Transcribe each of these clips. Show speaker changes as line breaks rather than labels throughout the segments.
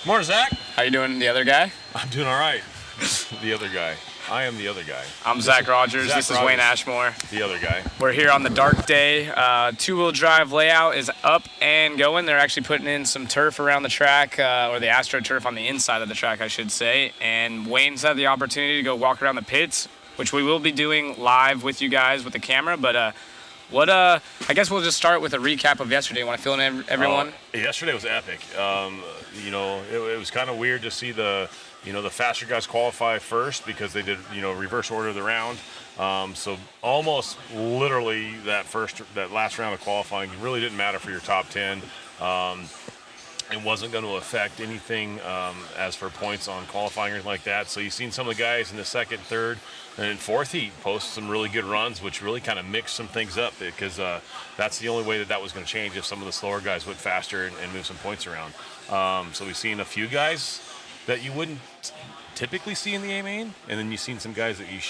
Morning, Zach.
How you doing, the other guy?
I'm doing all right. The other guy. I am the other guy.
I'm Zach Rogers. This is Wayne Ashmore.
The other guy.
We're here on the dark day. Two-wheel drive layout is up and going. They're actually putting in some turf around the track, or the AstroTurf on the inside of the track, I should say. And Wayne's had the opportunity to go walk around the pits, which we will be doing live with you guys with the camera. But I guess we'll just start with a recap of yesterday. Want to fill in everyone?
Yesterday was epic. It was kind of weird to see the faster guys qualify first because they did, reverse order the round. So almost literally that last round of qualifying really didn't matter for your top 10. It wasn't going to affect anything as for points on qualifying or anything like that. So you've seen some of the guys in the second, third, and fourth heat post some really good runs, which really kind of mixed some things up because that's the only way that was going to change if some of the slower guys went faster and move some points around. So we've seen a few guys that you wouldn't typically see in the A-Main, and then you've seen some guys that you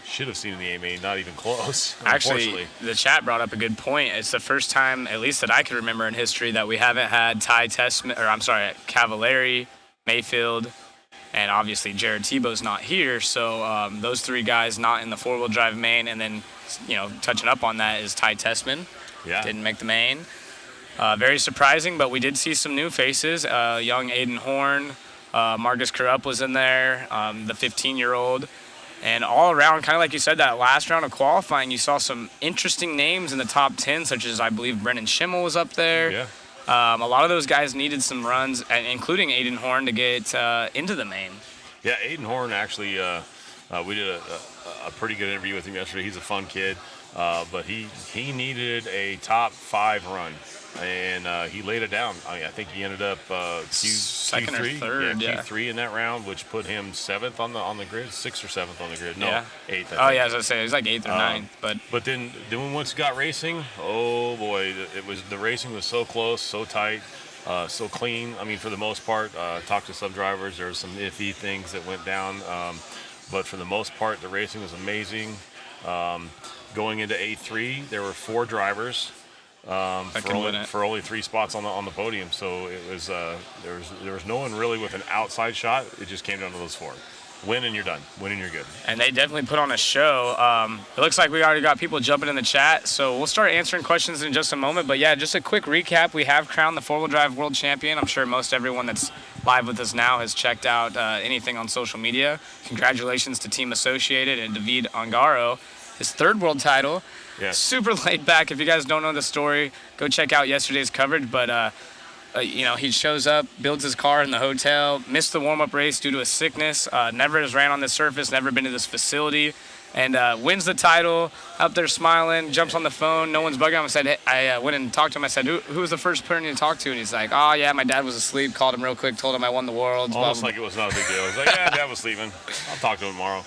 should have seen in the A-Main, not even close.
Actually, the chat brought up a good point. It's the first time, at least that I can remember in history, that we haven't had Cavallari, Mayfield, and obviously Jared Tebow's not here. So those three guys not in the four-wheel drive main, and then touching up on that is Ty Tessman.
Yeah,
didn't make the main. Very surprising, but we did see some new faces. Young Aiden Horn. Marcus Krupp was in there, the 15-year-old. And all around, kind of like you said, that last round of qualifying, you saw some interesting names in the top 10, such as I believe Brennan Schimmel was up there.
Yeah.
A lot of those guys needed some runs, including Aiden Horn, to get into the main.
Yeah, Aiden Horn actually, we did a pretty good interview with him yesterday. He's a fun kid, but he needed a top 5 run. And he laid it down. I think he ended up
second
Q3,
or third,
Q3 in that round, which put him 7th on the grid, 6th or 7th on the grid. No,
yeah.
8th. I think.
Oh yeah, as I was saying, it was like 8th or 9th.
But then once it got racing, oh boy, the racing was so close, so tight, so clean. I mean, for the most part, talked to some drivers. There were some iffy things that went down, but for the most part, the racing was amazing. Going into A3, there were 4 drivers. For only 3 spots on the podium, so it was there was no one really with an outside shot. It just came down to those 4. Win and you're done. Win and you're good.
And they definitely put on a show. It looks like we already got people jumping in the chat, so we'll start answering questions in just a moment. But yeah, just a quick recap. We have crowned the four-wheel drive world champion. I'm sure most everyone that's live with us now has checked out anything on social media. Congratulations to Team Associated and David Ongaro, his 3rd world title.
Yes.
Super laid back. If you guys don't know the story, go check out yesterday's coverage. But, he shows up, builds his car in the hotel, missed the warm-up race due to a sickness, never has ran on this surface, never been to this facility, and wins the title, up there smiling, jumps on the phone. No one's bugging him. I said, I went and talked to him. I said, who was the first person you talked to? And he's like, oh, yeah, my dad was asleep. Called him real quick, told him I won the world.
Almost like it was not a big deal. He's like, yeah, Dad was sleeping. I'll talk to him tomorrow.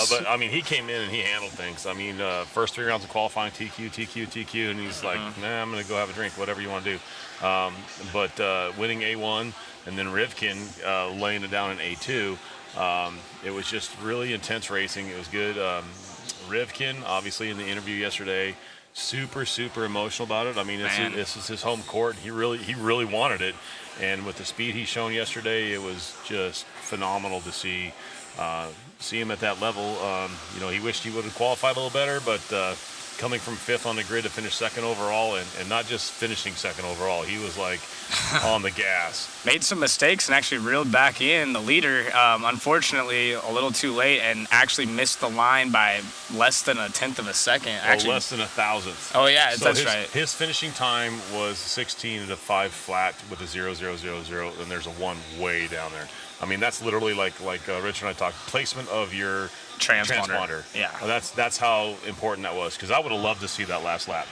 But, I mean, he came in and he handled things. I mean, first 3 rounds of qualifying, TQ, and he's like, nah, I'm going to go have a drink, whatever you want to do. But winning A1 and then Rivkin laying it down in A2, it was just really intense racing. It was good. Rivkin, obviously, in the interview yesterday, super, super emotional about it. I mean, this is his home court. He really wanted it. And with the speed he's shown yesterday, it was just phenomenal to see him at that level. He wished he would have qualified a little better, but coming from 5th on the grid to finish 2nd overall, and not just finishing 2nd overall, he was like on the gas.
Made some mistakes and actually reeled back in the leader, unfortunately a little too late, and actually missed the line by less than 1/10 of a second. Actually,
less than 1,000th.
Oh yeah,
so
that's right.
His finishing time was 16 and a 5 flat with a 0.000, and there's a 1 way down there. I mean, that's literally like Rich and I talked, placement of your transponder.
Yeah.
Well, that's how important that was, because I would have loved to see that last lap.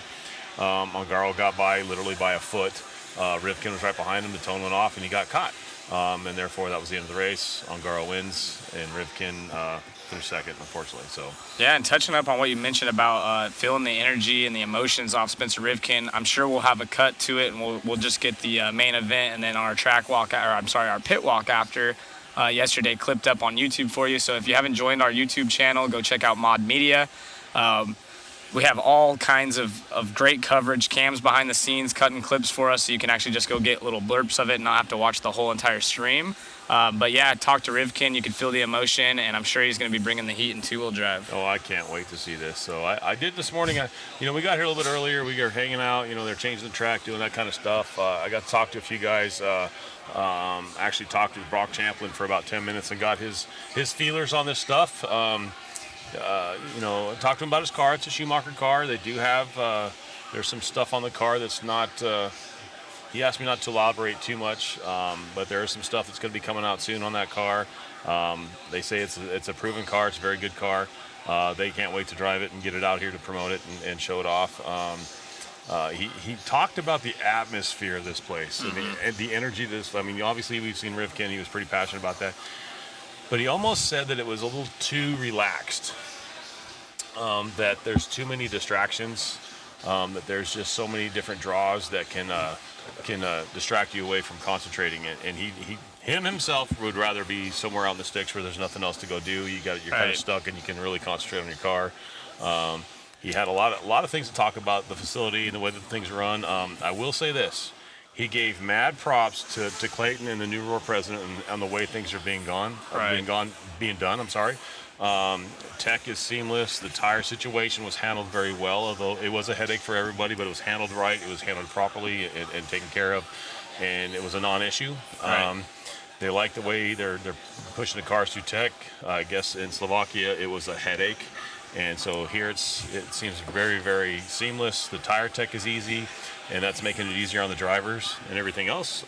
Ongaro got by literally by a foot. Rivkin was right behind him. The tone went off, and he got caught. And therefore, that was the end of the race. Ongaro wins, and Rivkin finished 2nd, unfortunately. So.
Yeah, and touching up on what you mentioned about feeling the energy and the emotions off Spencer Rivkin, I'm sure we'll have a cut to it, and we'll just get the main event and then our our pit walk after. Yesterday clipped up on YouTube for you. So if you haven't joined our YouTube channel, go check out Mod Media. we have all kinds of great coverage, cams behind the scenes, cutting clips for us, so you can actually just go get little blurps of it and not have to watch the whole entire stream. But yeah, talk to Rivkin. You can feel the emotion, and I'm sure he's going to be bringing the heat in two-wheel drive.
Oh, I can't wait to see this. So I did this morning. We got here a little bit earlier. We were hanging out. They're changing the track, doing that kind of stuff. I got to talk to a few guys. Actually talked to Brock Champlin for about 10 minutes and got his feelers on this stuff. Talked to him about his car. It's a Schumacher car. They do have, there's some stuff on the car that's not, he asked me not to elaborate too much, but there is some stuff that's going to be coming out soon on that car. They say it's a proven car. It's a very good car. They can't wait to drive it and get it out here to promote it and show it off. He talked about the atmosphere of this place and the energy of this. I mean, obviously we've seen Rivkin. He was pretty passionate about that. But he almost said that it was a little too relaxed, that there's too many distractions, that there's just so many different draws that can distract you away from concentrating. And he himself would rather be somewhere out in the sticks where there's nothing else to go do. You're kind of stuck and you can really concentrate on your car. He had a lot of things to talk about the facility and the way that things run. I will say this. He gave mad props to Clayton and the new Roar president on the way things are being done. I'm sorry. Tech is seamless. The tire situation was handled very well, although it was a headache for everybody, but it was handled right. It was handled properly and taken care of, and it was a non-issue. Right. They like the way they're pushing the cars through Tech. I guess in Slovakia it was a headache, and so here it seems very, very seamless. The tire tech is easy, and that's making it easier on the drivers and everything else.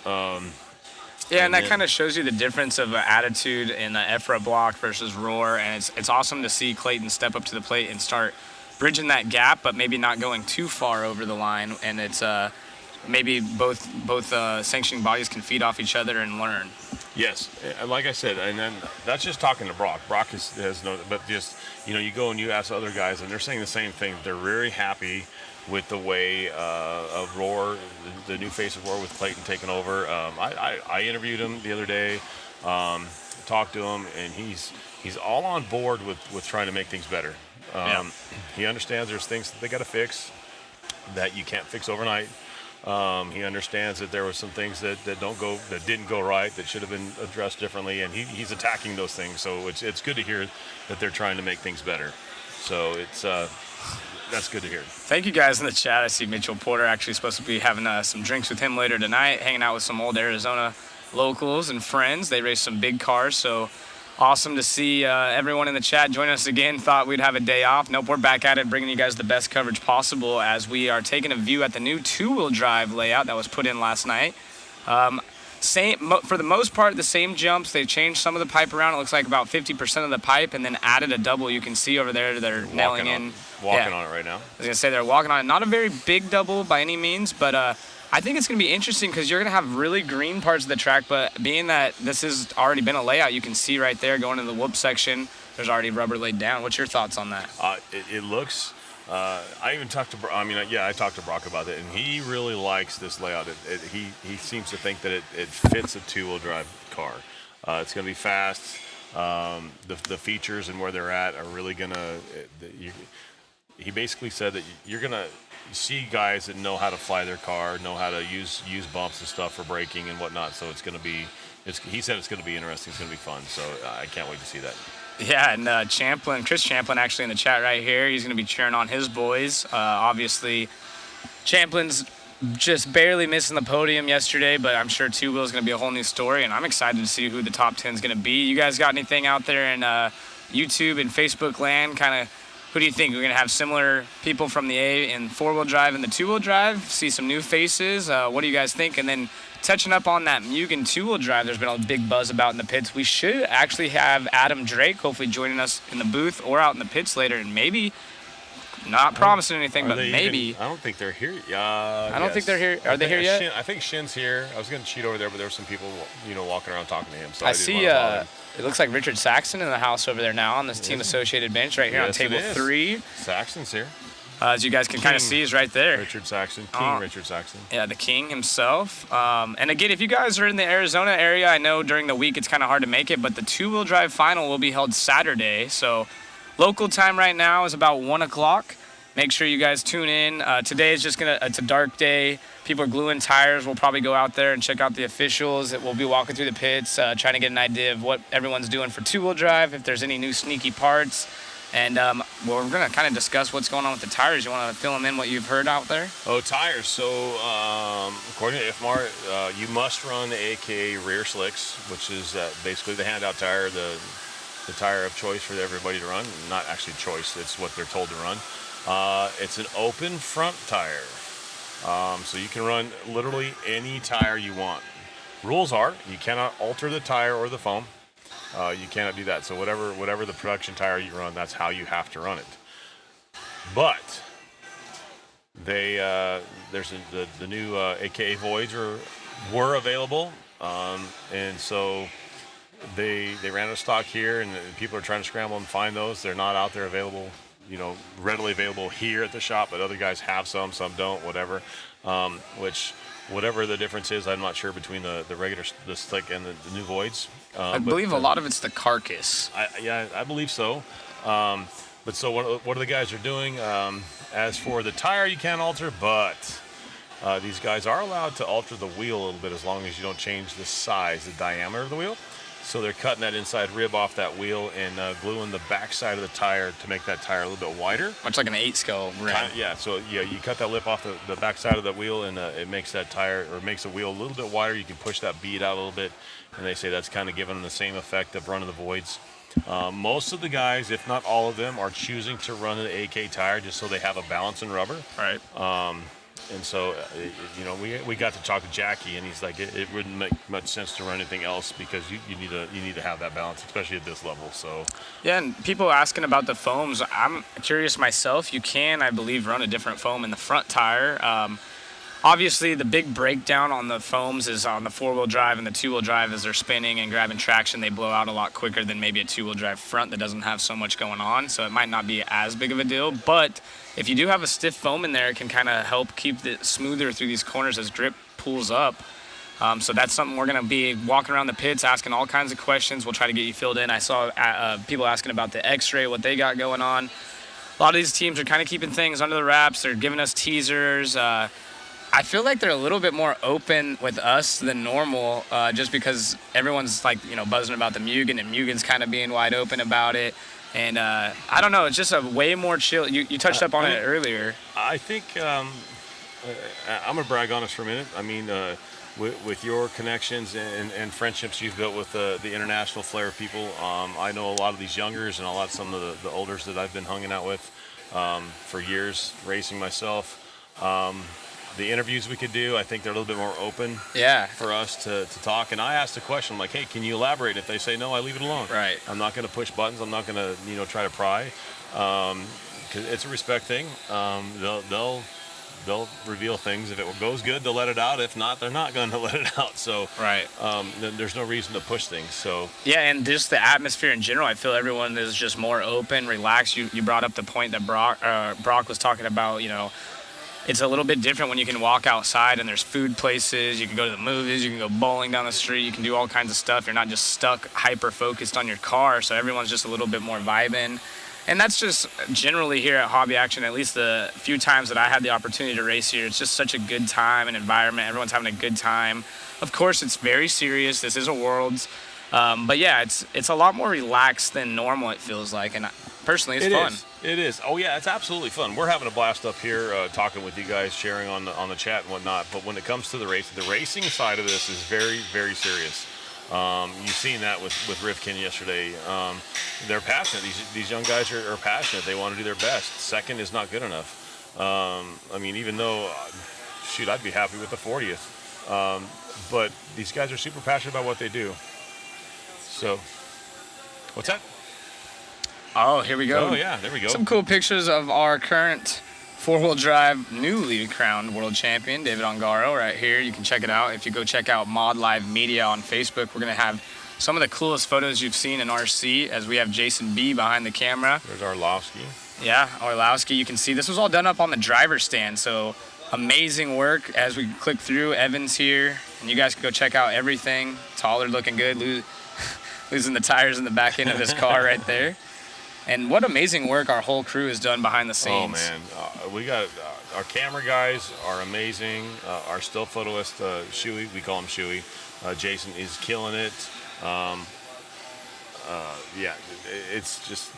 And that kind of shows you the difference of attitude in the EFRA block versus Roar, and it's awesome to see Clayton step up to the plate and start bridging that gap, but maybe not going too far over the line. And it's maybe both sanctioning bodies can feed off each other and learn.
Yes, and like I said, and then that's just talking to Brock. Brock has no, but just you go and you ask other guys, and they're saying the same thing. They're very happy with the way of Roar, the new face of Roar with Clayton taking over. I interviewed him the other day, talked to him, and he's all on board with trying to make things better. He understands there's things that they got to fix that you can't fix overnight. He understands that there were some things that didn't go right, that should have been addressed differently, and he's attacking those things. So it's good to hear that they're trying to make things better. So that's good to hear.
Thank you guys in the chat. I see Mitchell Porter actually supposed to be having some drinks with him later tonight, hanging out with some old Arizona locals and friends. They race some big cars, so awesome to see everyone in the chat join us again. Thought we'd have a day off. Nope, we're back at it, bringing you guys the best coverage possible as we are taking a view at the new two-wheel drive layout that was put in last night. For the most part, the same jumps. They changed some of the pipe around. It looks like about 50% of the pipe, and then added a double. You can see over there they're nailing in.
Walking on it right now.
I was going to say they're walking on it. Not a very big double by any means, but I think it's going to be interesting because you're going to have really green parts of the track, but being that this has already been a layout, you can see right there going into the whoop section, there's already rubber laid down. What's your thoughts on that?
It looks... I even talked to I talked to Brock about it, and he really likes this layout. He seems to think that it fits a two-wheel drive car. It's going to be fast. The features and where they're at are really going to... He basically said that you're going to see guys that know how to fly their car, know how to use bumps and stuff for braking and whatnot. So it's going to be... he said it's going to be interesting. It's going to be fun. So I can't wait to see that.
Yeah, and Chris Champlin actually in the chat right here. He's going to be cheering on his boys. Obviously, Champlin's just barely missing the podium yesterday, but I'm sure two wheels going to be a whole new story, and I'm excited to see who the top 10 is going to be. You guys got anything out there in YouTube and Facebook land? Kind of, who do you think? We're going to have similar people from the A and four-wheel drive and the two-wheel drive? See some new faces? What do you guys think? And then touching up on that Mugen two-wheel drive, there's been a big buzz about in the pits. We should actually have Adam Drake hopefully joining us in the booth or out in the pits later, and maybe, not promising anything, but maybe.
I don't think they're here.
I don't think they're here. Are they here yet?
I think Shin's here. I was going to cheat over there, but there were some people, walking around talking to him. So
I see. It looks like Richard Saxon in the house over there now on this Team Associated bench right here on table 3.
Saxon's here.
As you guys can kind of see, is right there.
Richard Saxon, King Richard Saxon.
Yeah, the King himself. And again, if you guys are in the Arizona area, I know during the week it's kind of hard to make it, but the two-wheel drive final will be held Saturday. So local time right now is about 1 o'clock. Make sure you guys tune in. Today is it's a dark day. People are gluing tires. We'll probably go out there and check out the officials. We'll be walking through the pits, trying to get an idea of what everyone's doing for two-wheel drive, if there's any new sneaky parts. And we're going to kind of discuss what's going on with the tires. You want to fill them in what you've heard out there?
Oh, tires. So, according to IFMAR, you must run AKA rear slicks, which is basically the handout tire, the tire of choice for everybody to run. Not actually choice, it's what they're told to run. It's an open front tire. So you can run literally any tire you want. Rules are, you cannot alter the tire or the foam. You cannot do that. So whatever the production tire you run, that's how you have to run it. But there's the new AKA Voids were available, and so they ran out of stock here, and people are trying to scramble and find those. They're not out there available, readily available here at the shop, but other guys have some don't, whatever. Which whatever the difference is, I'm not sure between the regular, the slick and the new Voids.
I believe a lot of it's the carcass.
I believe so. But so what the guys are doing, as for the tire, you can't alter, but these guys are allowed to alter the wheel a little bit as long as you don't change the size, the diameter of the wheel. So they're cutting that inside rib off that wheel and gluing the back side of the tire to make that tire a little bit wider.
Much like an 8-scale rim.
So you cut that lip off the back side of the wheel, and it makes that tire, or makes the wheel a little bit wider. You can push that bead out a little bit, and they say that's kind of giving them the same effect of running the Voids. Most of the guys, if not all of them, are choosing to run an AK tire just so they have a balance in rubber.
Right.
And so, we got to talk to Jackie, and he's like, it wouldn't make much sense to run anything else because you need to have that balance, especially at this level. So
yeah, and people asking about the foams. I'm curious myself. You can, I believe, run a different foam in the front tire. Obviously, the big breakdown on the foams is on the four-wheel drive and the two-wheel drive. As they're spinning and grabbing traction, they blow out a lot quicker than maybe a two-wheel drive front that doesn't have so much going on. So it might not be as big of a deal. But if you do have a stiff foam in there, it can kind of help keep it smoother through these corners as grip pulls up. So that's something we're going to be walking around the pits, asking all kinds of questions. We'll try to get you filled in. I saw people asking about the X-ray, what they got going on. A lot of these teams are kind of keeping things under the wraps. They're giving us teasers. I feel like they're a little bit more open with us than normal, just because everyone's like, buzzing about the Mugen, and Mugen's kind of being wide open about it. And I don't know, it's just a way more chill. You touched up on it earlier.
I think I'm gonna brag on us for a minute. I mean, with your connections and friendships you've built with the international Flare people, I know a lot of these youngers and some of the olders that I've been hanging out with for years, racing myself. The interviews we could do, I think they're a little bit more open for us to talk. And I asked a question, I'm like, hey, can you elaborate? If they say no, I leave it alone.
Right.
I'm not going to push buttons. I'm not going to, try to pry. 'Cause it's a respect thing. They'll reveal things. If it goes good, they'll let it out. If not, they're not going to let it out. So
right.
Then there's no reason to push things. So
yeah, and just the atmosphere in general, I feel everyone is just more open, relaxed. You brought up the point that Brock was talking about, it's a little bit different when you can walk outside and there's food places. You can go to the movies. You can go bowling down the street. You can do all kinds of stuff. You're not just stuck hyper-focused on your car. So everyone's just a little bit more vibing. And that's just generally here at Hobby Action, at least the few times that I had the opportunity to race here. It's just such a good time and environment. Everyone's having a good time. Of course, it's very serious. This is a Worlds. But yeah, it's a lot more relaxed than normal, it feels like. And personally, it's fun.
It is. Oh yeah, it's absolutely fun. We're having a blast up here, talking with you guys, sharing on the chat and whatnot. But when it comes to the racing side of this is very, very serious. You've seen that with Rivkin yesterday. They're passionate. These young guys are passionate. They want to do their best. Second is not good enough. I mean, even though, I'd be happy with the 40th. But these guys are super passionate about what they do. So, what's that?
Oh, here we go.
Oh, yeah, there we go.
Some cool pictures of our current four-wheel drive, newly crowned world champion, David Ongaro, right here. You can check it out. If you go check out Mod Live Media on Facebook, we're going to have some of the coolest photos you've seen in RC, as we have Jason B behind the camera.
There's Orlowski.
Yeah, Orlowski. You can see this was all done up on the driver's stand, so amazing work. As we click through, Evan's here, and you guys can go check out everything. Taller looking good, losing the tires in the back end of his car right there. And what amazing work our whole crew has done behind the
Oh
scenes.
man, we got our camera guys are amazing. Our still photoist, Shuey, we call him Shuey. Jason is killing it. Yeah, it's just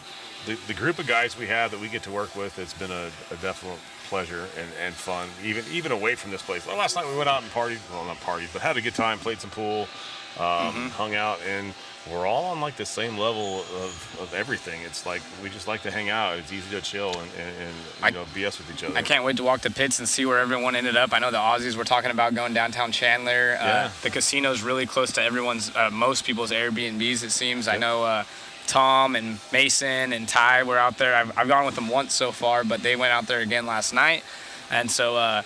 the group of guys we have that we get to work with. It's been a definite pleasure and fun, even away from this place. Well, last night we went out and partied. Well, not partied, but had a good time. Played some pool, hung out, and we're all on like the same level of everything. It's like we just like to hang out. It's easy to chill and BS with each other.
I can't wait to walk the pits and see where everyone ended up. I know the Aussies were talking about going downtown Chandler.
Yeah.
The casino's really close to most people's Airbnbs, it seems. Yep. I know Tom and Mason and Ty were out there. I've gone with them once so far, but they went out there again last night. And so,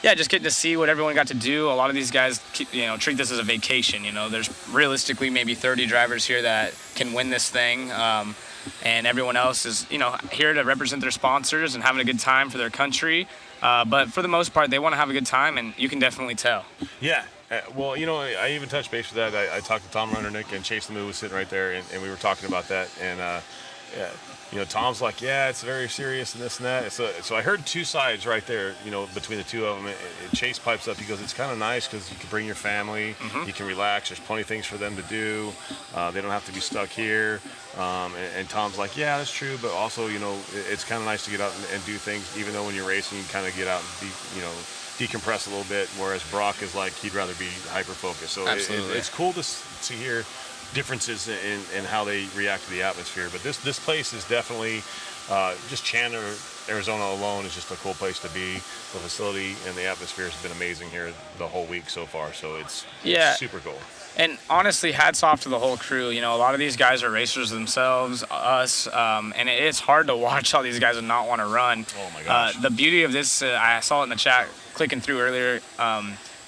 just getting to see what everyone got to do. A lot of these guys, treat this as a vacation. There's realistically maybe 30 drivers here that can win this thing. And everyone else is, here to represent their sponsors and having a good time for their country. But for the most part, they want to have a good time, and you can definitely tell.
Yeah. Well, I even touched base with that. I talked to Tom Rundernick, and Chase the Moo was sitting right there, and we were talking about that. And, Tom's like, yeah, it's very serious and this and that. So I heard two sides right there, between the two of them. Chase pipes up. He goes, it's kind of nice because you can bring your family. You can relax. There's plenty of things for them to do. They don't have to be stuck here. And Tom's like, yeah, that's true. But also, it's kind of nice to get out and do things, even though when you're racing, you kind of get out and decompress a little bit, whereas Brock is like he'd rather be hyper-focused. So it's cool to hear differences in how they react to the atmosphere. But this place is definitely just Chandler, Arizona alone is just a cool place to be. The facility and the atmosphere has been amazing here the whole week so far. So it's super cool.
And honestly, hats off to the whole crew. A lot of these guys are racers themselves, us, and it's hard to watch all these guys and not want to run.
Oh my gosh.
The beauty of this, I saw it in the chat clicking through earlier.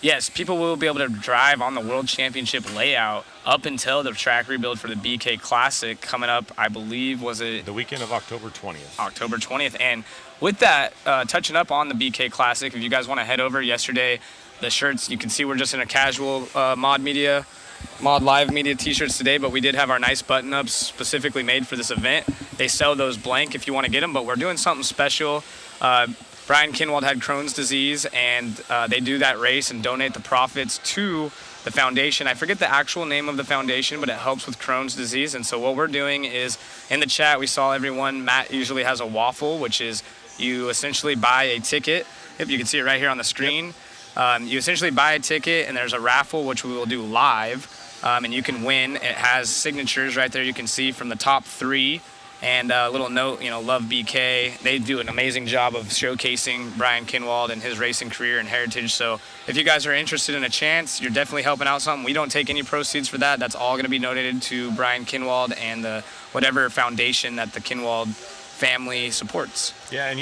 Yes, people will be able to drive on the World Championship layout up until the track rebuild for the BK Classic coming up, I believe, was it?
The weekend of October 20th.
October 20th. And with that, touching up on the BK Classic, if you guys want to head over yesterday, the shirts, you can see we're just in a casual Mod Live Media t-shirts today, but we did have our nice button-ups specifically made for this event. They sell those blank if you want to get them, but we're doing something special. Brian Kinwald had Crohn's disease, and they do that race and donate the profits to the foundation. I forget the actual name of the foundation, but it helps with Crohn's disease. And so what we're doing is, in the chat, we saw everyone, Matt usually has a waffle, which is you essentially buy a ticket. If you can see it right here on the screen. Yep. You essentially buy a ticket, and there's a raffle, which we will do live, and you can win. It has signatures right there you can see from the top 3. And a little note, love BK. They do an amazing job of showcasing Brian Kinwald and his racing career and heritage. So if you guys are interested in a chance, you're definitely helping out something. We don't take any proceeds for that. That's all going to be donated to Brian Kinwald and the whatever foundation that the Kinwald family supports.
Yeah, and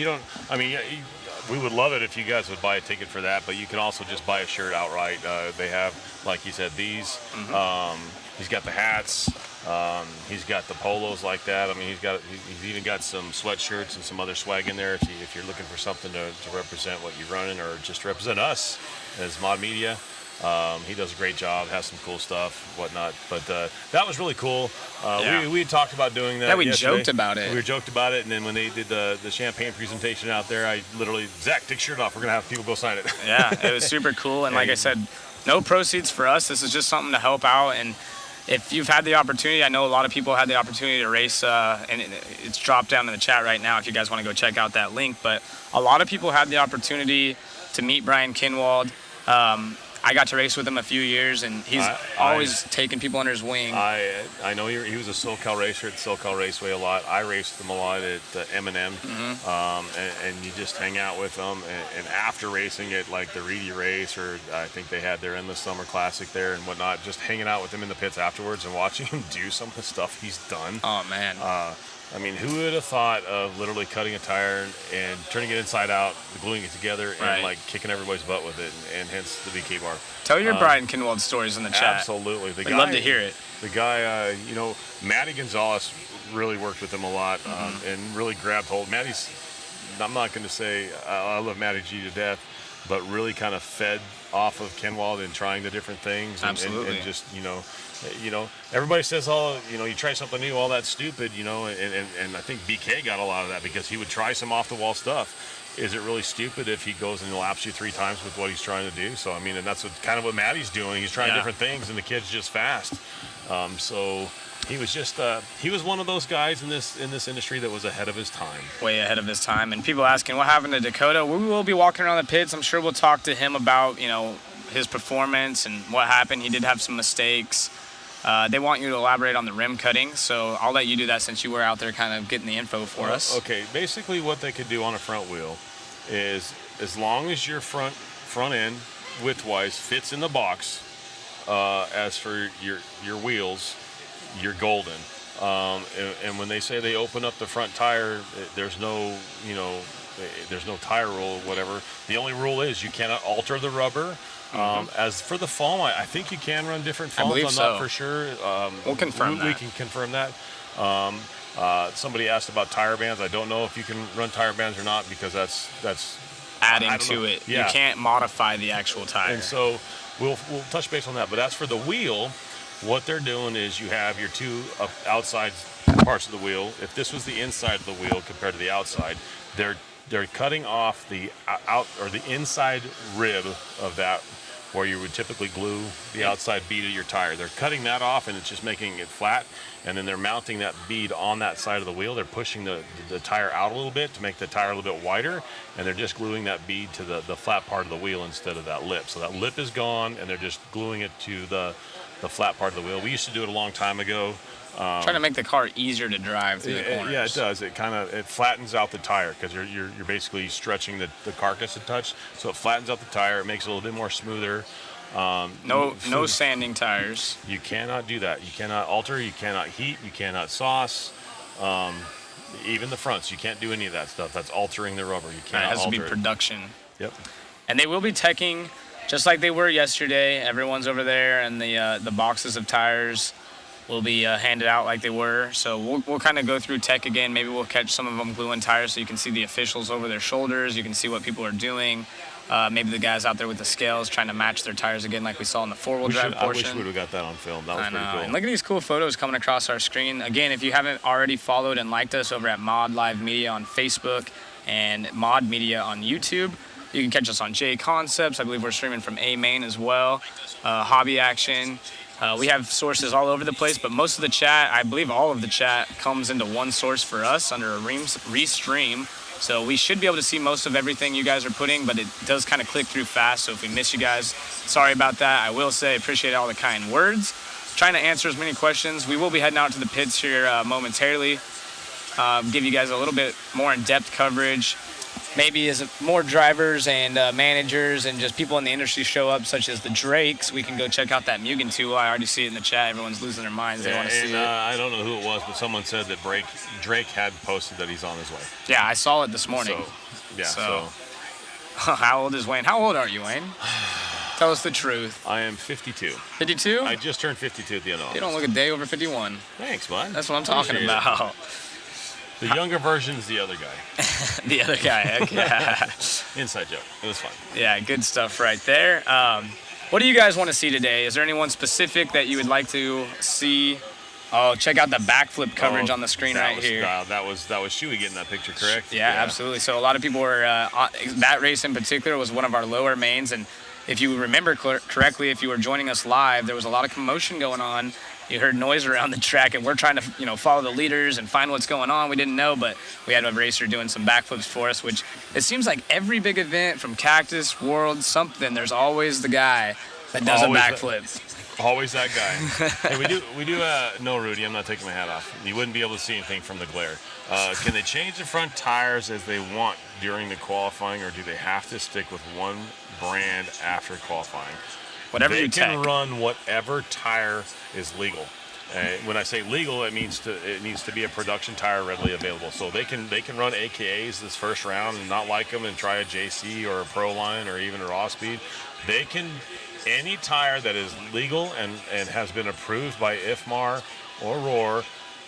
we would love it if you guys would buy a ticket for that, but you can also just buy a shirt outright. They have, like you said, these. He's got the hats. He's got the polos like that. He's even got some sweatshirts and some other swag in there if you're looking for something to represent what you're running or just represent us as Mod Media. He does a great job, has some cool stuff, whatnot. But that was really cool. We had talked about doing that.
Yeah, we joked about it.
We joked about it, and then when they did the champagne presentation out there, I literally, Zach, take your shirt off. We're going to have people go sign it.
Yeah, it was super cool. And like I said, no proceeds for us. This is just something to help out. And if you've had the opportunity, I know a lot of people had the opportunity to race, and it's dropped down in the chat right now if you guys want to go check out that link. But a lot of people had the opportunity to meet Brian Kinwald. I got to race with him a few years, and he's always taken people under his wing.
I know he was a SoCal racer at SoCal Raceway a lot. I raced him a lot at M&M, and you just hang out with him. And after racing at like the Reedy race, or I think they had their Endless Summer Classic there and whatnot, just hanging out with him in the pits afterwards and watching him do some of the stuff he's done.
Oh, man.
Who would have thought of literally cutting a tire and turning it inside out, gluing it together, and like kicking everybody's butt with it, and hence the BK bar.
Tell your Brian Kinwald stories in the chat.
Absolutely.
I'd love to hear it.
The guy, Matty Gonzalez really worked with him a lot and really grabbed hold. Matty's, I'm not going to say I love Matty G to death, but really kind of fed off of Kenwald and trying the different things.
Absolutely.
And just, everybody says, you try something new, all that's stupid, and I think BK got a lot of that because he would try some off the wall stuff. Is it really stupid if he goes and laps you 3 times with what he's trying to do? So, I mean, and that's kind of what Matty's doing. He's trying different things, and the kid's just fast. So he was just he was one of those guys in this industry that was ahead of his time.
Way ahead of his time. And people asking what happened to Dakota. We will be walking around the pits. I'm sure we'll talk to him about, his performance and what happened. He did have some mistakes. They want you to elaborate on the rim cutting, so I'll let you do that since you were out there kind of getting the info for us.
Okay, basically what they could do on a front wheel is, as long as your front end width-wise fits in the box, as for your wheels, you're golden. And when they say they open up the front tire, there's no tire rule, whatever. The only rule is you cannot alter the rubber. As for the foam, I think you can run different foams. I'm not for sure.
We'll confirm that.
We can confirm that. Somebody asked about tire bands. I don't know if you can run tire bands or not because that's
adding to it. Yeah. You can't modify the actual tire.
And so we'll touch base on that. But as for the wheel, what they're doing is you have your 2 outside parts of the wheel. If this was the inside of the wheel compared to the outside, they're cutting off the the inside rib of that, where you would typically glue the outside bead of your tire. They're cutting that off, and it's just making it flat. And then they're mounting that bead on that side of the wheel. They're pushing the tire out a little bit to make the tire a little bit wider, and they're just gluing that bead to the flat part of the wheel instead of that lip. So that lip is gone, and they're just gluing it to the flat part of the wheel. We used to do it a long time ago.
Trying to make the car easier to drive through the corners.
Yeah, it does. It flattens out the tire because you're basically stretching the carcass a touch. So it flattens out the tire. It makes it a little bit more smoother.
No sanding tires.
You cannot do that. You cannot alter. You cannot heat. You cannot sauce. Even the fronts, you can't do any of that stuff. That's altering the rubber. You can't.
It has to be production.
Yep.
And they will be teching just like they were yesterday. Everyone's over there, and the boxes of tires will be handed out like they were. So we'll kind of go through tech again. Maybe we'll catch some of them gluing tires so you can see the officials over their shoulders. You can see what people are doing. Maybe the guys out there with the scales trying to match their tires again like we saw in the four-wheel drive portion.
I wish we would have got that on film. That was pretty cool.
And look at these cool photos coming across our screen. Again, if you haven't already followed and liked us over at Mod Live Media on Facebook and Mod Media on YouTube, you can catch us on J Concepts. I believe we're streaming from A Main as well. Hobby Action. We have sources all over the place, but most of the chat, I believe all of the chat, comes into one source for us under a Restream. So we should be able to see most of everything you guys are putting, but it does kind of click through fast. So if we miss you guys, sorry about that. I will say appreciate all the kind words. Trying to answer as many questions. We will be heading out to the pits here momentarily. Give you guys a little bit more in-depth coverage. Maybe as more drivers and managers and just people in the industry show up, such as the Drakes, we can go check out that Mugen tool. I already see it in the chat. Everyone's losing their minds. They want to see it.
I don't know who it was, but someone said that Drake had posted that he's on his way.
Yeah, I saw it this morning. So. How old is Wayne? How old are you, Wayne? Tell us the truth.
I am 52.
52?
I just turned 52 at the end of August.
You don't look a day over 51.
Thanks, bud.
That's what I'm talking about.
The younger version's the other guy.
The other guy, okay.
Inside joke. It was fun.
Yeah, good stuff right there. What do you guys want to see today? Is there anyone specific that you would like to see? Oh, check out the backflip coverage on the screen right here.
That was Shuey getting that picture, correct?
Yeah, absolutely. So a lot of people were, that race in particular was one of our lower mains. And if you remember correctly, if you were joining us live, there was a lot of commotion going on. You heard noise around the track, and we're trying to, follow the leaders and find what's going on. We didn't know, but we had a racer doing some backflips for us, which it seems like every big event from Cactus, World, something, there's always the guy that does a backflip.
Always that guy. Hey, we do. No, Rudy, I'm not taking my hat off. You wouldn't be able to see anything from the glare. Can they change the front tires as they want during the qualifying, or do they have to stick with one brand after qualifying?
Whatever
they can run whatever tire is legal. When I say legal, it needs to be a production tire readily available. So they can run AKAs this first round and not like them and try a JC or a Pro Line or even a Raw Speed. They can, any tire that is legal and has been approved by IFMAR or ROAR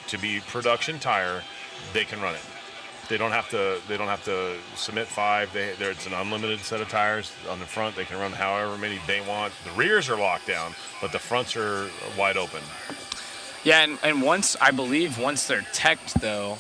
to be production tire, they can run it. They don't have to submit 5. It's an unlimited set of tires on the front. They can run however many they want. The rears are locked down, but the fronts are wide open.
Yeah, and once they're teched though,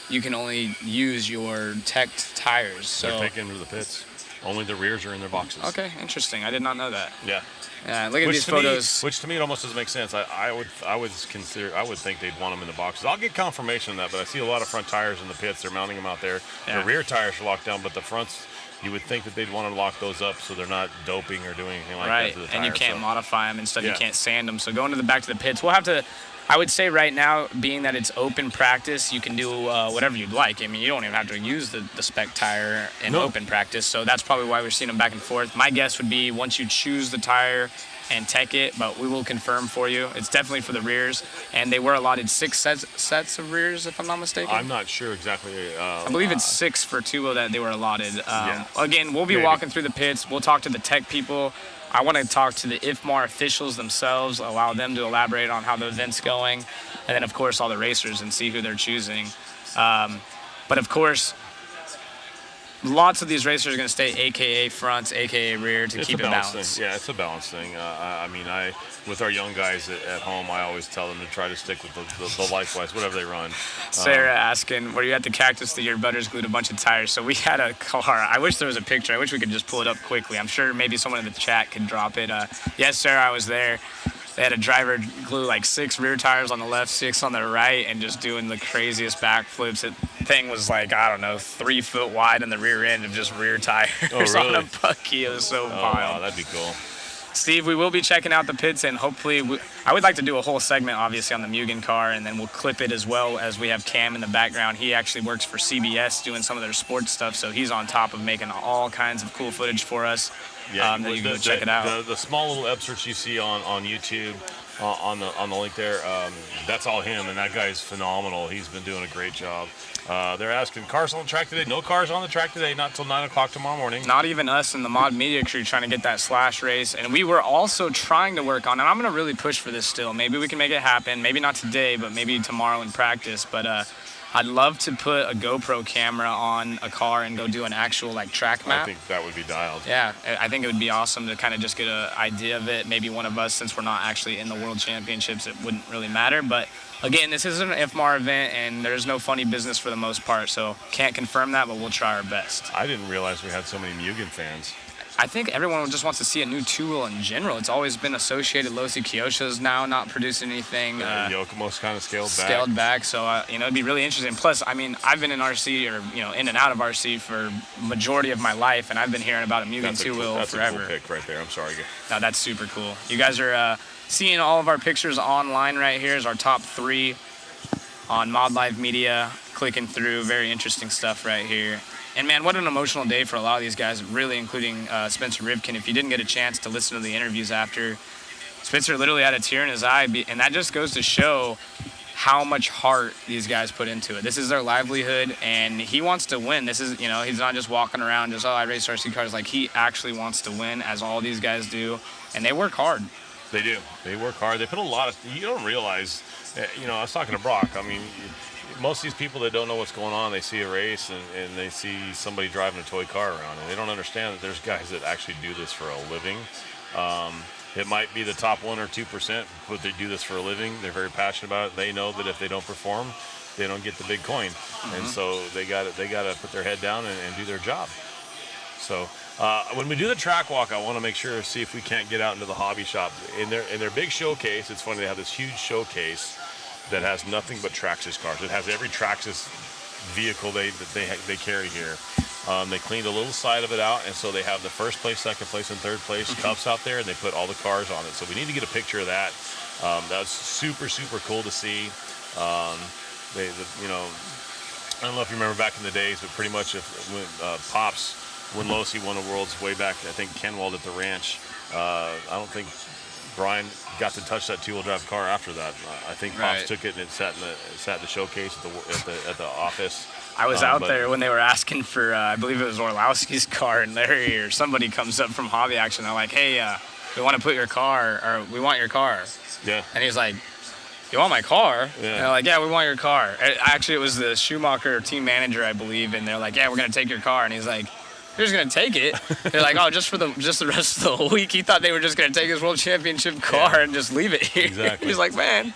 you can only use your teched tires. So
they're taken to the pits. Only the rears are in their boxes.
Okay, interesting. I did not know that.
Yeah.
Yeah, look at these photos.
Which to me it almost doesn't make sense. I would think they'd want them in the boxes. I'll get confirmation of that, but I see a lot of front tires in the pits. They're mounting them out there.
Yeah.
The rear tires are locked down, but the fronts, you would think that they'd want to lock those up so they're not doping or doing anything like that to the tires.
And you can't modify them and stuff.
Yeah.
You can't sand them. So going to the back to the pits, we'll have to. I would say right now, being that it's open practice, you can do whatever you'd like. I mean, you don't even have to use the spec tire in open practice. So that's probably why we're seeing them back and forth. My guess would be once you choose the tire and tech it, but we will confirm for you. It's definitely for the rears, and they were allotted 6 sets of rears, if I'm not mistaken.
I'm not sure exactly.
I believe it's 6 for 2 that they were allotted.
Yeah.
Again, we'll be walking through the pits. We'll talk to the tech people. I want to talk to the IFMAR officials themselves, allow them to elaborate on how the event's going, and then, of course, all the racers and see who they're choosing. But, of course, lots of these racers are going to stay AKA fronts, AKA rear to keep it balanced.
Yeah, it's a balance thing. With our young guys at home, I always tell them to try to stick with the likewise, whatever they run.
Sarah asking, were you at the Cactus the year Butters glued a bunch of tires? So we had a car. I wish there was a picture. I wish we could just pull it up quickly. I'm sure maybe someone in the chat could drop it. Yes, Sarah, I was there. They had a driver glue like 6 rear tires on the left, 6 on the right, and just doing the craziest backflips. It thing was like, I don't know, 3 foot wide in the rear end of just rear tires on a bucky. It was so wild.
Wow, that'd be cool.
Steve, we will be checking out the pits, and hopefully, I would like to do a whole segment, obviously, on the Mugen car, and then we'll clip it as well as we have Cam in the background. He actually works for CBS doing some of their sports stuff, so he's on top of making all kinds of cool footage for us.
Yeah,
that you can go check it out.
The small little excerpts you see on YouTube, on the link there, that's all him, and that guy's phenomenal. He's been doing a great job. They're asking, cars on the track today? No cars on the track today, not till 9 o'clock tomorrow morning.
Not even us in the mod media crew trying to get that slash race. And we were also trying to work on, and I'm going to really push for this still. Maybe we can make it happen. Maybe not today, but maybe tomorrow in practice. But I'd love to put a GoPro camera on a car and go do an actual like track map.
I think that would be dialed.
Yeah, I think it would be awesome to kind of just get an idea of it. Maybe one of us, since we're not actually in the World Championships, it wouldn't really matter. But again, this is an IFMAR event, and there's no funny business for the most part, so can't confirm that, but we'll try our best.
I didn't realize we had so many Mugen fans.
I think everyone just wants to see a new two-wheel in general. It's always been associated. Losi Kyosho's now not producing anything.
Yokomo's kind of
scaled back. So, it'd be really interesting. Plus, I mean, I've been in RC or, in and out of RC for majority of my life, and I've been hearing about a Mugen two-wheel forever.
That's a cool pick right there. I'm sorry.
No, that's super cool. You guys are seeing all of our pictures online right here is our top 3 on Mod Live Media. Clicking through, very interesting stuff right here. And man, what an emotional day for a lot of these guys, really including Spencer Rivkin. If you didn't get a chance to listen to the interviews after, Spencer literally had a tear in his eye, and that just goes to show how much heart these guys put into it. This is their livelihood, and he wants to win. This is, he's not just walking around just, I race RC cars. Like, he actually wants to win, as all these guys do, and they work hard.
They do. They work hard. They put a lot of, you don't realize, I was talking to Brock. I mean, most of these people that don't know what's going on, they see a race and they see somebody driving a toy car around, and they don't understand that there's guys that actually do this for a living. It might be the top 1 or 2%, but they do this for a living. They're very passionate about it. They know that if they don't perform, they don't get the big coin, and so they got to put their head down and do their job. So when we do the track walk, I want to make sure see if we can't get out into the hobby shop in their big showcase. It's funny, they have this huge showcase that has nothing but Traxxas cars. It has every Traxxas vehicle they carry here. They cleaned a little side of it out, and so they have the first place, second place, and third place cups out there, and they put all the cars on it. So we need to get a picture of that. That's super, super cool to see. I don't know if you remember back in the days, but pretty much when Losi won the Worlds way back, I think Kenwald at the ranch, I don't think Brian got to touch that 2-wheel drive car after that. I think Pops took it and it sat in the showcase at the office.
I was out there when they were asking for, I believe it was Orlowski's car, and Larry or somebody comes up from Hobby Action. They're like, hey, we want to put your car, or we want your car.
Yeah.
And he's like, you want my car?
Yeah.
And they're like, yeah, we want your car. Actually, it was the Schumacher team manager, I believe, and they're like, yeah, we're gonna take your car, and he's like, you're just gonna take it? They're like, oh, just the rest of the week. He thought they were just gonna take his world championship car and just leave it here.
Exactly.
He's like, man.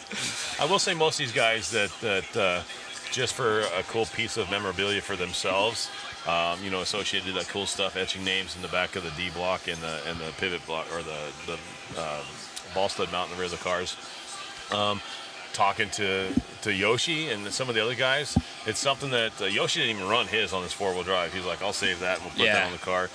I will say most of these guys that just for a cool piece of memorabilia for themselves, associated that cool stuff, etching names in the back of the D block and the pivot block or the ball stud mount in the rear of the cars. Talking to Yoshi and some of the other guys, it's something that Yoshi didn't even run his on this 4-wheel drive. He's like, I'll save that and we'll put that on the car.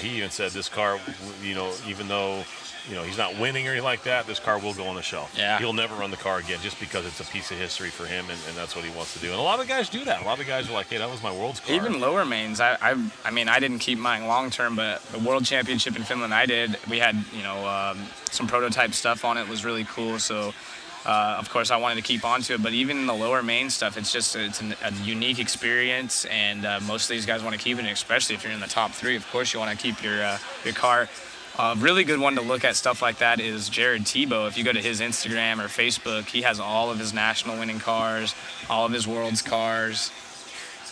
He even said this car, even though he's not winning or anything like that, this car will go on the shelf.
Yeah.
He'll never run the car again just because it's a piece of history for him, and that's what he wants to do. And a lot of guys do that. A lot of guys are like, hey, that was my world's car.
Even lower mains. I mean, I didn't keep mine long term, but the World Championship in Finland I did. We had, some prototype stuff on it. It was really cool. So, of course, I wanted to keep on to it. But even in the lower main stuff, it's a unique experience, and most of these guys want to keep it, especially if you're in the top 3. Of course, you want to keep your car. A really good one to look at stuff like that is Jared Tebow. If you go to his Instagram or Facebook, he has all of his national winning cars, all of his world's cars.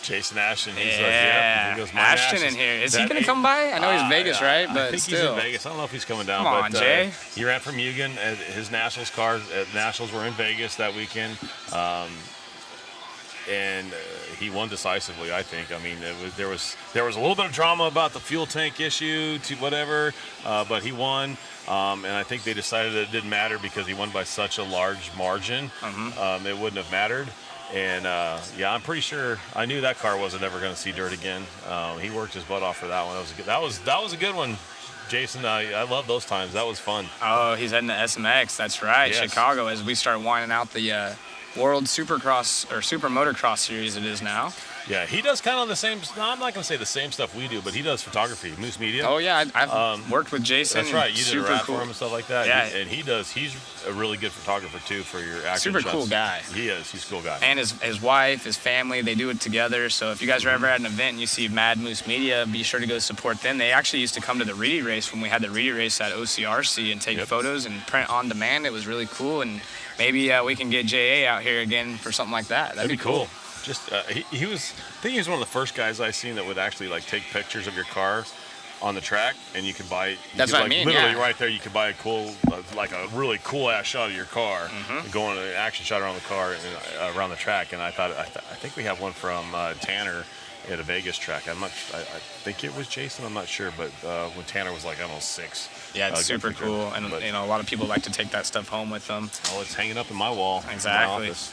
Jason Ashton. He's
He goes, Ashton in here. Is he going to come by? I know he's Vegas, right? But
I think
still.
he's in Vegas. I don't know if he's coming down.
Come on, Jay.
He ran for Mugen. His Nationals cars at Nationals were in Vegas that weekend. And he won decisively, I think. I mean, there was a little bit of drama about the fuel tank issue to whatever, but he won. And I think they decided that it didn't matter because he won by such a large margin. It wouldn't have mattered. And I'm pretty sure I knew that car wasn't ever going to see dirt again. He worked his butt off for that one. That was a good one, Jason. I love those times. That was fun.
Oh, he's heading to SMX. That's right, yes. Chicago. As we start winding out the World Supercross or Super Motocross Series, it is now.
Yeah, he does kind of the same. No, I'm not going to say the same stuff we do, but he does photography, Moose Media.
Oh yeah, I've worked with Jason.
That's right. You did a rap for him and stuff like that.
Yeah,
and he's a really good photographer too for your action
super
shots.
Cool guy.
He is. He's a cool guy.
And his wife, his family, they do it together. So if you guys are ever at an event and you see Mad Moose Media, be sure to go support them. They actually used to come to the Reedy race when we had the Reedy race at OCRC and take photos and print on demand. It was really cool, and maybe we can get JA out here again for something like that. That'd be cool.
Just he was. I think he was one of the first guys I seen that would actually take pictures of your car on the track, and you could buy.
That's what I mean.
Literally right there, you could buy a cool, a really cool ass shot of your car, going an action shot around the car and around the track. And I think we have one from Tanner at a Vegas track. I think it was Jason. I'm not sure, but when Tanner was like almost 6.
Yeah, it's super cool, and a lot of people like to take that stuff home with them.
Oh, it's hanging up in my wall.
Exactly.
In my office.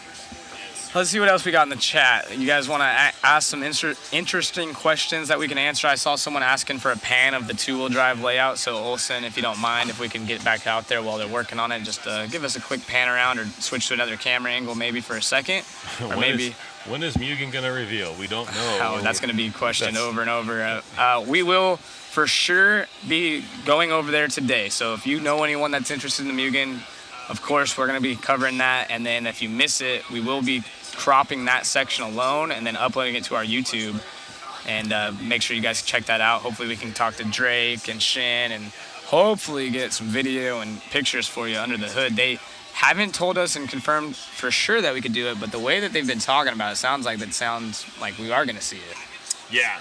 Let's see what else we got in the chat. You guys want to ask some interesting questions that we can answer? I saw someone asking for a pan of the 2-wheel drive layout. So Olsen, if you don't mind, if we can get back out there while they're working on it, just give us a quick pan around or switch to another camera angle maybe for a second. Or
when is Mugen going to reveal? We don't know.
Oh, that's going to be questioned over and over. We will for sure be going over there today. So if you know anyone that's interested in the Mugen, of course, we're going to be covering that. And then if you miss it, we will be cropping that section alone and then uploading it to our YouTube. And make sure you guys check that out. Hopefully we can talk to Drake and Shin and hopefully get some video and pictures for you under the hood. They haven't told us and confirmed for sure that we could do it, but the way that they've been talking about it sounds like we are going to see it.
Yeah.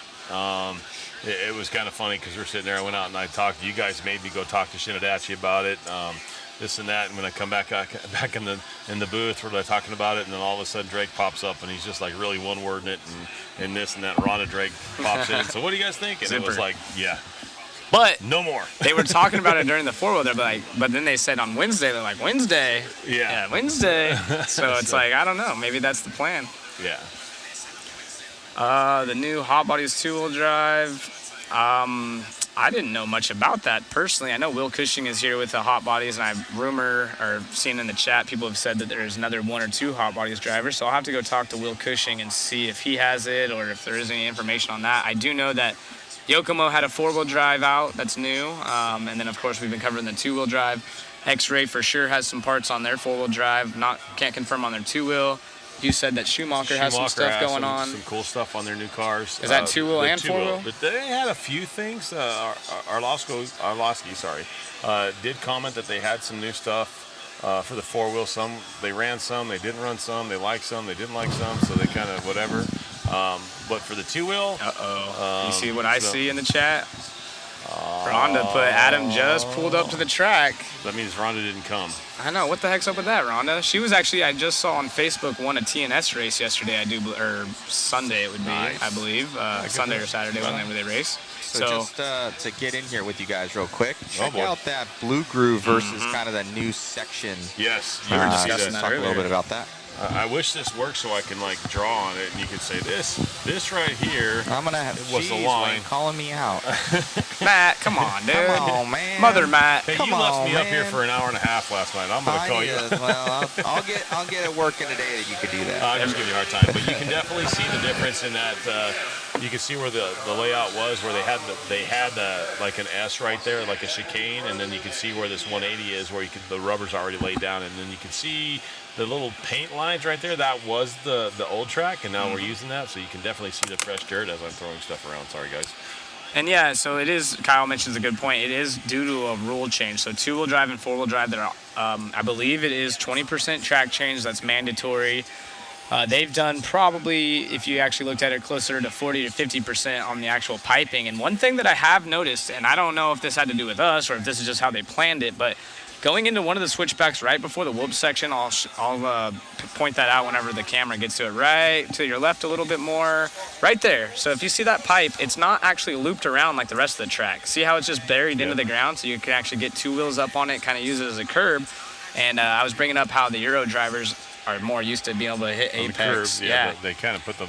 It was kind of funny because we're sitting there. I went out and I talked. You guys made me go talk to Shinadachi about it. This and that, and when I come back in the booth, we're talking about it, and then all of a sudden Drake pops up, and he's just really one-wording it, and this and that. And Rhonda Drake pops in. So what do you guys think? And it was
but
no more.
They were talking about it during the 4-wheel. But then they said on Wednesday, they're like, Wednesday? Yeah, Wednesday. So it's I don't know. Maybe that's the plan.
Yeah.
The new Hot Bodies 2-wheel drive. I didn't know much about that personally. I know Will Cushing is here with the Hot Bodies, and I've seen in the chat people have said that there's another 1 or 2 Hot Bodies drivers. So I'll have to go talk to Will Cushing and see if he has it or if there is any information on that. I do know that Yokomo had a 4-wheel drive out that's new, and then of course we've been covering the 2-wheel drive. X-Ray for sure has some parts on their 4-wheel drive. Can't confirm on their 2-wheel. You said that Schumacher has some stuff going on.
Some cool stuff on their new cars.
Is that 2-wheel and 4-wheel?
But they had a few things. Arlovsky did comment that they had some new stuff For the four-wheel, some they ran some, they didn't run some, they liked some, they didn't like some, so they kind of whatever. But for the two-wheel,
you see what I see in the chat? Rhonda put Adam just pulled up to the track.
That means Rhonda didn't come.
I know. What the heck's up with that, Rhonda? She was actually, I just saw on Facebook, won a TNS race yesterday. Or Sunday it would be,
Nice.
I believe. Sunday or Saturday, whenever they race.
So just to get in here with you guys real quick, check
boy.
out that Blue Groove versus kind of that new section.
Yes, you were discussing
Talk a little bit about that.
I wish this worked so I can like draw on it and you could say this right here.
I'm gonna have
was the line
Wayne calling me out.
Matt, come on, dude.
Come on, man.
Mother Matt.
Hey,
Come
you left
on,
me up here
man.
for an hour and a half last night. I'm gonna call you.
Well, I'll get it working today that you could do that.
I just give you a hard time, but you can definitely see the difference in that. You can see where the layout was, where they had like an S right there, like a chicane, and then you can see where this 180 is, where the rubber's already laid down, and then you can see the little paint lines right there. That was the old track, and now we're using that, so you can definitely see the fresh dirt as I'm throwing stuff around. Sorry, guys.
And yeah, so it is, Kyle mentions a good point. It is due to a rule change. So two-wheel drive and four-wheel drive, I believe it is 20% track change. That's mandatory. They've done probably, if you actually looked at it, closer to 40 to 50% on the actual piping. And one thing that I have noticed, and I don't know if this had to do with us or if this is just how they planned it, but going into one of the switchbacks right before the whoop section, I'll point that out whenever the camera gets to it, right to your left a little bit more, right there. So if you see that pipe, it's not actually looped around like the rest of the track. See how it's just buried into the ground, so you can actually get two wheels up on it, kind of use it as a curb. And I was bringing up how the Euro drivers are more used to being able to hit apex.
The curb, they kind of put the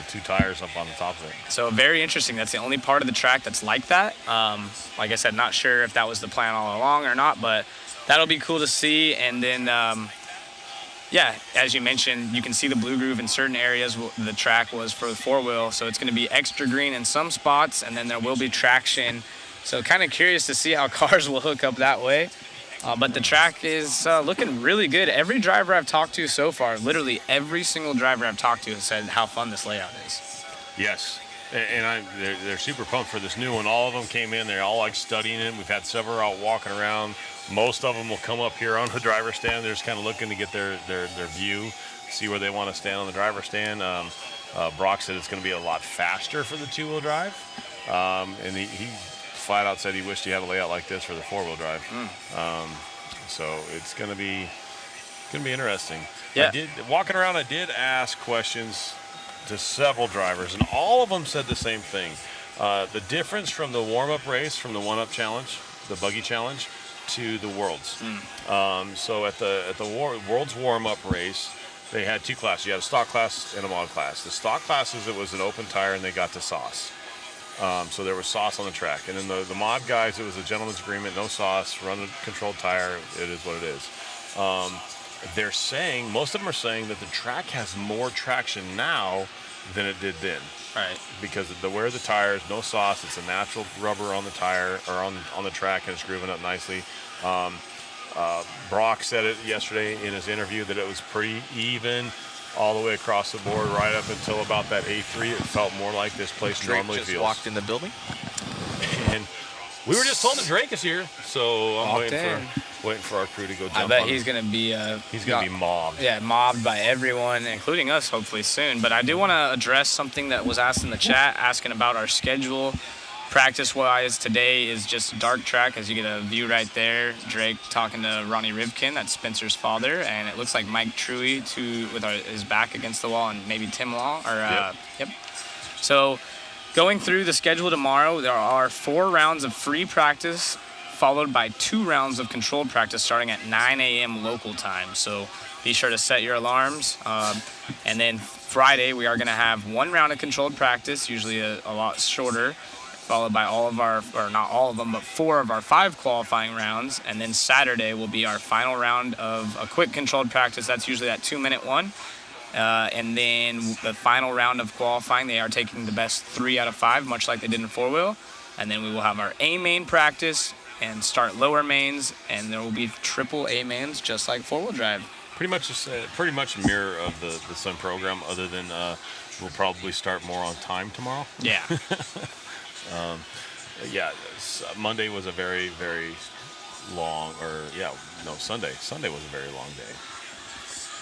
two tires up on the top of it.
So very interesting. That's the only part of the track that's like that. Like I said, not sure if that was the plan all along or not, but that'll be cool to see. And then, as you mentioned, you can see the blue groove in certain areas. The track was for the four-wheel, so it's going to be extra green in some spots, and then there will be traction. So kind of curious to see how cars will hook up that way. But the track is looking really good. Every driver I've talked to so far, literally every single driver I've talked to has said how fun this layout is.
Yes. And they're super pumped for this new one. All of them came in. They're all like studying it. We've had several out walking around. Most of them will come up here on the driver's stand. They're just kind of looking to get their view, see where they want to stand on the driver's stand. Brock said it's going to be a lot faster for the two-wheel drive. And he flat out said he wished he had a layout like this for the four-wheel drive. So it's going to be interesting.
Yeah.
Walking around, I did ask questions to several drivers, and all of them said the same thing. The difference from the warm-up race, from the one-up challenge, the buggy challenge, to the Worlds. So at the Worlds warm-up race, they had two classes. You had a stock class and a mod class. The stock classes, it was an open tire, and they got to sauce. So there was sauce on the track. And then the mod guys, it was a gentleman's agreement, no sauce, run a controlled tire, it is what it is. They're saying, most of them are saying that the track has more traction now than it did then.
Right.
Because of the wear of the tires, no sauce, it's a natural rubber on the tire, or on the track, and it's grooving up nicely. Brock said it yesterday in his interview that it was pretty even all the way across the board, right up until about that A3. It felt more like this place
Drake
normally
just
feels.
walked in the building.
And we were just told that Drake is here, so I'm waiting for our crew to go jump on
I bet
him.
he's going to be
mobbed.
Yeah, mobbed by everyone, including us, hopefully soon. But I do want to address something that was asked in the chat, asking about our schedule. Practice-wise, today is just dark track, as you get a view right there. Drake talking to Ronnie Rivkin, that's Spencer's father, and it looks like Mike Truey with his back against the wall, and maybe Tim Long. Yep. So going through the schedule tomorrow, there are 4 rounds of free practice, followed by 2 rounds of controlled practice starting at 9 a.m. local time. So be sure to set your alarms. And then Friday, we are going to have 1 round of controlled practice, usually a lot shorter, followed by all of our, or not all of them, but 4 of our 5 qualifying rounds. And then Saturday will be our final round of a quick controlled practice. That's usually that 2-minute one. And then the final round of qualifying, they are taking the best 3 out of 5, much like they did in 4-wheel. And then we will have our A main practice and start lower mains, and there will be triple A mains just like 4-wheel drive.
Pretty much a mirror of the Sun program, other than we'll probably start more on time tomorrow.
Yeah.
Monday was a very, very long, Sunday. Sunday was a very long day.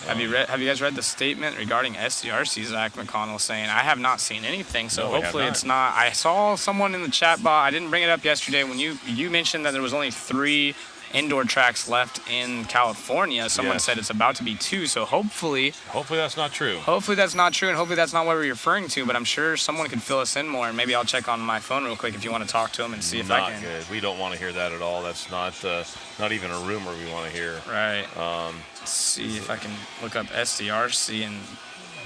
Have you guys read the statement regarding SDRC? Zach McConnell saying, I have not seen anything, so
No, we have
hopefully
not.
it's not. I saw someone in the chat box. I didn't bring it up yesterday when you mentioned that there was only 3 indoor tracks left in California. Someone
Yes.
said it's about to be 2, so hopefully
That's not true.
that's not true, and hopefully that's not what we're referring to, but I'm sure someone could fill us in more, and maybe I'll check on my phone real quick if you want to talk to him and see if I
Not
can.
good. We don't want to hear that at all. That's not even a rumor we want to hear.
Right. Let's see if I can look up SDRC and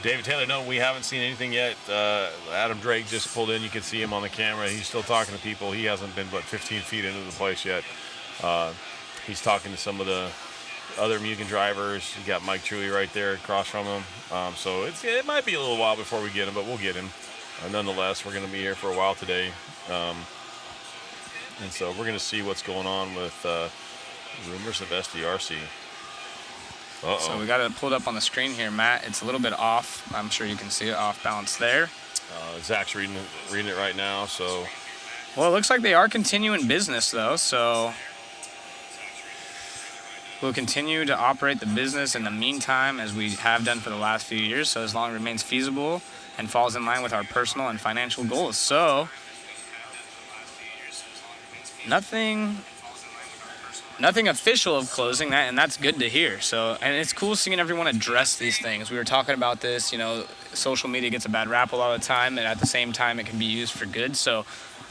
David Taylor, no, we haven't seen anything yet. Adam Drake just pulled in. You can see him on the camera. He's still talking to people. He hasn't been but 15 feet into the place yet. He's talking to some of the other Mugen drivers. You got Mike Truey right there across from him. So it might be a little while before we get him, but we'll get him. Nonetheless, we're going to be here for a while today. And so we're going to see what's going on with rumors of SDRC. Uh-oh.
So we got it pulled up on the screen here, Matt. It's a little bit off. I'm sure you can see it off balance there.
Zach's reading it right now. So,
Well, it looks like they are continuing business, though, so we'll continue to operate the business in the meantime as we have done for the last few years, so as long as it remains feasible and falls in line with our personal and financial goals. So, nothing official of closing that, and that's good to hear. So, and it's cool seeing everyone address these things. We were talking about this, social media gets a bad rap a lot of the time, and at the same time it can be used for good. So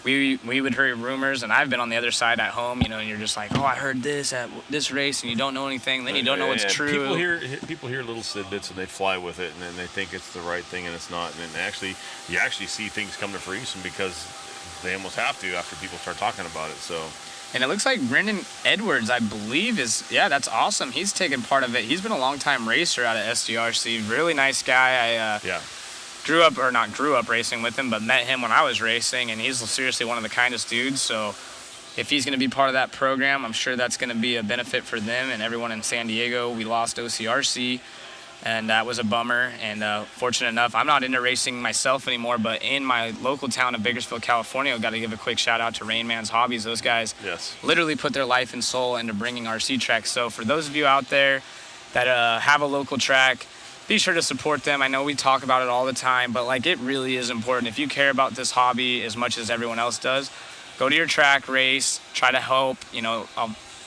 we would hear rumors, and I've been on the other side at home, and you're just like, oh, I heard this at this race, and you don't know anything, then you don't know what's true.
People hear little tidbits and they fly with it, and then they think it's the right thing, and it's not. And then you actually see things come to fruition because they almost have to after people start talking about it. So.
And it looks like Brendan Edwards, I believe, that's awesome. He's taken part of it. He's been a long-time racer out of SDRC. Really nice guy. I not grew up racing with him, but met him when I was racing, and he's seriously one of the kindest dudes. So if he's going to be part of that program, I'm sure that's going to be a benefit for them and everyone in San Diego. We lost OCRC, and that was a bummer. And fortunate enough, I'm not into racing myself anymore, but in my local town of Bakersfield, California, I've got to give a quick shout out to Rain Man's Hobbies. Those guys literally put their life and soul into bringing RC tracks. So for those of you out there that have a local track, be sure to support them. I know we talk about it all the time, but it really is important. If you care about this hobby as much as everyone else does, go to your track, race, try to help.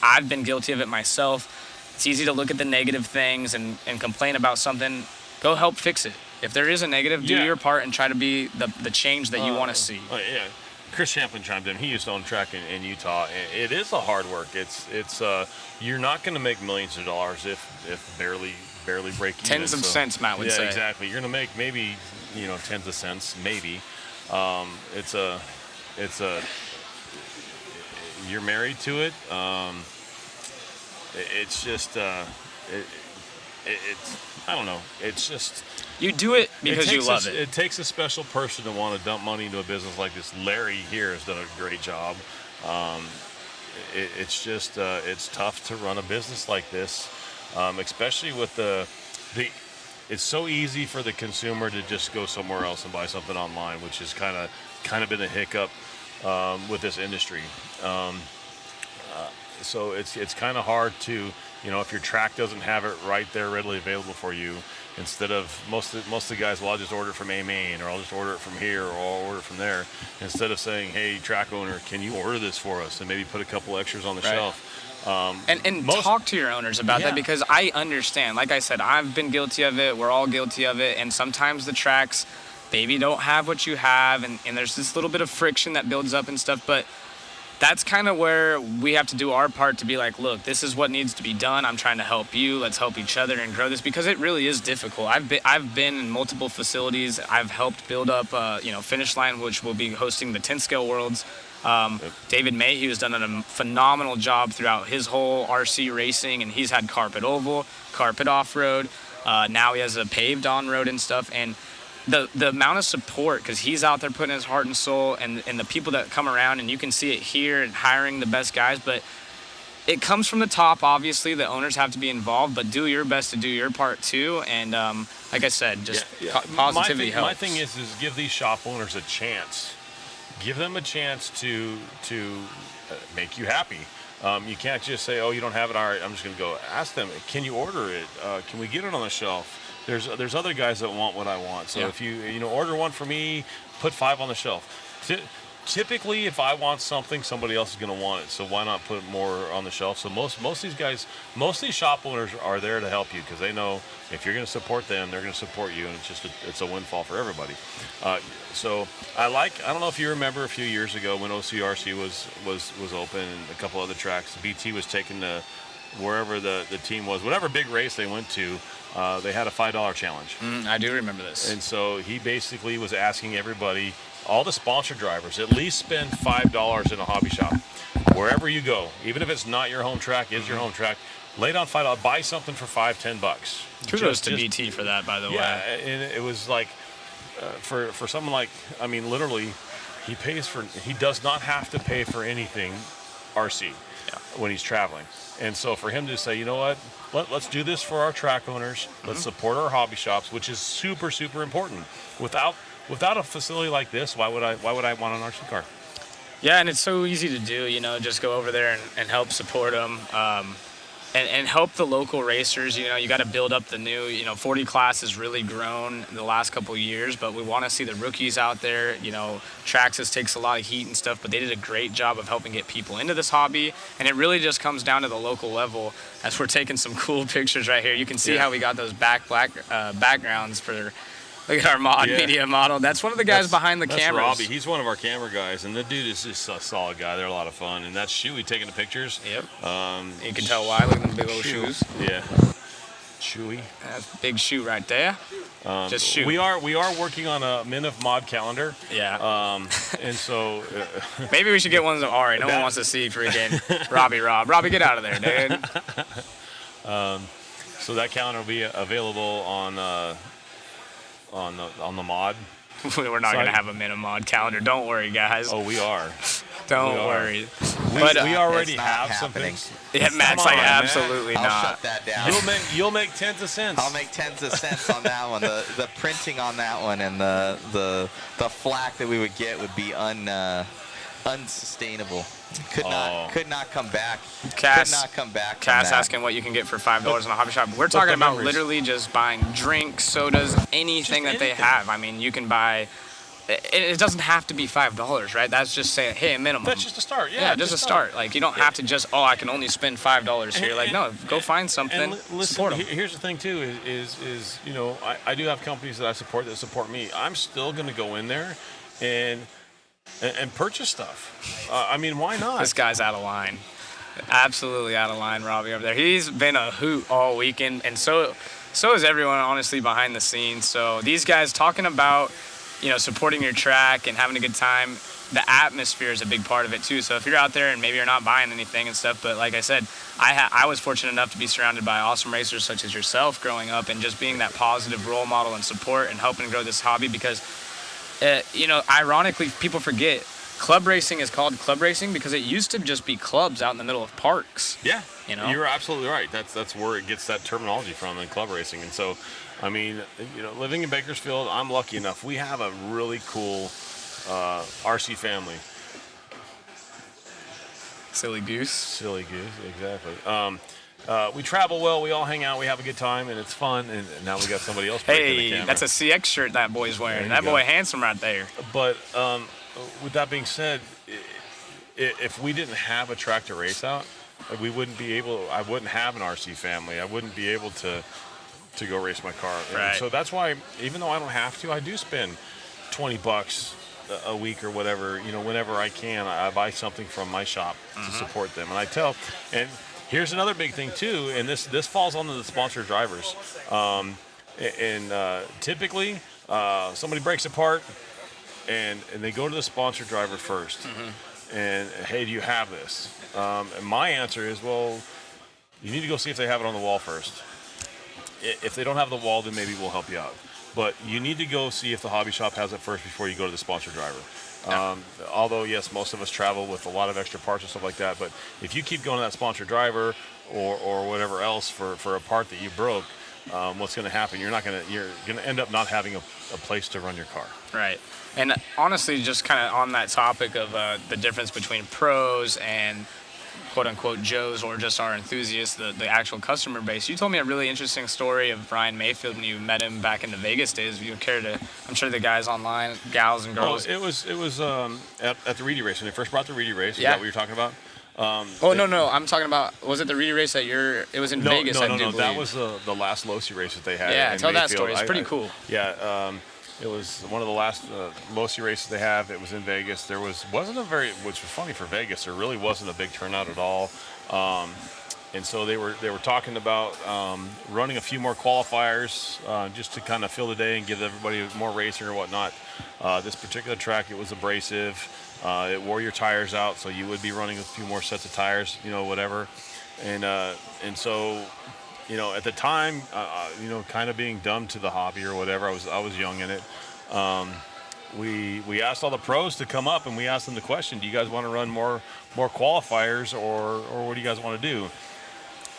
I've been guilty of it myself. It's easy to look at the negative things and complain about something. Go help fix it. If there is a negative, do your part and try to be the change that you want to see.
Yeah. Chris Champlin chimed in. He used to own track in Utah. And it is a hard work. It's you're not going to make millions of dollars if barely break even.
Tens of cents, Matt would say.
Yeah, exactly. You're going to make maybe tens of cents, maybe. You're married to it. It's just it's I don't know. It's just
you do it because you love it.
It takes a special person to want to dump money into a business like this. Larry here has done a great job. It's just it's tough to run a business like this, especially with the. It's so easy for the consumer to just go somewhere else and buy something online, which has kind of been a hiccup with this industry. So it's kind of hard to, if your track doesn't have it right there readily available for you, instead of most of the guys, well, I'll just order it from A-Main, or I'll just order it from here, or I'll order it from there, instead of saying, hey, track owner, can you order this for us, and maybe put a couple extras on the shelf.
And talk to your owners about that, because I understand. Like I said, I've been guilty of it. We're all guilty of it. And sometimes the tracks maybe don't have what you have, and there's this little bit of friction that builds up and stuff, but that's kind of where we have to do our part to be like, look, this is what needs to be done. I'm trying to help you. Let's help each other and grow this, because it really is difficult. I've been in multiple facilities. I've helped build up, Finish Line, which will be hosting the 10 Scale Worlds. David Mayhew has done a phenomenal job throughout his whole RC racing, and he's had carpet oval, carpet off-road. Now he has a paved on-road and stuff. And the amount of support, because he's out there putting his heart and soul, and the people that come around, and you can see it here and hiring the best guys, but it comes from the top. Obviously the owners have to be involved, but do your best to do your part too. And like I said, just positivity helps.
My thing is give these shop owners a chance. Give them a chance to make you happy. You can't just say, oh, you don't have it. All right, I'm just going to go ask them. Can you order it? Can we get it on the shelf? There's other guys that want what I want. So if you order one for me, put 5 on the shelf. Typically, if I want something, somebody else is going to want it. So why not put more on the shelf? So most of these guys, most of these shop owners are there to help you because they know if you're going to support them, they're going to support you, and it's a windfall for everybody. So I don't know if you remember a few years ago when OCRC was open and a couple other tracks. BT was taking wherever the team was, whatever big race they went to. They had a $5 challenge.
I do remember this.
And so he basically was asking everybody, all the sponsor drivers, at least spend $5 in a hobby shop. Wherever you go, even if it's not your home track, is your home track, lay down $5, buy something for $5-10.
Kudos to BT for that, by the way.
Yeah, and it was like, for someone like, I mean, literally, he does not have to pay for anything RC when he's traveling. And so for him to say, you know what, let's do this for our track owners. Let's support our hobby shops, which is super, super important. Without a facility like this, why would I want an RC car?
Yeah, and it's so easy to do, just go over there and help support them. And help the local racers. You got to build up the new, 40 class has really grown in the last couple of years, but we want to see the rookies out there. Traxxas takes a lot of heat and stuff, but they did a great job of helping get people into this hobby. And it really just comes down to the local level. As we're taking some cool pictures right here, you can see how we got those backgrounds for. Look at our media model. That's one of the guys behind the cameras.
That's Robbie. He's one of our camera guys, and the dude is just a solid guy. They're a lot of fun. And that's Chewy taking the pictures.
Yep. You can tell why. Look at them big old shoes.
Yeah. Chewy.
That's a big shoe right there. Just shoe.
We are working on a Min of Mod calendar.
Yeah.
And so
maybe we should get ones of Ari. No one wants to see freaking Robbie, get out of there, dude.
So that calendar will be available on the mod.
We're not going to have a Min of Mod calendar. Don't worry, guys.
Oh, we are.
Don't worry.
We already have some things.
Yeah, Matt's like, absolutely not.
I'll shut that down.
You'll make tens of cents.
I'll make tens of cents on that one. The printing on that one and the flack that we would get would be unsustainable. Could not come back.
Cass,
could not come back.
Cass asking what you can get for $5 in a hobby shop. We're talking about literally just buying drinks, sodas, anything that they have. I mean, you can buy. It doesn't have to be $5, right? That's just saying, hey, a minimum.
That's just a start.
Yeah, just a start. Like, you don't have to just, I can only spend $5 here. Like, no, go find something.
And listen,
support them.
Here's the thing too: is I do have companies that I support me. I'm still going to go in there and purchase stuff. I mean, why not?
This guy's out of line. Absolutely out of line, Robbie, over there. He's been a hoot all weekend, and so is everyone, honestly, behind the scenes. So these guys talking about, supporting your track and having a good time, the atmosphere is a big part of it, too. So if you're out there and maybe you're not buying anything and stuff, but like I said, I was fortunate enough to be surrounded by awesome racers such as yourself growing up and just being that positive role model and support and helping grow this hobby because ironically, people forget club racing is called club racing because it used to just be clubs out in the middle of parks.
Yeah, you're absolutely right. That's where it gets that terminology from in club racing. And so, I mean, living in Bakersfield, I'm lucky enough. We have a really cool RC family.
Silly goose,
exactly. We travel well, we all hang out, we have a good time, and it's fun, and now we got somebody else breaking the camera.
That's a CX shirt that boy's wearing. That boy handsome right there.
But with that being said, if we didn't have a track to race out, I wouldn't have an RC family. I wouldn't be able to go race my car.
Right.
So that's why, even though I don't have to, I do spend $20 a week or whatever, whenever I can, I buy something from my shop to support them. And here's another big thing too, and this falls on the sponsor drivers. Typically, somebody breaks apart, and they go to the sponsor driver first. And hey, do you have this? And my answer is, well, you need to go see if they have it on the wall first. If they don't have the wall, then maybe we'll help you out. But you need to go see if the hobby shop has it first before you go to the sponsor driver. Although, yes, most of us travel with a lot of extra parts and stuff like that. But if you keep going to that sponsor driver or whatever else for a part that you broke, what's going to happen? You're going to end up not having a place to run your car.
Right. And honestly, just kind of on that topic of the difference between pros and quote-unquote Joes or just our enthusiasts, the actual customer base. You told me a really interesting story of Ryan Mayfield when you met him back in the Vegas days. If you care to, I'm sure the guys online, gals and girls.
It was at the Reedy race when they first brought the Reedy race. Is
Yeah.
that what you're talking about?
No. I'm talking about, was it the Reedy race it was in Vegas, I do believe.
That was the last Losi race that they had.
Yeah,
in
tell that
Mayfield.
story. It's pretty cool.
Yeah, it was one of the last Losi races they have. It was in Vegas. Wasn't a very, which was funny for Vegas, there really wasn't a big turnout at all. And so they were talking about running a few more qualifiers just to kind of fill the day and give everybody more racing or whatnot. This particular track, it was abrasive. It wore your tires out, so you would be running a few more sets of tires, whatever. And so, at the time, kind of being dumb to the hobby or whatever, I was young in it. We asked all the pros to come up and we asked them the question: do you guys want to run more qualifiers or what do you guys want to do?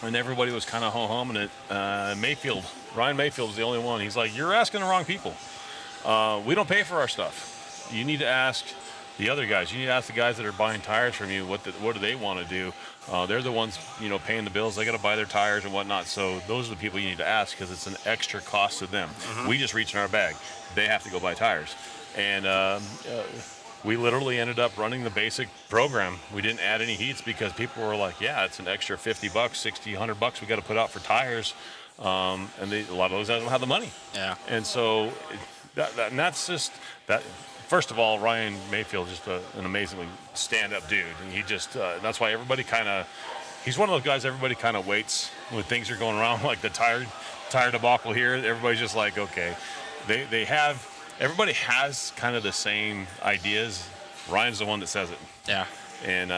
And everybody was kind of humming it. Ryan Mayfield was the only one. He's like, you're asking the wrong people. We don't pay for our stuff. You need to ask the other guys. You need to ask the guys that are buying tires from you what do they want to do. They're the ones paying the bills. They got to buy their tires and whatnot. So those are the people you need to ask because it's an extra cost to them. Mm-hmm. We just reach in our bag. They have to go buy tires. And we literally ended up running the basic program. We didn't add any heats because people were like, yeah, it's an extra $50, $60, $100 we got to put out for tires. And a lot of those guys don't have the money. Yeah. And so that's just that. First of all, Ryan Mayfield is just an amazingly stand-up dude. And he just, that's why everybody he's one of those guys everybody kind of waits when things are going wrong, like the tire debacle here. Everybody's just like, okay. Everybody has kind of the same ideas. Ryan's the one that says it.
Yeah.
And,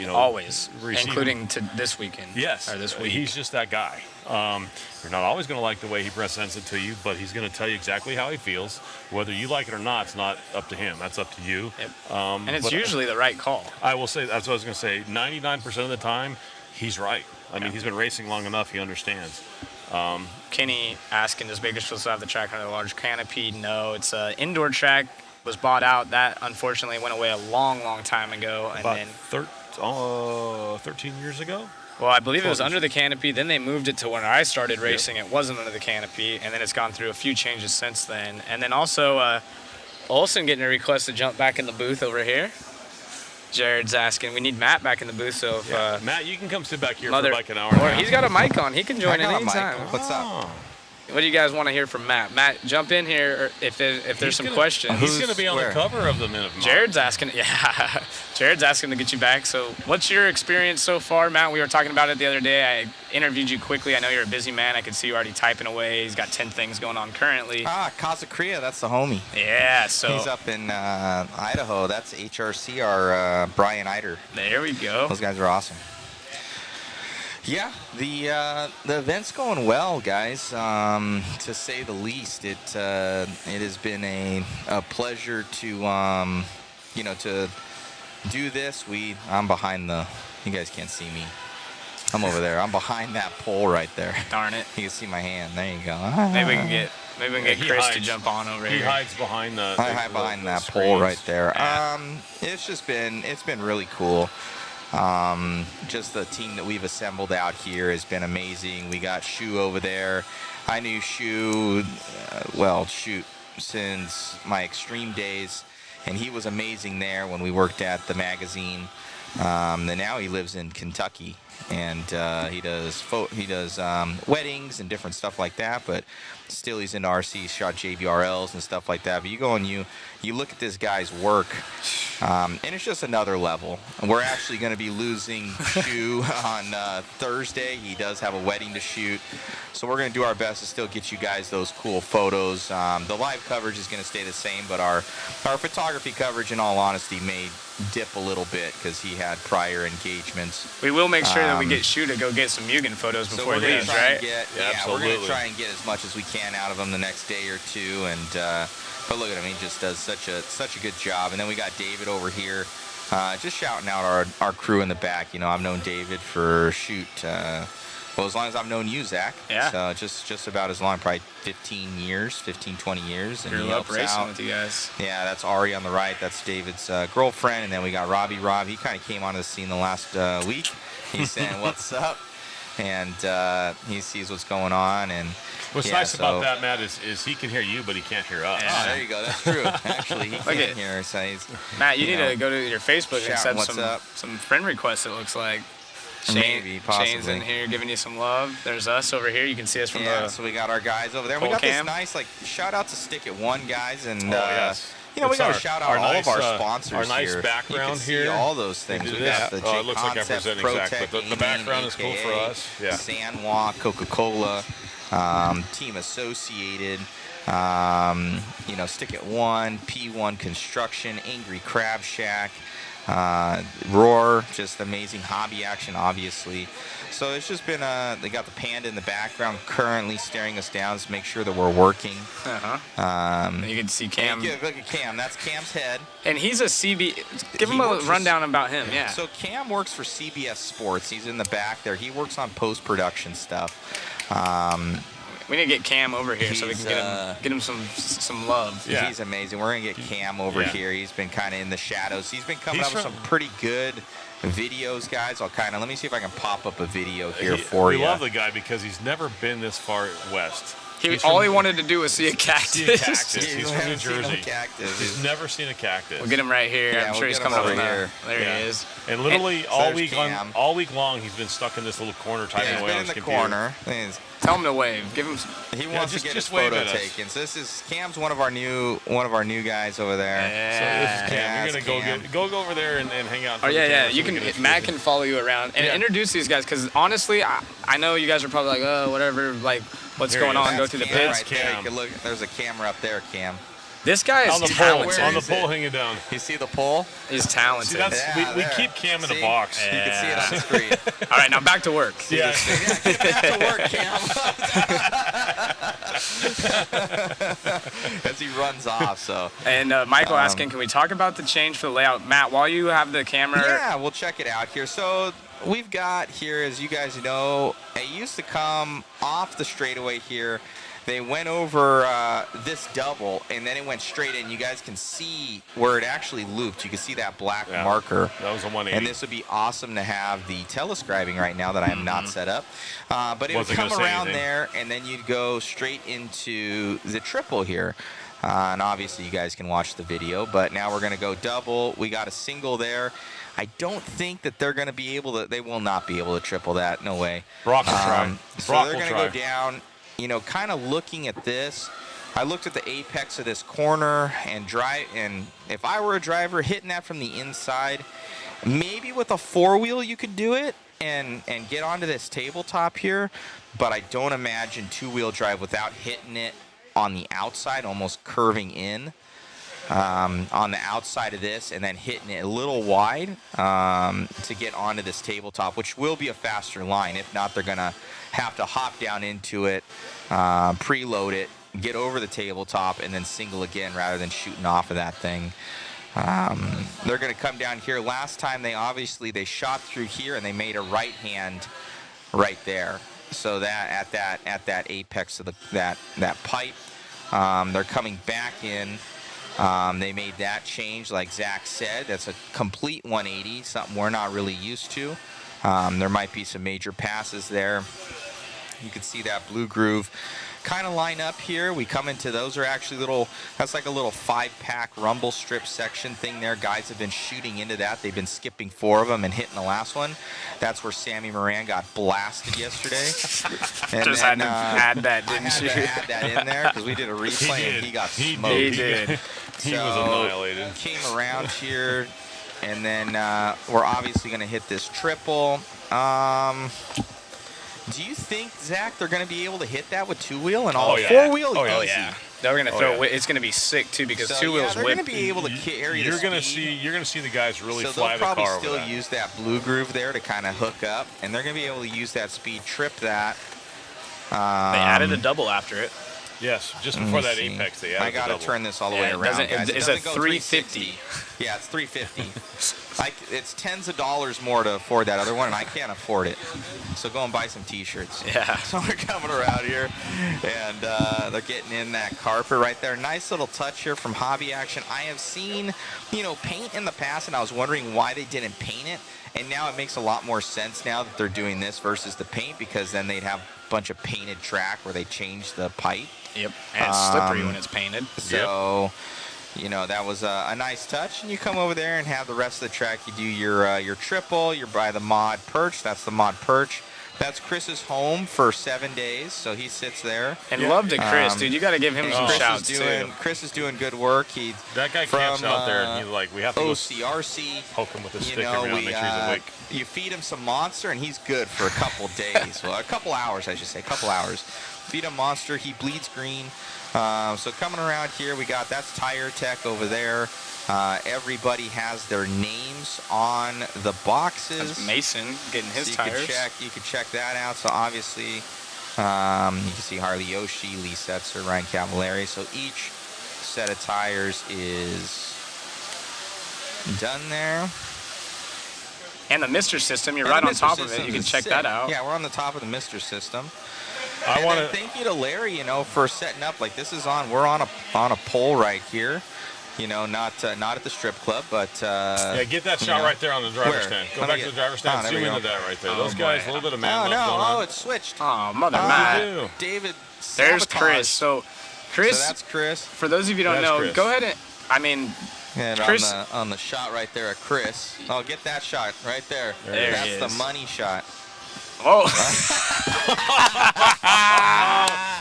always, including to this weekend.
Yes.
Or this week.
He's just that guy. You're not always going to like the way he presents it to you, but he's going to tell you exactly how he feels. Whether you like it or not, it's not up to him. That's up to you.
Yep. And it's usually the right call.
I will say, that's what I was going to say. 99% of the time, he's right. I mean, he's been racing long enough. He understands.
Kenny asking, does Bakersfield still have the track under the large canopy? No, it's an indoor track. Was bought out. That unfortunately went away a long, long time ago. And
about
then
13 years ago?
Well, I believe it was under the canopy. Then they moved it to when I started racing. Yep. It wasn't under the canopy. And then it's gone through a few changes since then. And then also Olsen getting a request to jump back in the booth over here. Jared's asking. We need Matt back in the booth. So if
Matt, you can come sit back here for like an hour and a half.
He's got a mic on. He can join at any time.
What's up?
What do you guys want to hear from Matt? Matt, jump in here if there's some questions.
He's going to be on the cover of the Minute Mark.
Jared's asking. Yeah, Jared's asking to get you back. So what's your experience so far, Matt? We were talking about it the other day. I interviewed you quickly. I know you're a busy man. I could see you already typing away. He's got 10 things going on currently.
Kazakria, that's the homie.
Yeah, so.
He's up in Idaho. That's HRC, our Brian Eider.
There we go.
Those guys are awesome. Yeah, the event's going well, guys. To say the least, it has been a pleasure to to do this. I'm behind you guys can't see me. I'm over there. I'm behind that pole right there.
Darn it.
You can see my hand. There you go.
Maybe we can get Chris to jump on over here.
He hides behind
I hide behind that pole right there. Yeah. It's been really cool. Just the team that we've assembled out here has been amazing. We got Shu over there. I knew Shu, since my extreme days, and he was amazing there when we worked at the magazine. And now he lives in Kentucky, and he does weddings and different stuff like that. But still, he's into RC, shot JBRLs and stuff like that. But you go and you look at this guy's work, and it's just another level. And we're actually going to be losing Shu on Thursday. He does have a wedding to shoot, so we're going to do our best to still get you guys those cool photos. The live coverage is going to stay the same, but our photography coverage, in all honesty, may dip a little bit because he had prior engagements.
We will make sure that we get Shu to go get some Mugen photos before this, right?
We're going to try and get as much as we can out of him the next day or two. And but look at him, he just does such a good job. And then we got David over here, just shouting out our crew in the back. I've known David for as long as I've known you, Zach.
Yeah.
So just about as long, probably 15 years, 20 years. And
grew up racing with you guys.
Yeah, that's Ari on the right. That's David's girlfriend. And then we got Robbie. Rob, he kind of came onto the scene the last week. He's saying, "What's up?" And he sees what's going on. And
what's nice about that, Matt, is he can hear you, but he can't hear us.
Oh, there you go. That's true. Actually, he can't hear us.
Matt, you need to go to your Facebook and send
what's up.
some friend requests, it looks like.
Maybe, possibly.
Shane's in here giving you some love. There's us over here. You can see us from the
so we got our guys over there. We got this nice, shout out to Stick It One guys. And,
yes.
we got to shout out all of our sponsors
our nice
here.
background
you can
here.
See all those things. We got the
it looks like I'm presenting Zach, but the background is cool for us. Yeah.
Sanwa, Coca-Cola, Team Associated, Stick It One, P1 Construction, Angry Crab Shack, Roar, just amazing Hobby Action, obviously. So it's just been they got the panda in the background currently staring us down to make sure that we're working.
You can see Cam.
Look at Cam. That's Cam's head.
And he's a give him a rundown about him. Yeah.
So Cam works for CBS Sports. He's in the back there. He works on post-production stuff.
We need to get Cam over here so we can get him some love.
Yeah. He's amazing. We're going to get Cam over here. He's been kind of in the shadows. He's been coming up with some pretty good videos, guys. Let me see if I can pop up a video here for you.
We love the guy because he's never been this far west.
All he wanted to do was see a cactus.
He's from New Jersey. He's never seen a cactus.
We'll get him right here. I'm sure he's coming over here. There he is.
And literally all week long, he's been stuck in this little corner typing away on his computer.
He's been in the corner.
Tell him to wave. Give him.
He wants to get his photo taken. So this is Cam's one of our new guys over there.
Yeah. So this is Cam. You're gonna go over there and hang out.
Oh yeah. You can. Matt can follow you around and introduce these guys because honestly, I know you guys are probably like, oh, whatever, like. What's going on? Go through the pits.
Right there. Look, there's a camera up there, Cam.
This guy is talented.
On the pole hanging down.
You see the pole?
He's talented.
See, we keep Cam in a box.
You can see it on the screen.
All right, now back to work.
Yeah, get back to work, Cam. As he runs off. So.
And Michael asking, can we talk about the change for the layout? Matt, while you have the camera.
Yeah, we'll check it out here. So we've got here, as you guys know, it used to come off the straightaway here. They went over this double, and then it went straight in. You guys can see where it actually looped. You can see that black marker.
That was a 180.
And this would be awesome to have the telescribing right now that I am not set up. But it would come around there, and then you'd go straight into the triple here. And obviously, you guys can watch the video. But now we're going to go double. We got a single there. I don't think that they're going to be able to. They will not be able to triple that. No way.
Brock will try.
So they're going to go down. Kind of looking at this, I looked at the apex of this corner and if I were a driver hitting that from the inside, maybe with a four-wheel you could do it and get onto this tabletop here, but I don't imagine two-wheel drive without hitting it on the outside, almost curving in on the outside of this and then hitting it a little wide to get onto this tabletop, which will be a faster line. If not, they're going to have to hop down into it, preload it, get over the tabletop, and then single again rather than shooting off of that thing. They're going to come down here. Last time they shot through here and they made a right hand right there. So that at that apex of that pipe, they're coming back in. They made that change, like Zach said. That's a complete 180, something we're not really used to. There might be some major passes there. You can see that blue groove kind of line up here. We come into those are actually that's like a little 5-pack rumble strip section thing there. Guys have been shooting into that. They've been skipping 4 of them and hitting the last one. That's where Sammy Moran got blasted yesterday. And
just had to add that, didn't you?
I had to add that in there because we did a replay and he got smoked.
He did.
He was annihilated.
Came around here, and then we're obviously going to hit this triple. Do you think, Zach, they're going to be able to hit that with two-wheel and all four-wheel?
Oh, yeah. They're going to throw it. It's going to be sick, too, because two-wheels
they're going to be able to carry
You're going to see the guys really fly the car over that.
So they'll probably still use that blue groove there to kind of hook up, and they're going to be able to use that speed, trip that.
They added a double after it.
Yes, just before that apex, they added
I got to turn this all the way around, guys.
It's a 350.
Yeah, it's 350. It's tens of dollars more to afford that other one, and I can't afford it. So go and buy some T-shirts.
Yeah.
So we're coming around here, and they're getting in that carpet right there. Nice little touch here from Hobby Action. I have seen, paint in the past, and I was wondering why they didn't paint it. And now it makes a lot more sense now that they're doing this versus the paint, because then they'd have a bunch of painted track where they change the pipe.
Yep. And it's slippery when it's painted.
So, you know, that was a nice touch. And you come over there and have the rest of the track. You do your triple. You're by the mod perch. That's the mod perch. That's Chris's home for 7 days, so he sits there.
And love to Chris, dude. You got to give him some shouts, too.
Chris is doing good work.
That guy camps out there, and he's like, we have to
OCRC,
poke him with a stick every now and make sure he's awake.
You feed him some Monster, and he's good for a couple days. Well, a couple hours, I should say. A couple hours. Feed him Monster. He bleeds green. So coming around here, that's Tire Tech over there. Everybody has their names on the boxes.
That's Mason getting his tires.
You can check that out. So obviously, you can see Harley Yoshi, Lee Setzer, Ryan Cavallari. So each set of tires is done there.
And the Mr. System, you're right on top of it. You can check that out.
Yeah, we're on the top of the Mr. System. Thank you to Larry, for setting up. Like, this is we're on a pole right here. Not at the strip club, but
get that shot right there on the driver's stand. Go back to the driver's stand. Zoom into that right there. Those guys, a little bit of man love going on.
It's switched.
Oh, mother man.
David.
There's Chris. So Chris.
That's Chris.
For those of you who don't know, go ahead and.
Chris, on the shot right there of Chris. Oh, get that shot right there. That's the money shot.
Oh.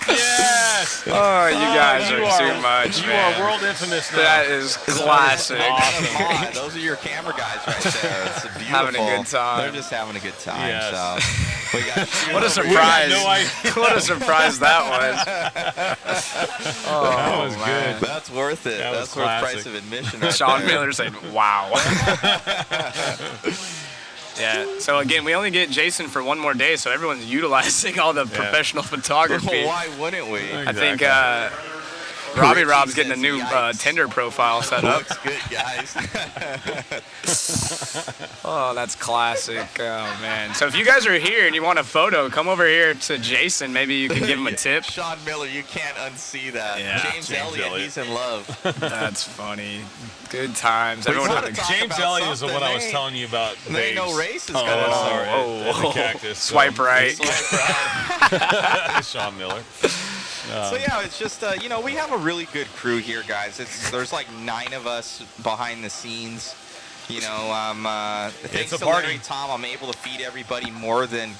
Yes.
Oh, you guys are too much.
You are world infamous now.
That is classic.
Awesome. Those are your camera guys right there. It's beautiful.
Having a good time.
They're just having a good time.
Yes.
So we got
what a surprise. What a surprise that was. Oh,
that was good.
That's worth it. That's worth price of admission. Right
Sean
there.
Miller said, wow. Yeah, so again, we only get Jason for one more day, so everyone's utilizing all the professional photography.
Well, why wouldn't we?
Exactly. I think Robbie Rob's getting a new Tinder profile set up.
Looks good, guys.
Oh, that's classic. Oh, man. So if you guys are here and you want a photo, come over here to Jason. Maybe you can give him a tip.
Sean Miller, you can't unsee that.
Yeah.
James Elliott, he's in love.
That's funny. Good times.
James Elliott is the one I was telling you about.
There ain't no races going
on. The cactus.
Swipe right.
Swipe right.
Sean Miller.
So yeah, it's just we have a really good crew here, guys. There's like 9 of us behind the scenes. Thanks to Larry Tom, I'm able to feed everybody more than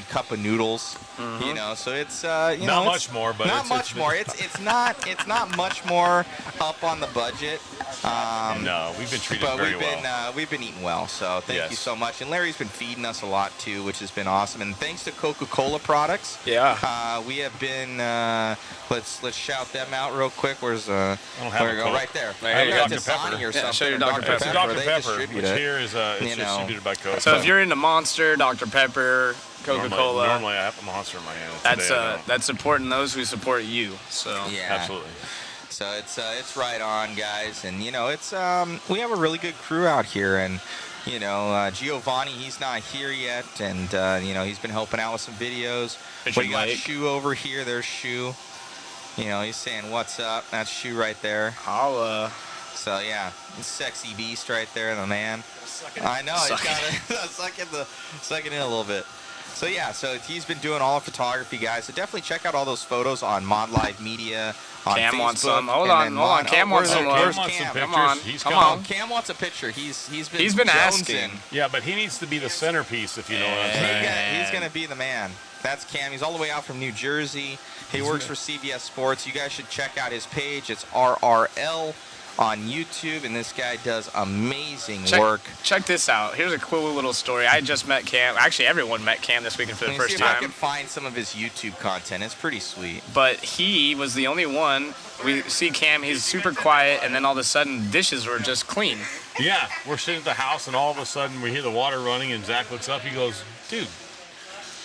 cup of noodles.
Mm-hmm.
So it's
not much more, but
not much more. It's not much more up on the budget.
No, we've been treated very well.
We've been eating well, so thank you so much. And Larry's been feeding us a lot too, which has been awesome. And thanks to Coca-Cola products.
Yeah.
We have been. Let's shout them out real quick. Where's
I don't have
there we go, right there.
I have Dr. Pepper.
Or something.
Show your Dr. Pepper.
It's Dr.
They
Pepper,
distribute
which
it.
here is it's distributed by Coke.
So if you're into Monster, Dr. Pepper, Coca-Cola,
normally I have a Monster in my hand.
That's supporting those who support you. So
yeah,
absolutely.
So it's right on, guys, and it's we have a really good crew out here, and Giovanni, he's not here yet, and he's been helping out with some videos. We got Shu over here. There's Shu. He's saying what's up. That's Shu right there.
Holla.
So yeah, sexy beast right there, the man. I know. He's got to suck it in a little bit. So yeah, so he's been doing all the photography, guys. So definitely check out all those photos on Mod Live Media on
Cam
Facebook.
wants some. Hold on. Cam wants some.
Where's Cam?
Come on.
Come on. Cam wants a picture. He's been
asking.
Yeah, but he needs to be the centerpiece, if you know what I'm saying.
He's gonna be the man. That's Cam. He's all the way out from New Jersey. He works for CBS Sports. You guys should check out his page. It's RRL on YouTube, and this guy does amazing work.
Check this out. Here's a cool little story. I just met Cam. Actually, everyone met Cam this weekend for the first time.
I can find some of his YouTube content. It's pretty sweet.
But he was the only one. We see Cam. He's super quiet, and then all of a sudden, dishes were just clean.
Yeah, we're sitting at the house, and all of a sudden, we hear the water running, and Zach looks up. He goes, "Dude,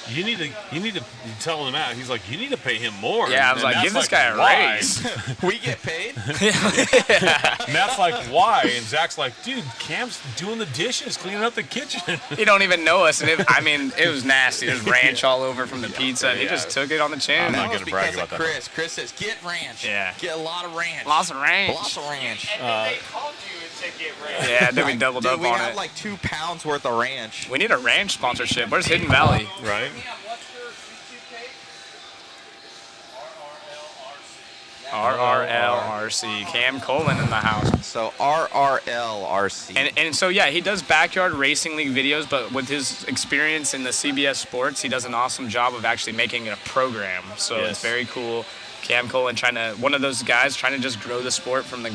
you need to tell him out." He's like, "You need to pay him more."
Yeah, I was like, "Give this guy a raise."
We get paid?
And Matt's like, "Why?" And Zach's like, "Dude, Cam's doing the dishes, cleaning up the kitchen."
He don't even know us, and it was nasty. There's ranch all over from the pizza. He just took it on the chin.
I'm not going to brag about that.
Chris says, "Get ranch."
Yeah.
Get a lot of ranch.
Lots of ranch.
Lots of ranch.
Yeah, then we doubled
Dude,
up
we
on
have
it.
like 2 pounds worth of ranch.
We need a ranch sponsorship. Where's Hidden Valley?
Right?
RRLRC. Cam Colin in the house.
So RRLRC.
And so yeah, he does backyard racing league videos, but with his experience in the CBS Sports, he does an awesome job of actually making it a program. So
Yes.
it's very cool. Cam Colin one of those guys trying to just grow the sport from the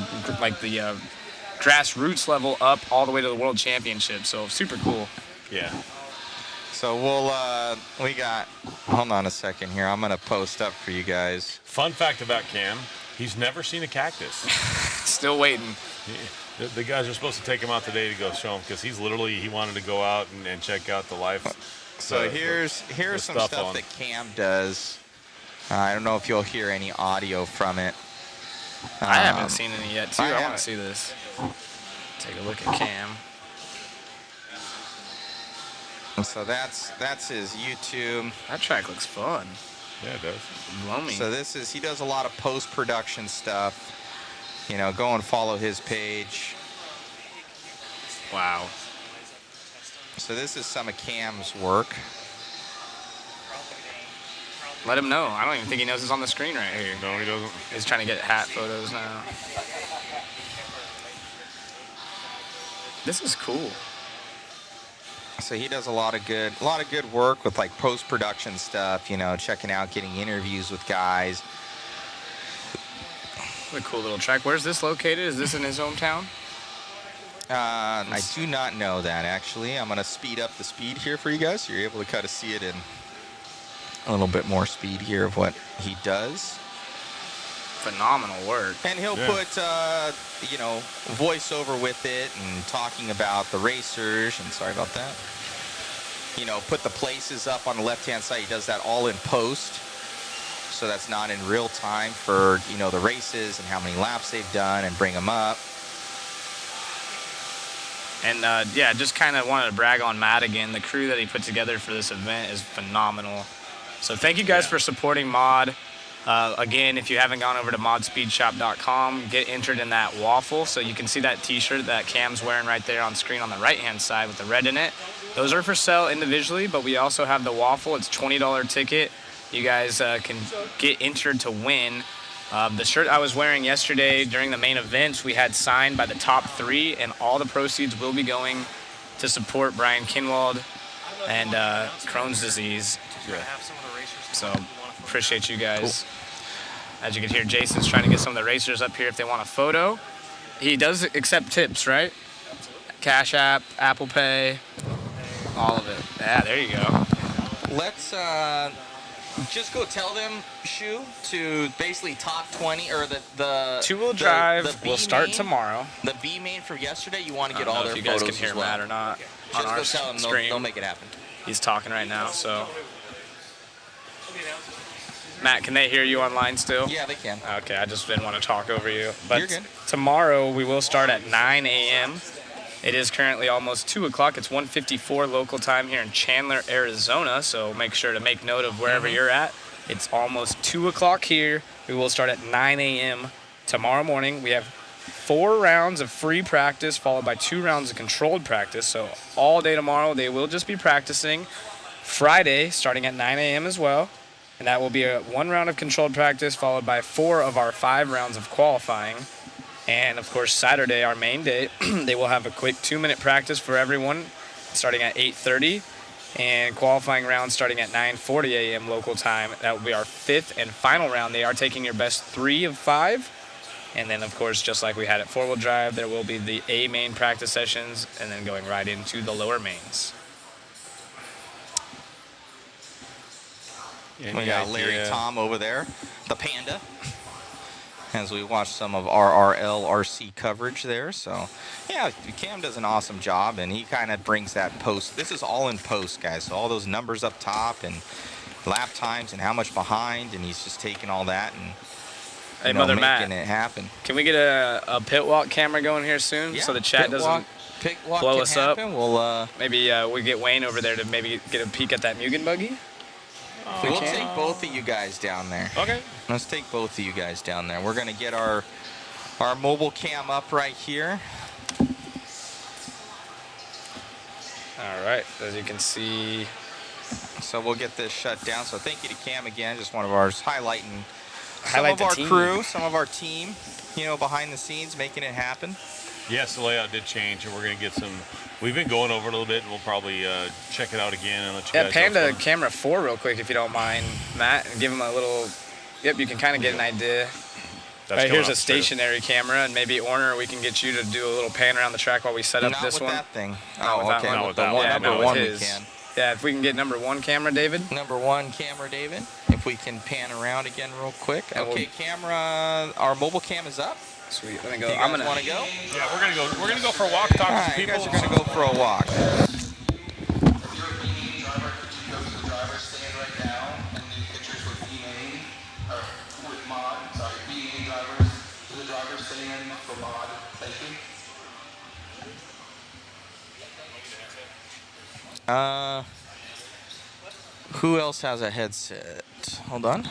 grassroots level up all the way to the world championship. So super cool.
Yeah.
So we got, hold on a second here. I'm going to post up for you guys.
Fun fact about Cam, he's never seen a cactus.
Still waiting.
The guys are supposed to take him out today to go show him because he wanted to go out and check out the life.
So here's some stuff that Cam does. I don't know if you'll hear any audio from it.
I haven't seen any yet, too. I want
haven't.
to see this. Take a look at Cam.
So that's his YouTube.
That track looks fun.
Yeah, it does.
Blow me.
So he does a lot of post-production stuff. You know, go and follow his page.
Wow.
So this is some of Cam's work.
Let him know. I don't even think he knows it's on the screen right here.
No, he doesn't.
He's trying to get hat photos now. This is cool.
So he does a lot of good work with like post-production stuff, you know, checking out, getting interviews with guys.
What a cool little track. Where's this located? Is this in his hometown?
I do not know that, actually. I'm going to speed up the speed here for you guys so you're able to kind of see it in a little bit more speed here of what he does.
Phenomenal work.
And he'll put, you know, voiceover with it and talking about the racers. And sorry about that. You know, put the places up on the left-hand side. He does that all in post. So that's not in real time for, you know, the races and how many laps they've done and bring them up.
And yeah, just kind of wanted to brag on Matt again. The crew that he put together for this event is phenomenal. So thank you guys for supporting Mod. Again, if you haven't gone over to modspeedshop.com, get entered in that waffle so you can see that t-shirt that Cam's wearing right there on screen on the right-hand side with the red in it. Those are for sale individually, but we also have the waffle. It's $20 ticket. You guys can get entered to win. The shirt I was wearing yesterday during the main events, we had signed by the top 3, and all the proceeds will be going to support Brian Kinwald and Crohn's disease.
Yeah.
So appreciate you guys. Cool. As you can hear, Jason's trying to get some of the racers up here if they want a photo. He does accept tips, right? Cash App, Apple Pay, all of it. Yeah, there you go.
Let's just go tell them, Shu, to basically top 20 or the
two-wheel drive
the
will start
main,
tomorrow.
The B main from yesterday, you want to get all their
photos.
photos
You guys can hear
as well.
Matt or not on
Just
our
go tell them
stream.
they'll make it happen.
He's talking right now, so. Matt, can they hear you online still?
Yeah, they can.
Okay, I just didn't want to talk over you. But
You're good.
Tomorrow we will start at 9 a.m. It is currently almost 2 o'clock. It's 1:54 local time here in Chandler, Arizona. So make sure to make note of wherever you're at. It's almost 2 o'clock here. We will start at 9 a.m. tomorrow morning. We have 4 rounds of free practice followed by 2 rounds of controlled practice. So all day tomorrow they will just be practicing. Friday starting at 9 a.m. as well. And that will be 1 round of controlled practice followed by 4 of our 5 rounds of qualifying. And of course, Saturday, our main day, they will have a quick 2-minute practice for everyone starting at 8:30 and qualifying round starting at 9:40 a.m. local time. That will be our 5th and final round. They are taking your best 3 of 5. And then, of course, just like we had at 4-wheel drive, there will be the A main practice sessions and then going right into the lower mains.
We got Larry Tom over there, the Panda, as we watch some of RRLRC coverage there. So, yeah, Cam does an awesome job, and he kind of brings that post. This is all in post, guys. So all those numbers up top and lap times and how much behind, and he's just taking all that and
Mother
making
Matt,
it happen.
Can we get a pit walk camera going here soon so the chat doesn't blow us up?
We'll,
maybe we get Wayne over there to maybe get a peek at that Mugen buggy.
We'll take both of you guys down there.
Okay.
Let's take both of you guys down there. We're going to get our mobile cam up right here.
All right, as you can see.
So we'll get this shut down. So thank you to Cam again, just one of ours, highlighting some
Highlight
of
the
our
team.
crew, some of our team, you know, behind the scenes, making it happen.
Yes, the layout did change, and we're going to get some. We've been going over it a little bit, and we'll probably check it out again and let you
Yeah,
guys
pan
know.
to camera 4 real quick if you don't mind, Matt, and give him a little. Yep, you can kind of get an idea.
That's
Right, here's
coming
a
up straight up.
stationary camera, and maybe Orner, we can get you to do a little pan around the track while we set up
Not
this
with
one.
that thing.
Not with that
okay.
one.
Not
With
with
the
that
one,
one.
Yeah,
number
no, with
one we
his.
can.
Yeah, if we can get number 1 camera, David.
Number 1 camera, David. If we can pan around again real quick.
And
Okay, camera. Our mobile cam is up.
Sweet. Let me
Do
go.
you
I'm
guys
gonna.
want to go?
Yeah, we're gonna go. We're gonna go for a walk, talk
All
to some
right, you
people.
guys are gonna go for a walk. Who else has a headset? Hold on.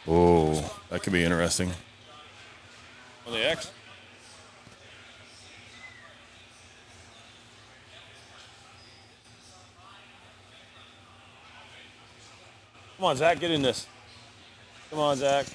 Oh, that could be interesting. On the X. Come on, Zach, get in this. Come on, Zach.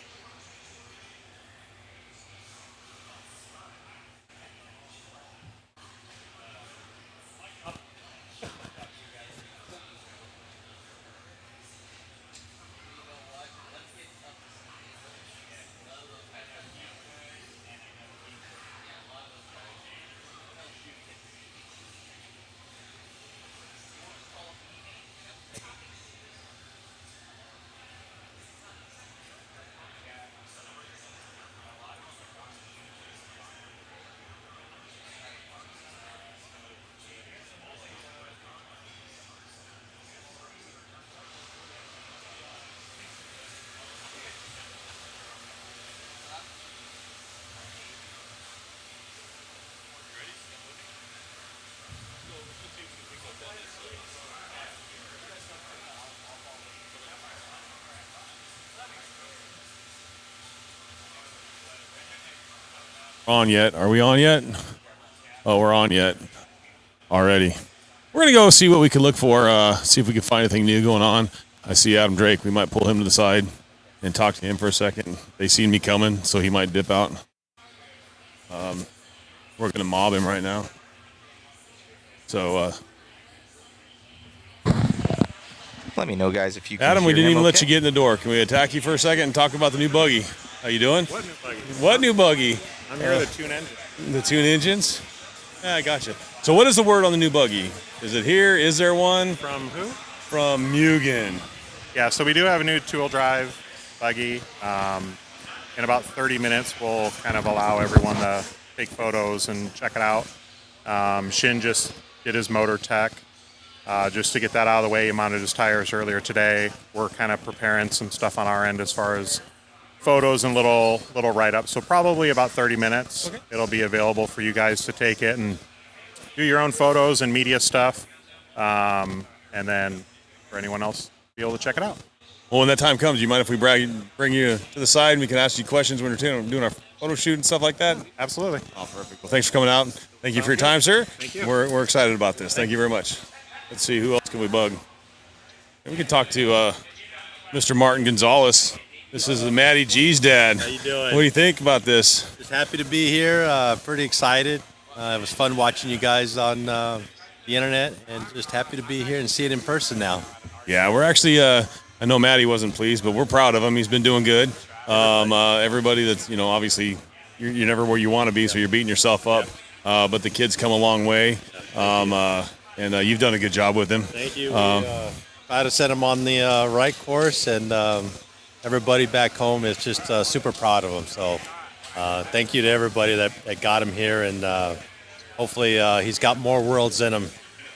On yet? Are we on yet? Oh, we're on yet. Already. We're going to go see what we can look for, see if we can find anything new going on. I see Adam Drake. We might pull him to the side and talk to him for a second. They seen me coming, so he might dip out. We're going to mob him right now. So,
Let me know, guys, if you can
Adam, we
hear
didn't
him
even let
okay.
you get in the door. Can we attack you for a second and talk about the new buggy? How you doing?
What new buggy?
What new buggy?
I'm here with the tune engine.
The tune engines? Yeah, I gotcha. So what is the word on the new buggy? Is it here? Is there one?
From who?
From Mugen.
Yeah, so we do have a new two-wheel drive buggy. In about 30 minutes, we'll kind of allow everyone to take photos and check it out. Shin just did his motor tech. Just to get that out of the way, he mounted his tires earlier today. We're kind of preparing some stuff on our end as far as photos and little write-ups. So probably about 30 minutes. Okay. It'll be available for you guys to take it and do your own photos and media stuff. And then for anyone else, be able to check it out.
Well, when that time comes, you mind if we bring you to the side and we can ask you questions when we're doing our photo shoot and stuff like that?
Absolutely.
Oh, perfect. Well, thanks for coming out. Thank you for your time, sir.
Thank you.
We're excited about this. Thank you very much. Let's see, who else can we bug? We can talk to Mr. Martin Gonzalez. This is Matty G's dad.
How you doing?
What do you think about this?
Just happy to be here. Pretty excited. It was fun watching you guys on the internet, and just happy to be here and see it in person now.
Yeah, we're actually. I know Matty wasn't pleased, but we're proud of him. He's been doing good. Everybody that's obviously you're never where you want to be, so you're beating yourself up. But the kid's come a long way, and you've done a good job with him.
Thank you. We try to set him on the right course, and everybody back home is just super proud of him. So thank you to everybody that got him here, and hopefully he's got more worlds in him.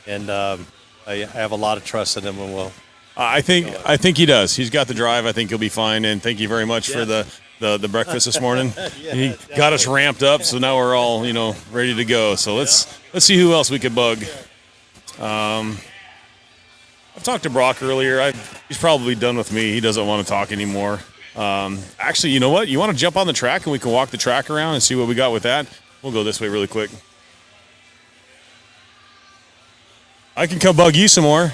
And I have a lot of trust in him, and we'll.
I think he does. He's got the drive. I think he'll be fine. And thank you very much for the breakfast this morning. He got us ramped up, so now we're all ready to go. So let's see who else we could bug. I've talked to Brock earlier. He's probably done with me. He doesn't want to talk anymore. Actually, you know what? You want to jump on the track and we can walk the track around and see what we got with that? We'll go this way really quick. I can come bug you some more.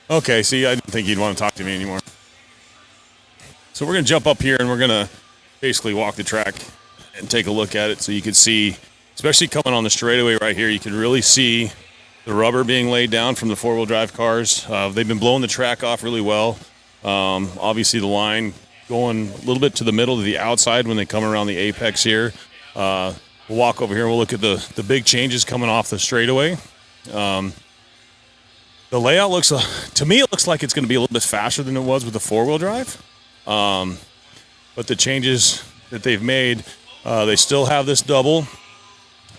Okay, see, I didn't think you'd want to talk to me anymore. So we're going to jump up here and we're going to basically walk the track and take a look at it so you can see, especially coming on the straightaway right here, you can really see the rubber being laid down from the four-wheel drive cars. They've been blowing the track off really well. Obviously the line going a little bit to the middle to the outside when they come around the apex here. We'll walk over here and we'll look at the big changes coming off the straightaway. The layout looks, to me, it looks like it's going to be a little bit faster than it was with the four-wheel drive. But the changes that they've made, they still have this double.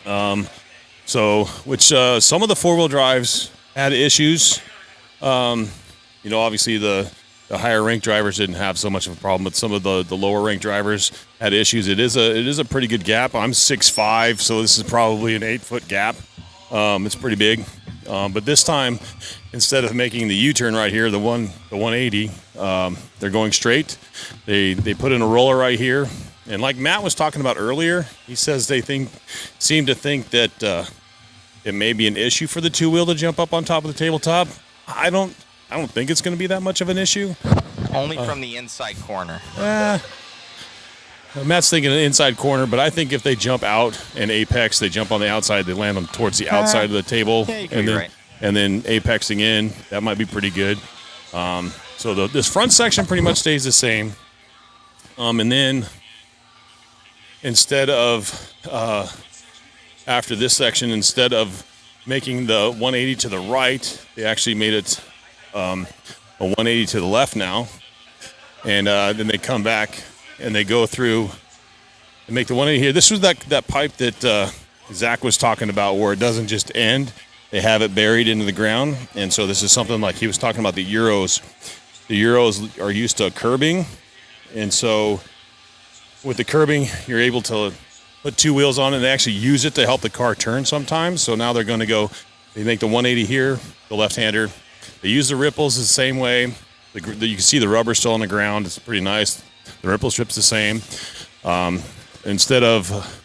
Which some of the four-wheel drives had issues. Obviously the higher ranked drivers didn't have so much of a problem, but some of the lower ranked drivers had issues. It is a pretty good gap. I'm 6'5", so this is probably an 8-foot gap. It's pretty big. But this time, instead of making the U-turn right here, the 180, they're going straight. They put in a roller right here. And like Matt was talking about earlier, he says they seem to think that it may be an issue for the two-wheel to jump up on top of the tabletop. I don't think it's going to be that much of an issue.
Only from the inside corner.
Matt's thinking an inside corner, but I think if they jump out and apex, they jump on the outside, they land them towards the outside of the table,
Yeah, you could be right.
and then apexing in, that might be pretty good. So this front section pretty much stays the same. And then instead of, after this section, instead of making the 180 to the right, they actually made it a 180 to the left now. And then they come back and they go through and make the 180 here. This was that pipe that Zach was talking about where it doesn't just end. They have it buried into the ground. And so this is something like he was talking about the Euros. The Euros are used to curbing. And so with the curbing, you're able to put two wheels on it and they actually use it to help the car turn sometimes. So now they're going to go, they make the 180 here, the left-hander. They use the ripples the same way. You can see the rubber still on the ground. It's pretty nice. The ripple strip's the same. Instead of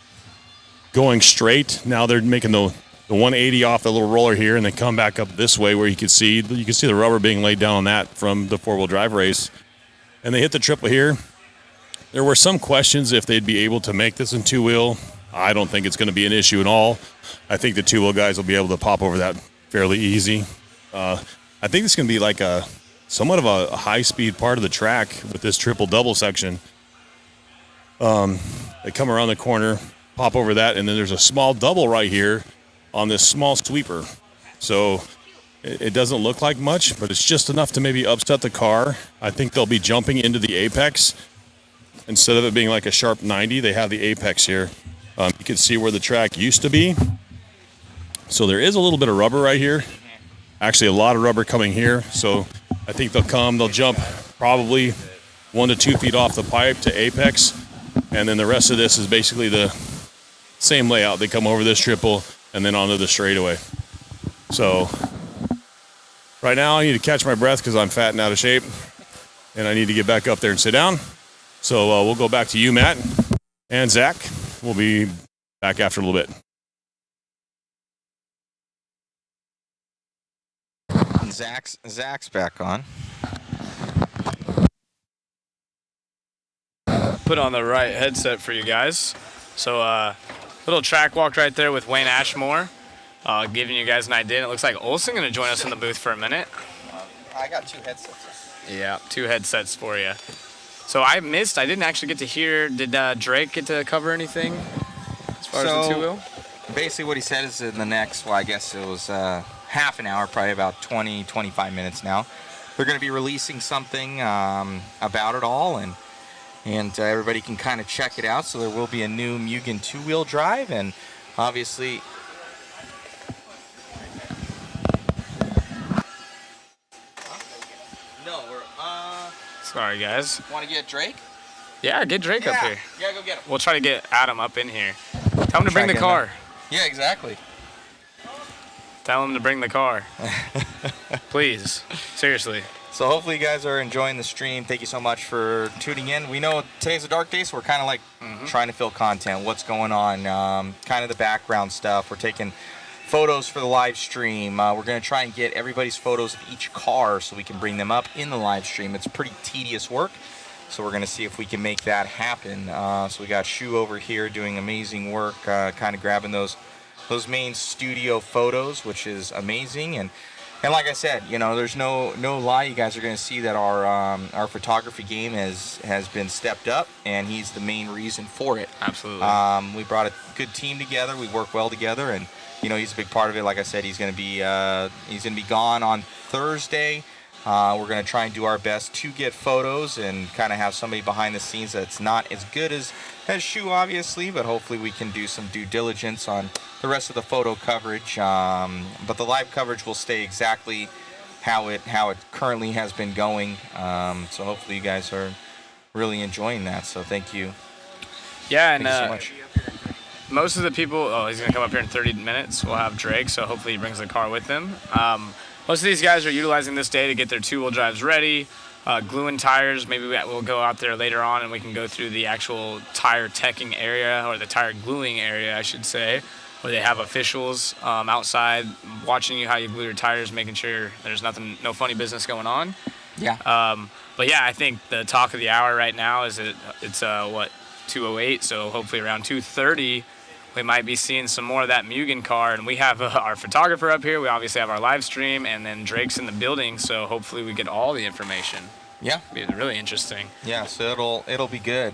going straight, now they're making the 180 off the little roller here, and then come back up this way where you can see the rubber being laid down on that from the four-wheel drive race. And they hit the triple here. There were some questions if they'd be able to make this in two-wheel. I don't think it's going to be an issue at all. I think the two-wheel guys will be able to pop over that fairly easy. I think it's going to be like somewhat of a high-speed part of the track with this triple-double section. They come around the corner, pop over that, and then there's a small double right here on this small sweeper. So it doesn't look like much, but it's just enough to maybe upset the car. I think they'll be jumping into the apex. Instead of it being like a sharp 90, they have the apex here. You can see where the track used to be. So there is a little bit of rubber right here. Actually, a lot of rubber coming here. So I think they'll jump probably 1 to 2 feet off the pipe to apex. And then the rest of this is basically the same layout. They come over this triple and then onto the straightaway. So right now I need to catch my breath because I'm fat and out of shape. And I need to get back up there and sit down. So we'll go back to you, Matt, and Zach. We'll be back after a little bit.
Zach's back on.
put on the right headset for you guys. So, little track walk right there with Wayne Ashmore, giving you guys an idea. And it looks like Olsen going to join us in the booth for a minute.
I got 2 headsets.
Yeah, 2 headsets for you. So I didn't actually get to hear, did Drake get to cover anything as far as the 2-wheel?
Basically what he said is in the next, well, I guess it was half an hour, probably about 20, 25 minutes now. They're going to be releasing something about it all, and everybody can kind of check it out. So there will be a new Mugen 2-wheel drive, and obviously... No, we're...
Sorry, guys.
Want to get Drake?
Yeah, get Drake up here.
Yeah, go get him.
We'll try to get Adam up in here. Tell him to bring the car.
Yeah, exactly.
Tell him to bring the car. Please. Seriously.
So hopefully you guys are enjoying the stream. Thank you so much for tuning in. We know today's a dark day, so we're kind of like trying to fill content. What's going on? Kind of the background stuff. We're taking photos for the live stream. We're going to try and get everybody's photos of each car so we can bring them up in the live stream. It's pretty tedious work, so we're going to see if we can make that happen. So we got Shu over here doing amazing work, kind of grabbing those main studio photos, which is amazing. And like I said, you know, there's no lie. You guys are going to see that our photography game has been stepped up, and he's the main reason for it.
Absolutely.
We brought a good team together. We work well together, and you know, he's a big part of it. Like I said, he's going to be gone on Thursday. We're going to try and do our best to get photos and kind of have somebody behind the scenes that's not as good as Shu, obviously, but hopefully we can do some due diligence on the rest of the photo coverage. But the live coverage will stay exactly how it currently has been going. So hopefully you guys are really enjoying that. So thank you.
Yeah, and
thank you so much.
Most of the people, he's going to come up here in 30 minutes. We'll have Drake, so hopefully he brings the car with him. Most of these guys are utilizing this day to get their 2-wheel drives ready, gluing tires. Maybe we'll go out there later on and we can go through the actual tire teching area, or the tire gluing area, I should say, where they have officials outside watching you how you glue your tires, making sure there's no funny business going on.
Yeah.
But yeah, I think the talk of the hour right now is it's 2:08, so hopefully around 2:30 we might be seeing some more of that Mugen car. And we have our photographer up here. We obviously have our live stream, and then Drake's in the building, so hopefully we get all the information.
Yeah.
It'll be really interesting.
Yeah, so it'll be good.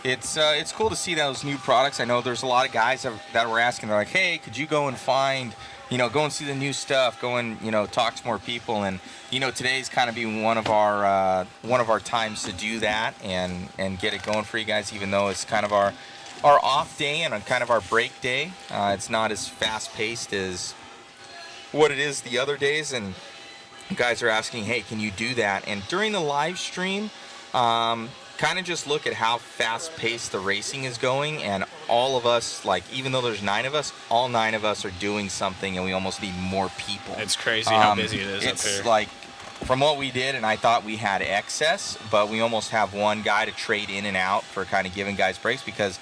It's cool to see those new products. I know there's a lot of guys that were asking. They're like, hey, could you go and find, go and see the new stuff, go and, talk to more people. And, today's kind of being one of our times to do that and get it going for you guys, even though it's kind of our off day and kind of our break day. It's not as fast-paced as what it is the other days, and guys are asking, hey, can you do that? And during the live stream, kind of just look at how fast-paced the racing is going, and all of us, like, even though there's 9 of us, all 9 of us are doing something, and we almost need more people.
It's crazy how busy it is up here.
It's like, from what we did, and I thought we had excess, but we almost have one guy to trade in and out for kind of giving guys breaks, because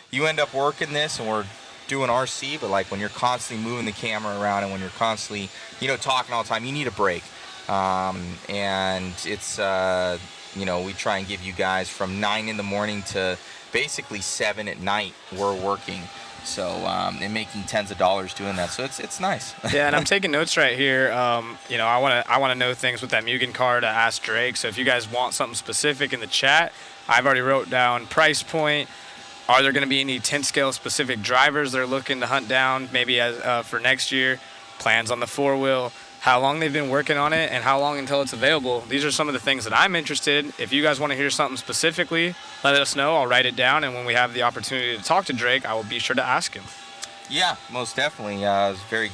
you end up working this, and we're doing RC, but like when you're constantly moving the camera around and when you're constantly, talking all the time, you need a break. And it's, we try and give you guys from 9 in the morning to basically 7 at night, we're working. So, and making tens of dollars doing that. So it's nice.
Yeah, and I'm taking notes right here. I want to know things with that Mugen car to ask Drake. So if you guys want something specific in the chat, I've already wrote down price point. Are there going to be any 10 scale specific drivers they're looking to hunt down maybe as for next year? Plans on the 4-wheel, how long they've been working on it, and how long until it's available. These are some of the things that I'm interested in. If you guys want to hear something specifically, let us know. I'll write it down, and when we have the opportunity to talk to Drake, I will be sure to ask him.
Yeah, most definitely. Very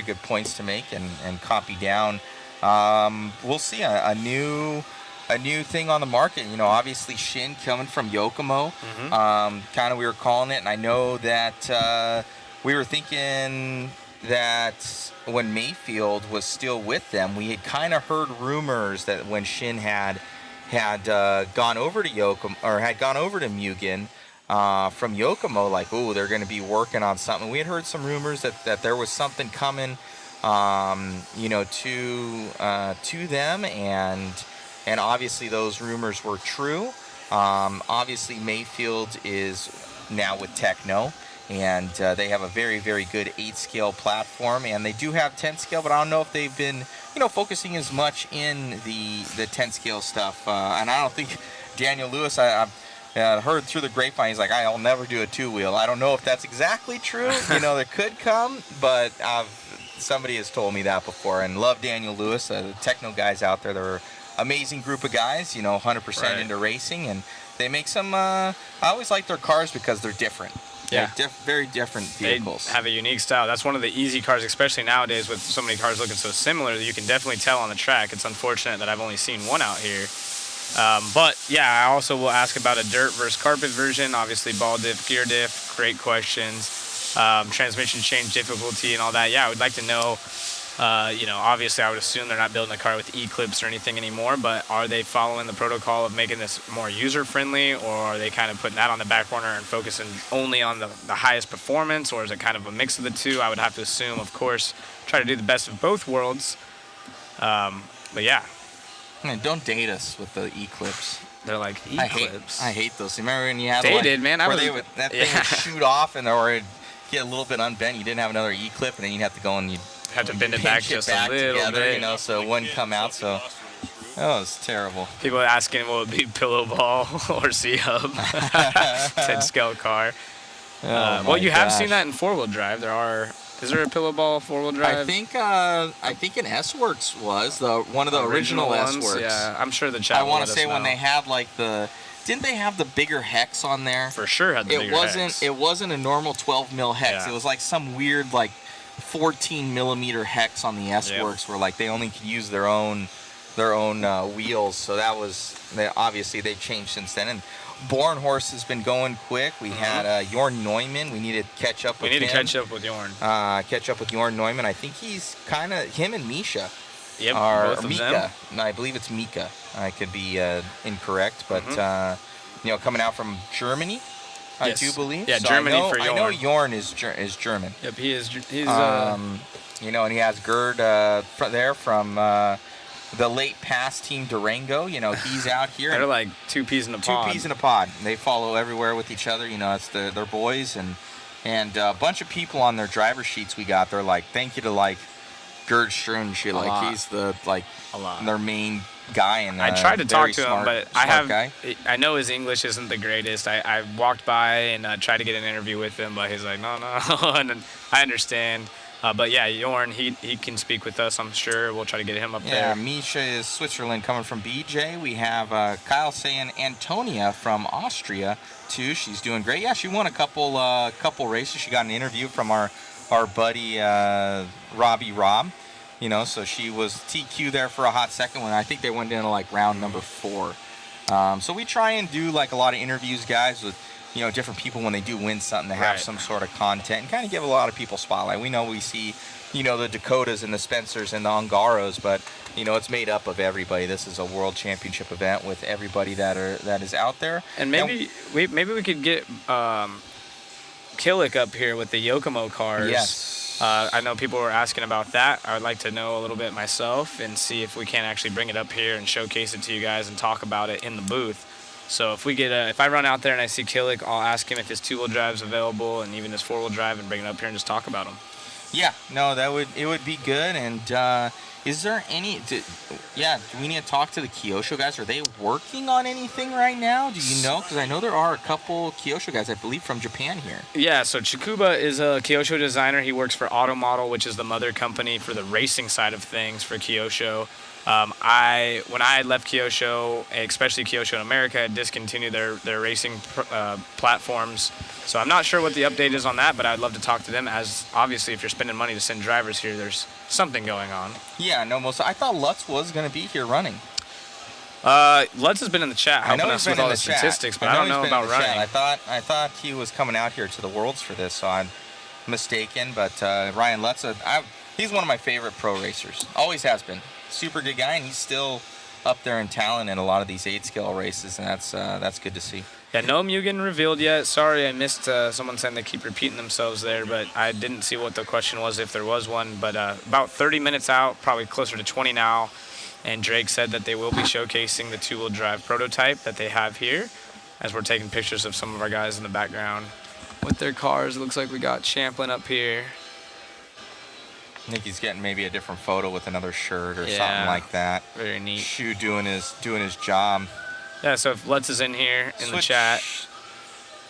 good points to make and copy down. We'll see a new thing on the market. Obviously Shin coming from Yokomo. Kind of we were calling it, and I know that we were thinking that when Mayfield was still with them, we had kind of heard rumors that when Shin had gone over to Yokomo, or had gone over to Mugen from Yokomo, like, oh, they're going to be working on something. We had heard some rumors that there was something coming, to them, and obviously those rumors were true. Obviously, Mayfield is now with Techno, and they have a very, very good 8-scale platform, and they do have 10-scale, but I don't know if they've been, focusing as much in the 10-scale stuff. And I don't think Daniel Lewis, I've heard through the grapevine, he's like, I'll never do a 2-wheel. I don't know if that's exactly true. There could come, but somebody has told me that before. And love Daniel Lewis, the Techno guys out there. They're an amazing group of guys, 100% into racing, and they make some. I always like their cars because they're different.
Yeah,
very different vehicles.
They have a unique style. That's one of the easy cars, especially nowadays with so many cars looking so similar that you can definitely tell on the track. It's unfortunate that I've only seen one out here. But yeah, I also will ask about a dirt versus carpet version. Obviously, ball diff, gear diff, great questions. Transmission change difficulty and all that. Yeah, I would like to know. Obviously, I would assume they're not building a car with E-clips or anything anymore, but are they following the protocol of making this more user-friendly, or are they kind of putting that on the back burner and focusing only on the highest performance, or is it kind of a mix of the two? I would have to assume, of course, try to do the best of both worlds. But yeah.
Man, don't date us with the E-clips.
They're like E-clips.
I hate those. Remember when you had
dated, man?
That thing would shoot off and or it'd get a little bit unbent. You didn't have another E-clip, and then you'd have to go and you
have to bend it back just a little
together,
bit,
so it wouldn't come out. So that was terrible.
People are asking, will it be pillow ball or C-hub? 10-scale car. Well, you have seen that in 4-wheel drive. Is there a pillow ball 4-wheel drive?
I think an S-Works was one of the original S-Works.
Yeah, I'm sure the chat.
I want to say when they had didn't they have the bigger hex on there?
For sure had the bigger hex.
It wasn't a normal 12 mil hex. Yeah. It was like some weird 14 millimeter hex on the S-Works, where they only could use their own wheels. So that was obviously they've changed since then. And Born Horse has been going quick. We had Jorn Neumann. We need to catch up with him.
We need to catch up with Jorn.
Catch up with Jorn Neumann. I think he's kind of him and Misha.
Yep,
both
of
Mika.
them.
No, I believe it's Mika. I could be incorrect, but coming out from Germany, I do believe.
Yeah,
so
Germany for Jorn.
I know Jorn is German.
Yep, he is. He's
and he has Gerd there from the late past team Durango. He's out here.
They're like two peas in a pod.
Two peas in a pod. They follow everywhere with each other. It's their boys and a bunch of people on their driver sheets we got. They're like, thank you to Gerd Strun. He's their main guy. And
I tried to talk to him, but I know his English isn't the greatest. I walked by and tried to get an interview with him, but he's like, no, and I understand. But yeah, Jorn, he can speak with us, I'm sure. We'll try to get him up there.
Yeah, Misha is Switzerland coming from BJ. We have Kyle saying Antonia from Austria, too. She's doing great. Yeah, she won a couple races. She got an interview from our buddy Robbie Robb. So she was TQ there for a hot second when I think they went into round number 4. So we try and do a lot of interviews, guys, with different people when they do win something to have some sort of content and kind of give a lot of people spotlight. We know we see, the Dakotas and the Spencers and the Ungaros, but it's made up of everybody. This is a world championship event with everybody that is out there.
And maybe we could get Killick up here with the Yokomo cars.
Yes.
I know people were asking about that. I would like to know a little bit myself and see if we can actually bring it up here and showcase it to you guys and talk about it in the booth. So if I run out there and I see Killick, I'll ask him if his 2-wheel drive is available and even his 4-wheel drive, and bring it up here and just talk about him.
Yeah, no, it would be good. And is there do we need to talk to the Kyosho guys? Are they working on anything right now? Do you know? Because I know there are a couple Kyosho guys, I believe, from Japan here.
Yeah, so Chikuba is a Kyosho designer. He works for Auto Model, which is the mother company for the racing side of things for Kyosho. When I left Kyosho, especially Kyosho in America, had discontinued their racing platforms. So I'm not sure what the update is on that, but I'd love to talk to them, as obviously if you're spending money to send drivers here, there's something going on.
Yeah, no, I thought Lutz was going to be here running.
Lutz has been in the chat helping us with all the statistics, but I don't know about running.
I thought he was coming out here to the Worlds for this, so I'm mistaken. But Ryan Lutz, he's one of my favorite pro racers. Always has been. Super good guy, and he's still up there in talent in a lot of these 8-scale races, and that's good to see.
Yeah, no Mugen revealed yet. Sorry, I missed someone saying they keep repeating themselves there, but I didn't see what the question was, if there was one. But about 30 minutes out, probably closer to 20 now. And Drake said that they will be showcasing the two-wheel drive prototype that they have here, as we're taking pictures of some of our guys in the background with their cars. It looks like we got Champlin up here.
I think he's getting maybe a different photo with another shirt or
Yeah.
something like that.
Very neat.
Shu doing his job.
Yeah, so if Lutz is in here in the
Switch-
chat,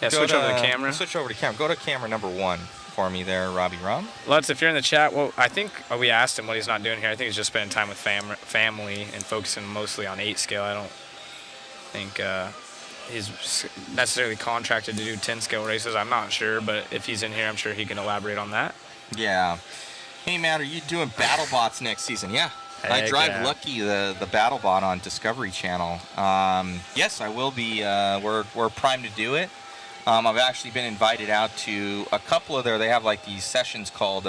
yeah,
go
switch over to the
to-
camera.
Switch over to camera. Go to camera number 1 for me there, Robbie Rum.
Lutz, if you're in the chat, well, I think we asked him what he's not doing here. I think he's just spending time with family and focusing mostly on 8 scale. I don't think he's necessarily contracted to do 10 scale races. I'm not sure, but if he's in here, I'm sure he can elaborate on that.
Yeah. Hey, Matt, are you doing BattleBots next season? Yeah. I
Heck
drive
yeah.
Lucky, the BattleBot on Discovery Channel. Yes, I will be. We're primed to do it. I've actually been invited out to a couple of they have like these sessions called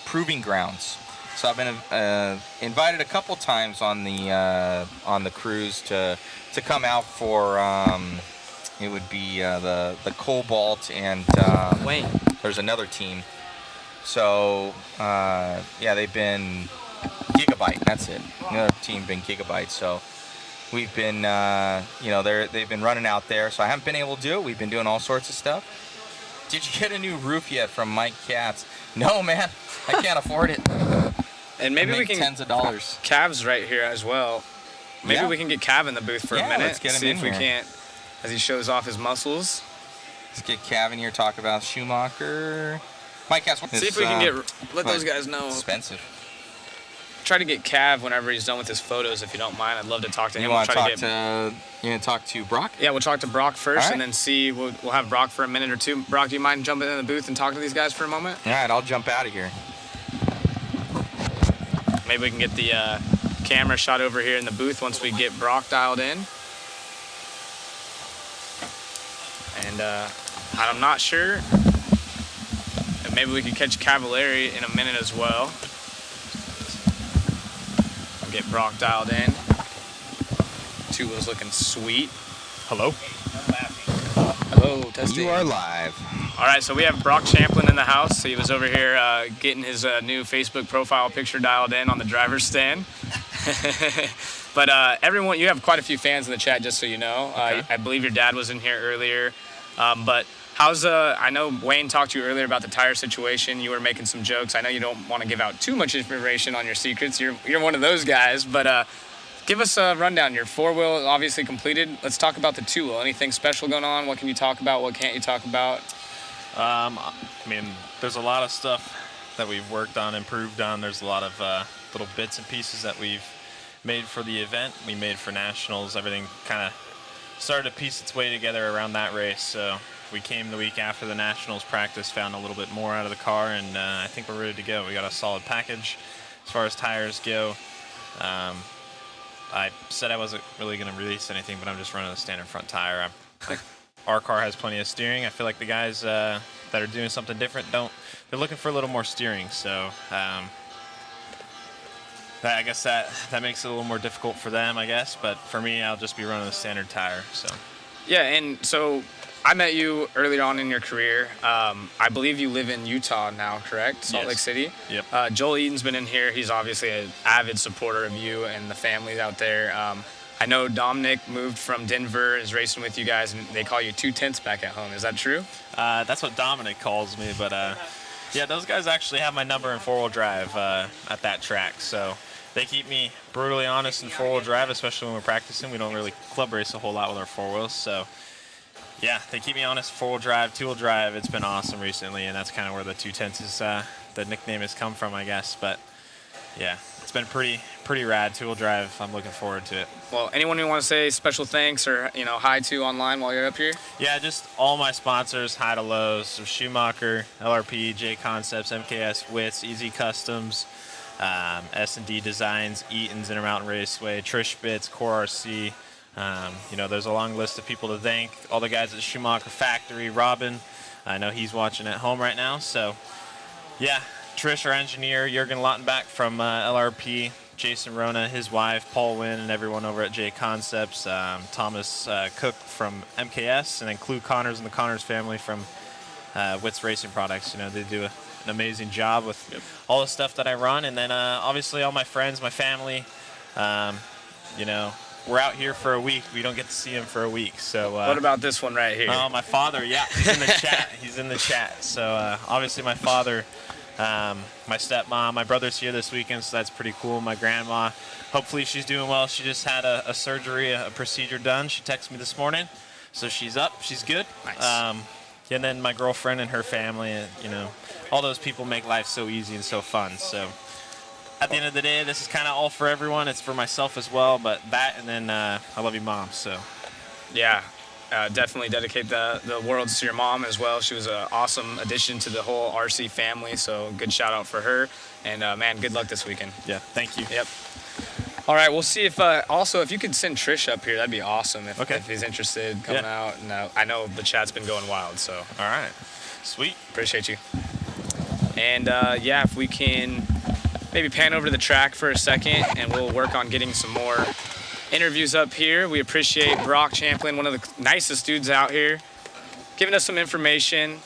Proving Grounds. So I've been invited a couple times on the cruise to come out for it would be the Cobalt and
Wayne.
there's another team. So yeah, they've been Gigabyte. That's it. Another team been Gigabyte. So we've been they've been running out there. So I haven't been able to do it. We've been doing all sorts of stuff. Did you get a new roof yet from Mike Katz? No, man. I can't afford it.
And maybe we
Make
can
tens of dollars.
Cav's right here as well. Maybe
Yeah.
we can get Cav in the booth for a
Yeah,
minute.
let's get him
see
in
if we
here.
can't, as he shows off his muscles.
Let's get Cav in here. Talk about Schumacher. Mike Katz.
See if we can let those guys know.
Expensive.
Try to get Cav whenever he's done with his photos, if you don't mind. I'd love to talk to him.
You
We'll
want to
try
talk to? You want to talk to Brock?
Yeah, we'll talk to Brock first,
All right.
and then see. We'll have Brock for a minute or two. Brock, do you mind jumping in the booth and talking to these guys for a moment?
All right, I'll jump out of here.
Maybe we can get the camera shot over here in the booth once we get Brock dialed in. And I'm not sure. And maybe we could catch Cavallari in a minute as well. I'll get Brock dialed in. Two wheels looking sweet.
Hello.
Hello, testing.
You are live.
All right, so we have Brock Champlin in the house. He was over here getting his new Facebook profile picture dialed in on the driver's stand. But everyone, you have quite a few fans in the chat, just so you know.
Okay.
I believe your dad was in here earlier. But how's I know Wayne talked to you earlier about the tire situation. You were making some jokes. I know you don't want to give out too much information on your secrets. You're one of those guys, but give us a rundown. Your 4-wheel obviously completed. Let's talk about the 2-wheel. Anything special going on? What can you talk about? What can't you talk about?
I mean, there's a lot of stuff that we've worked on, improved on. There's a lot of little bits and pieces that we've made for the event. We made for nationals. Everything kind of started to piece its way together around that race. So we came the week after the nationals practice, found a little bit more out of the car, and I think we're ready to go. We got a solid package as far as tires go. I said I wasn't really going to release anything, but I'm just running the standard front tire. Our car has plenty of steering. I feel like the guys that are doing something different they're looking for a little more steering. So I guess that makes it a little more difficult for them, I guess. But for me, I'll just be running the standard tire. So
Yeah, and so I met you earlier on in your career. I believe you live in Utah now, correct? Salt
Yes.
Lake City?
Yep.
Joel Eaton's been in here. He's obviously an avid supporter of you and the families out there. I know Dominic moved from Denver, is racing with you guys, and they call you 2/10 back at home. Is that true?
that's what Dominic calls me. But yeah, those guys actually have my number in 4-wheel drive at that track. So they keep me brutally honest in 4-wheel drive, especially when we're practicing. We don't really club race a whole lot with our 4-wheels. So yeah, they keep me honest. 4-wheel drive, 2-wheel drive. It's been awesome recently, and that's kind of where the 2/10 is. The nickname has come from, I guess. But yeah, it's been pretty rad. 2-wheel drive. I'm looking forward to it.
Well, anyone who wants to say special thanks or hi to online while you're up here?
Yeah, just all my sponsors, high to lows, so Schumacher, LRP, J Concepts, MKS, Wits, Easy Customs, S&D Designs, Eaton's, Intermountain Raceway, Trish Bits, Core RC. There's a long list of people to thank. All the guys at Schumacher Factory, Robin. I know he's watching at home right now. So, yeah, Trish, our engineer, Jurgen Lautenbach from LRP, Jason Rona, his wife, Paul Wynn, and everyone over at J Concepts, Thomas Cook from MKS, and then Clue Connors and the Connors family from Wits Racing Products. They do an amazing job with all the stuff that I run. And then obviously all my friends, my family, You know, we're out here for a week. We don't get to see him for a week. So
What about this one right here?
oh, my father, yeah, he's in the chat. He's in the chat. So obviously my father, my stepmom, my brother's here this weekend, so that's pretty cool. My grandma, hopefully she's doing well. She just had a surgery, a procedure done. She texted me this morning, so she's up, she's good.
Nice.
And then my girlfriend and her family, you know, all those people make life so easy and so fun. So at the end of the day, this is kind of all for everyone. It's for myself as well, but that and then I love you, Mom. So
Yeah, definitely dedicate the worlds to your mom as well. She was an awesome addition to the whole RC family, so good shout out for her. And man, good luck this weekend.
yeah, thank you.
Yep. All right, we'll see if also if you could send Trish up here, that'd be awesome if he's interested coming out. And I know the chat's been going wild, so
All right, sweet.
appreciate you. And yeah, if we can maybe pan over to the track for a second, and we'll work on getting some more interviews up here. We appreciate Brock Champlin, one of the nicest dudes out here, giving us some information.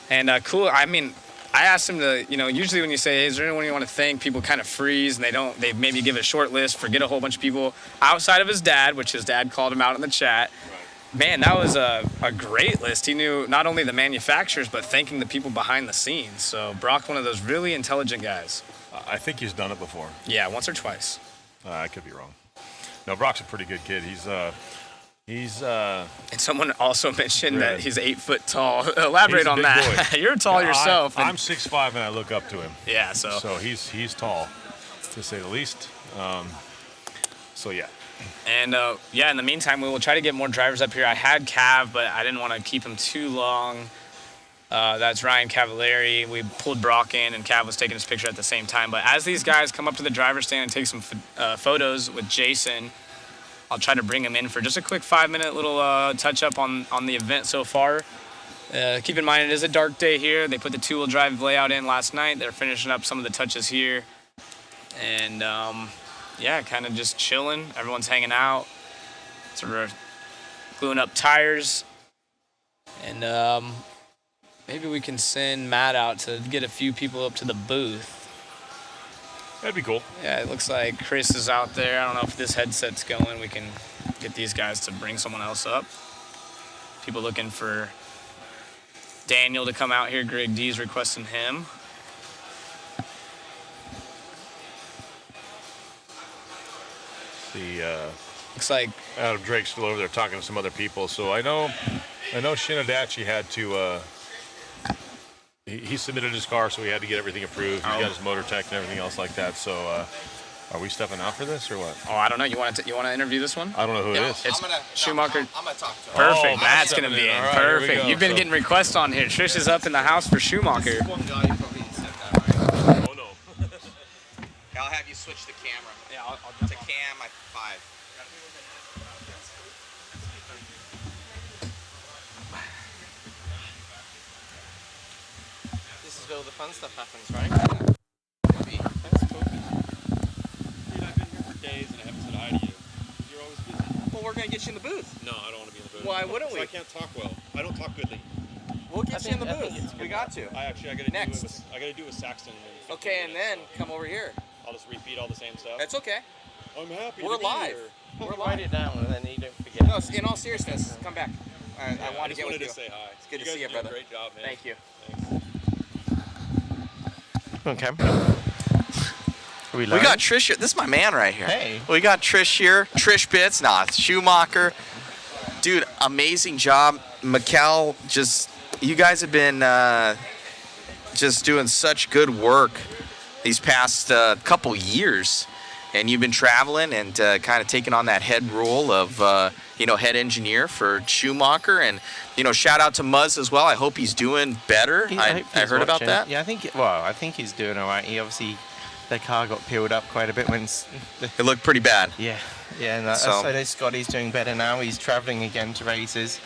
And cool, I mean, I asked him to, you know, usually when you say, hey, is there anyone you want to thank, people kind of freeze and they maybe give a short list, forget a whole bunch of people outside of his dad, which his dad called him out in the chat. Man, that was a great list. He knew not only the manufacturers, but thanking the people behind the scenes. So Brock's one of those really intelligent guys.
I think he's done it before.
Yeah, once or twice.
I could be wrong. No, Brock's a pretty good kid. He's
And someone also mentioned
Really?
that he's 8 foot tall. Elaborate
He's a
on
big
that.
boy.
You're tall yourself.
I'm 6'5" and I look up to him.
yeah, so
So he's tall, to say the least. So yeah.
And yeah, in the meantime, we will try to get more drivers up here. I had Cav, but I didn't want to keep him too long. That's Ryan Cavallari. We pulled Brock in, and Cav was taking his picture at the same time. But as these guys come up to the driver's stand and take some photos with Jason, I'll try to bring him in for just a quick 5-minute little touch-up on the event so far. Keep in mind, it is a dark day here. They put the two-wheel drive layout in last night. They're finishing up some of the touches here. And yeah, kind of just chilling. Everyone's hanging out, sort of gluing up tires. And maybe we can send Matt out to get a few people up to the booth.
That'd be cool.
Yeah, it looks like Chris is out there. I don't know if this headset's going. We can get these guys to bring someone else up. People looking for Daniel to come out here. Greg D's requesting him. Looks like
Adam Drake's still over there talking to some other people. So I know Shinadachi had to. He submitted his car, so he had to get everything approved. He's got his motor tech and everything else like that. So are we stepping out for this or what?
Oh, I don't know. You want to interview this one?
I don't know who it is.
It's Schumacher.
I'm gonna talk to him.
Perfect.
Oh,
Matt's gonna
stepping
be
in.
in.
All right, here we
Perfect.
go.
You've been
So-
getting requests on here. Trish is up in the house for Schumacher.
One guy you probably didn't step that right.
Oh no.
I'll have you switch the camera.
Yeah, I'll
To cam, 5.
This is where all the fun stuff happens, right? That's cool.
Dude, I've been here for days and I haven't said hi to you. You're always busy.
Well, we're gonna get you in the booth.
No, I don't want to be in the booth.
Why wouldn't we?
I can't talk well. I don't talk goodly.
We'll get you in the booth. We got to.
I gotta
Next.
do it with Saxton. in 15
Okay, and
minutes,
then come over here.
so I'll just repeat all the same stuff.
That's okay.
I'm happy.
We're
to be
live.
here.
We're
Write
live.
it down and then you don't forget.
No, in all seriousness, come back. I
Yeah,
want to
just
get
wanted
with you.
to say hi.
It's good
you
to
guys
see you,
are doing
brother.
a great job, man.
Thank you.
Thanks.
Okay.
We got Trish here. This is my man right here.
Hey.
We got Trish here. Trish Bits. Nah, it's Schumacher. Dude, amazing job. Mikkel, you guys have been just doing such good work these past couple years. And you've been traveling and kind of taking on that head role of, head engineer for Schumacher. And, shout out to Muzz as well. I hope he's doing better. I heard about that.
Yeah, I think he's doing all right. He obviously, the car got peeled up quite a bit when.
It looked pretty bad.
Yeah, and
So-
so Scotty's doing better now. He's traveling again to races.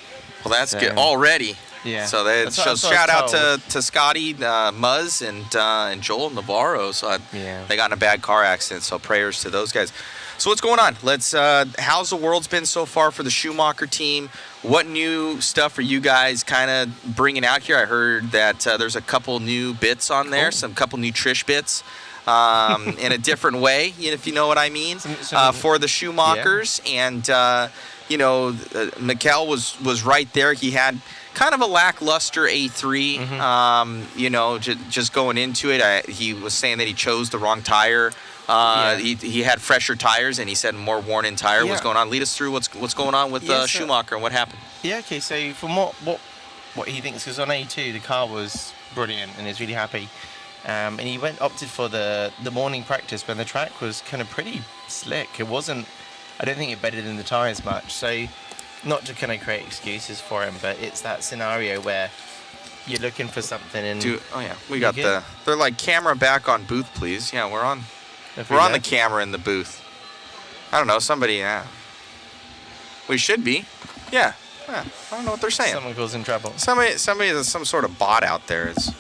Well, that's
So-
good already.
Yeah.
So that
That's what-
shows
that's what
shout
I
out
was
to Scotty, Muzz, and Joel Navarro. So
Yeah.
they got in a bad car accident. So prayers to those guys. So what's going on? How's the world's been so far for the Schumacher team? What new stuff are you guys kind of bringing out here? I heard that there's a couple new bits on there, couple new Trish bits. in a different way, if you know what I mean, for the Schumachers. Yeah. And, Mikel was right there. He had kind of a lackluster A3, just going into it. He was saying that he chose the wrong tire. He had fresher tires, and he said more worn-in tire was going on. Lead us through what's going on with Schumacher and what happened.
Yeah, okay, so from what he thinks, because on A2 the car was brilliant and he's really happy. And he opted for the morning practice when the track was kind of pretty slick. It wasn't, I don't think it bedded in the tyres much. So not to kind of create excuses for him, but it's that scenario where you're looking for something and
we got they're like, camera back on booth, please. Yeah, we're on the camera in the booth. I don't know, somebody, we should be. Yeah. I don't know what they're saying.
Someone goes in trouble.
Somebody, some sort of bot out there is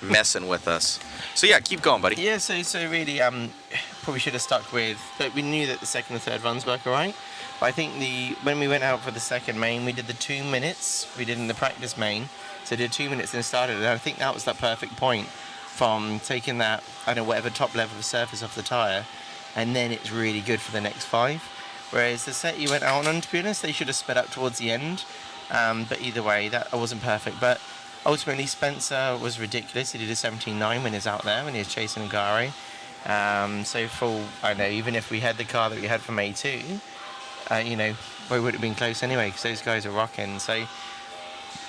messing with us. So yeah, keep going, buddy.
Yeah, so really, probably should have stuck with. But we knew that the second and third runs work alright. But I think when we went out for the second main, we did the 2 minutes. We did in the practice main, so did 2 minutes and started. And I think that was that perfect point from taking that, I don't know, whatever top level of surface off the tire, and then it's really good for the next 5. Whereas the set you went out on, to be honest, they should have sped up towards the end. But either way, that wasn't perfect. But ultimately, Spencer was ridiculous. He did a 17.9 when he was out there, when he was chasing Gary. So I know, even if we had the car that we had from A2, we would have been close anyway, because those guys are rocking. So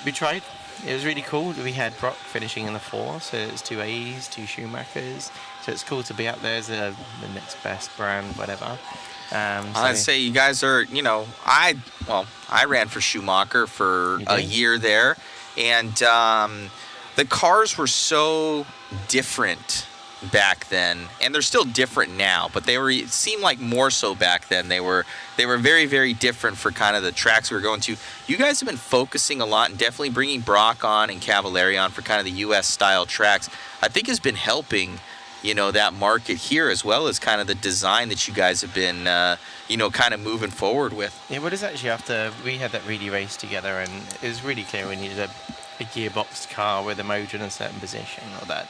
we tried. It was really cool. We had Brock finishing in the 4, so it's 2 A's, 2 Schumachers. So it's cool to be out there as the next best brand, whatever.
I'd say you guys are, I ran for Schumacher for a year there, and the cars were so different back then, and they're still different now, but it seemed like more so back then. They were very, very different for kind of the tracks we were going to. You guys have been focusing a lot and definitely bringing Brock on and Cavalieri on for kind of the U.S. style tracks. I think has been helping that market here, as well as kind of the design that you guys have been, kind of moving forward with.
Yeah, what is actually after we had that really race together, and it was really clear we needed a gearboxed car with a motor in a certain position or that.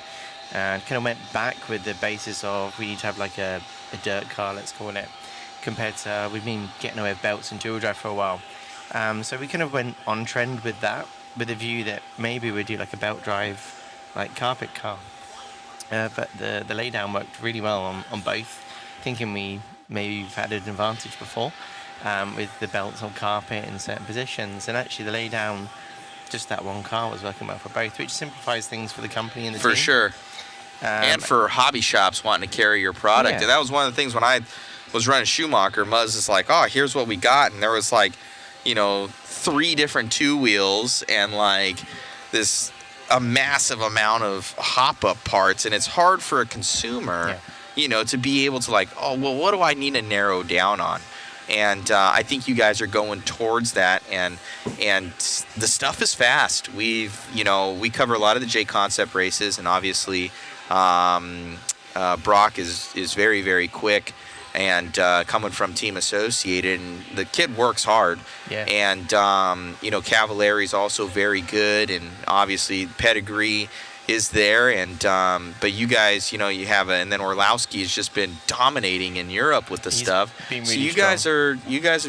And kind of went back with the basis of we need to have like a dirt car, let's call it, compared to we've been getting away with belts and dual drive for a while. So we kind of went on trend with that, with a view that maybe we'd do like a belt drive, like carpet car. But the laydown worked really well on both, thinking we maybe had an advantage before with the belts on carpet in certain positions. And actually the laydown, just that one car was working well for both, which simplifies things for the company and the team.
For sure. And for hobby shops wanting to carry your product. Yeah. And that was one of the things when I was running Schumacher, Muzz is like, oh, here's what we got. And there was like, 3 different 2 wheels and like a massive amount of hop-up parts, and it's hard for a consumer, to be able to like, oh, well, what do I need to narrow down on? And I think you guys are going towards that, and the stuff is fast. We cover a lot of the J Concept races, and obviously Brock is very, very quick. And coming from Team Associated, and the kid works hard. Yeah. And Cavalieri's also very good, and obviously pedigree is there. And but you guys, you have and then Orlowski has just been dominating in Europe with the stuff. Really so you guys are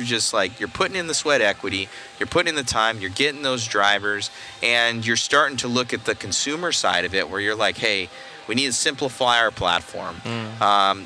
just like, you're putting in the sweat equity, you're putting in the time, you're getting those drivers, and you're starting to look at the consumer side of it, where you're like, hey, we need to simplify our platform.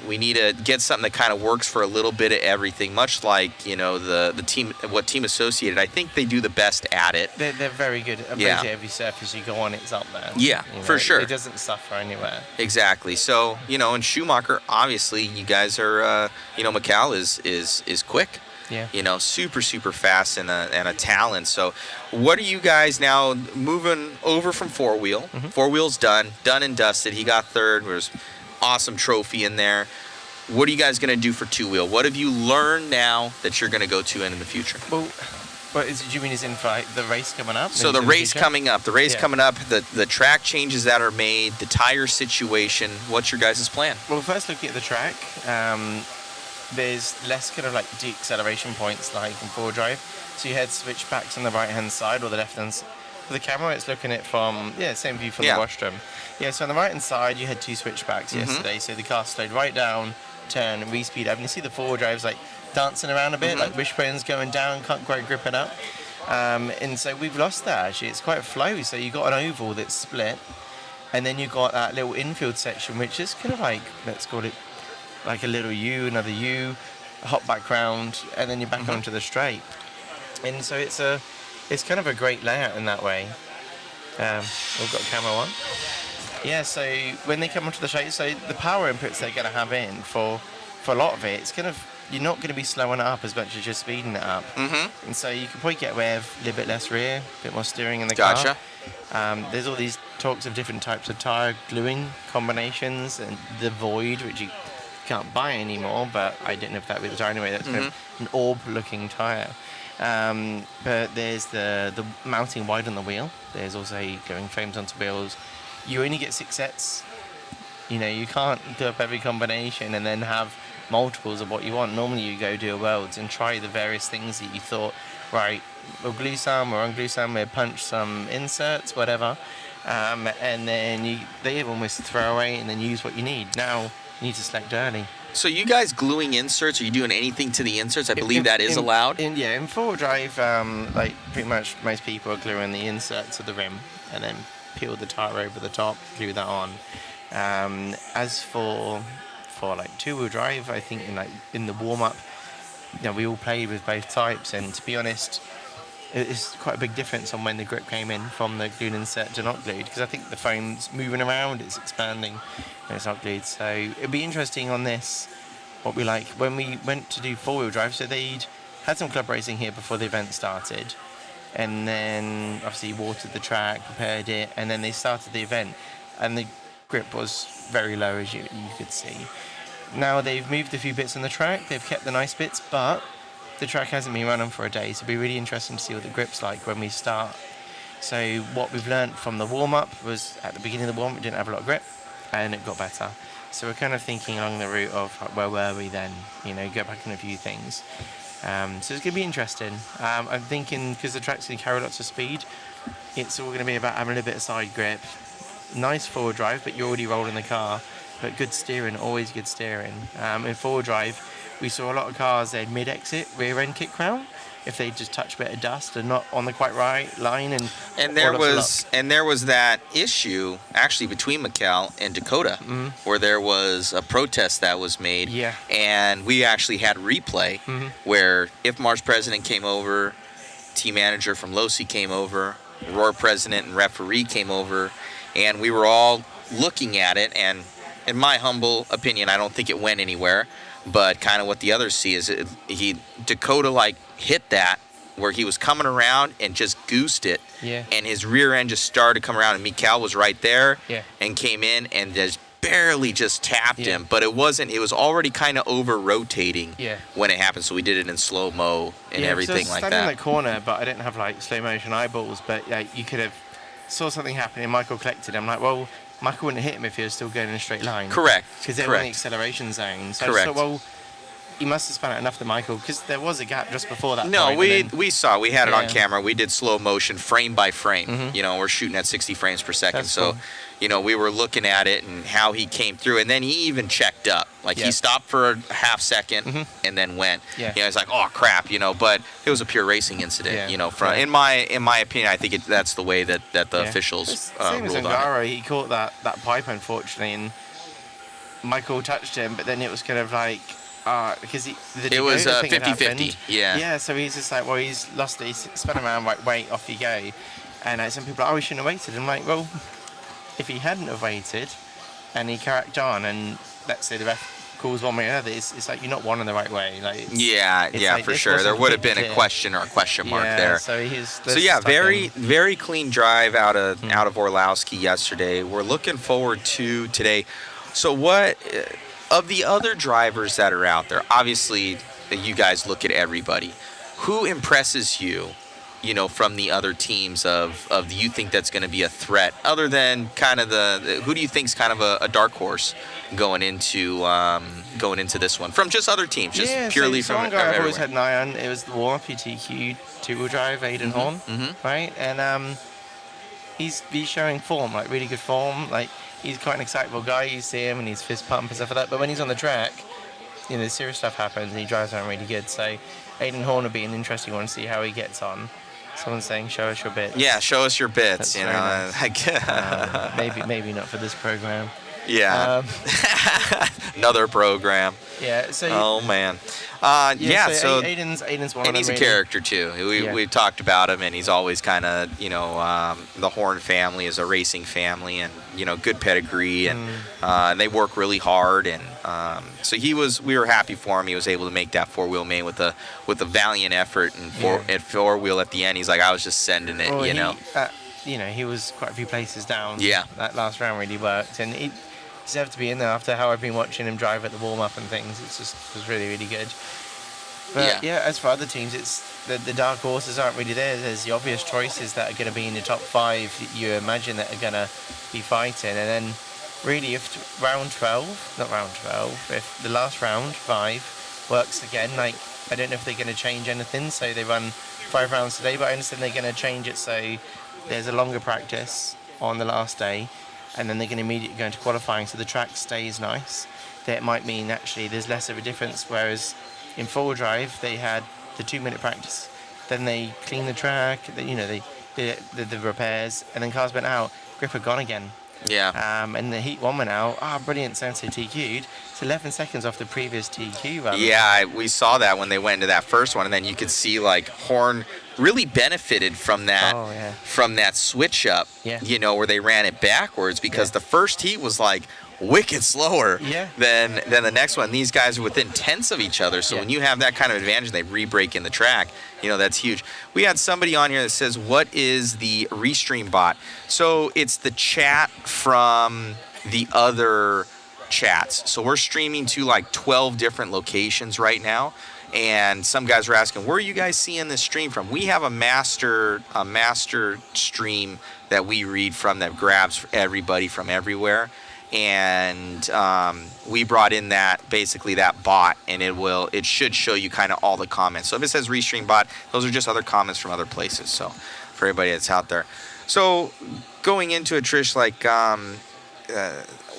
We need to get something that kind of works for a little bit of everything, much like, the team, what Team Associated, I think they do the best at it.
They're very good. Basically every surface you go on, it's up there.
Yeah, for sure.
It doesn't suffer anywhere.
Exactly. So, in Schumacher, obviously, you guys are, Mikel is quick. Yeah. Super, super fast and a talent. So what are you guys now moving over from 4-wheel? 4-wheel's done and dusted. He got 3rd. There's awesome trophy in there. What are you guys going to do for 2-wheel? What have you learned now that you're going to go to in the future?
Well, do you mean is in for the race coming up?
So the race coming up. The race coming up, the track changes that are made, the tire situation. What's your guys' plan?
Well, first looking at the track, there's less kind of like de-acceleration points like in 4 drive. So you had switchbacks on the right-hand side or the left-hand For the camera, it's looking at from, same view from
Yeah.
the washroom. Yeah, so on the right-hand side, you had 2 switchbacks yesterday. So the car slowed right down, turn, and re-speed up. And you see the four-wheel drive's like dancing around a bit, like wishbones going down, can't quite grip it up. And so we've lost that, actually. It's quite a flow. So you've got an oval that's split, and then you've got that little infield section, which is kind of like, let's call it like a little U, another U, a hot background, and then you're back onto the straight. And so it's kind of a great layout in that way. We've got camera on. Yeah, so when they come onto the straight, so the power inputs they're going to have in for a lot of it, it's kind of, you're not going to be slowing it up as much as you're speeding it up. And so you can probably get away with a little bit less rear, a bit more steering in the car. There's all these talks of different types of tyre gluing combinations, and the Void, which you can't buy anymore, but I didn't know if that was the tyre anyway. That's kind of an orb-looking tyre. But there's the mounting wide on the wheel. There's also going frames onto wheels. You only get 6 sets. You know, you can't do up every combination and then have multiples of what you want. Normally you go do a worlds and try the various things that you thought, right, we'll glue some, we'll unglue some, we'll punch some inserts, whatever. And then they almost throw away and then use what you need. Now you need to select early.
So you guys gluing inserts? Are you doing anything to the inserts? I believe that is allowed.
In four-wheel drive, like pretty much most people are gluing the insert to the rim and then peel the tire over the top, glue that on. As for like two-wheel drive, I think in the warm-up, we all played with both types, and to be honest, it's quite a big difference on when the grip came in from the glued insert to not glued, because I think the foam's moving around, it's expanding when it's not glued. So it'd be interesting on this, what we like. When we went to do four-wheel drive, so they'd had some club racing here before the event started, and then obviously watered the track, prepared it, and then they started the event, and the grip was very low, as you could see. Now they've moved a few bits on the track, they've kept the nice bits, but the track hasn't been running for a day, so it'll be really interesting to see what the grip's like when we start. So what we've learned from the warm-up was, at the beginning of the warm-up, it didn't have a lot of grip, and it got better. So we're kind of thinking along the route of where were we then, go back on a few things. So it's going to be interesting. I'm thinking, because the track's going to carry lots of speed, it's all going to be about having a little bit of side grip. Nice forward drive, but you're already rolling the car. But good steering, always good steering. In forward drive, we saw a lot of cars, they'd mid-exit, rear-end kick crown, if they just touch a bit of dust and not on the quite right line.
And there was that issue actually between Mikkel and Dakota, where there was a protest that was made.
Yeah.
And we actually had replay where IFMAR's president came over, team manager from Losi came over, Roar president and referee came over, and we were all looking at it. And in my humble opinion, I don't think it went anywhere. But kind of what the others see is Dakota hit that where he was coming around and just goosed it.
Yeah.
And his rear end just started to come around, and Mikkel was right there.
Yeah.
And came in and just barely just tapped him. But it was already kind of over rotating when it happened. So we did it in slow mo and everything like that.
Standing in the corner, but I didn't have slow motion eyeballs. But you could have saw something happen and Michael collected. I'm like, well, Michael wouldn't hit him if he was still going in a straight line.
Correct.
Because they were in the acceleration zone. So I thought, well, he must have spun out enough to Michael, because there was a gap just before that.
No,
point,
we had it on camera. We did slow motion, frame by frame. We're shooting at 60 frames per second.
That's
so,
cool.
We were looking at it and how he came through. And then he even checked up. He stopped for a half second and then went.
Yeah.
It's like, oh, crap, but it was a pure racing incident, in my opinion, I think that's the way that the officials
same as
ruled
Angara,
on it.
he caught that pipe, unfortunately, and Michael touched him, but then it was kind of like, because
it was 50-50.
Yeah, so he's just like, well, he's lost it. He's spun around, like, wait, off you go. And some people are like, oh, he shouldn't have waited. I'm like, well, if he hadn't have waited and he cracked on, and let's say the ref calls one way or another, it's like you're not one in the right way.
For sure. There would have been a question or a question mark there.
So
very clean drive out of Orlowski yesterday. We're looking forward to today. So what of the other drivers that are out there? Obviously, you guys look at everybody. Who impresses you? From the other teams of you think that's going to be a threat, other than kind of who do you think's kind of a dark horse going into this one from just other teams, just purely from
one guy I've always had an eye on. It was the warm-up TQ two-wheel drive, Aiden Horn, right? And he's showing form, like really good form. Like he's quite an excitable guy. You see him and he's fist pump and stuff like that. But when he's on the track, you know, serious stuff happens and he drives around really good. So Aiden Horn will be an interesting one to see how he gets on. Someone's saying, "Show us your bits."
Yeah, show us your bits.
That's
you
very
know,
nice. Maybe not for this program.
Yeah. Another program.
Yeah. So.
Oh man.
So Aiden's one
and
of
he's
them
a
really.
character too. We've talked about him, and he's always kind of, the Horn family is a racing family, and good pedigree, and they work really hard, and so we were happy for him. He was able to make that four-wheel main with a valiant effort, and at four-wheel at the end, he's like, I was just sending it,
He was quite a few places down.
Yeah.
That last round really worked, and he deserved to be in there after how I've been watching him drive at the warm-up and things. It was really, really good. But yeah, as for other teams, it's the dark horses aren't really there. There's the obvious choices that are going to be in the top 5 you imagine that are going to be fighting, and then really if if the last round 5 works again, like I don't know if they're going to change anything, so they run 5 rounds today, but I understand they're going to change it so there's a longer practice on the last day, and then they're going to immediately go into qualifying, so the track stays nice. That might mean actually there's less of a difference, whereas in four-wheel drive they had the 2-minute practice, then they clean the track, they did the repairs, and then cars went out, gripper gone again.
Yeah.
And the heat 1 went out. Brilliant, Sensei TQ'd. It's 11 seconds off the previous TQ run.
Yeah, we saw that when they went into that first one, and then you could see like Horn really benefited from that from that switch up.
Yeah.
Where they ran it backwards, because the first heat was like wicked slower than the next one. These guys are within tenths of each other, so when you have that kind of advantage, they re-brake in the track. That's huge. We had somebody on here that says, what is the Restream bot? So it's the chat from the other chats. So we're streaming to like 12 different locations right now, and some guys were asking, where are you guys seeing this stream from? We have a master stream that we read from that grabs everybody from everywhere. And we brought in that bot, and it should show you kind of all the comments. So if it says Restream bot, those are just other comments from other places. So for everybody that's out there. So going into it, Trish, like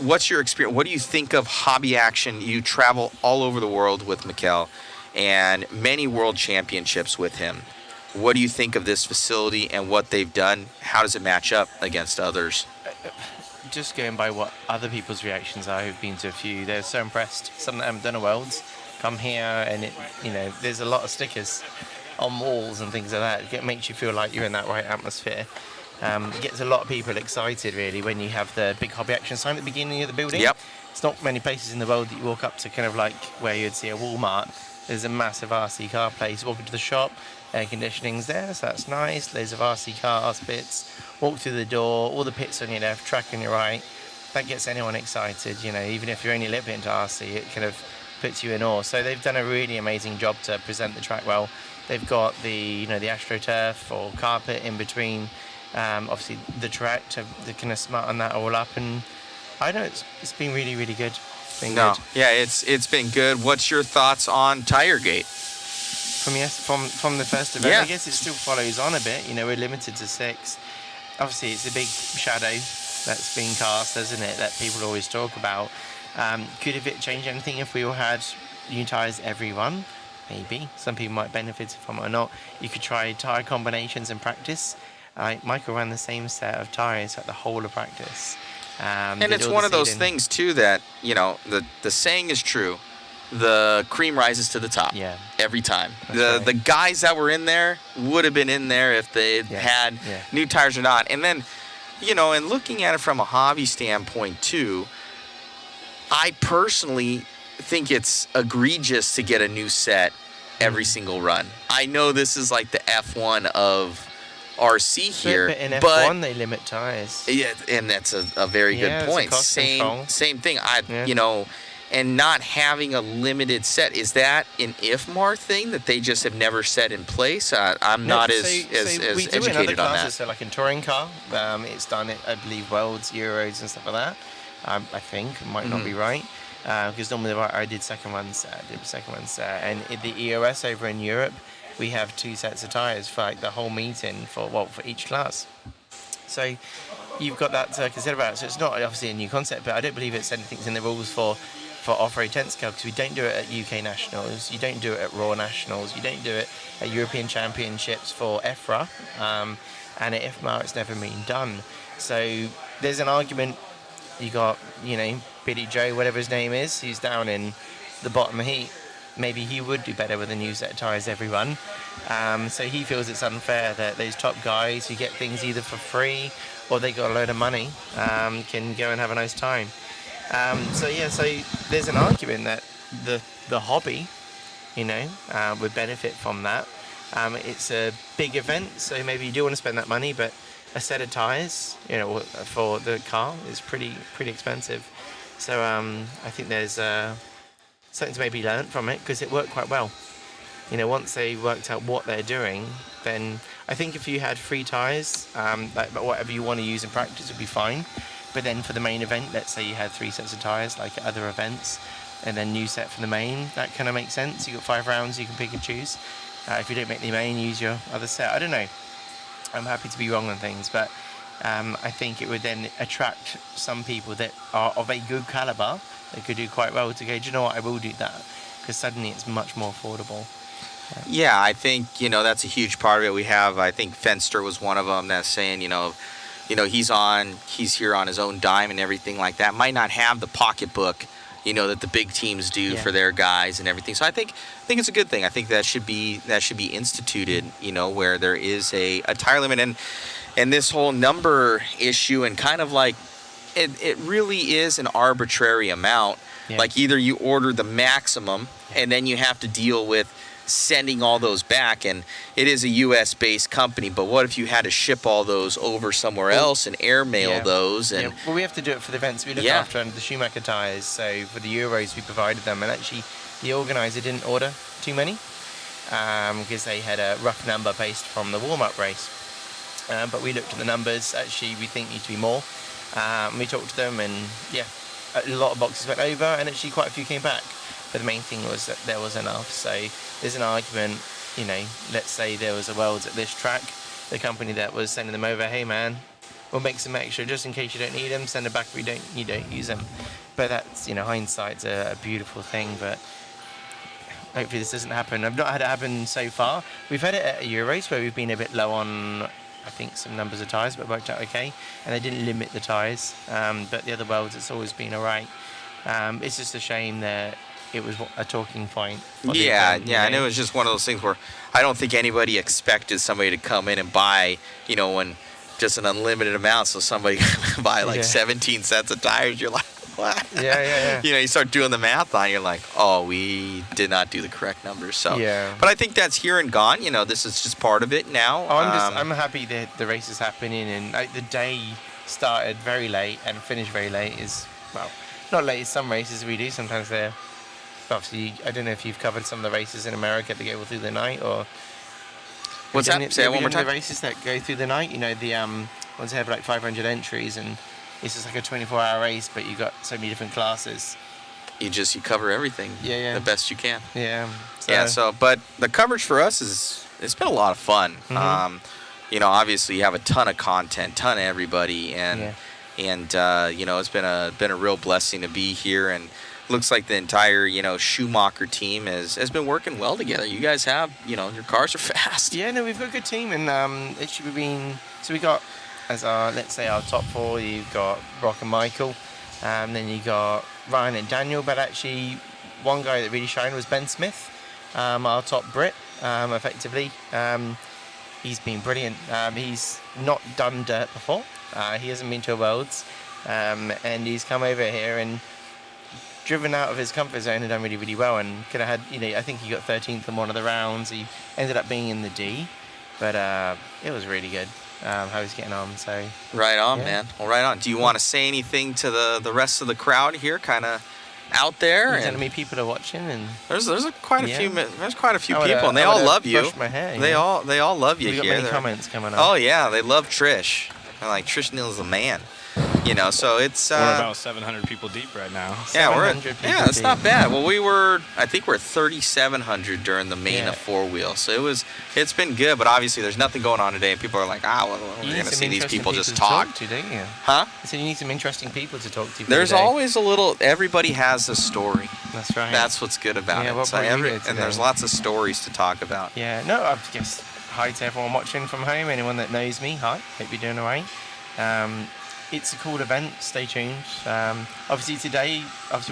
what's your experience? What do you think of hobby action? You travel all over the world with Mikkel and many world championships with him. What do you think of this facility and what they've done? How does it match up against others?
Just going by what other people's reactions are who've been to a few, they're so impressed. Some that haven't done a Worlds come here, and there's a lot of stickers on walls and things like that. It makes you feel like you're in that right atmosphere. It gets a lot of people excited really when you have the big hobby action sign at the beginning of the building.
Yep.
It's not many places in the world that you walk up to, kind of like where you'd see a Walmart. There's a massive RC car place. Walk into the shop, air conditioning's there, so that's nice. Loads of RC cars, bits. Walk through the door, all the pits on your left, track on your right. That gets anyone excited, even if you're only a little bit into RC, it kind of puts you in awe. So they've done a really amazing job to present the track well. They've got the AstroTurf or carpet in between, obviously the track to kind of smarten that all up, and I know it's been really, really good. Good.
Yeah, it's been good. What's your thoughts on Tiregate?
From the first event, I guess it still follows on a bit. We're limited to 6. Obviously, it's a big shadow that's being cast, isn't it, that people always talk about. Could it change anything if we all had new tyres every run? Maybe. Some people might benefit from it or not. You could try tyre combinations in practice. Michael ran the same set of tyres at the whole of practice.
And it's one of those things, too, that, the saying is true. The cream rises to the top every time. The guys that were in there would have been in there if they had new tires or not. And then, and looking at it from a hobby standpoint, too, I personally think it's egregious to get a new set every single run. I know this is like the F1 of RC here,
but in F1 they limit tires.
Yeah, and that's a very good point. Same thing. And not having a limited set, is that an IFMAR thing that they just have never set in place? I'm not as educated on that.
So like in touring car, it's done it, I believe, Worlds, Euros and stuff like that. I think, might not be right. Because normally I did second run set, and in the EOS over in Europe, we have 2 sets of tyres for like the whole meeting for each class. So you've got that to consider about. So it's not obviously a new concept, but I don't believe it's anything's in the rules for off-road tent scale, because we don't do it at UK Nationals, you don't do it at Raw Nationals, you don't do it at European Championships for EFRA, and at IFMAR it's never been done. So there's an argument. You got, Billy Joe, whatever his name is, who's down in the bottom heat. Maybe he would do better with a new set of tyres every run. So he feels it's unfair that those top guys who get things either for free or they got a load of money can go and have a nice time. So there's an argument that the hobby, would benefit from that. It's a big event, so maybe you do want to spend that money, but a set of tyres, for the car is pretty expensive. So I think there's something to maybe learn from it, because it worked quite well. Once they worked out what they're doing, then I think if you had free tyres, like whatever you want to use in practice would be fine. But then for the main event, let's say you had 3 sets of tyres like at other events, and then new set for the main, that kind of makes sense. You've got 5 rounds, you can pick and choose. If you don't make the main, use your other set. I don't know. I'm happy to be wrong on things, but I think it would then attract some people that are of a good calibre that could do quite well to go, do you know what, I will do that, because suddenly it's much more affordable.
Yeah, I think, that's a huge part of it. We have, I think Fenster was one of them that's saying, he's here on his own dime and everything like that. Might not have the pocketbook, that the big teams do for their guys and everything. So I think it's a good thing. I think that should be instituted, where there is a tire limit, and this whole number issue, and kind of like it really is an arbitrary amount. Yeah. Like either you order the maximum and then you have to deal with sending all those back, and it is a US based company, but what if you had to ship all those over somewhere else and airmail those? And
well, we have to do it for the events we look after, and the Schumacher tyres. So for the Euros we provided them, and actually the organizer didn't order too many because they had a rough number based from the warm-up race, but we looked at the numbers. Actually we think need to be more. We talked to them, and a lot of boxes went over, and actually quite a few came back. But the main thing was that there was enough. So there's an argument, let's say there was a Worlds at this track, the company that was sending them over, hey man, we'll make some extra just in case you don't need them, send them back if you don't use them. But that's, hindsight's a beautiful thing, but hopefully this doesn't happen. I've not had it happen so far. We've had it at a Euros where we've been a bit low on, I think, some numbers of tyres, but worked out okay, and they didn't limit the tyres. But the other Worlds, it's always been alright. It's just a shame that it was a talking point.
Yeah, and it was just one of those things where I don't think anybody expected somebody to come in and buy, when just an unlimited amount, so somebody can buy like 17 sets of tires. You're like, what?
Yeah.
You start doing the math on, you're like, oh, we did not do the correct numbers. So, but I think that's here and gone. This is just part of it now.
I'm happy that the race is happening, and the day started very late and finished very late. Is, well, not late as some races we do. Sometimes they're, obviously, I don't know if you've covered some of the races in America that go through the night, or
what's that? Say it one more time.
The races that go through the night, the ones that have like 500 entries, and it's just like a 24-hour race, but you've got so many different classes.
You cover everything the best you can.
Yeah.
But the coverage for us it's been a lot of fun. Mm-hmm. Obviously you have a ton of content, ton of everybody, and it's been a real blessing to be here, and looks like the entire Schumacher team has been working well together. You guys have your cars are fast.
Yeah, no, we've got a good team, and it should be so we got, as our, let's say, our top 4, you've got Brock and Michael, then you got Ryan and Daniel, but actually one guy that really shined was Ben Smith, our top Brit, effectively. He's been brilliant. He's not done dirt before. He hasn't been to a Worlds, and he's come over here and driven out of his comfort zone and done really, really well, and could have had, I think he got 13th in one of the rounds. He ended up being in the D, but it was really good how he's getting on. So
right on, man. Well, right on. Do you want to say anything to the rest of the crowd here, kind of out there?
You're telling me people are watching, and
there's quite a few people, and they all love you.
My hair,
they all love you
here.
We got
many comments coming up.
Oh yeah, they love Trish. They're like, Trish Neal's the man. You know, so it's
We're about 700 people deep right now.
yeah,
700 people
yeah, it's
deep.
not bad. Well, I think we're 3,700 during the main of 4-wheel, so it's been good. But obviously, there's nothing going on today, and people are like, well, we're gonna see these people just talk.
to, don't you?
Huh?
So you need some interesting people to talk to. For
There's
the day.
always a little. Everybody has a story.
That's right.
That's what's good about
Yeah,
it.
what
So
brought you here
and
today?
there's lots of stories to talk about.
Yeah, no, I guess hi to everyone watching from home, anyone that knows me, hi, hope you're doing alright. It's a cool event, stay tuned. Obviously today,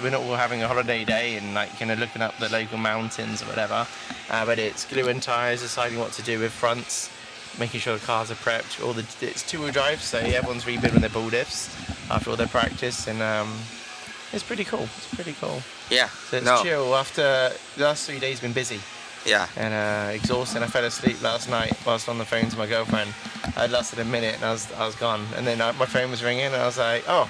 we're not all having a holiday day and like kind of looking up the local mountains or whatever, but it's gluing tyres, deciding what to do with fronts, making sure the cars are prepped. It's two-wheel drive, so everyone's rebuilding their ball diffs after all their practice, and it's pretty cool.
Yeah.
So it's chill. After the last 3 days, been busy.
Yeah.
And exhausting. I fell asleep last night whilst on the phone to my girlfriend. I lasted a minute and I was gone. And then my phone was ringing and I was like, oh.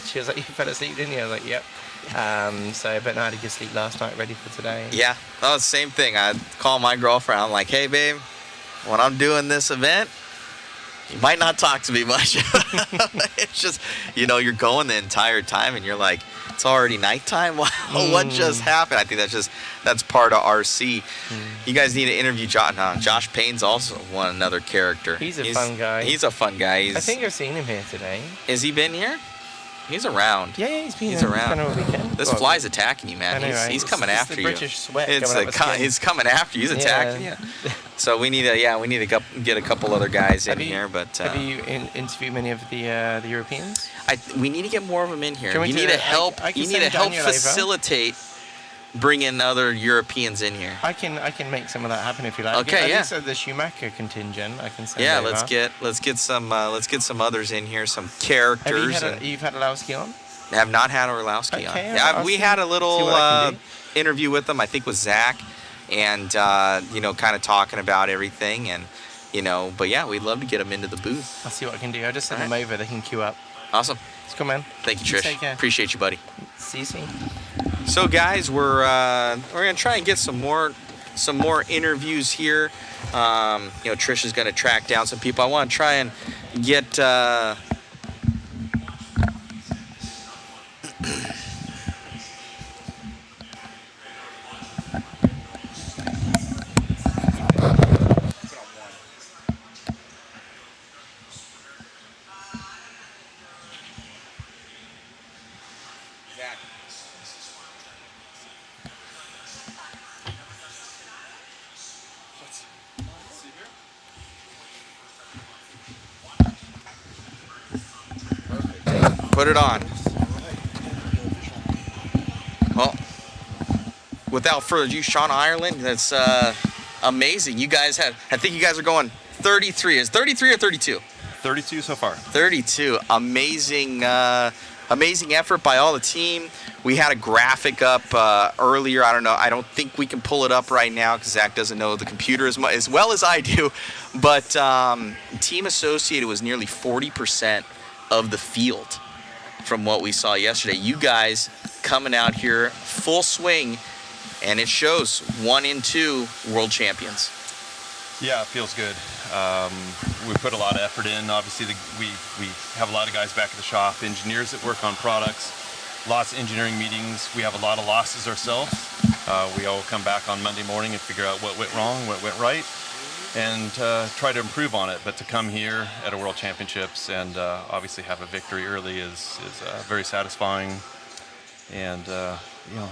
She was like, you fell asleep, didn't you? I was like, yep. But no, I had a good sleep last night, ready for today.
Yeah. That was the same thing. I'd call my girlfriend. I'm like, hey, babe, when I'm doing this event, you might not talk to me much. It's just, you're going the entire time and you're like, it's already nighttime. What just happened? I think that's part of RC. You guys need to interview Josh. No, Josh Payne's also another character.
He's a fun guy.
He's a fun guy.
I think I've seen him here today.
Has he been here? He's around.
Yeah, he's been
He's around.
Kind of a weekend.
This fly's attacking you, man.
I know, right?
He's coming
It's
after
the
you.
British sweat
It's
coming out the skin.
he's coming after you. He's attacking you. So we need to get a couple other guys in here. But
have you interviewed many of the Europeans?
we need to get more of them in here.
Can we
You
do
need to
that?
help.
I can
You need to
send
help
Daniel over.
facilitate bringing other Europeans in here.
I can make some of that happen if you like.
Okay,
At
yeah.
least the Schumacher contingent, I can send.
Yeah,
over.
let's get some others in here, some characters.
You've had Alowski on?
Have not had Orlowski on.
Okay,
Yeah, we had a
see
little
what I can do.
interview with him, I think with Zach, and kind of talking about everything, and but yeah, we'd love to get him into the booth.
I'll see what I can do. I'll just send them over. They can queue up.
Awesome.
It's cool, man.
Thank you, Trish.
Take care.
Appreciate you, buddy.
See you soon.
So guys, we're gonna try and get some more interviews here. Trish is gonna track down some people. I want to try and get. Put it on. Well, without further ado, Sean Ireland, that's amazing. You guys I think you guys are going 33. Is 33 or 32?
32 so far.
32. Amazing effort by all the team. We had a graphic up earlier. I don't know. I don't think we can pull it up right now because Zach doesn't know the computer as well as I do. But Team Associated was nearly 40% of the field from what we saw yesterday. You guys coming out here full swing, and it shows 1 and 2 world champions.
Yeah, it feels good. We put a lot of effort in. Obviously, we have a lot of guys back at the shop, engineers that work on products, lots of engineering meetings. We have a lot of losses ourselves. We all come back on Monday morning and figure out what went wrong, what went right, and try to improve on it. But to come here at a World Championships and obviously have a victory early is very satisfying, and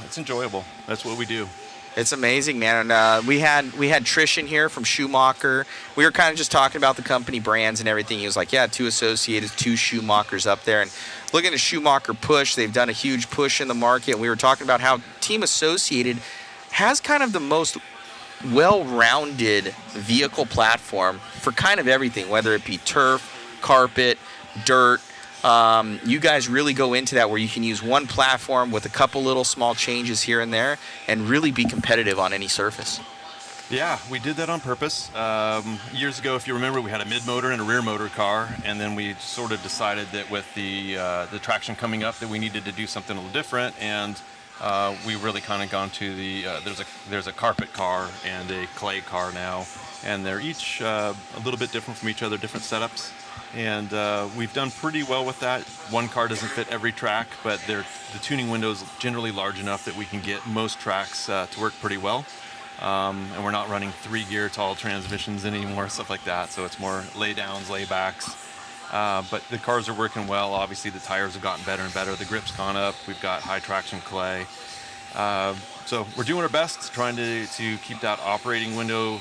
it's enjoyable. That's what we do.
It's amazing, man. And we had Trish in here from Schumacher. We were kind of just talking about the company brands and everything. He was like, yeah, 2 Associated, 2 Schumachers up there. And looking at Schumacher push, they've done a huge push in the market. And we were talking about how Team Associated has kind of the most well-rounded vehicle platform for kind of everything, whether it be turf, carpet, dirt. You guys really go into that where you can use one platform with a couple little small changes here and there and really be competitive on any surface.
Yeah, we did that on purpose. Years ago, if you remember, we had a mid-motor and a rear-motor car, and then we sort of decided that with the traction coming up that we needed to do something a little different, and we really kind of gone to the there's a carpet car and a clay car now, and they're each a little bit different from each other, different setups. And we've done pretty well with that. One car doesn't fit every track, but the tuning window is generally large enough that we can get most tracks to work pretty well. And we're not running 3-gear tall transmissions anymore, stuff like that. So it's more lay downs, lay backs. But the cars are working well. Obviously, the tires have gotten better and better. The grip's gone up. We've got high traction clay. So we're doing our best, trying to keep that operating window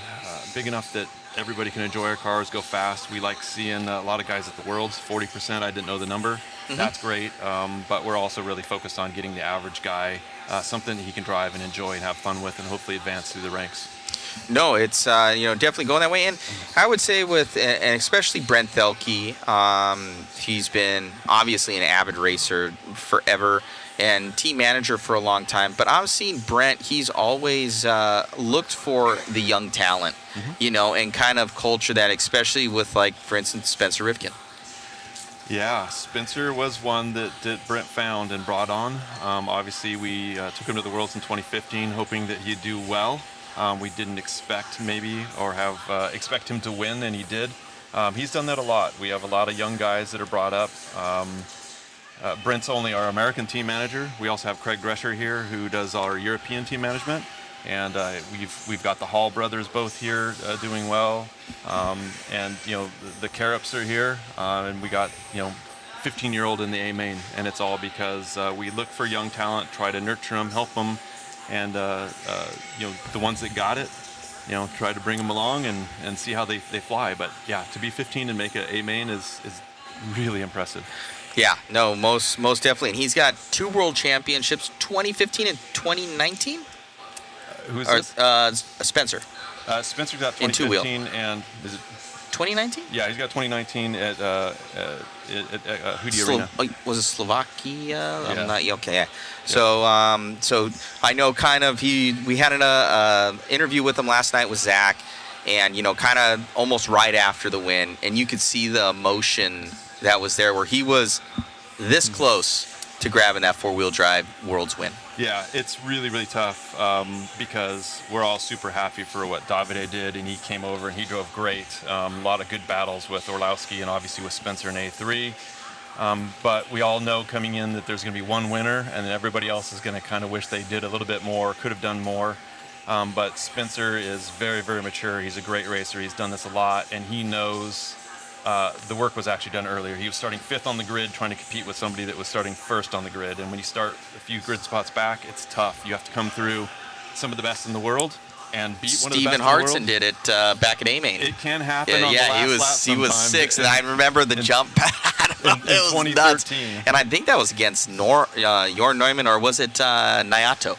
big enough that everybody can enjoy our cars, go fast. We like seeing a lot of guys at the Worlds, 40%. I didn't know the number. Mm-hmm. That's great. But we're also really focused on getting the average guy something that he can drive and enjoy and have fun with, and hopefully advance through the ranks.
No, it's definitely going that way. And I would say and especially Brent Thelke, he's been obviously an avid racer forever and team manager for a long time. But I've seen Brent, he's always looked for the young talent, and kind of culture that, especially with, like, for instance, Spencer Rivkin.
Yeah, Spencer was one that Brent found and brought on. Obviously, we took him to the Worlds in 2015, hoping that he'd do well. We didn't expect expect him to win, and he did. He's done that a lot. We have a lot of young guys that are brought up. Brent's only our American team manager. We also have Craig Drescher here, who does our European team management. And we've got the Hall brothers both here doing well. And the Carups are here, and we got 15-year-old in the A main, and it's all because we look for young talent, try to nurture them, help them. And the ones that got it, try to bring them along and see how they fly. But yeah, to be 15 and make an A main is really impressive.
Yeah, no, most definitely. And he's got 2 world championships, 2015 and 2019.
Who's this?
Spencer.
Spencer got 2015 and is it
2019?
Yeah, he's got 2019 at Hudi Arena.
Was it Slovakia?
Yeah.
I'm not okay. Yeah. So I know kind of we had an interview with him last night with Zach, and kind of almost right after the win, and you could see the emotion that was there, where he was this close to grabbing that 4-wheel drive Worlds win.
Yeah, it's really, really tough because we're all super happy for what Davide did, and he came over and he drove great. A lot of good battles with Orlowski and obviously with Spencer in A3. But we all know coming in that there's going to be one winner, and then everybody else is going to kind of wish they did a little bit more, could have done more. But Spencer is very, very mature. He's a great racer. He's done this a lot, and he knows the work was actually done earlier. He was starting 5th on the grid, trying to compete with somebody that was starting 1st on the grid. And when you start a few grid spots back, it's tough. You have to come through some of the best in the world and beat one of the best in the world.
Stephen Hartson did it back at A-Main.
It can happen on the last lap
he was 6th, and I remember the jump pad.
In 2013.
Nuts. And I think that was against Jorn Neumann, or was it Nayato?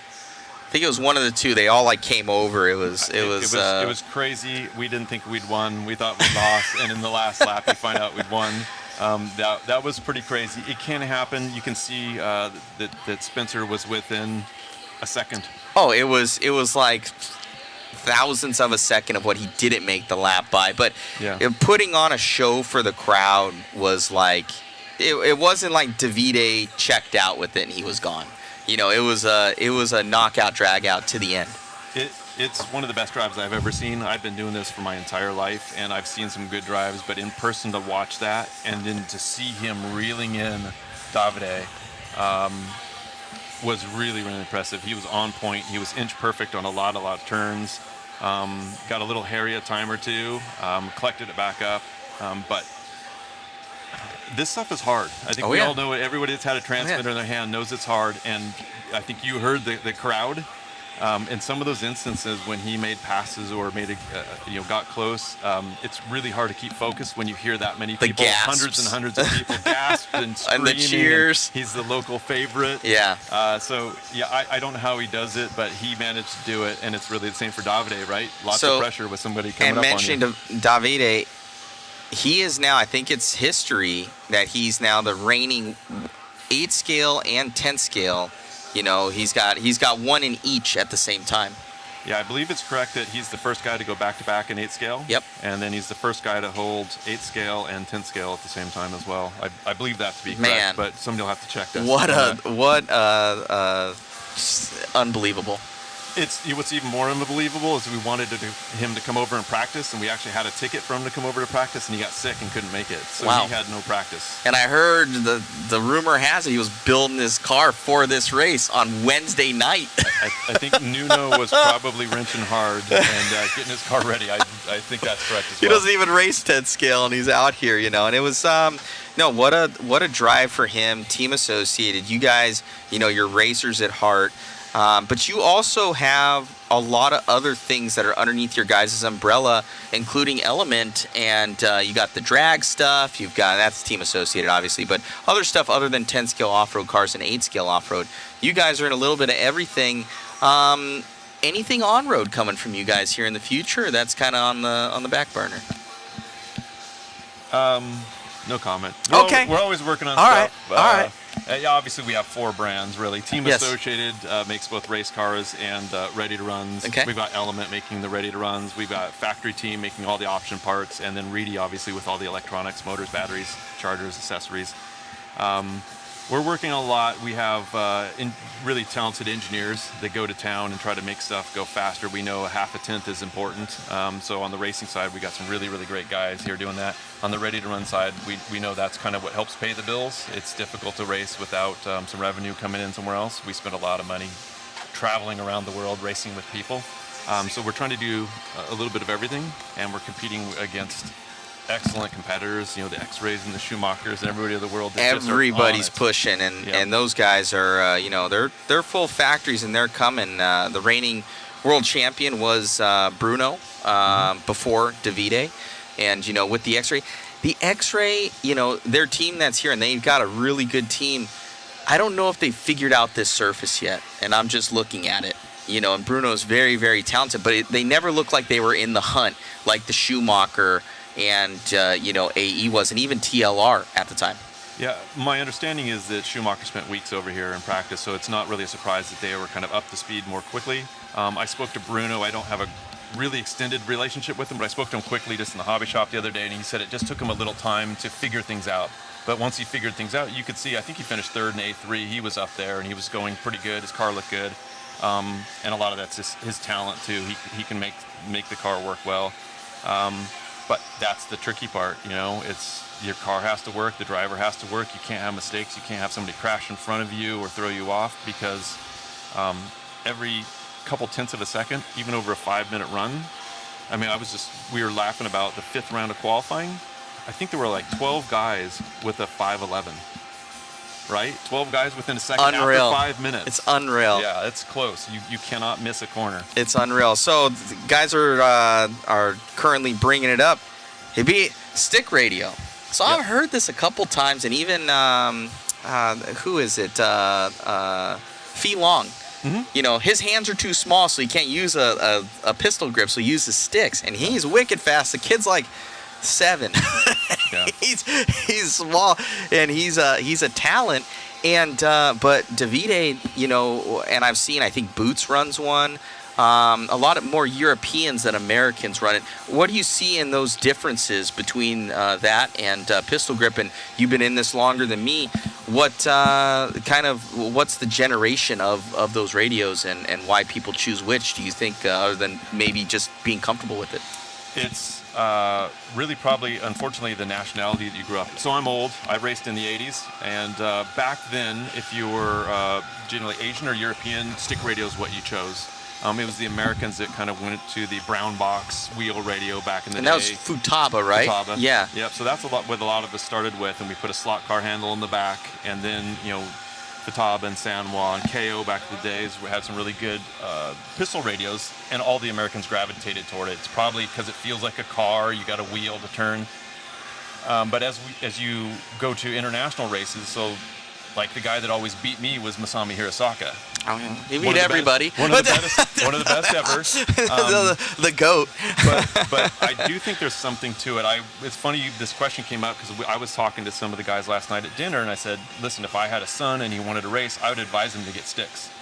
I think it was one of the two. They all came over. It was
crazy. We didn't think we'd won. We thought we'd lost, and in the last lap, we find out we'd won. That was pretty crazy. It can happen. You can see that Spencer was within a second.
Oh, it was like thousandths of a second of what he didn't make the lap by. But putting on a show for the crowd was like, it wasn't like Davide checked out with it and he was gone. It was a knockout, drag out to the end.
It's one of the best drives I've ever seen. I've been doing this for my entire life, and I've seen some good drives, but in person to watch that and then to see him reeling in Davide was really, really impressive. He was on point. He was inch perfect on a lot of turns. Got a little hairy a time or two, collected it back up, but this stuff is hard. I think we all know it. Everybody that's had a transmitter in their hand knows it's hard. And I think you heard the crowd. In some of those instances when he made passes or got close, it's really hard to keep focused when you hear that many people, hundreds and hundreds of people gasp and screaming.
And the cheers.
He's the local favorite.
Yeah.
I don't know how he does it, but he managed to do it. And it's really the same for Davide, right? Lots of pressure with somebody coming up on you.
And mentioning Davide, he is now, I think it's history that he's now the reigning 8 scale and 10 scale. He's got one in each at the same time.
Yeah, I believe it's correct that he's the first guy to go back-to-back in 8 scale.
Yep.
And then he's the first guy to hold 8 scale and 10 scale at the same time as well. I believe that to be correct, but somebody will have to check that.
What a
Just unbelievable.
What's even more unbelievable is we wanted him to come over and practice, and we actually had a ticket for him to come over to practice, and he got sick and couldn't make it, so
Wow.
he had no practice.
And I heard the rumor has it he was building his car for this race on Wednesday night.
I think Nuno was probably wrenching hard and getting his car ready. I think that's correct as well.
He doesn't even race 10 scale, and he's out here, And it was no, what a drive for him. Team Associated, you guys, you're racers at heart. But you also have a lot of other things that are underneath your guys' umbrella, including Element, and you got the drag stuff. That's Team Associated, obviously, but other stuff other than 10 scale off-road cars and 8 scale off-road. You guys are in a little bit of everything. Anything on-road coming from you guys here in the future? That's kind of on the back burner.
No comment.
Okay.
We're always working on
All
stuff.
right. All right.
Yeah, obviously, we have 4 brands, really. Team
Yes.
Associated makes both race cars and ready-to-runs.
Okay.
We've got Element making the ready-to-runs. We've got Factory Team making all the option parts. And then Reedy, obviously, with all the electronics, motors, batteries, chargers, accessories. We're working a lot. We have really talented engineers that go to town and try to make stuff go faster. We know a half a tenth is important. So on the racing side, we got some really, really great guys here doing that. On the ready-to-run side, we know that's kind of what helps pay the bills. It's difficult to race without some revenue coming in somewhere else. We spend a lot of money traveling around the world racing with people. So we're trying to do a little bit of everything, and we're competing against excellent competitors, the X-Rays and the Schumachers and everybody in the world.
Everybody's pushing, and those guys are, they're full factories, and they're coming. The reigning world champion was Bruno before Davide, and with the X-Ray, their team that's here, and they've got a really good team. I don't know if they figured out this surface yet, and I'm just looking at it. And Bruno's very, very talented, but they never looked like they were in the hunt like the Schumacher and AE was, and even TLR at the time.
Yeah, my understanding is that Schumacher spent weeks over here in practice, so it's not really a surprise that they were kind of up to speed more quickly. I spoke to Bruno. I don't have a really extended relationship with him, but I spoke to him quickly just in the hobby shop the other day, and he said it just took him a little time to figure things out. But once he figured things out, you could see, I think he finished 3rd in A3. He was up there, and he was going pretty good. His car looked good. And a lot of that's just his talent, too. He can make the car work well. But that's the tricky part, it's your car has to work, the driver has to work. You can't have mistakes. You can't have somebody crash in front of you or throw you off, because every couple tenths of a second, even over a 5-minute run. I mean, we were laughing about the 5th round of qualifying. I think there were like 12 guys with a 5.11. Right? 12 guys within a second
unreal.
After 5 minutes.
It's unreal.
Yeah, it's close. You cannot miss a corner.
It's unreal. So guys are currently bringing it up. It'd be stick radio. So I've heard this a couple times, and even who is it? Fee Long. Mm-hmm. His hands are too small, so he can't use a pistol grip, so he uses sticks, and he's wicked fast. The kid's like 7. Yeah. he's small, and he's a talent. And but Davide, and I've seen, I think Boots runs one. A lot of more Europeans than Americans run it. What do you see in those differences between that and pistol grip? And you've been in this longer than me. What's the generation of those radios, and why people choose which? Do you think, other than maybe just being comfortable with it?
It's really probably, unfortunately, the nationality that you grew up. So I'm old. I raced in the 80s, and back then, if you were generally Asian or European, stick radio is what you chose. It was the Americans that kind of went to the brown box wheel radio back in the day.
And that was Futaba, right?
Futaba.
Yeah.
Yep. So that's what a lot of us started with, and we put a slot car handle in the back, and then Futaba and Sanwa and KO back in the days. We had some really good pistol radios, and all the Americans gravitated toward it. It's probably because it feels like a car. You got a wheel to turn. But as you go to international races, so like the guy that always beat me was Masami Hirosaka.
Oh, yeah. He beat everybody.
One of the best ever.
The GOAT.
but I do think there's something to it. It's funny this question came up because I was talking to some of the guys last night at dinner, and I said, listen, if I had a son and he wanted to race, I would advise him to get sticks.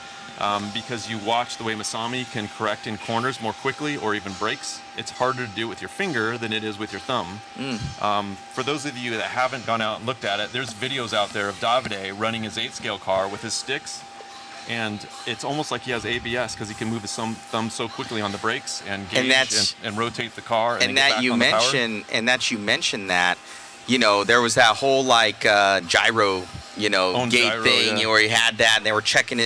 Because you watch the way Masami can correct in corners more quickly, or even brakes. It's harder to do with your finger than it is with your thumb. For those of you that haven't gone out and looked at it, there's videos out there of Davide running his 8-scale car with his sticks. and it's almost like he has ABS because he can move his thumb so quickly on the brakes and gauge and rotate the car.
And that you mentioned that, there was that whole like gyro, gate
gyro,
thing,
yeah.
where he had that, and they were checking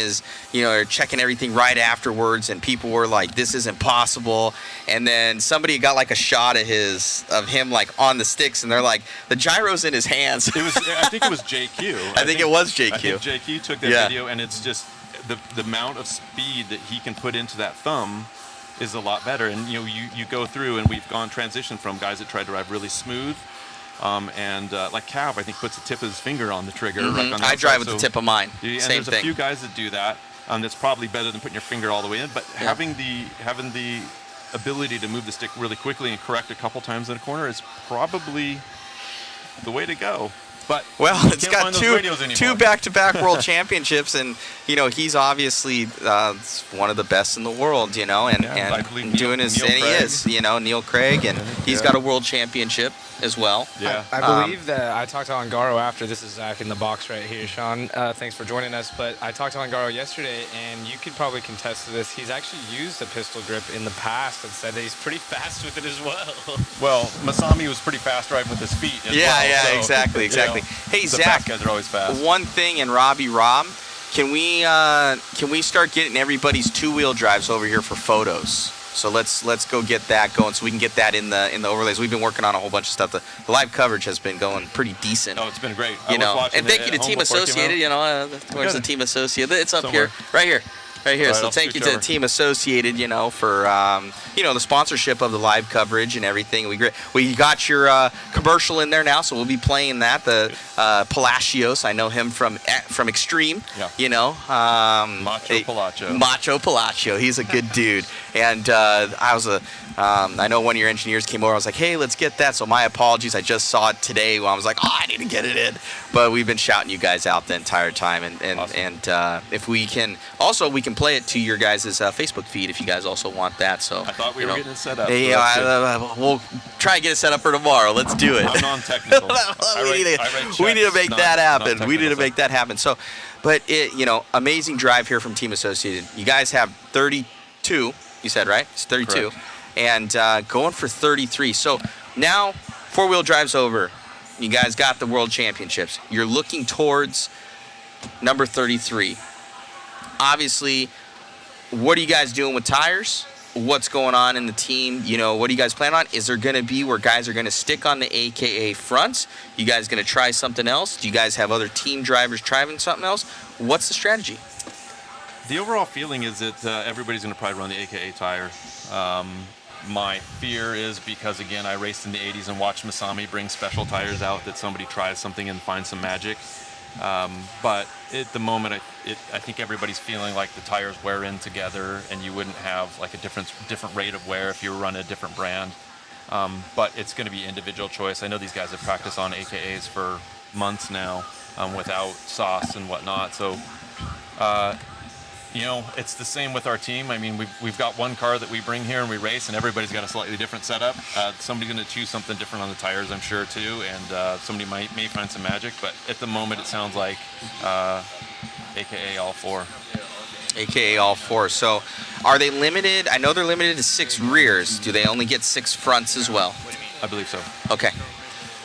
checking everything right afterwards, and people were like, "This isn't possible." And then somebody got like a shot of him like on the sticks, and they're like, "The gyro's in his hands."
I think it was JQ.
I think it was JQ.
I think JQ took that video, and it's just the amount of speed that he can put into that thumb is a lot better. And you go through, and we've transition from guys that try to drive really smooth. Like Cav, I think puts the tip of his finger on the trigger. Right on the
I
outside.
drive with the tip of mine.
And
Same
there's
thing.
a few guys that do that. That's probably better than putting your finger all the way in. But having the ability to move the stick really quickly and correct a couple times in a corner is probably the way to go. But
it's got two back-to-back world championships, and he's obviously one of the best in the world, and doing his, and he is, Neil Craig, and he's got a world championship as well.
Yeah, I believe that I talked to Ongaro after. This is Zach in the box right here, Sean. Thanks for joining us. But I talked to Ongaro yesterday, and you could probably contest to this. He's actually used a pistol grip in the past and said that he's pretty fast with it as well.
Well, Masami was pretty fast driving with his feet as well.
So, exactly. Hey,
the
Zach,
fast guys are always fast.
One thing, and Rob, can we start getting everybody's two-wheel drives over here for photos? So let's go get that going, so we can get that in the overlays. We've been working on a whole bunch of stuff. The live coverage has been going pretty decent.
Oh, it's been great.
And thank you to Team Associated. Where's the Team Associated? It's up here, right here. Right, so thank you to the Team Associated, for the sponsorship of the live coverage and everything. We got your commercial in there now, so we'll be playing that. The Palacios, I know him from Extreme.
Yeah.
Macho Palacio. He's a good dude. And I know one of your engineers came over. I was like, hey, let's get that. So my apologies. I just saw it today when I was like, I need to get it in. But we've been shouting you guys out the entire time. And
awesome.
And if we can, also we can play it to your guys' Facebook feed if you guys also want that. So
I thought we were getting it set up.
We'll try and get it set up for tomorrow. Let's do it.
I'm non-technical.
we need to make that happen. We need to make that happen. So, but amazing drive here from Team Associated. You guys have 32. You said, right? It's 32. Correct. And going for 33. So now four-wheel drive's over. You guys got the world championships. You're looking towards number 33. Obviously, what are you guys doing with tires? What's going on in the team? What do you guys plan on? Is there going to be where guys are going to stick on the AKA fronts? You guys going to try something else? Do you guys have other team drivers trying something else? What's the strategy?
The overall feeling is that everybody's going to probably run the AKA tire. My fear is because, again, I raced in the 80s and watched Masami bring special tires out, that somebody tries something and finds some magic. But at the moment, I think everybody's feeling like the tires wear in together, and you wouldn't have like a different rate of wear if you were running a different brand. But it's going to be individual choice. I know these guys have practiced on AKAs for months now without sauce and whatnot. So, it's the same with our team. I mean, we've got one car that we bring here and we race, and everybody's got a slightly different setup. Somebody's going to choose something different on the tires, I'm sure, too, and somebody may find some magic. But at the moment, it sounds like AKA all four.
AKA all four. So are they limited? I know they're limited to 6 rears. Do they only get 6 fronts as well?
I believe so.
Okay.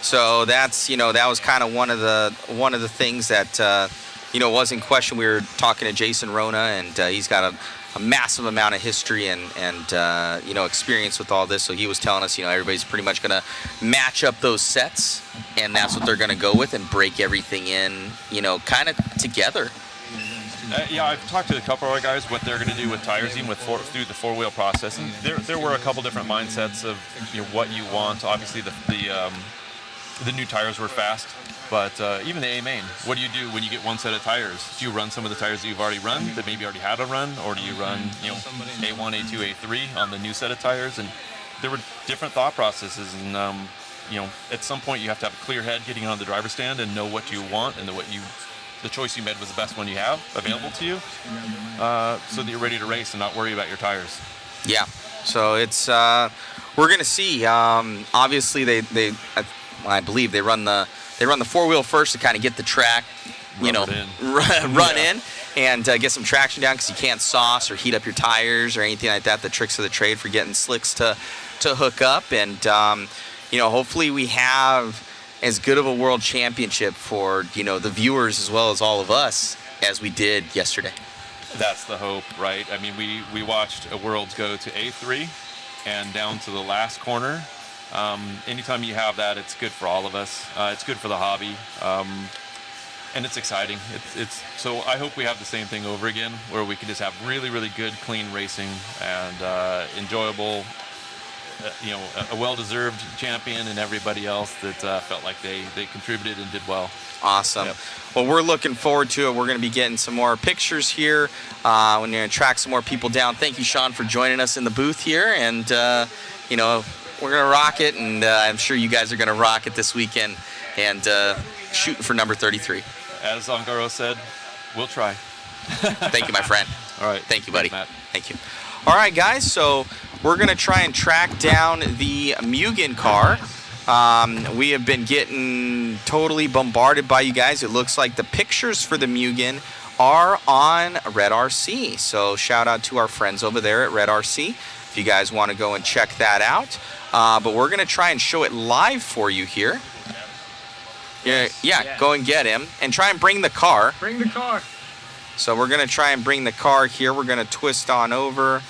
So that's, that was kind of one of the things that was in question. We were talking to Jason Rona, and he's got a massive amount of history and experience with all this. So he was telling us, everybody's pretty much going to match up those sets, and that's what they're going to go with and break everything in, kind of together.
I've talked to a couple of our guys what they're going to do with tires, even through the four-wheel process. And there were a couple different mindsets of what you want. Obviously, the new tires were fast. But even the A-main, what do you do when you get one set of tires? Do you run some of the tires that you've already run, that maybe already had a run, or do you run, A1, A2, A3 on the new set of tires? And there were different thought processes, and at some point you have to have a clear head getting on the driver's stand and know what you want, and the choice you made was the best one you have available to you, so that you're ready to race and not worry about your tires.
Yeah. So it's we're gonna see. Obviously, I believe they run the four-wheel first to kind of get the track, know,
Rub it
run in and get some traction down, because you can't sauce or heat up your tires or anything like that. The tricks of the trade for getting slicks to hook up. And, you know, hopefully we have as good of a world championship for, you know, the viewers as well as all of us as we did yesterday.
That's the hope, right? I mean, we watched a Worlds go to A3 and down to the last corner. Anytime you have that, it's good for all of us. It's good for the hobby, and it's exciting. So I hope we have the same thing over again, where we can just have really, really good, clean racing and enjoyable. You know, a well-deserved champion, and everybody else that felt like they contributed and did well.
Awesome.
Yep.
Well, we're looking forward to it. We're going to be getting some more pictures here. We're going to track some more people down. Thank you, Sean, for joining us in the booth here. And, you know, we're going to rock it, and I'm sure you guys are going to rock it this weekend and shooting for number 33.
As Ongaro said, we'll try.
Thank you, my friend.
All right.
Thank you, buddy.
Thanks, Matt.
Thank you. All right, guys, so we're going to try and track down the Mugen car. We have been getting totally bombarded by you guys. It looks like the pictures for the Mugen are on Red RC. So shout out to our friends over there at Red RC if you guys want to go and check that out. But we're going to try and show it live for you here. Yeah, go and get him and try and bring the car.
Bring the car.
So we're going to try and bring the car here. We're going to twist on over,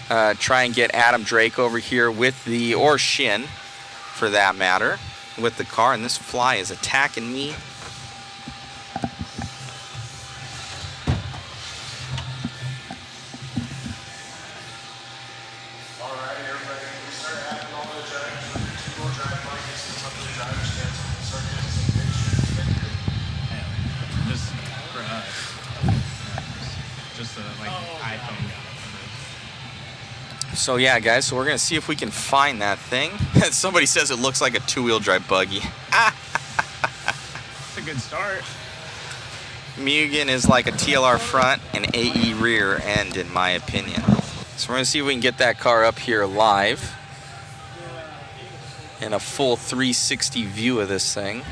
try and get Adam Drake over here with the, or Shin for that matter, with the car. And this fly is attacking me.
Just for us. Just like iPhone.
So yeah, guys, so we're going to see if we can find that thing. Somebody says it looks like a two-wheel drive buggy.
It's a good start.
Mugen is like a TLR front and AE rear end, in my opinion. So we're going to see if we can get that car up here live in a full 360 view of this thing.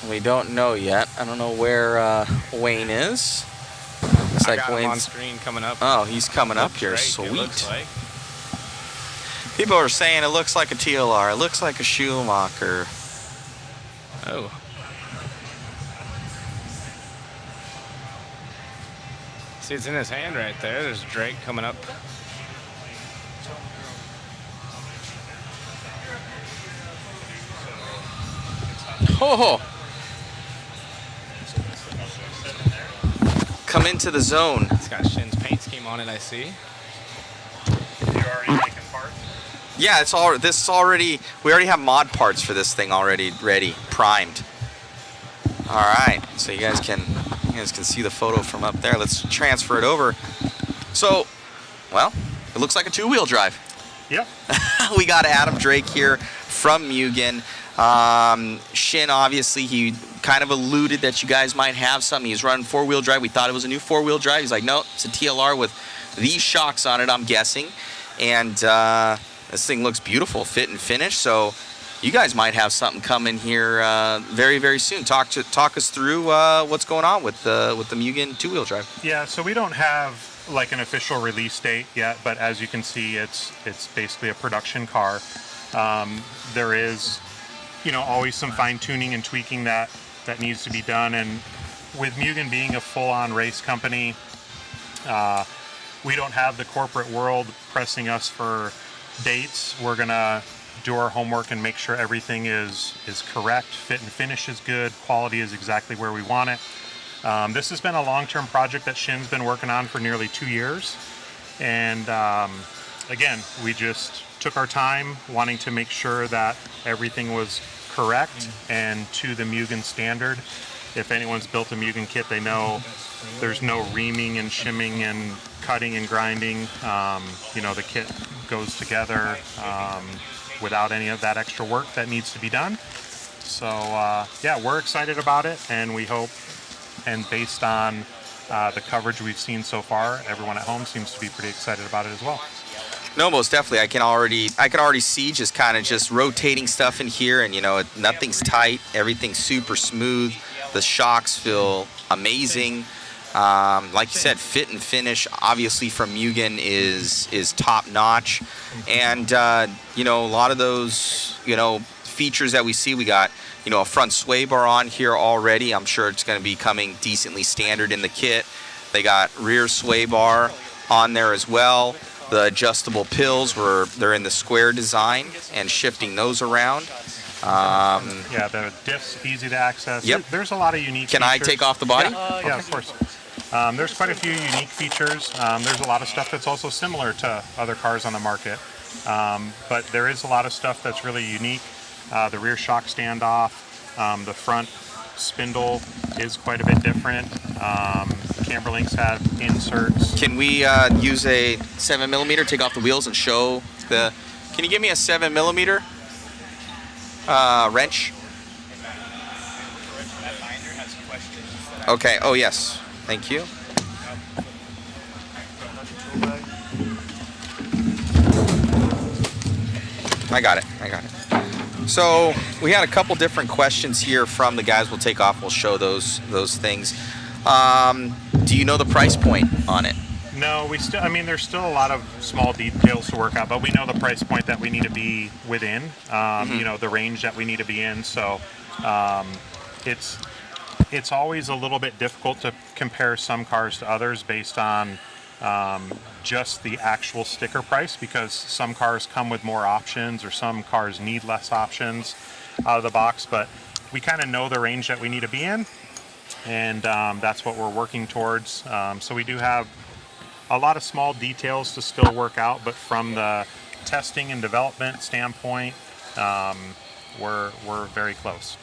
We don't know yet. I don't know where Wayne is. Looks
I
like
got him on
Wayne's.
screen coming up.
Oh, he's coming up here.
Drake,
Sweet.
it looks like.
People are saying it looks like a TLR. It looks like a Schumacher.
Oh. See, it's in his hand right there. There's Drake coming up.
Oh! Come into the zone.
It's got Shin's paint scheme on it, I see.
You already making parts?
Yeah, it's all. This is already. We already have mod parts for this thing already ready, primed. All right, so you guys can see the photo from up there. Let's transfer it over. So, well, it looks like a two-wheel drive.
Yep.
We got Adam Drake here from Mugen. Shin, obviously, he kind of alluded that you guys might have something. He's running four-wheel drive. We thought it was a new four-wheel drive. He's like, no, it's a TLR with these shocks on it, I'm guessing. And this thing looks beautiful, fit and finish. So you guys might have something coming here very, very soon. Talk us through what's going on with the Mugen two-wheel drive.
Yeah, so we don't have like an official release date yet, but as you can see, it's basically a production car. There is, you know, always some fine-tuning and tweaking that needs to be done. And with Mugen being a full-on race company, we don't have the corporate world pressing us for dates. We're gonna do our homework and make sure everything is correct, fit and finish is good, quality is exactly where we want it. This has been a long-term project that Shin's been working on for nearly 2 years. And again, we just took our time wanting to make sure that everything was correct and to the Mugen standard. If anyone's built a Mugen kit, they know there's no reaming and shimming and cutting and grinding. You know, the kit goes together without any of that extra work that needs to be done. So yeah, we're excited about it, and we hope, and based on the coverage we've seen so far, everyone at home seems to be pretty excited about it as well.
No, most definitely. I can already see just kind of just rotating stuff in here, and nothing's tight. Everything's super smooth. The shocks feel amazing. Like you said, fit and finish, obviously from Mugen is top notch, and a lot of those features that we see. We got a front sway bar on here already. I'm sure it's going to be coming decently standard in the kit. They got rear sway bar on there as well. The adjustable pills they're in the square design and shifting those around.
Yeah, the diff's easy to access.
Yep.
There's a lot of unique
Can
features.
I take off the body?
Yeah, of course. There's quite a few unique features. There's a lot of stuff that's also similar to other cars on the market. But there is a lot of stuff that's really unique. The rear shock standoff, the front spindle is quite a bit different. Camber links have inserts.
Can we use a 7mm, take off the wheels and show the... Can you give me a 7mm wrench? Okay, oh yes, thank you. I got it. So we had a couple different questions here from the guys. We'll take off, we'll show those things. Do you know the price point on it?
No, there's still a lot of small details to work out, but we know the price point that we need to be within, the range that we need to be in. So it's always a little bit difficult to compare some cars to others based on just the actual sticker price, because some cars come with more options or some cars need less options out of the box. But we kind of know the range that we need to be in, and that's what we're working towards. So we do have a lot of small details to still work out, but from the testing and development standpoint, we're very close.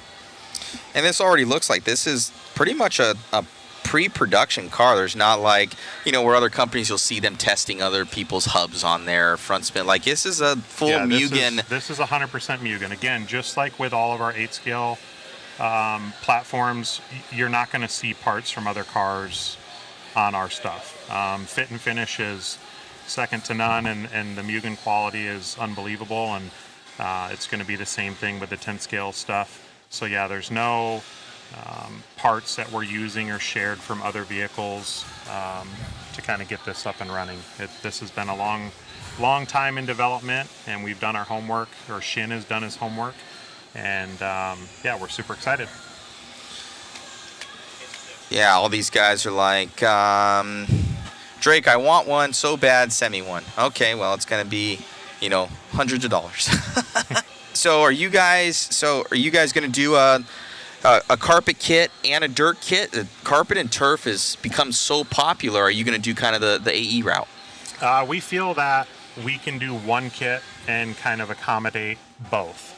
And this already looks like this is pretty much a pre-production car. There's not like, where other companies you'll see them testing other people's hubs on their front spin. Like this is a full Mugen.
This is 100% Mugen. Again, just like with all of our 8-scale platforms, you're not going to see parts from other cars on our stuff. Fit and finish is second to none, and the Mugen quality is unbelievable, and it's going to be the same thing with the 10-scale stuff. So yeah, there's no parts that we're using or shared from other vehicles to kind of get this up and running. This has been a long time in development, and we've done our homework, or Shin has done his homework, and yeah, we're super excited.
Yeah, all these guys are like, Drake, I want one so bad, send me one. Okay, well, it's going to be, hundreds of dollars. So are you guys going to do a carpet kit and a dirt kit? Carpet and turf has become so popular. Are you going to do kind of the AE route?
We feel that we can do one kit and kind of accommodate both.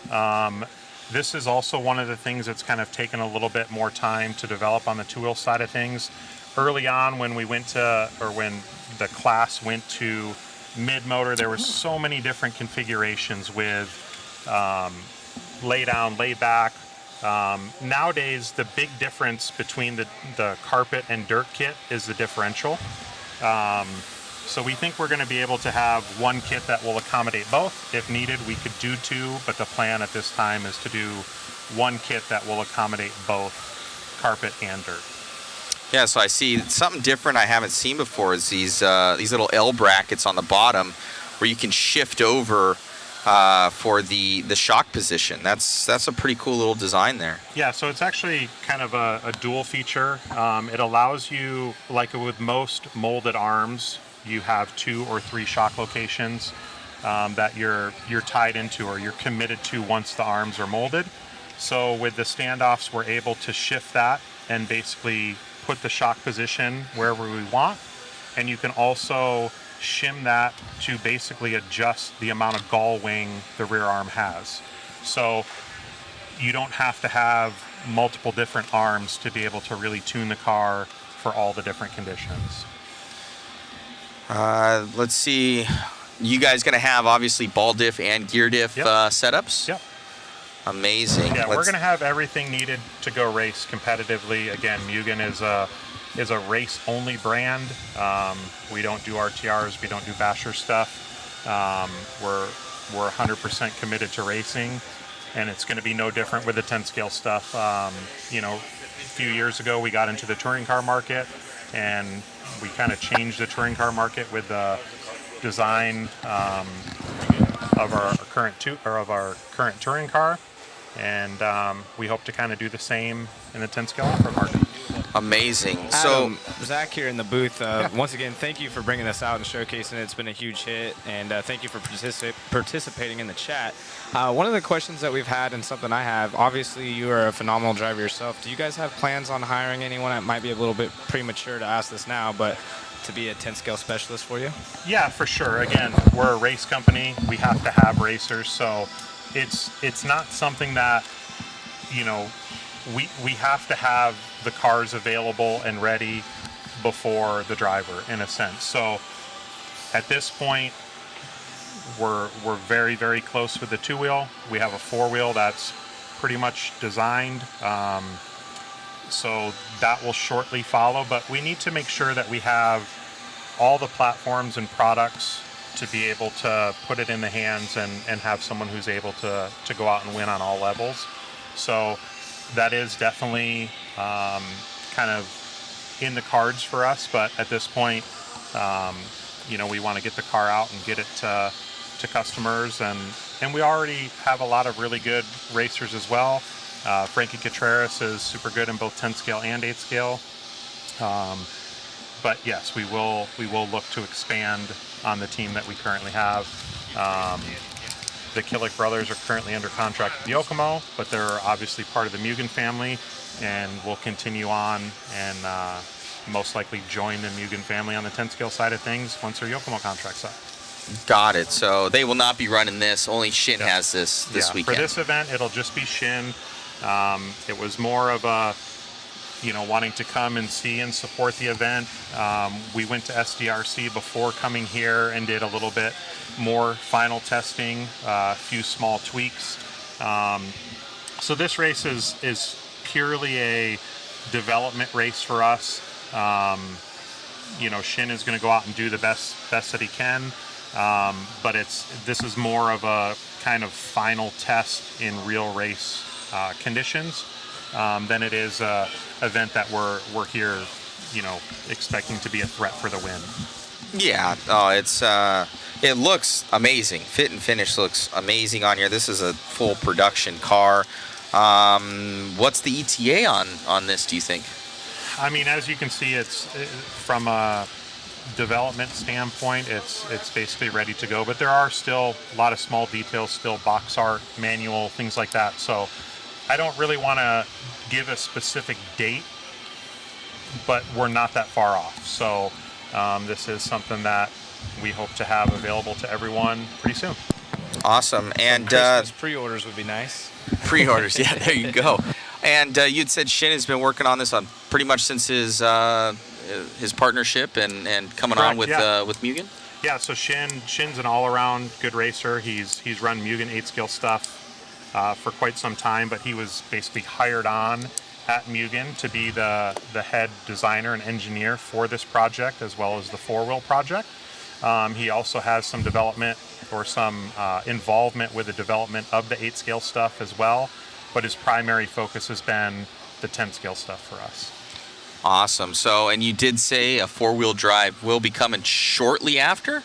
This is also one of the things that's kind of taken a little bit more time to develop on the two-wheel side of things. Early on, when when the class went to mid-motor, there were so many different configurations with lay down, lay back. Nowadays, the big difference between the carpet and dirt kit is the differential. So we think we're going to be able to have one kit that will accommodate both. If needed, we could do two, but the plan at this time is to do one kit that will accommodate both carpet and dirt.
Yeah, so I see something different I haven't seen before is these little L brackets on the bottom where you can shift over for the shock position. That's a pretty cool little design there.
Yeah, so it's actually kind of a dual feature. It allows you, like with most molded arms, you have 2 or 3 shock locations that you're tied into or you're committed to once the arms are molded. So with the standoffs, we're able to shift that and basically put the shock position wherever we want. And you can also shim that to basically adjust the amount of gull wing the rear arm has. So you don't have to have multiple different arms to be able to really tune the car for all the different conditions.
Let's see. You guys going to have obviously ball diff and gear diff setups?
Yep.
Amazing.
Yeah, we're going to have everything needed to go race competitively. Again, Mugen is a is a race-only brand. We don't do RTRs, we don't do basher stuff. We're 100% committed to racing, and it's going to be no different with the 10 scale stuff. You know, a few years ago we got into the touring car market, and we kind of changed the touring car market with the design of our current touring car, and we hope to kind of do the same in the 10 scale off-road market.
Amazing.
Adam, Zach here in the booth. Once again, thank you for bringing this out and showcasing it. It's been a huge hit, and thank you for participating in the chat. One of the questions that we've had, and something I have, obviously you are a phenomenal driver yourself. Do you guys have plans on hiring anyone? It might be a little bit premature to ask this now, but to be a 10 scale specialist for you?
Yeah, for sure. Again, we're a race company. We have to have racers, so it's not something that, you know, we have to have the cars available and ready before the driver, in a sense. So at this point, we're very, very close with the 2-wheel. We have a 4-wheel that's pretty much designed. So that will shortly follow, but we need to make sure that we have all the platforms and products to be able to put it in the hands and have someone who's able to go out and win on all levels. So that is definitely kind of in the cards for us, but at this point, you know, we want to get the car out and get it to customers, and we already have a lot of really good racers as well. Frankie Contreras is super good in both 10 scale and 8 scale. But yes, we will look to expand on the team that we currently have. The Killick brothers are currently under contract with Yokomo, but they're obviously part of the Mugen family, and will continue on and most likely join the Mugen family on the 10 scale side of things once their Yokomo contract's up.
Got it. So they will not be running this. Only Shin has this weekend.
For this event, it'll just be Shin. It was more of a, you know, wanting to come and see and support the event. We went to SDRC before coming here and did a little bit more final testing, a few small tweaks. So this race is purely a development race for us. You know, Shin is going to go out and do the best that he can, but this is more of a kind of final test in real race conditions than it is a event that we're here, you know, expecting to be a threat for the win.
Yeah, it looks amazing. Fit and finish looks amazing on here. This is a full production car. What's the ETA on this, do you think?
I mean, as you can see, it's from a development standpoint, it's basically ready to go, but there are still a lot of small details, still box art, manual, things like that. So I don't really want to give a specific date, but we're not that far off. So this is something that we hope to have available to everyone pretty soon.
Awesome. And
Christmas pre-orders would be nice.
Pre-orders, yeah, there you go. And you'd said Shin has been working on this on pretty much since his partnership and coming
Correct,
on with
yeah.
with Mugen.
Yeah, so Shin's an all-around good racer. He's run Mugen 8-scale stuff for quite some time, but he was basically hired on at Mugen to be the head designer and engineer for this project, as well as the 4-wheel project. He also has some development or some involvement with the development of the 8-scale stuff as well, but his primary focus has been the 10-scale stuff for us.
Awesome. So, and you did say a 4-wheel drive will be coming shortly after,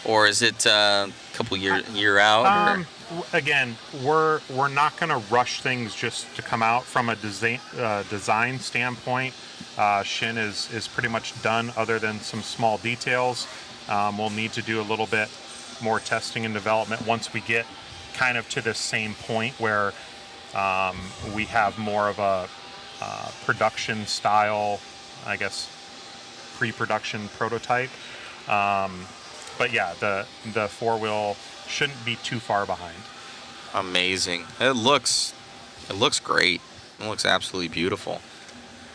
or is it a couple year out?
Again, we're not going to rush things just to come out. From a design standpoint, Shin is pretty much done, other than some small details. We'll need to do a little bit more testing and development once we get kind of to the same point where we have more of a production style, I guess, pre-production prototype. But yeah, the 4-wheel shouldn't be too far behind.
Amazing. It looks great. It looks absolutely beautiful.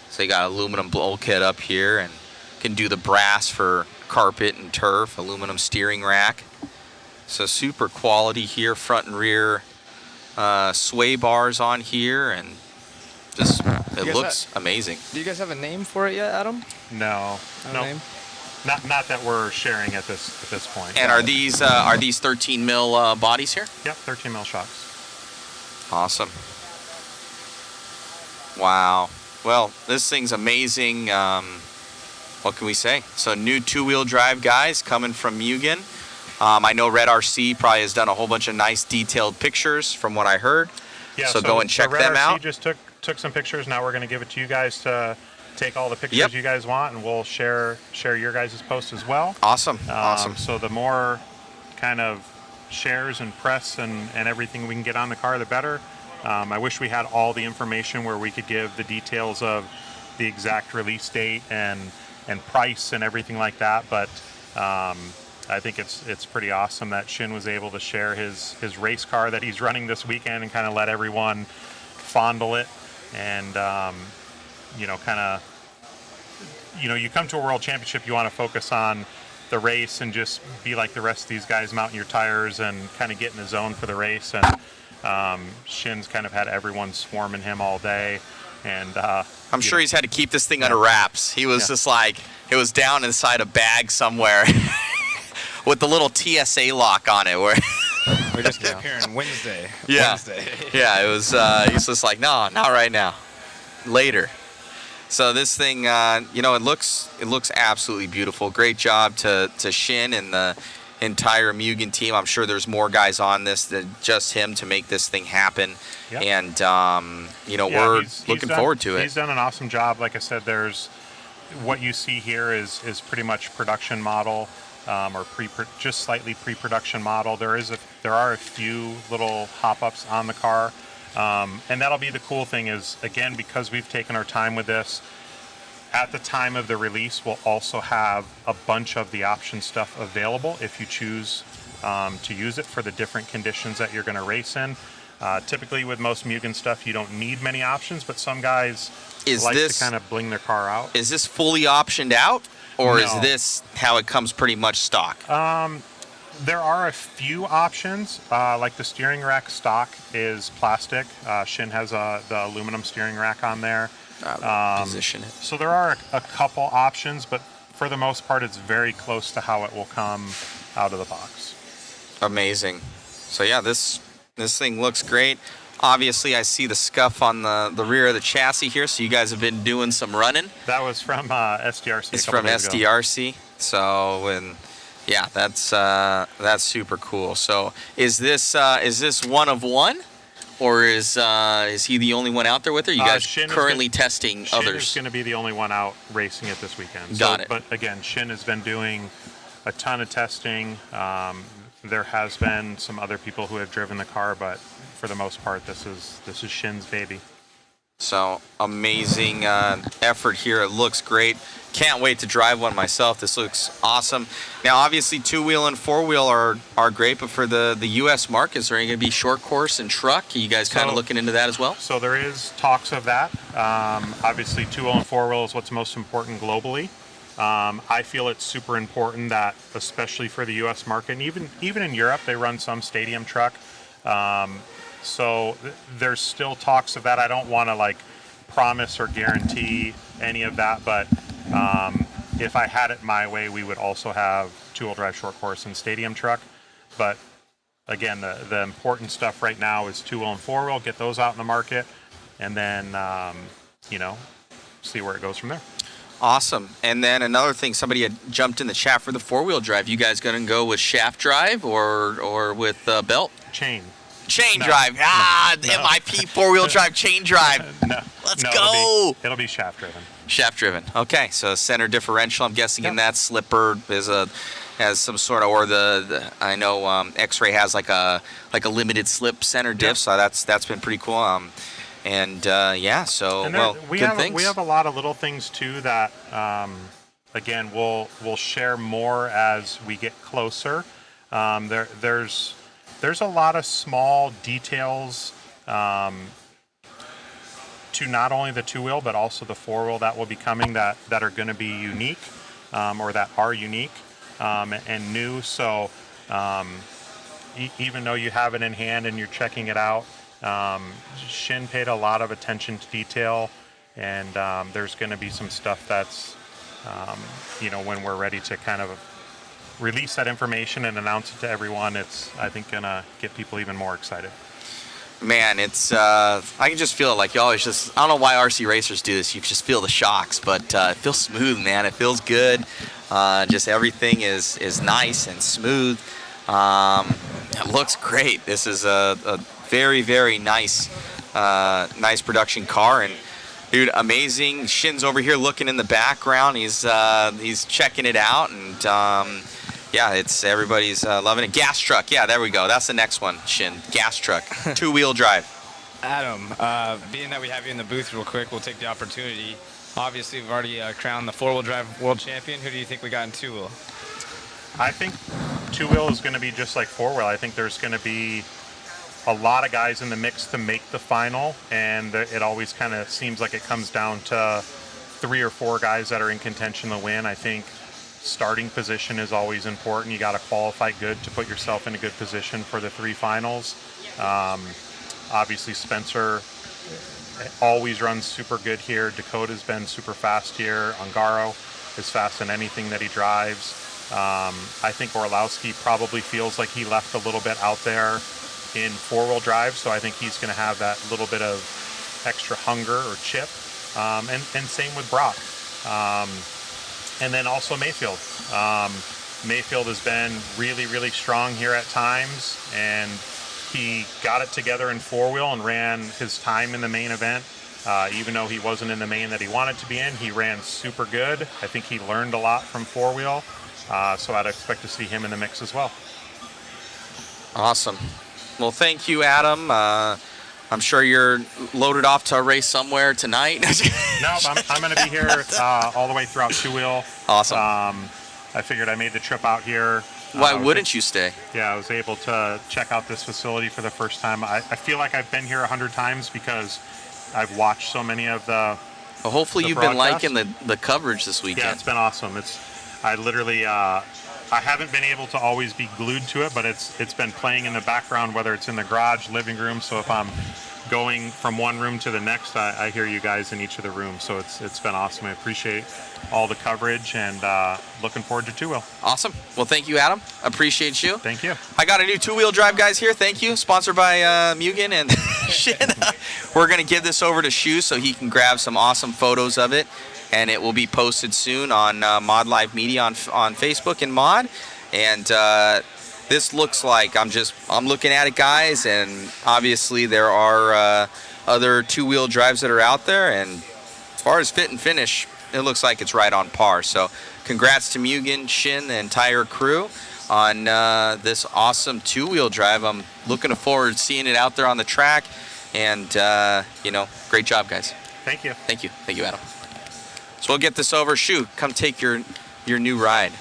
So you got aluminum bulkhead up here, and can do the brass for carpet and turf, aluminum steering rack. So super quality here, front and rear sway bars on here, and Just, it
guys
looks amazing.
Do you guys have a name for it yet, Adam?
No,
No name?
not that we're sharing at this point.
And are these 13 mil bodies here?
Yep, 13 mil shocks.
Awesome. Wow. Well, this thing's amazing. What can we say? So new two-wheel drive guys coming from Mugen. I know Red RC probably has done a whole bunch of nice detailed pictures from what I heard.
Yeah,
so go and check
Red
them
RC
out.
just took some pictures. Now we're going to give it to you guys to take all the pictures you guys want, and we'll share your guys' post as well.
Awesome. Awesome.
So the more kind of shares and press and everything we can get on the car, the better. I wish we had all the information where we could give the details of the exact release date and price and everything like that, but I think it's pretty awesome that Shin was able to share his race car that he's running this weekend and kind of let everyone fondle it. And you come to a world championship, you want to focus on the race and just be like the rest of these guys, mounting your tires and kind of get in the zone for the race. And Shin's kind of had everyone swarming him all day. And
I'm sure he's had to keep this thing under wraps. He was just like, it was down inside a bag somewhere with the little TSA lock on it. Where
We're just comparing Wednesday.
Yeah.
Wednesday.
Yeah, it was, he's just like, no, not right now. Later. So this thing, it looks absolutely beautiful. Great job to Shin and the entire Mugen team. I'm sure there's more guys on this than just him to make this thing happen. Yep. And, we're looking forward to it.
He's done an awesome job. Like I said, there's what you see here is pretty much production model, or just slightly pre-production model. There are a few little hop-ups on the car. And that'll be the cool thing is, again, because we've taken our time with this, at the time of the release, we'll also have a bunch of the option stuff available if you choose to use it for the different conditions that you're going to race in. Typically with most Mugen stuff, you don't need many options, but some guys like to kind of bling their car out.
Is this fully optioned out, or
No.
is this how it comes pretty much stock?
There are a few options, like the steering rack stock is plastic. Shin has the aluminum steering rack on there.
Position it.
So there are a couple options, but for the most part, it's very close to how it will come out of the box.
Amazing. So yeah, this thing looks great. Obviously, I see the scuff on the rear of the chassis here, so you guys have been doing some running.
That was from SDRC.
It's from SDRC. So, and yeah, that's super cool. So, is this one of one, or is he the only one out there with her? You guys currently testing others?
Shin is going to be the only one out racing it this weekend.
Got it.
But again, Shin has been doing a ton of testing. There has been some other people who have driven the car, but for the most part, this is Shin's baby.
So amazing effort here. It looks great. Can't wait to drive one myself. This looks awesome. Now, obviously, two-wheel and four-wheel are great, but for the U.S. market, is there going to be short course and truck? Are you guys kind of looking into that as well?
So there is talks of that. Obviously, two-wheel and four-wheel is what's most important globally. I feel it's super important that, especially for the U.S. market, and even in Europe, they run some stadium truck. So there's still talks of that. I don't want to promise or guarantee any of that, but if I had it my way, we would also have two-wheel drive short course and stadium truck. But again, the important stuff right now is two-wheel and four-wheel. Get those out in the market, and then see where it goes from there.
Awesome. And then another thing, somebody had jumped in the chat for the four-wheel drive. You guys going to go with shaft drive or with belt?
Chain
drive. MIP four-wheel drive chain drive. Let's go.
It'll be shaft driven.
Shaft driven. Okay, so center differential. I'm guessing in that slipper has some sort of, or I know X-Ray has like a limited slip center diff. So that's been pretty cool. So
we have a lot of little things too that again we'll share more as we get closer. There's a lot of small details to not only the two-wheel but also the four-wheel that will be coming that are going to be unique or that are unique and new. So even though you have it in hand and you're checking it out, Shin paid a lot of attention to detail, and there's going to be some stuff that's, when we're ready to kind of release that information and announce it to everyone, it's, I think, going to get people even more excited.
Man, it's I can just feel it. Like you always just, I don't know why RC racers do this. You just feel the shocks, but it feels smooth, man. It feels good. Just everything is nice and smooth. It looks great. This is a very, very nice production car, and dude, amazing. Shin's over here looking in the background. He's checking it out, and yeah, it's everybody's loving it. Gas truck, yeah, there we go. That's the next one, Shin. Gas truck, 2-wheel drive.
Adam, being that we have you in the booth real quick, we'll take the opportunity. Obviously, we've already crowned the 4-wheel drive world champion. Who do you think we got in 2-wheel?
I think 2-wheel is going to be just like 4-wheel. I think there's going to be a lot of guys in the mix to make the final, and it always kind of seems like it comes down to 3 or 4 guys that are in contention to win. I think starting position is always important. You got to qualify good to put yourself in a good position for the 3 finals. Obviously, Spencer always runs super good here. Dakota's been super fast here. Ungaro is fast in anything that he drives. I think Orlowski probably feels like he left a little bit out there in 4-wheel drive, so I think he's going to have that little bit of extra hunger or chip. And same with Brock. And then also Mayfield. Mayfield has been really, really strong here at times, and he got it together in 4-wheel and ran his time in the main event. Even though he wasn't in the main that he wanted to be in, he ran super good. I think he learned a lot from 4-wheel, so I'd expect to see him in the mix as well.
Awesome. Well, thank you, Adam. I'm sure you're loaded off to a race somewhere tonight.
No, I'm going to be here all the way throughout 2-wheel.
Awesome.
I figured I made the trip out here.
Why wouldn't you stay?
Yeah, I was able to check out this facility for the first time. I feel like I've been here 100 times because I've watched so many of the
Well, hopefully you've been liking the coverage this weekend.
Yeah, it's been awesome. I literally I haven't been able to always be glued to it, but it's been playing in the background, whether it's in the garage, living room. So if I'm going from one room to the next, I hear you guys in each of the rooms. So it's been awesome. I appreciate all the coverage, and looking forward to 2-wheel.
Awesome. Well, thank you, Adam. Appreciate you.
Thank you.
I got a new 2-wheel drive, guys, here. Thank you. Sponsored by Mugen and Shin. We're going to give this over to Shu so he can grab some awesome photos of it, and it will be posted soon on Mod Live Media on Facebook and Mod. And this looks like, I'm looking at it, guys, and obviously there are other 2-wheel drives that are out there, and as far as fit and finish, it looks like it's right on par. So congrats to Mugen, Shin, the entire crew on this awesome 2-wheel drive. I'm looking forward to seeing it out there on the track, and great job, guys.
Thank you.
Thank you. Thank you, Adam. So we'll get this over. Shu, come take your new ride.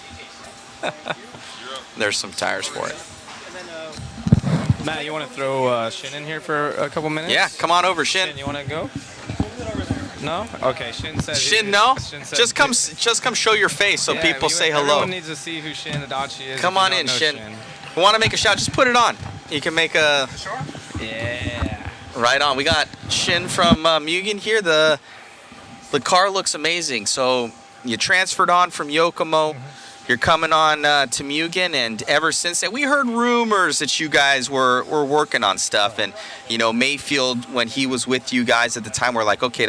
There's some tires for it.
Matt, you want to throw Shin in here for a couple minutes?
Yeah, come on over, Shin.
Shin, you want to go? No? Okay, Shin says...
Shin, no?
Shin says
just come show your face so people say hello.
Everyone needs to see who Shin Adachi is.
Come on in, Shin. You want to make a shot? Just put it on. You can make a...
Sure? Yeah.
Right on. We got Shin from Mugen here. The car looks amazing. So you transferred on from Yokomo. You're coming on to Mugen, and ever since then, we heard rumors that you guys were working on stuff. And Mayfield, when he was with you guys at the time, we're like, okay,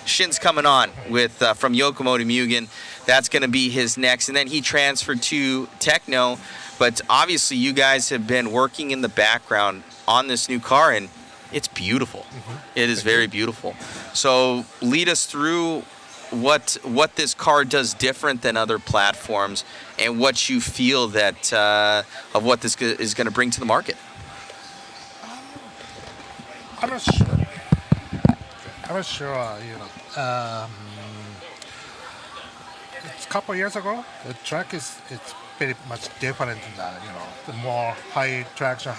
Shin's coming on with from Yokomo to Mugen. That's gonna be his next. And then he transferred to Techno. But obviously, you guys have been working in the background on this new car, and it's beautiful. It is very beautiful. So lead us through what this car does different than other platforms, and what you feel that of what this is going to bring to the market.
I'm not sure. It's a couple years ago, the track it's pretty much different than the more high traction,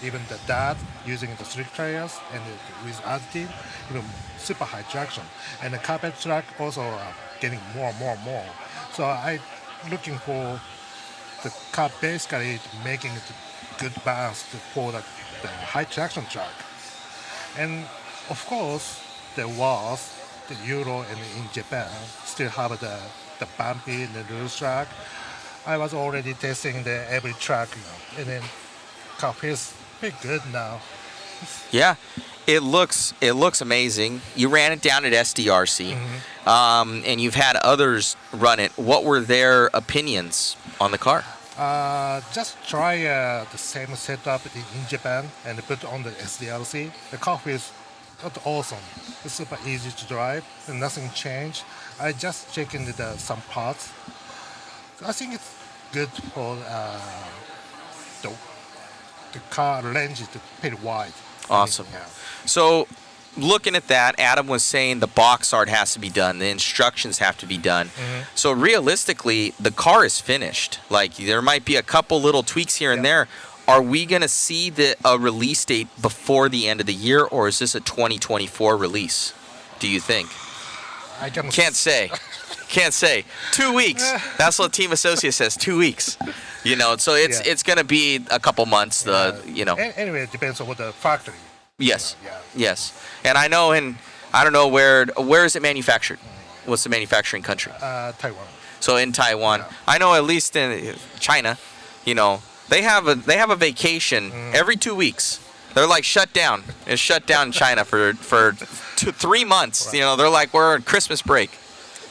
even the dad using the street tires and with additive, super high traction, and the carpet track also getting more. So I looking for the car basically making it good balance for the high traction track, And of course, the was the Euro and in Japan still have the bumpy and the loose track. I was already testing the every track, and then car feels pretty good now.
Yeah, it looks amazing. You ran it down at SDRC, and you've had others run it. What were their opinions on the car?
Just try the same setup in Japan and put on the SDLC. The car feels awesome. It's super easy to drive and nothing changed. I just checked into some parts. I think it's good for the car range is pretty wide.
Awesome.
Yeah.
So, looking at that, Adam was saying the box art has to be done, the instructions have to be done. So realistically, the car is finished. Like there might be a couple little tweaks here and there. Are we going to see a release date before the end of the year, or is this a 2024 release? Do you think?
I
can't say. Can't say. 2 weeks. That's what Team Associate says. 2 weeks. You know, so it's going to be a couple months. You know.
Anyway, it depends on what the factory.
Yes. Yes. And I know I don't know where is it manufactured? What's the manufacturing country?
Taiwan.
So in Taiwan. I know at least in China, you know, they have a vacation every 2 weeks. They're like shut down. It's shut down in China for 3 months. Right. You know, they're like we're on Christmas break.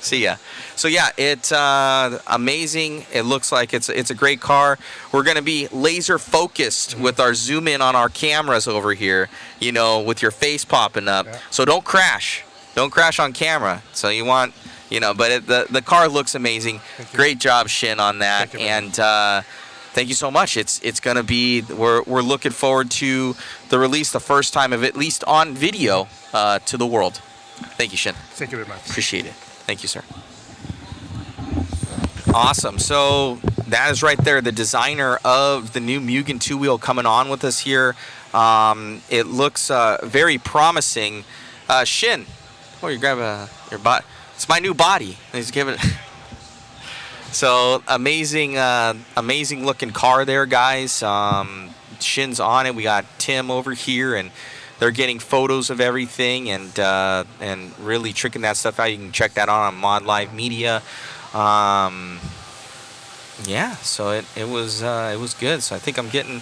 See ya. So yeah, it's amazing. It looks like it's a great car. We're gonna be laser focused with our zoom in on our cameras over here. You know, with your face popping up. Yeah. So don't crash. Don't crash on camera. So you want, you know, but the car looks amazing. Great job, Shin, on that. And thank you so much. It's gonna be. We're looking forward to the release, the first time of at least on video to the world. Thank you, Shin.
Thank you very much.
Appreciate it. Thank you, sir. Awesome. So that is right there, the designer of the new Mugen two-wheel coming on with us here. It looks very promising. Shin, you grab your body. It's my new body. He's giving it. So amazing, amazing looking car there, guys. Shin's on it. We got Tim over here, and they're getting photos of everything and really tricking that stuff out. You can check that on Mod Live Media. Yeah, so it was good. So I think I'm getting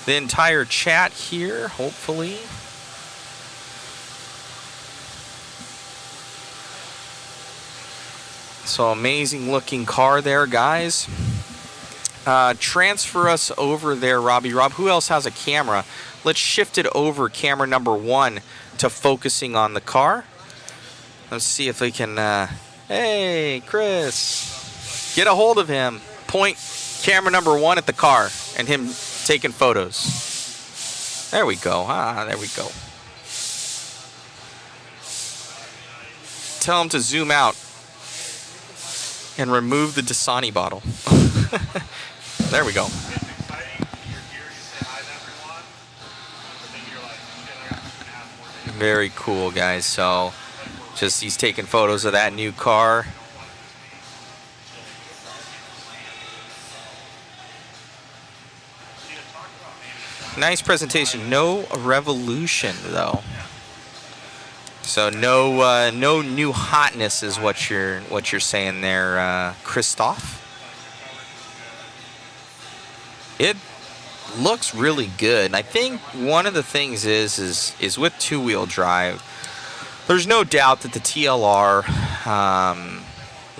the entire chat here, hopefully. So amazing looking car there, guys. Transfer us over there, Robbie. Rob, who else has a camera? Let's shift it over, camera number 1, to focusing on the car. Let's see if we can... hey, Chris. Get a hold of him. Point camera number 1 at the car and him taking photos. There we go. There we go. Tell him to zoom out and remove the Dasani bottle. There we go. Very cool, guys. So just he's taking photos of that new car. Nice presentation. No revolution though. So no new hotness is what you're saying there, Christoph. It looks really good. And I think one of the things is with two-wheel drive, there's no doubt that the TLR,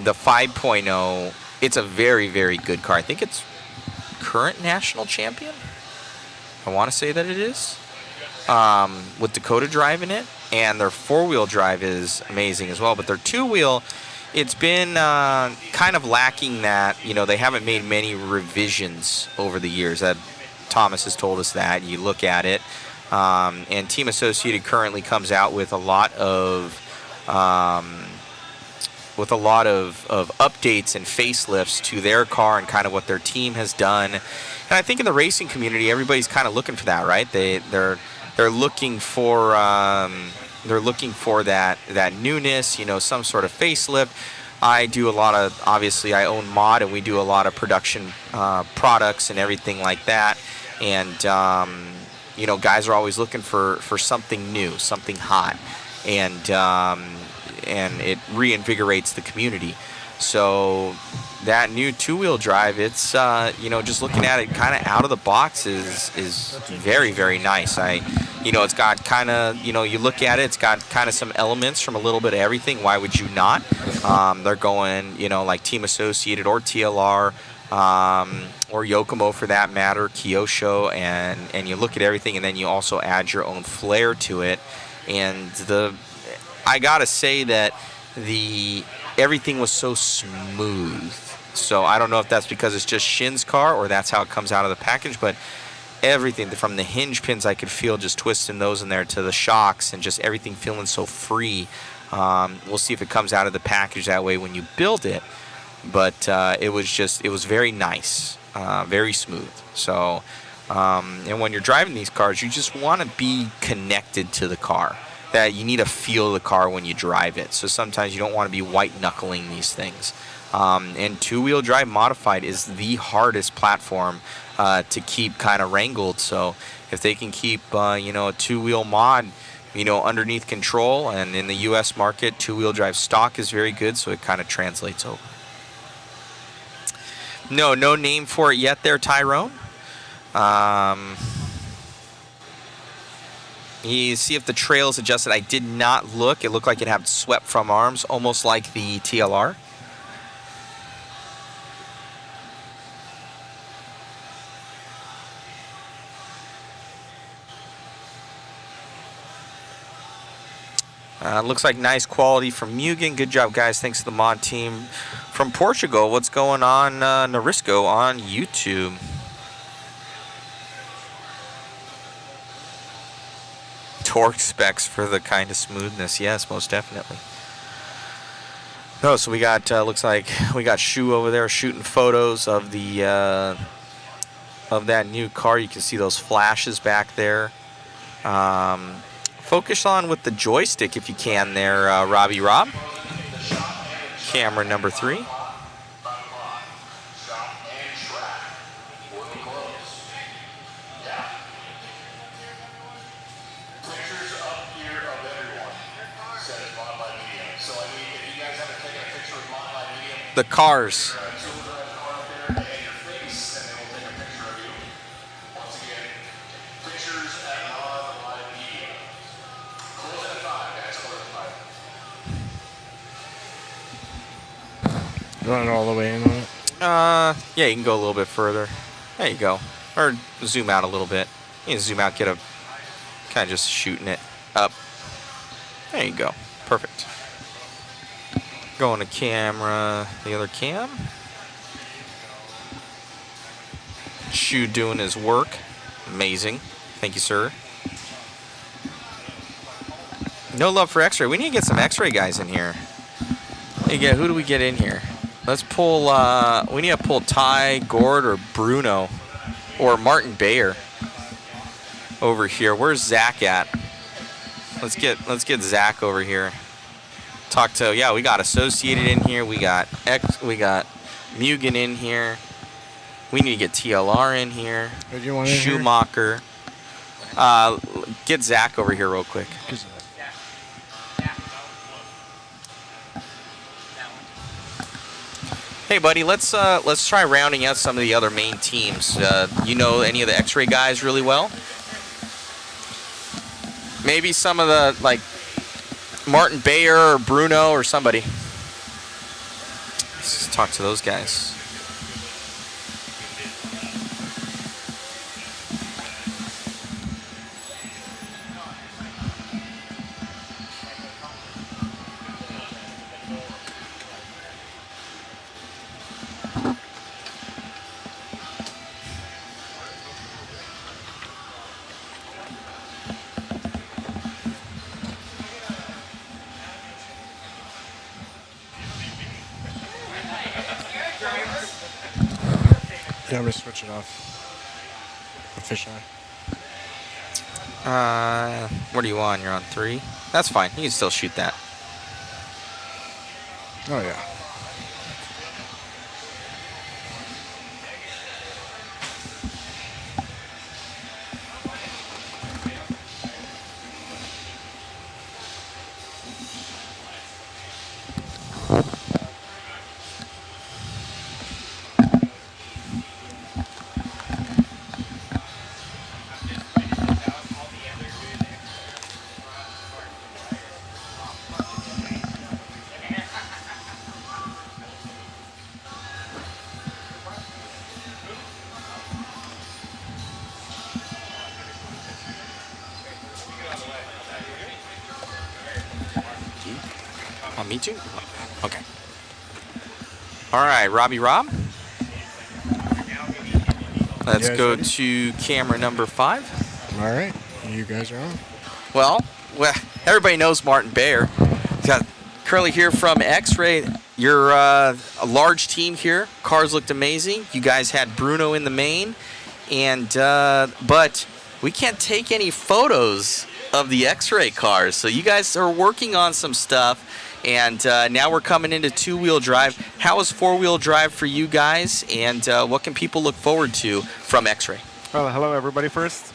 the 5.0, it's a very, very good car. I think it's current national champion. I want to say that it is. With Dakota driving it, and their four-wheel drive is amazing as well. But their two-wheel, it's been kind of lacking that. You know, they haven't made many revisions over the years. That Thomas has told us that. You look at it, and Team Associated currently comes out with a lot of updates and facelifts to their car and kind of what their team has done. And I think in the racing community, everybody's kind of looking for that, right? They're looking for that newness, you know, some sort of facelift. I do a lot of, obviously I own Mod, and we do a lot of production products and everything like that. And you know, guys are always looking for something new, something hot, and it reinvigorates the community. So that new two-wheel drive, it's you know, just looking at it kind of out of the box is very, very nice. You know, it's got kind of, you know, you look at it, it's got kind of some elements from a little bit of everything. Why would you not? They're going, you know, like Team Associated or TLR, or Yokomo for that matter, Kyosho, and you look at everything, and then you also add your own flair to it. And I gotta say that everything was so smooth. So I don't know if that's because it's just Shin's car or that's how it comes out of the package, but everything from the hinge pins I could feel just twisting those in there to the shocks and just everything feeling so free. We'll see if it comes out of the package that way when you build it, but it was very nice, very smooth. So and when you're driving these cars, you just want to be connected to the car. That you need to feel the car when you drive it. So sometimes you don't want to be white knuckling these things. And two-wheel drive modified is the hardest platform to keep kind of wrangled. So if they can keep you know, a two-wheel mod, you know, underneath control, and in the U.S. market, two-wheel drive stock is very good, so it kind of translates over. No name for it yet there, Tyrone. You see if the trail is adjusted. I did not look. It looked like it had swept from arms, almost like the TLR. Looks like nice quality from Mugen. Good job, guys. Thanks to the mod team from Portugal. What's going on, Narisco on YouTube? Torque specs for the kind of smoothness. Yes, most definitely. Oh, so we got, looks like we got Shu over there shooting photos of the, of that new car. You can see those flashes back there. Focus on with the joystick if you can there, Robbie Rob. Camera number 3. The cars.
Run it all the way in on it?
Yeah, you can go a little bit further. There you go. Or zoom out a little bit. You can zoom out, get a kind of just shooting it up. There you go. Perfect. Going to camera, the other cam. Shu doing his work. Amazing. Thank you, sir. No love for X-ray. We need to get some X-ray guys in here. Who do we get in here? Let's pull, we need to pull Ty, Gord, or Bruno, or Martin Bayer over here. Where's Zach at? Let's get Zach over here. Talk to, yeah, we got Associated in here. We got Mugen in here. We need to get TLR in here.
Who do you want in
Schumacher. Get Zach over here real quick. Hey, buddy, let's try rounding out some of the other main teams. You know any of the X-ray guys really well? Maybe some of the, like, Martin Bayer or Bruno or somebody. Let's talk to those guys.
Yeah, I'm gonna switch it off. Officially.
What are you on? You're on 3? That's fine. You can still shoot that.
Oh yeah.
Oh, me too? Okay. All right, Robbie Rob. Let's
guys
go
ready?
to camera number 5.
All right, you guys are on.
Well, everybody knows Martin Bayer. He's got Curly here from X-Ray. You're a large team here. Cars looked amazing. You guys had Bruno in the main, and but we can't take any photos of the X-Ray cars. So you guys are working on some stuff, and now we're coming into 2-wheel drive. How is 4-wheel drive for you guys, and what can people look forward to from X-Ray?
Well, hello everybody first.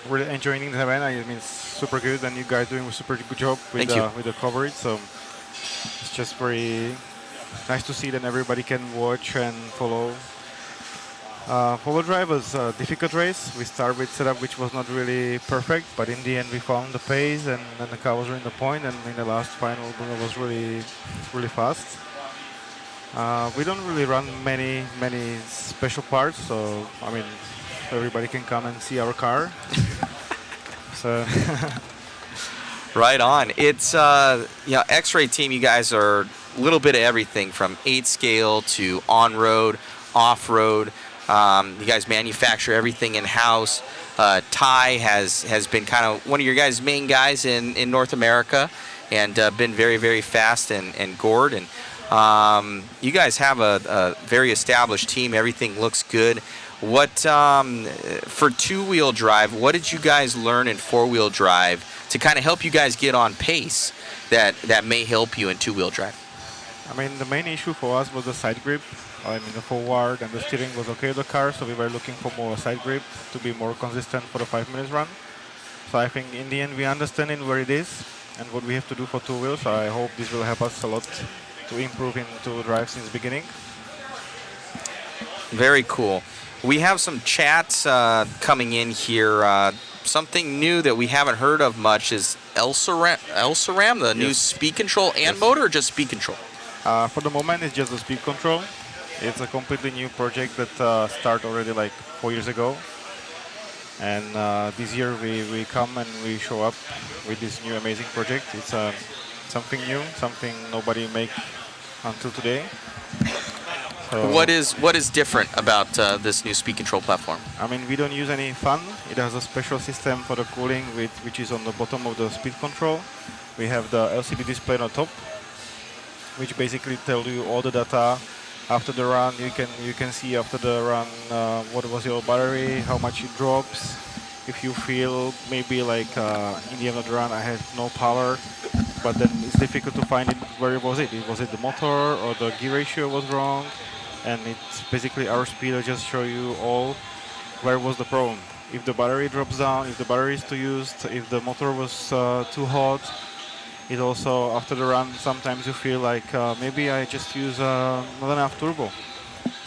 Really enjoying the event. I mean, it's super good, and you guys doing a super good job with the coverage. So it's just very nice to see that everybody can watch and follow. Four-wheel drive was a difficult race. We started with setup which was not really perfect, but in the end we found the pace, and the car was in the point, and in the last final Bruno was really fast. We don't really run many special parts, so I mean everybody can come and see our car. So
right on. It's X-Ray team. You guys are a little bit of everything from 8 scale to on-road, off-road. You guys manufacture everything in-house. Ty has been kind of one of your guys' main guys in North America, and been very fast and gored. And you guys have a very established team. Everything looks good. What for 2-wheel drive? What did you guys learn in 4-wheel drive to kind of help you guys get on pace that may help you in 2-wheel drive?
I mean, the main issue for us was the side grip. I mean, the forward and the steering was okay with the car, so we were looking for more side grip to be more consistent for the 5 minutes run. So I think in the end we understanding where it is and what we have to do for 2 wheels. So I hope this will help us a lot to improve in 2-wheel drive since the beginning.
Very cool. We have some chats coming in here. Something new that we haven't heard of much is El-Saram, the new speed control and motor, or just speed control?
For the moment, it's just the speed control. It's a completely new project that started already like 4 years ago. And this year we come and we show up with this new amazing project. It's something new, something nobody make until today. So
what is different about this new speed control platform?
I mean, we don't use any fan. It has a special system for the cooling, which is on the bottom of the speed control. We have the LCD display on top, which basically tells you all the data after the run. You can see after the run what was your battery, how much it drops. If you feel maybe like in the end of the run I have no power, but then it's difficult to find it. Where was it? Was it the motor or the gear ratio was wrong? And it's basically our speed will just show you all where was the problem. If the battery drops down, if the battery is too used, if the motor was too hot. It also, after the run, sometimes you feel like maybe I just use not enough turbo.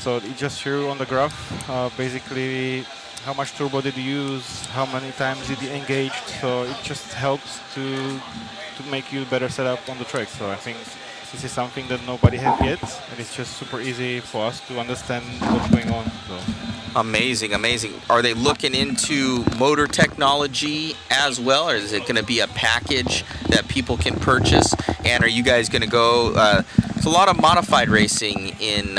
So it just shows you on the graph basically how much turbo did you use, how many times did you engage. So it just helps to make you better set up on the track. So I think this is something that nobody has yet, and it's just super easy for us to understand what's going on. So.
Amazing. Are they looking into motor technology as well, or is it going to be a package that people can purchase? And are you guys going to go? There's a lot of modified racing in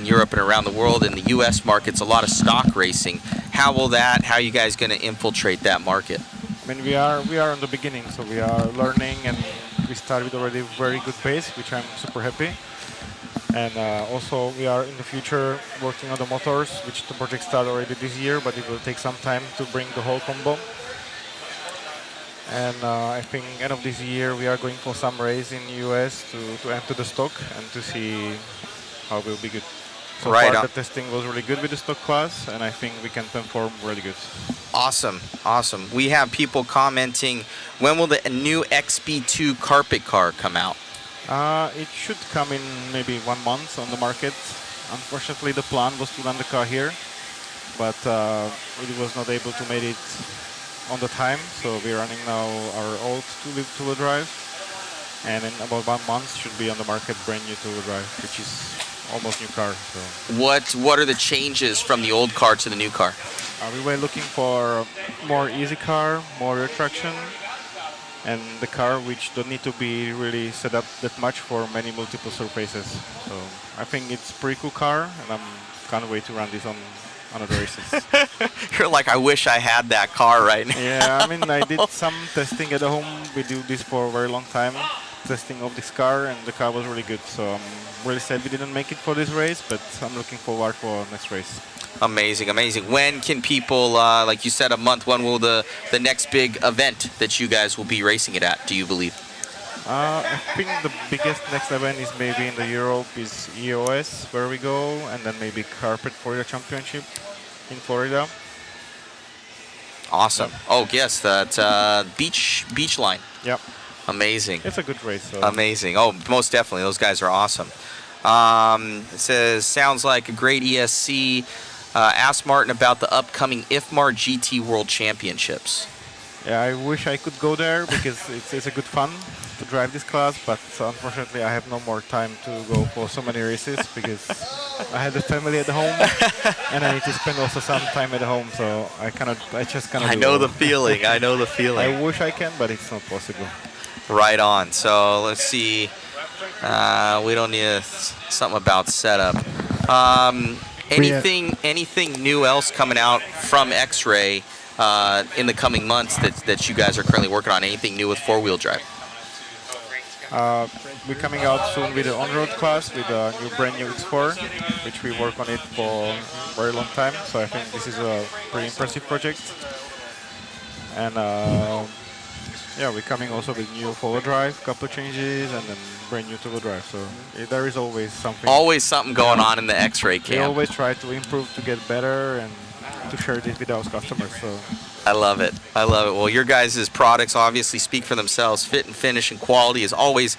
Europe and around the world. In the U.S. markets, a lot of stock racing. How are you guys going to infiltrate that market?
I mean, we are in the beginning, so we are learning, and we started already very good pace, which I'm super happy. And also we are in the future working on the motors, which the project started already this year, but it will take some time to bring the whole combo. And I think end of this year we are going for some race in the US to enter the stock and to see how it will be good. So
Right
far,
on.
the testing was really good with the stock class, and I think we can perform really good.
Awesome, awesome. We have people commenting, when will the new XB2 carpet car come out?
It should come in maybe 1 month on the market. Unfortunately, the plan was to run the car here, but it was not able to make it on the time. So we're running now our old two-wheel drive, and in about 1 month should be on the market brand new two-wheel drive, which is almost new car. So
What are the changes from the old car to the new car?
we were looking for more easy car, more rear traction, and the car which don't need to be really set up that much for many multiple surfaces. So I think it's a pretty cool car, and can't wait to run this on other races.
You're like, I wish I had that car right now.
Yeah, I mean, I did some testing at home. We do this for a very long time, testing of this car, and the car was really good. So I'm really sad we didn't make it for this race, but I'm looking forward for next race.
Amazing, amazing. When can people, like you said, a month, when will the next big event that you guys will be racing it at, do you believe?
I think the biggest next event is maybe in the Europe is EOS, where we go, and then maybe Carpet Florida Championship in Florida.
Awesome. Oh, yes, that beach line.
Yep.
Amazing.
It's a good race. So.
Amazing. Oh, most definitely. Those guys are awesome. It says, sounds like a great ESC. Ask Martin about the upcoming IFMAR GT World Championships.
Yeah, I wish I could go there because it's a good fun to drive this class, but unfortunately I have no more time to go for so many races because I have a family at home and I need to spend also some time at home, so I just cannot.
I know the feeling. I know the feeling.
I wish I can, but it's not possible.
Right on. So let's see. We don't need something about setup. Anything new else coming out from X-Ray in the coming months that you guys are currently working on? Anything new with four-wheel drive?
We're coming out soon with the on-road class with a brand new X4, which we work on it for a very long time. So I think this is a pretty impressive project. And yeah, we're coming also with new four-wheel drive, couple of changes, and then brand new two-wheel drive. So there is always something.
Always something going on in the X-Ray camp.
We always try to improve to get better and to share this with our customers. So.
I love it. I love it. Well, your guys' products obviously speak for themselves. Fit and finish and quality is always,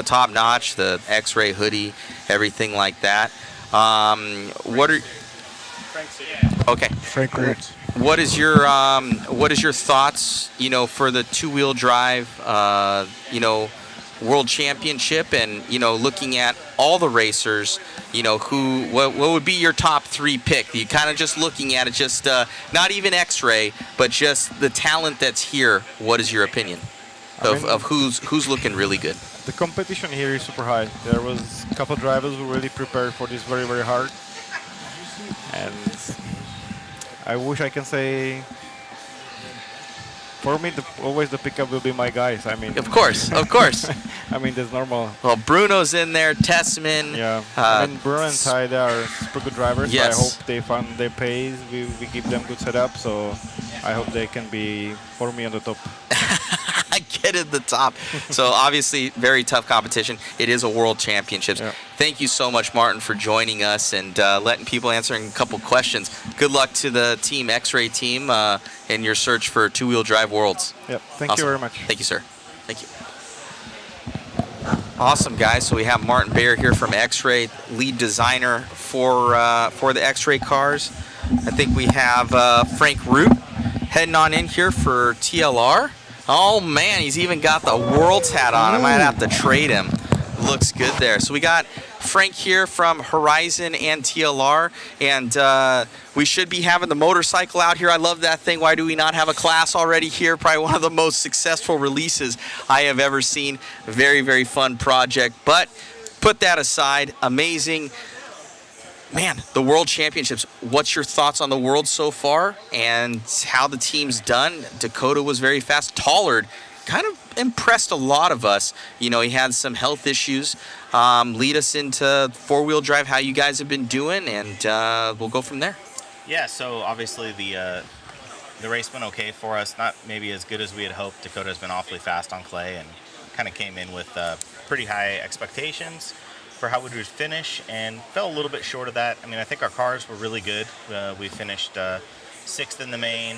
top notch. The X-Ray hoodie, everything like that. What are? Okay.
Frank Roots.
What is your thoughts? For the two-wheel drive, World Championship, and looking at all the racers, what would be your top 3 pick? You kind of just looking at it, just not even X-Ray, but just the talent that's here. What is your opinion of who's looking really good?
The competition here is super high. There was a couple drivers who really prepared for this very, very hard, and I wish I can say. For me, always the pickup will be my guys. I mean,
of course.
I mean, that's normal.
Well, Bruno's in there, Tessman.
Yeah. I mean, Bruno and Ty, they are super good drivers.
Yes.
So I hope they find their pace. We give them good setup. So I hope they can be, for me, on the top.
I get it, the top. So obviously, very tough competition. It is a World Championships.
Yeah.
Thank you so much, Martin, for joining us and letting people answering a couple questions. Good luck to the team, X-Ray team, in your search for two-wheel drive worlds.
Yep. Thank you very much.
Thank you, sir. Thank you. Awesome, guys. So we have Martin Bayer here from X-Ray, lead designer for the X-Ray cars. I think we have Frank Root heading on in here for TLR. Oh, man, he's even got the World's hat on. I might have to trade him. Looks good there. So we got Frank here from Horizon and TLR, and we should be having the motorcycle out here. I love that thing. Why do we not have a class already here? Probably one of the most successful releases I have ever seen. Very, very fun project. But put that aside, amazing. Man, the World Championships, what's your thoughts on the World so far and how the team's done? Dakota was very fast. Tollard kind of impressed a lot of us. He had some health issues. Lead us into four-wheel drive, how you guys have been doing, and we'll go from there.
Yeah, so obviously the race went okay for us. Not maybe as good as we had hoped. Dakota has been awfully fast on clay and kind of came in with pretty high expectations. for how we would finish, and fell a little bit short of that. I mean, I think our cars were really good. We finished 6th in the main,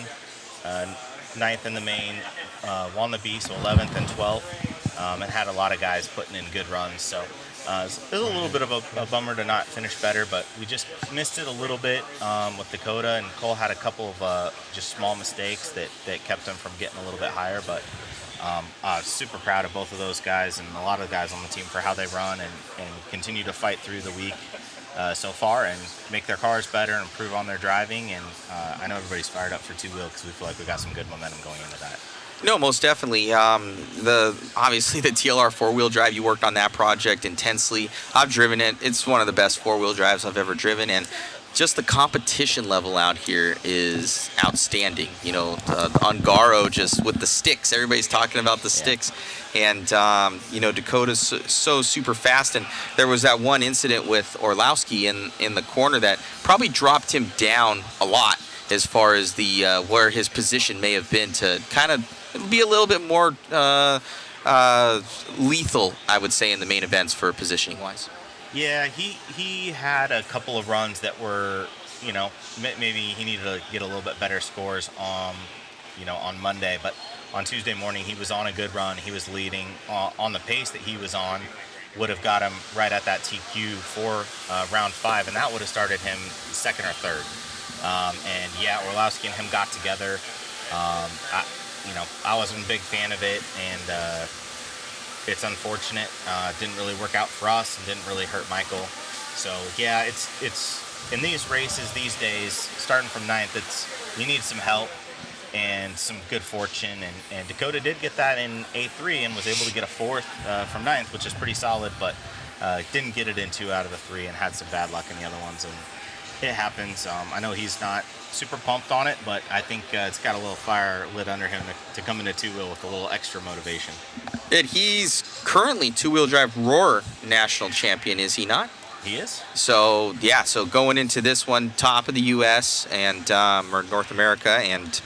9th in the main, won the B, so 11th and 12th, and had a lot of guys putting in good runs. So it was a little bit of a bummer to not finish better, but we just missed it a little bit with Dakota, and Cole had a couple of just small mistakes that kept him from getting a little bit higher. But super proud of both of those guys and a lot of the guys on the team for how they run and continue to fight through the week so far and make their cars better and improve on their driving. And I know everybody's fired up for two-wheel because we feel like we got some good momentum going into that.
No, most definitely. Obviously the TLR four-wheel drive, you worked on that project intensely. I've driven it. It's one of the best four-wheel drives I've ever driven, and just the competition level out here is outstanding. You know, on Garo, just with the sticks, everybody's talking about the sticks, and you know, Dakota's so super fast. And there was that one incident with Orlowski in the corner that probably dropped him down a lot as far as the where his position may have been to kind of be a little bit more lethal, I would say, in the main events for positioning wise.
Yeah, he had a couple of runs that were, you know, maybe he needed to get a little bit better scores on, you know, on Monday. But on Tuesday morning, he was on a good run. He was leading on the pace that he was on. Would have got him right at that TQ for round 5, and that would have started him second or third. And yeah, Orlowski and him got together. I wasn't a big fan of it, and it's unfortunate. Didn't really work out for us and didn't really hurt Michael. So yeah, it's in these races these days, starting from 9th, you need some help and some good fortune. And Dakota did get that in A3 and was able to get a 4th from 9th, which is pretty solid, but didn't get it in 2 out of the 3 and had some bad luck in the other ones. And it happens. I know he's not super pumped on it, but I think it's got a little fire lit under him to come into two-wheel with a little extra motivation.
And he's currently two-wheel drive Roar national champion, is he not?
He is.
So yeah, so going into this one, top of the U.S. and or North America, and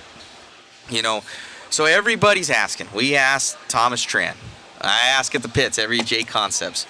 you know, so everybody's asking. We asked Thomas Tran. I ask at the pits every J Concepts.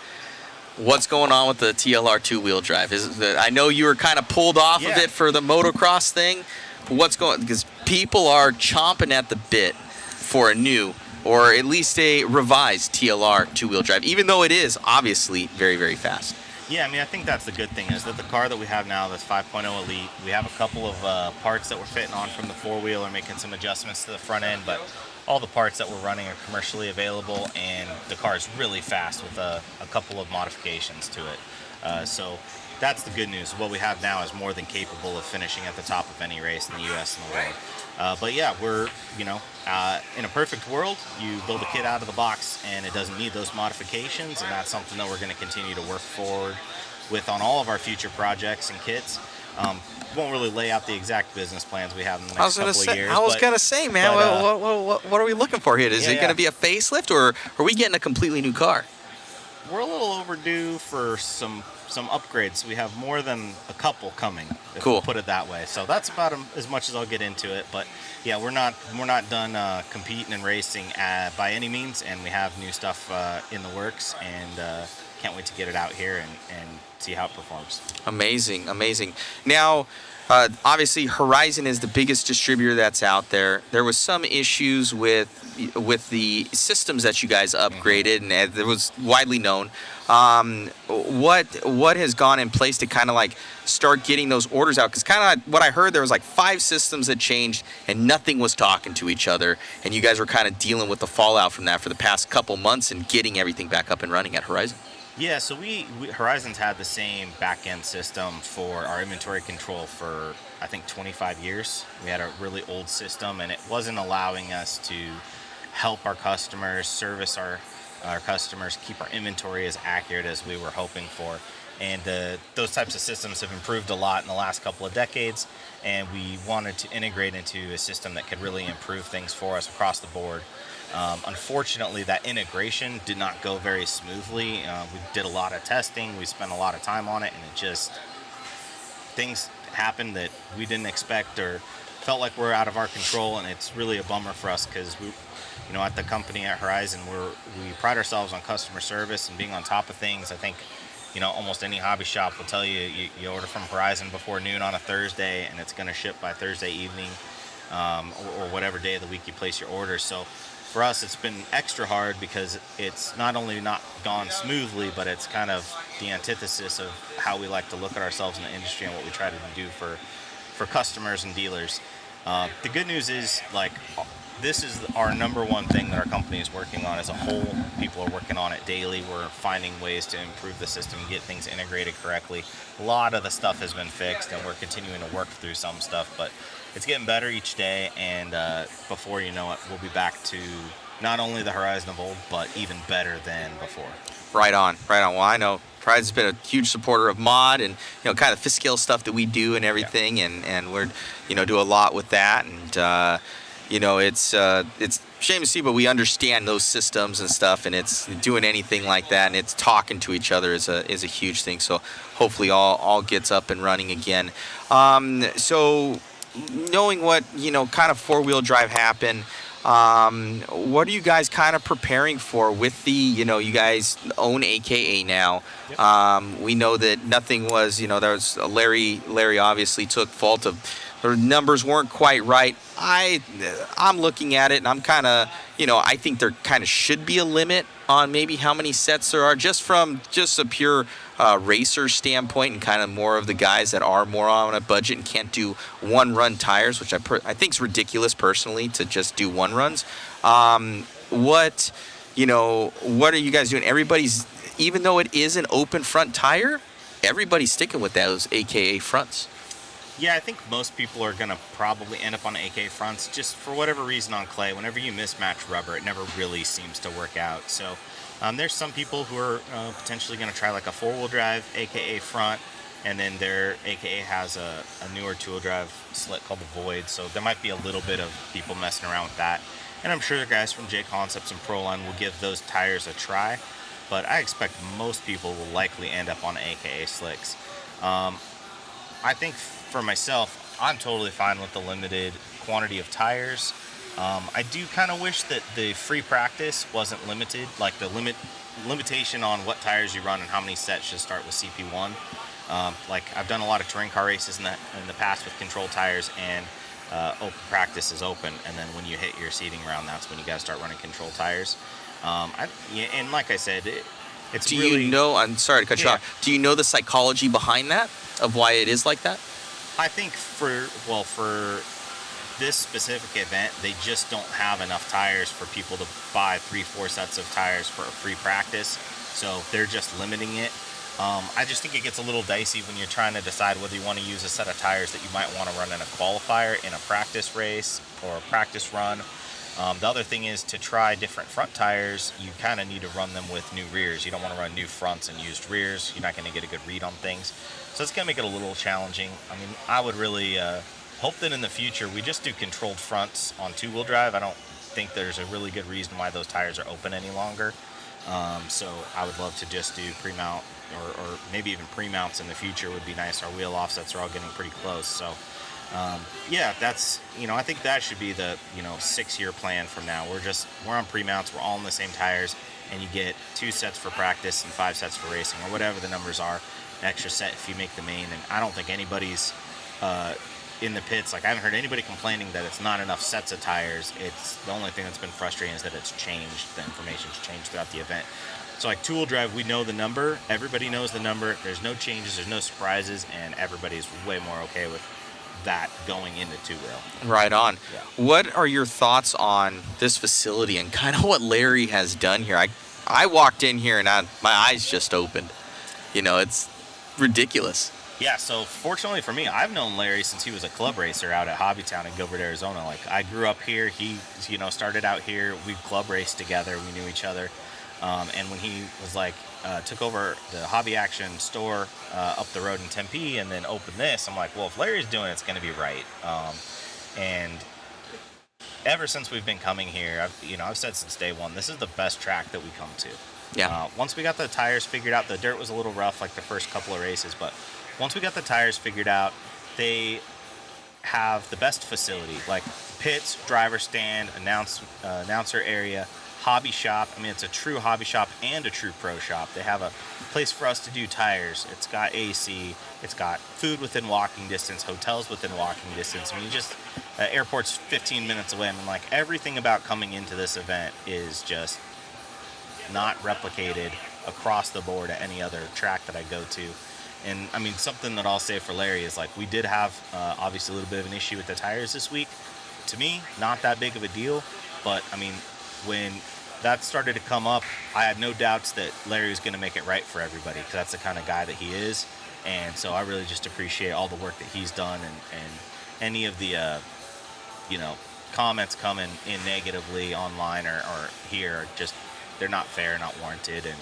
What's going on with the TLR two-wheel drive? I know you were kind of pulled off of it for the motocross thing. But what's going? Because people are chomping at the bit for a new, or at least a revised TLR two-wheel drive, even though it is obviously very, very fast.
Yeah, I mean, I think that's the good thing is that the car that we have now, this 5.0 Elite, we have a couple of parts that we're fitting on from the four-wheel or making some adjustments to the front end, but all the parts that we're running are commercially available, and the car is really fast with a couple of modifications to it. So that's the good news. What we have now is more than capable of finishing at the top of any race in the U.S. and the world. But yeah, we're, you know, in a perfect world, you build a kit out of the box and it doesn't need those modifications, and that's something that we're going to continue to work forward with on all of our future projects and kits. Won't really lay out the exact business plans we have in the next couple of years.
I was going to say, man, what are we looking for here? Is it going to be a facelift, or are we getting a completely new car?
We're a little overdue for some upgrades. We have more than a couple coming, if we'll put it that way. So that's about as much as I'll get into it. But yeah, we're not done competing and racing by any means, and we have new stuff in the works, and can't wait to get it out here and see how it performs.
Amazing, amazing. Now, obviously, Horizon is the biggest distributor that's out there. There was some issues with the systems that you guys upgraded, and it was widely known. What has gone in place to kind of like start getting those orders out? Because kind of like what I heard, there was like 5 systems that changed, and nothing was talking to each other, and you guys were kind of dealing with the fallout from that for the past couple months and getting everything back up and running at Horizon.
Yeah, so Horizon's had the same back-end system for our inventory control for, I think, 25 years. We had a really old system, and it wasn't allowing us to help our customers, service our customers, keep our inventory as accurate as we were hoping for. And those types of systems have improved a lot in the last couple of decades, and we wanted to integrate into a system that could really improve things for us across the board. Unfortunately, that integration did not go very smoothly. We did a lot of testing, we spent a lot of time on it, and things happened that we didn't expect or felt like we're out of our control, and it's really a bummer for us because we, you know, at the company at Horizon, we pride ourselves on customer service and being on top of things. I think, almost any hobby shop will tell you, you order from Horizon before noon on a Thursday, and it's going to ship by Thursday evening, or whatever day of the week you place your order. So for us, it's been extra hard because it's not only not gone smoothly, but it's kind of the antithesis of how we like to look at ourselves in the industry and what we try to do for customers and dealers. The good news is, like, this is our number one thing that our company is working on as a whole. People are working on it daily. We're finding ways to improve the system and get things integrated correctly. A lot of the stuff has been fixed, and we're continuing to work through some stuff, but it's getting better each day, and before you know it, we'll be back to not only the Horizon of old, but even better than before.
Right on. Well, I know Pride's been a huge supporter of mod and kind of the scale stuff that we do and everything, and we're do a lot with that, and it's shame to see, but we understand those systems and stuff, and it's doing anything like that, and it's talking to each other is a huge thing. So hopefully all gets up and running again. So knowing what kind of four-wheel drive happened, what are you guys kind of preparing for with the you guys own AKA now? Yep. We know that nothing was there was Larry obviously took fault of the numbers weren't quite right. I'm looking at it, and I'm kind of I think there kind of should be a limit on maybe how many sets there are, just from a pure racer standpoint, and kind of more of the guys that are more on a budget and can't do one-run tires, which I think is ridiculous personally to just do one runs. What are you guys doing? Everybody's, even though it is an open front tire, everybody's sticking with those AKA fronts.
Yeah, I think most people are going to probably end up on AK fronts just for whatever reason on clay. Whenever you mismatch rubber, it never really seems to work out. So there's some people who are potentially going to try like a four-wheel drive AKA front, and then their AKA has a newer two-wheel drive slit called the Void. So there might be a little bit of people messing around with that. And I'm sure the guys from J Concepts and Proline will give those tires a try. But I expect most people will likely end up on AKA slicks. I think for myself, I'm totally fine with the limited quantity of tires. I do kind of wish that the free practice wasn't limited, like the limitation on what tires you run and how many sets should start with CP1. Like I've done a lot of touring car races in the past with control tires, and open practice is open, and then when you hit your seating round, that's when you got to start running control tires. And like I said, it's
do
really...
you know? I'm sorry to cut you off. Do you know the psychology behind that, of why it is like that?
I think for this specific event, they just don't have enough tires for people to buy 3-4 sets of tires for a free practice, so they're just limiting it. I just think it gets a little dicey when you're trying to decide whether you want to use a set of tires that you might want to run in a qualifier, in a practice race, or a practice run. The other thing is, to try different front tires, you kind of need to run them with new rears. You don't want to run new fronts and used rears. You're not going to get a good read on things. So it's going to make it a little challenging. I mean, I would really hope that in the future we just do controlled fronts on two-wheel drive. I don't think there's a really good reason why those tires are open any longer. So I would love to just do pre-mount, or maybe even pre-mounts in the future would be nice. Our wheel offsets are all getting pretty close. So yeah, that's, I think that should be the 6-year plan from now. We're on pre-mounts, we're all in the same tires, and you get 2 sets for practice and 5 sets for racing, or whatever the numbers are, an extra set if you make the main. And I don't think anybody's in the pits, like I haven't heard anybody complaining that it's not enough sets of tires. It's the only thing that's been frustrating is that it's changed, the information's changed throughout the event. So like two-wheel drive, we know the number, everybody knows the number, there's no changes, there's no surprises, and everybody's way more okay with that going into two-wheel.
Right on.
Yeah.
What are your thoughts on this facility and kind of what Larry has done here? I walked in here and my eyes just opened. It's ridiculous.
Yeah, so fortunately for me, I've known Larry since he was a club racer out at Hobbytown in Gilbert, Arizona. Like, I grew up here. He, started out here. We club raced together. We knew each other. And when he was took over the Hobby Action store up the road in Tempe and then opened this, I'm like, well, if Larry's doing it, it's going to be right. And ever since we've been coming here, I've said since day one, this is the best track that we come to.
Yeah.
Once we got the tires figured out, the dirt was a little rough like the first couple of races, but once we got the tires figured out, they have the best facility, like pits, driver stand, announcer area, hobby shop. I mean, it's a true hobby shop and a true pro shop. They have a place for us to do tires. It's got AC. It's got food within walking distance, hotels within walking distance. I mean, airport's 15 minutes away. I mean, like, everything about coming into this event is just not replicated across the board at any other track that I go to. And I mean, something that I'll say for Larry is, like, we did have obviously a little bit of an issue with the tires this week. To me, not that big of a deal, but I mean, when that started to come up, I had no doubts that Larry was going to make it right for everybody, because that's the kind of guy that he is. And so I really just appreciate all the work that he's done, and any of the comments coming in negatively online or here are just, they're not fair, not warranted. And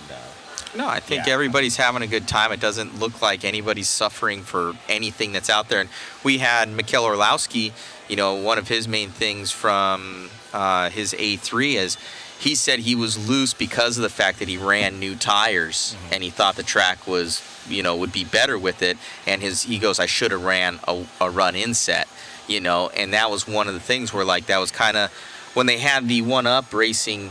no, I think everybody's having a good time. It doesn't look like anybody's suffering for anything that's out there. And we had Mikhail Orlowski, one of his main things from his A3 is he said he was loose because of the fact that he ran new tires, and he thought the track was, would be better with it. And he goes, I should have ran a run-in set, and that was one of the things where, like, that was kind of when they had the one-up racing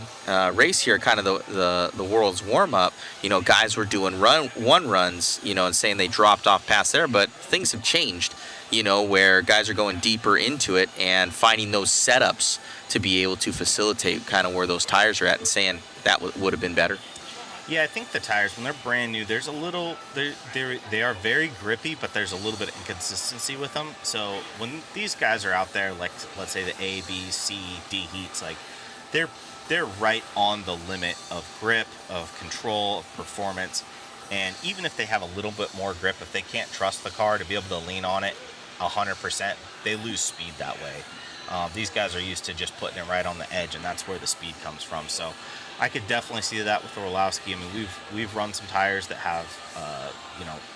race here, kind of the world's warm-up, guys were doing one runs, and saying they dropped off past there, but things have changed, where guys are going deeper into it and finding those setups to be able to facilitate kind of where those tires are at, and saying that would have been better.
Yeah, I think the tires, when they're brand new, there's a little, they are very grippy, but there's a little bit of inconsistency with them. So when these guys are out there, like, let's say the A, B, C, D heats, like, they're right on the limit of grip, of control, of performance. And even if they have a little bit more grip, if they can't trust the car to be able to lean on it 100%, they lose speed that way. These guys are used to just putting it right on the edge, and that's where the speed comes from. So I could definitely see that with Orlowski. I mean, we've run some tires that have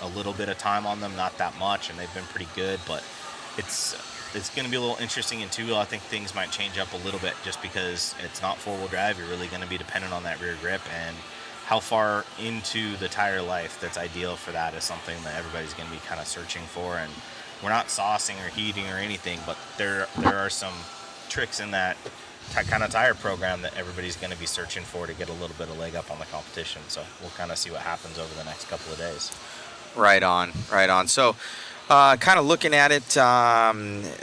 a little bit of time on them, not that much, and they've been pretty good. But it's going to be a little interesting in two-wheel. I think things might change up a little bit, just because it's not four-wheel drive. You're really going to be dependent on that rear grip, and how far into the tire life that's ideal for that is something that everybody's going to be kind of searching for. And we're not saucing or heating or anything, but there are some tricks in that kind of tire program that everybody's going to be searching for to get a little bit of leg up on the competition. So we'll kind of see what happens over the next couple of days.
Right on. So kind of looking at it,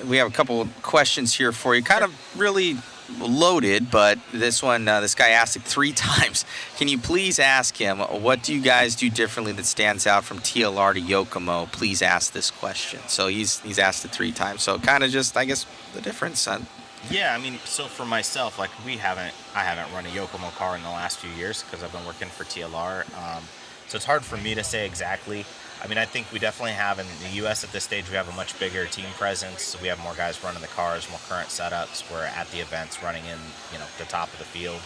we have a couple of questions here for you, kind of really loaded, but this guy asked it 3 times. Can you please ask him, what do you guys do differently that stands out from TLR to Yokomo? Please ask this question. So he's asked it 3 times. So kind of just, I guess, the difference.
Yeah, I mean, so for myself, like, I haven't run a Yokomo car in the last few years because I've been working for TLR. So it's hard for me to say exactly. I mean, I think we definitely have, in the U.S. at this stage, we have a much bigger team presence. So we have more guys running the cars, more current setups. We're at the events running in, the top of the field.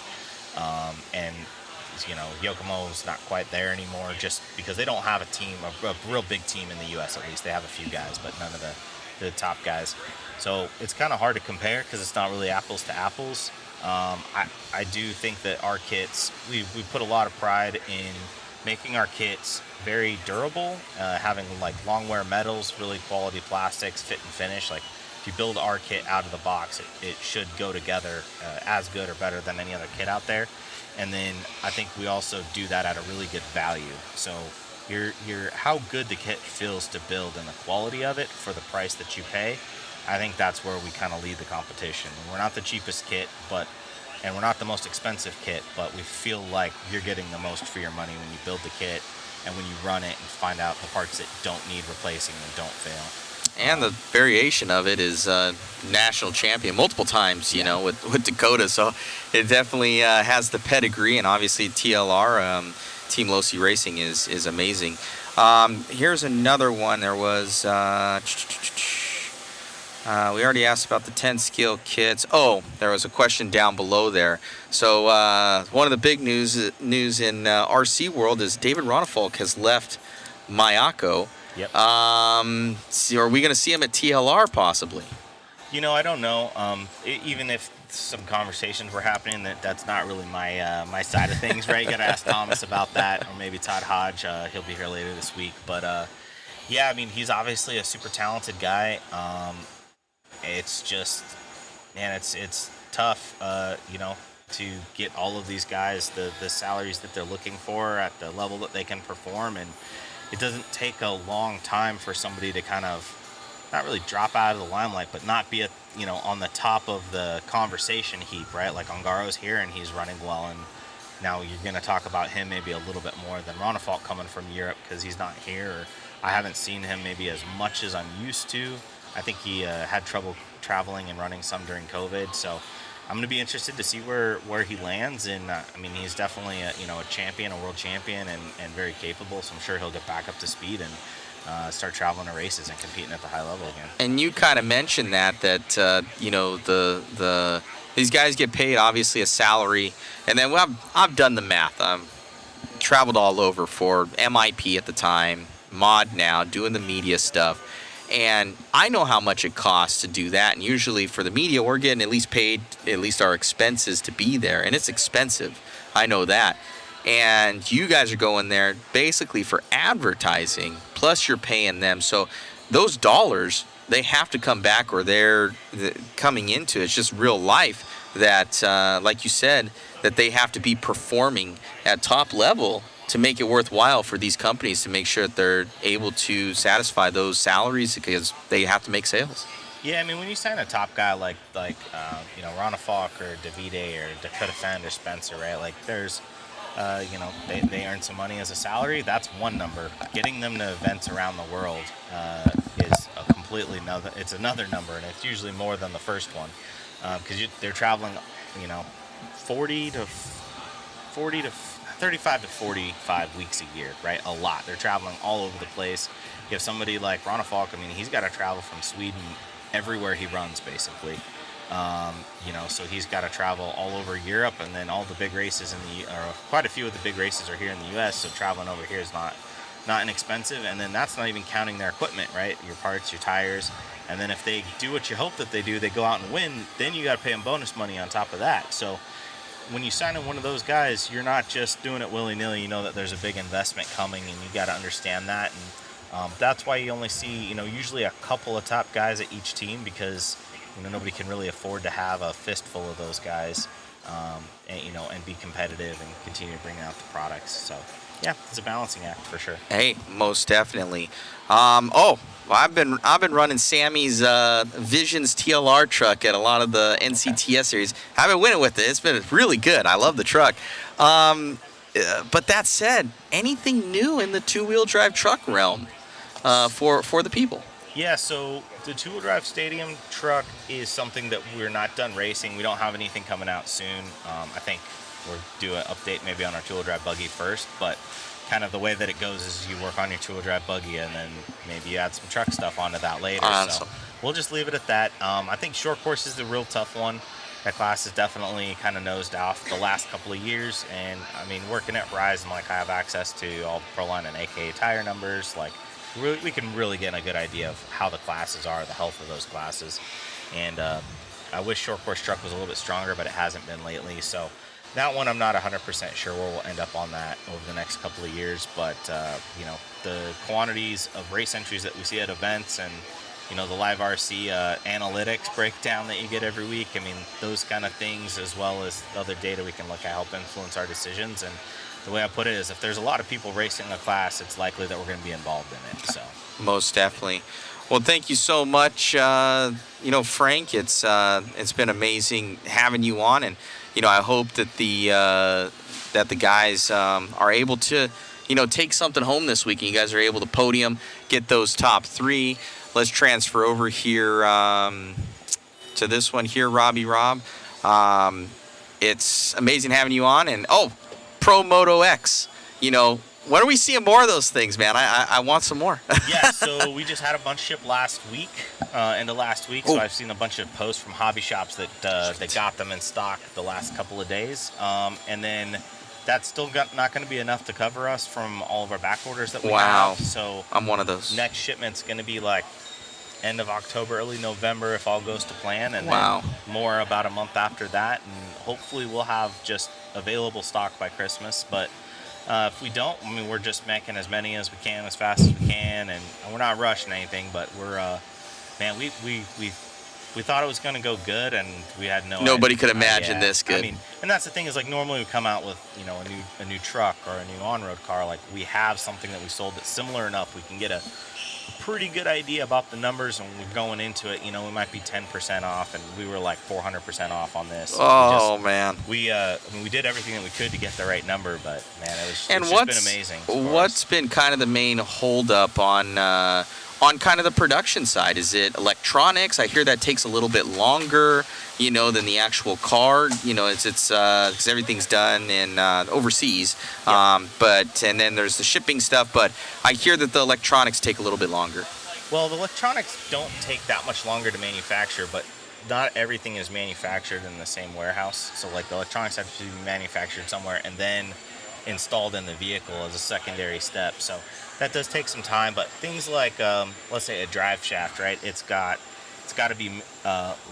And, Yokomo's not quite there anymore, just because they don't have a team, a real big team in the U.S. at least. They have a few guys, but none of the top guys. So it's kind of hard to compare because it's not really apples to apples. I do think that our kits, we put a lot of pride in making our kits very durable, having like long wear metals, really quality plastics, fit and finish. Like, if you build our kit out of the box, it should go together as good or better than any other kit out there. And then I think we also do that at a really good value. So your how good the kit feels to build and the quality of it for the price that you pay, I think that's where we kind of lead the competition. We're not the cheapest kit, and we're not the most expensive kit, but we feel like you're getting the most for your money when you build the kit and when you run it and find out the parts that don't need replacing and don't fail.
And the variation of it is national champion multiple times, with Dakota. So it definitely has the pedigree, and obviously TLR, Team Losi Racing is amazing. Here's another one. There was... we already asked about the 10 skill kits. Oh, there was a question down below there. So one of the big news in RC world is David Ronnefolk has left Mayako.
Yep.
So are we going to see him at TLR possibly?
I don't know. Even if some conversations were happening, that's not really my side of things, right? You got to ask Thomas about that, or maybe Todd Hodge. He'll be here later this week. But yeah, I mean, he's obviously a super talented guy. It's just, man, it's tough. to get all of these guys the salaries that they're looking for at the level that they can perform. And it doesn't take a long time for somebody to kind of not really drop out of the limelight, but not be on the top of the conversation heap, right? Like Ongaro's here and he's running well, and now you're going to talk about him maybe a little bit more than Ronefalk coming from Europe because he's not here. Or I haven't seen him maybe as much as I'm used to. I think he had trouble traveling and running some during COVID, so I'm going to be interested to see where he lands. And I mean, he's definitely a champion, a world champion, and very capable. So I'm sure he'll get back up to speed and start traveling to races and competing at the high level again.
And you kind of mentioned that these guys get paid obviously a salary, and then I've done the math. I've traveled all over for MIP at the time, Mod now, doing the media stuff. And I know how much it costs to do that. And usually for the media, we're getting at least paid, at least our expenses to be there. And it's expensive. I know that. And you guys are going there basically for advertising, plus you're paying them. So those dollars, they have to come back, or they're coming into it's just real life that, like you said, that they have to be performing at top level to make it worthwhile for these companies to make sure that they're able to satisfy those salaries because they have to make sales.
Yeah, I mean, when you sign a top guy like Ronefalk or Davide or Dakota Fend or Spencer, right? Like there's, they earn some money as a salary. That's one number. Getting them to events around the world is a completely another. It's another number, and it's usually more than the first one because they're traveling, 35 to 45 weeks a year, right? A lot. They're traveling all over the place. You have somebody like Ronefalk, I mean, he's got to travel from Sweden everywhere he runs, basically. So he's got to travel all over Europe, and then all the big races quite a few of the big races are here in the U.S., so traveling over here is not inexpensive. And then that's not even counting their equipment, right? Your parts, your tires. And then if they do what you hope that they do, they go out and win, then you got to pay them bonus money on top of that. So when you sign in one of those guys, you're not just doing it willy-nilly. You know that there's a big investment coming, and you got to understand that. And that's why you only see, usually a couple of top guys at each team, because nobody can really afford to have a fistful of those guys, and be competitive and continue to bring out the products. So yeah, it's a balancing act for sure.
Hey, most definitely. I've been running Sammy's Visions TLR truck at a lot of the NCTS series. I've been winning with it. It's been really good. I love the truck. But that said, anything new in the two-wheel drive truck realm for the people?
Yeah, so the two-wheel drive stadium truck is something that we're not done racing. We don't have anything coming out soon. I think we'll do an update maybe on our two-wheel drive buggy first, but kind of the way that it goes is you work on your two-wheel drive buggy and then maybe you add some truck stuff onto that later.
Awesome.
So we'll just leave it at that. I think short course is the real tough one. That class has definitely kind of nosed off the last couple of years, and I mean, working at Horizon, like I have access to all the Proline and AKA tire numbers, like we can really get a good idea of how the classes are, the health of those classes. And I wish short course truck was a little bit stronger, but it hasn't been lately. So that one, I'm not 100% sure where we'll end up on that over the next couple of years. But, the quantities of race entries that we see at events and, the live RC analytics breakdown that you get every week, I mean, those kind of things, as well as other data we can look at, help influence our decisions. And the way I put it is, if there's a lot of people racing a class, it's likely that we're going to be involved in it. So
Most definitely. Well, thank you so much, Frank. It's been amazing having you on, and I hope that the guys are able to take something home this week, and you guys are able to podium, get those top three. Let's transfer over here to this one here, Robbie Rob. It's amazing having you on, and Pro Moto X. When are we seeing more of those things, man? I want some more.
Yeah, so we just had a bunch shipped last week, end of last week. So I've seen a bunch of posts from hobby shops that they got them in stock the last couple of days. And then that's still not going to be enough to cover us from all of our back orders that we have. So
I'm one of those.
Next shipment's going to be like end of October, early November if all goes to plan. And
then
more about a month after that. And hopefully we'll have just available stock by Christmas. But if we don't, I mean, we're just making as many as we can, as fast as we can, and we're not rushing anything. But we're, man, we we thought it was going to go good, and we had
Nobody could imagine
idea.
this good.
I mean, and that's the thing is like normally we come out with a new truck or a new on-road car. Like we have something that we sold that's similar enough. We can get a pretty good idea about the numbers, and we're going into it. We might be 10% off, and we were like 400% off on this.
So man,
we did everything that we could to get the right number, but man, it's just been amazing.
What's been kind of the main holdup on kind of the production side? Is it electronics? I hear that takes a little bit longer, than the actual car. It's because everything's done in overseas.
Yeah.
And then there's the shipping stuff. But I hear that the electronics take a little bit longer.
Well, the electronics don't take that much longer to manufacture, but not everything is manufactured in the same warehouse. So like the electronics have to be manufactured somewhere and then installed in the vehicle as a secondary step. So that does take some time, but things like let's say a drive shaft, right? It's got to be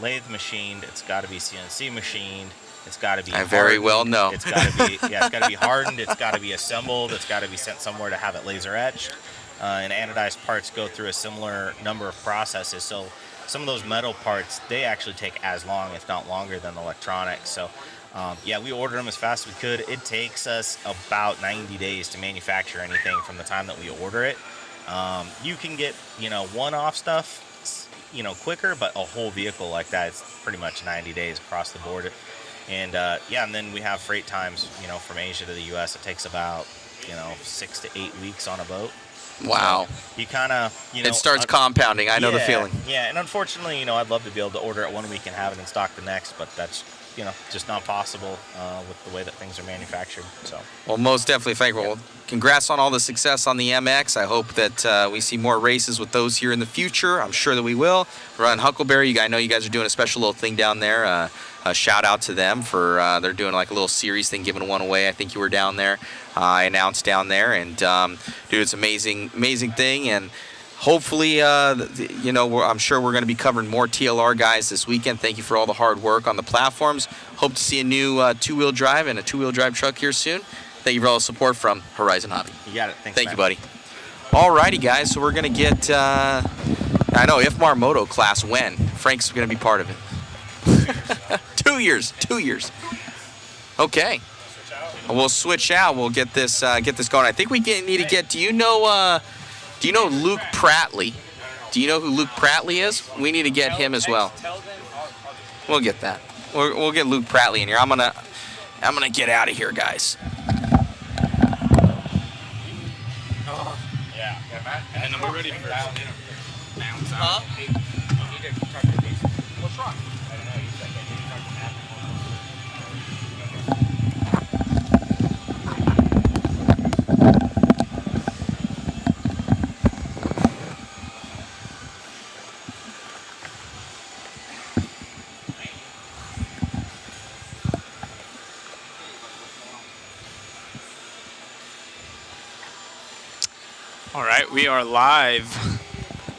lathe machined, it's got to be CNC machined, it's got to be
very well know.
It's got to be it's got to be hardened, it's got to be assembled, it's got to be sent somewhere to have it laser etched. And anodized parts go through a similar number of processes. So some of those metal parts, they actually take as long, if not longer, than electronics. So we ordered them as fast as we could. It takes us about 90 days to manufacture anything from the time that we order it. You can get, one-off stuff, quicker, but a whole vehicle like that, it's pretty much 90 days across the board. And and then we have freight times, from Asia to the U.S. It takes about, 6 to 8 weeks on a boat.
Wow.
So you kind of,
it starts compounding. I know the feeling.
Yeah, and unfortunately, I'd love to be able to order it one week and have it in stock the next, but that's just not possible with the way that things are manufactured. So. Well,
most definitely, Frank. Well, congrats on all the success on the MX. I hope that we see more races with those here in the future. I'm sure that we will. Run Huckleberry. I know you guys are doing a special little thing down there. A shout out to them for they're doing like a little series thing, giving one away. I think you were down there. I announced down there, and dude, it's amazing thing. And hopefully, I'm sure we're going to be covering more TLR guys this weekend. Thank you for all the hard work on the platforms. Hope to see a new two-wheel drive and a two-wheel drive truck here soon. Thank you for all the support from Horizon Hobby.
You got it. Thanks,
Thank you, buddy. Alrighty, guys. So we're going to get, I know, IFMAR Moto class when? Frank's going to be part of it. 2 years. Okay. We'll switch out. We'll get this going. I think we need to get, do you know Luke Prattley? Do you know who Luke Prattley is? We need to get him as well. We'll get that. We'll get Luke Prattley in here. I'm gonna get out of here, guys.
And then we're ready for bounce
out.
What's wrong? All right, we are live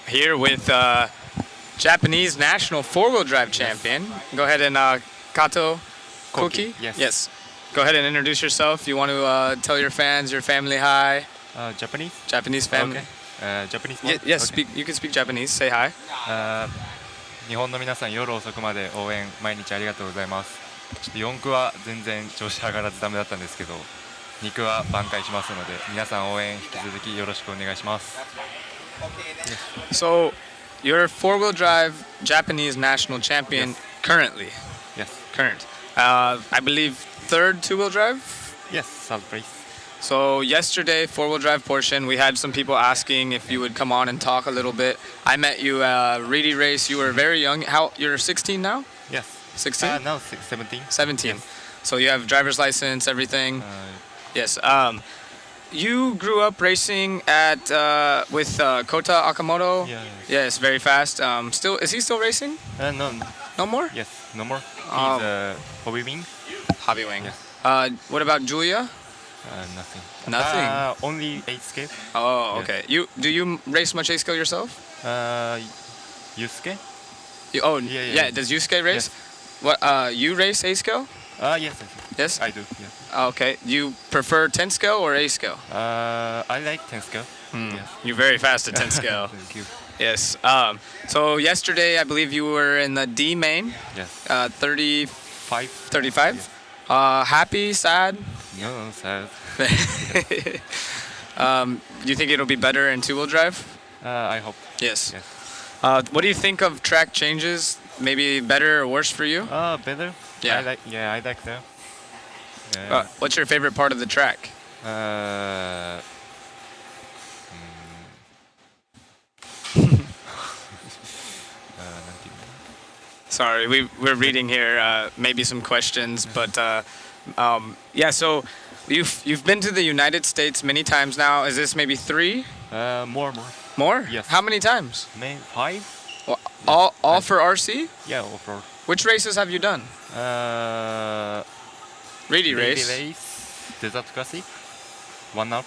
here with Japanese national four-wheel drive champion. Go ahead and Kato Koki. Yes. Go ahead and introduce yourself. You want to tell your fans, your family hi. Japanese family.
Okay. Japanese.
Yes.
Okay.
You can speak Japanese. Say hi.
日本の皆さん夜遅くまで応援毎日ありがとうございます。ちょっと4区は全然調子上がらずダメだったんですけど、2区は挽回しますので皆さん応援引き続きよろしくお願いします。
So, you're four-wheel drive Japanese national champion currently.
Yes.
Current. I believe third two-wheel drive?
Yes, third place.
So yesterday, four-wheel drive portion, we had some people asking if you would come on and talk a little bit. I met you at Reedy Race. You were very young. You're 16 now?
Yes.
16?
No, 17.
17.
Yes.
So you have driver's license, everything. Yes. You grew up racing at with Kota Akamoto.
Yeah.
Yes, very fast. Is he still racing?
No.
No more?
Yes, no more. He's hobby wing.
Hobby wing.
Yes.
What about Julia?
Nothing.
Nothing.
Only 8 scale.
Oh,
Yes.
okay. Do you race much 8 scale yourself?
Yusuke?
Yeah. Does Yusuke race?
Yes.
What? You race 8 scale?
Yes.
Yes.
I do. Yeah.
Okay. Do you prefer 10 scale or 8 scale?
I like 10 scale.
Yes. You're very fast at 10 scale.
Thank you.
Yes. So yesterday, I believe you were in the D main.
Yes.
35.
35. Yes.
Happy, sad?
No, sad.
Do you think it'll be better in two-wheel drive?
I hope.
Yes.
Yes.
What do you think of track changes? Maybe better or worse for you?
Better.
Yeah.
I like that.
What's your favorite part of the track? Sorry, we're reading here maybe some questions, but yeah. So you've been to the United States many times now. Is this maybe 3?
More.
More?
Yes.
How many times?
Maybe 5.
Well, all for RC?
Yeah, all for.
Which races have you done? Reedy race.
Desert Classic. 1 up.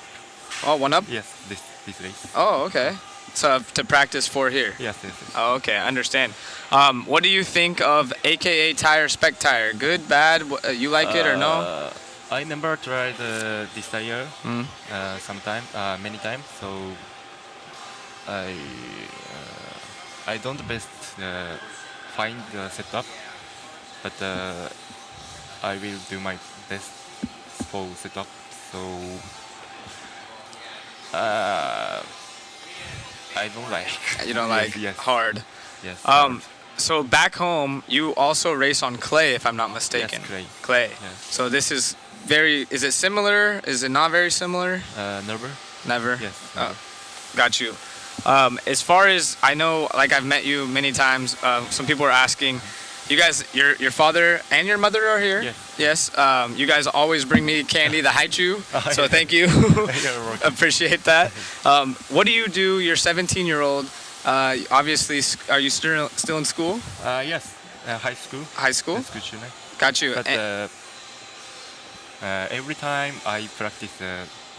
Oh, 1 up?
Yes, this race.
Oh, okay. So to practice for here?
Yes.
Oh, okay, I understand. What do you think of AKA Tire Spec Tire? Good, bad? You like it or no?
I never tried this tire many times, so I don't best find the setup, but I will do my best for setup. So I don't like.
You don't like
yes.
hard.
Yes.
So back home, you also race on clay, if I'm not mistaken.
Yes,
clay.
Yes.
So this is is it similar? Is it not very similar?
Never.
Never?
Yes.
Oh, got you. As far as I know, like I've met you many times, some people are asking, you guys, your father and your mother are here?
Yes.
Yes. You guys always bring me candy, the haichu, so thank you. Appreciate that. What do you do? You're 17-year-old. Obviously, are you still in school?
Yes. High school.
High school?
High school.
Got you.
But every time I practice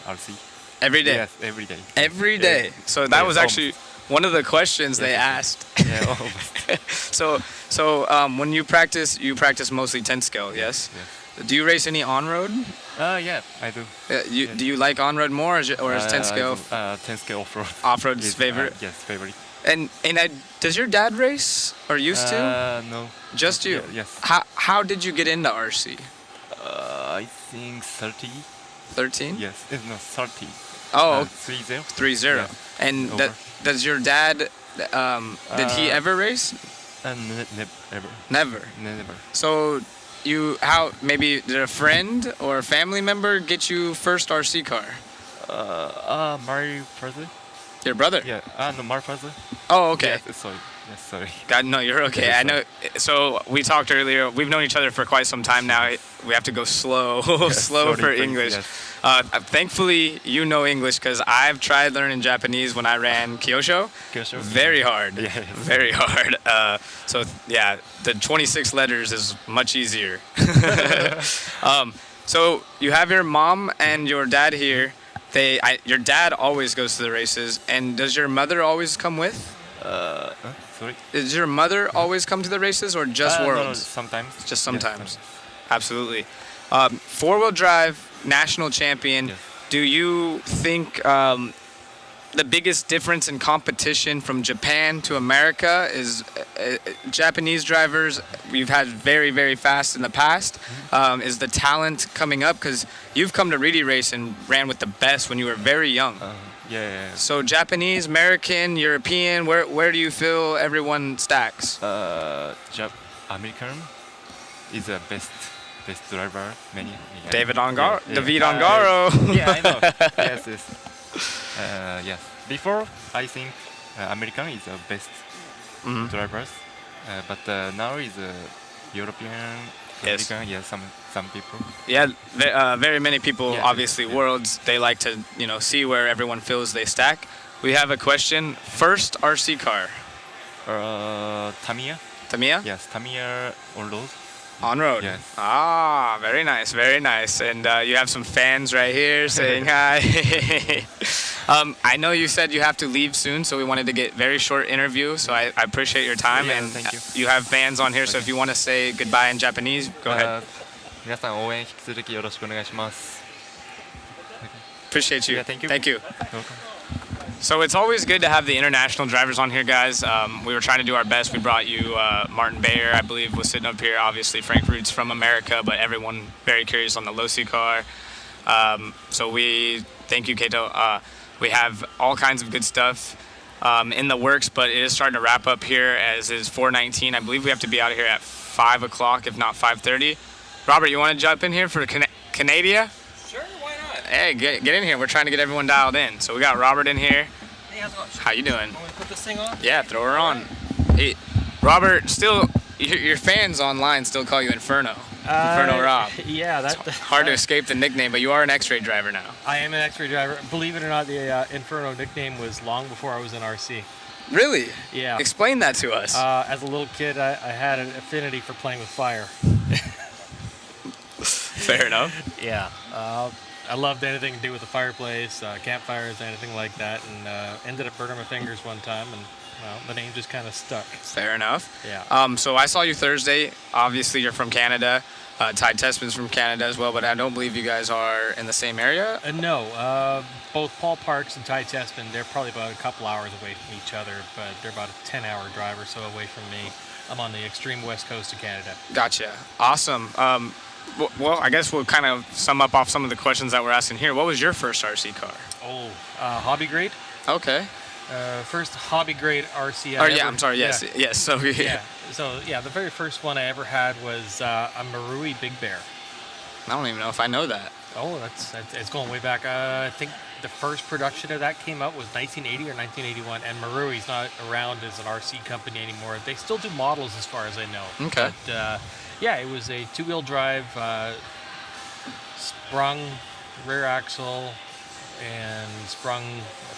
RC.
Every day?
Yes, every day.
Every day.
Yeah.
So that was actually one of the questions they asked.
Yeah, almost.
So when you practice mostly 10 scale, yes?
Yes.
Do you race any on-road?
Yeah, I do.
Do you like on-road more, or is 10 scale?
10 scale off-road.
Off-road is favorite?
Yes, favorite.
And does your dad race, or used to?
No.
Just you?
Yes.
How did you get into RC?
I think 30.
13?
Yes, no, 30.
Oh,
30.
30.
Yeah.
And does your dad, did he ever race?
Never.
Never. So maybe did a friend or a family member get you first RC car?
My brother.
Your brother?
Yeah. No, my father.
Oh, okay.
Yes, sorry. Yes, sorry.
God, no, you're okay.
Yes,
I know. So we talked earlier. We've known each other for quite some time now. We have to go slow, slow for English.
Yes.
Thankfully, you know English because I've tried learning Japanese when I ran Kyosho. Very hard.
Yeah.
Very hard. So yeah, the 26 letters is much easier. So you have your mom and your dad here. Your dad always goes to the races, and does your mother always come with?
Sorry.
Does your mother always come to the races, or just Worlds?
No, sometimes.
Just sometimes.
Yes,
Absolutely. 4-wheel drive national champion.
Yes.
Do you think the biggest difference in competition from Japan to America is Japanese drivers we've had very, very fast in the past? Is the talent coming up? Because you've come to Reedy Race and ran with the best when you were very young.
Yeah.
So Japanese, American, European, where do you feel everyone stacks?
American is the best driver.
David Ongaro.
Yeah.
David Ongaro.
Yeah, I know. Yes. Yes. Before, I think American is the best drivers, but now is European.
Yes.
American, yeah, some people.
Yeah, very many people.
Yeah,
obviously, Worlds. They like to see where everyone feels they stack. We have a question. First RC car.
Tamiya.
Tamiya.
Yes, Tamiya on road.
On road.
Yes.
Ah, very nice, very nice. And you have some fans right here saying hi. I know you said you have to leave soon, so we wanted to get very short interview. So I appreciate your time,
Yeah,
and
thank you.
You have fans on here. So if you want to say goodbye in Japanese, go ahead.
皆さん応援引き続きよろしくお願いします。
Appreciate you.
Yeah, thank you.
Thank you.
Welcome.
So it's always good to have the international drivers on here, guys. We were trying to do our best. We brought you Martin Bayer, I believe, was sitting up here. Obviously, Frank Root's from America, but everyone very curious on the Losi car. So we thank you, Kato. We have all kinds of good stuff in the works, but it is starting to wrap up here as is 4:19. I believe we have to be out of here at 5 o'clock, if not 5:30. Robert, you want to jump in here for Canada?
Sure, why not?
Hey, get in here. We're trying to get everyone dialed in. So we got Robert in here.
Hey, how's it going?
How you doing?
Want me to put this thing on?
Yeah, throw her on. Hey, Robert, still, your fans online still call you Inferno. Inferno Rob.
Yeah, that's
hard to escape the nickname, but you are an X-ray driver now.
I am an X-ray driver. Believe it or not, the Inferno nickname was long before I was in RC.
Really?
Yeah.
Explain that to us.
As a little kid, I had an affinity for playing with fire.
Fair enough.
Yeah. I loved anything to do with the fireplace, campfires, anything like that, and ended up burning my fingers one time, and well, the name just kind of stuck.
Fair enough.
Yeah.
So I saw you Thursday. Obviously, you're from Canada. Ty Tessman's from Canada as well, but I don't believe you guys are in the same area.
No. Both Paul Parks and Ty Tessman, they're probably about a couple hours away from each other, but they're about a 10-hour drive or so away from me. I'm on the extreme west coast of Canada.
Gotcha. Awesome. Well, I guess we'll kind of sum up off some of the questions that we're asking here. What was your first RC car?
Hobby grade.
Okay.
First hobby grade RC.
I'm sorry. Yes,
yeah.
yes. So
yeah. So yeah, the very first one I ever had was a Marui Big Bear.
I don't even know if I know that.
Oh, it's going way back. I think the first production of that came out was 1980 or 1981, and Marui's not around as an RC company anymore. They still do models, as far as I know.
Okay.
But, yeah, it was a two-wheel drive, sprung rear axle, and sprung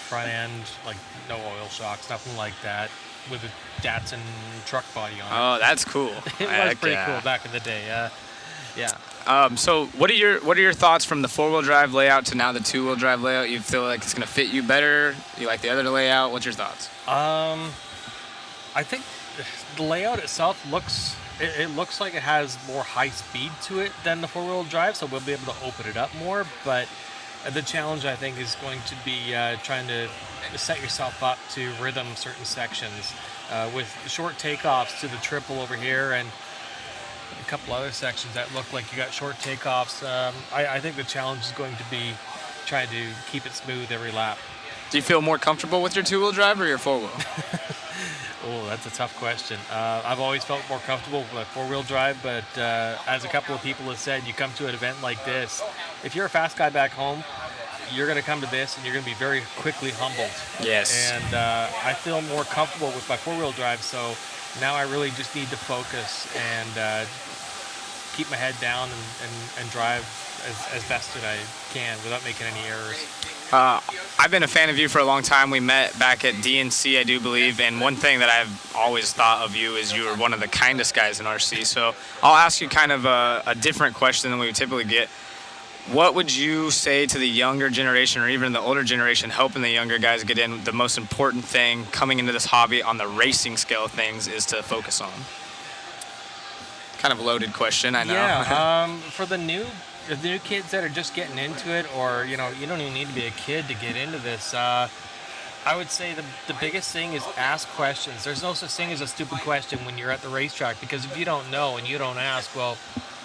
front end, like no oil shocks, nothing like that, with a Datsun truck body on it.
Oh, that's cool.
It was pretty cool back in the day. Yeah.
So what are your thoughts from the 4-wheel drive layout to now the 2-wheel drive layout? You feel like it's gonna fit you better? You like the other layout? What's your thoughts?
I think the layout itself looks like it has more high speed to it than the 4-wheel drive, so we'll be able to open it up more. But the challenge, I think, is going to be trying to set yourself up to rhythm certain sections with short takeoffs to the triple over here and a couple other sections that look like you got short takeoffs. I think the challenge is going to be trying to keep it smooth every lap.
Do you feel more comfortable with your 2-wheel drive or your 4-wheel?
Oh, that's a tough question. I've always felt more comfortable with a 4-wheel drive, but as a couple of people have said, you come to an event like this, if you're a fast guy back home, you're going to come to this and you're going to be very quickly humbled.
Yes.
And I feel more comfortable with my 4-wheel drive, so now I really just need to focus and keep my head down and drive as best that I can without making any errors.
I've been a fan of you for a long time. We met back at DNC, I do believe, and one thing that I've always thought of you is you were one of the kindest guys in RC. So I'll ask you kind of a different question than we would typically get. What would you say to the younger generation or even the older generation helping the younger guys get in? The most important thing coming into this hobby on the racing scale of things is to focus on? Kind of a loaded question, I know.
Yeah, for the new kids that are just getting into it, or you don't even need to be a kid to get into this. I would say the biggest thing is ask questions. There's no such thing as a stupid question when you're at the racetrack, because if you don't know and you don't ask, well,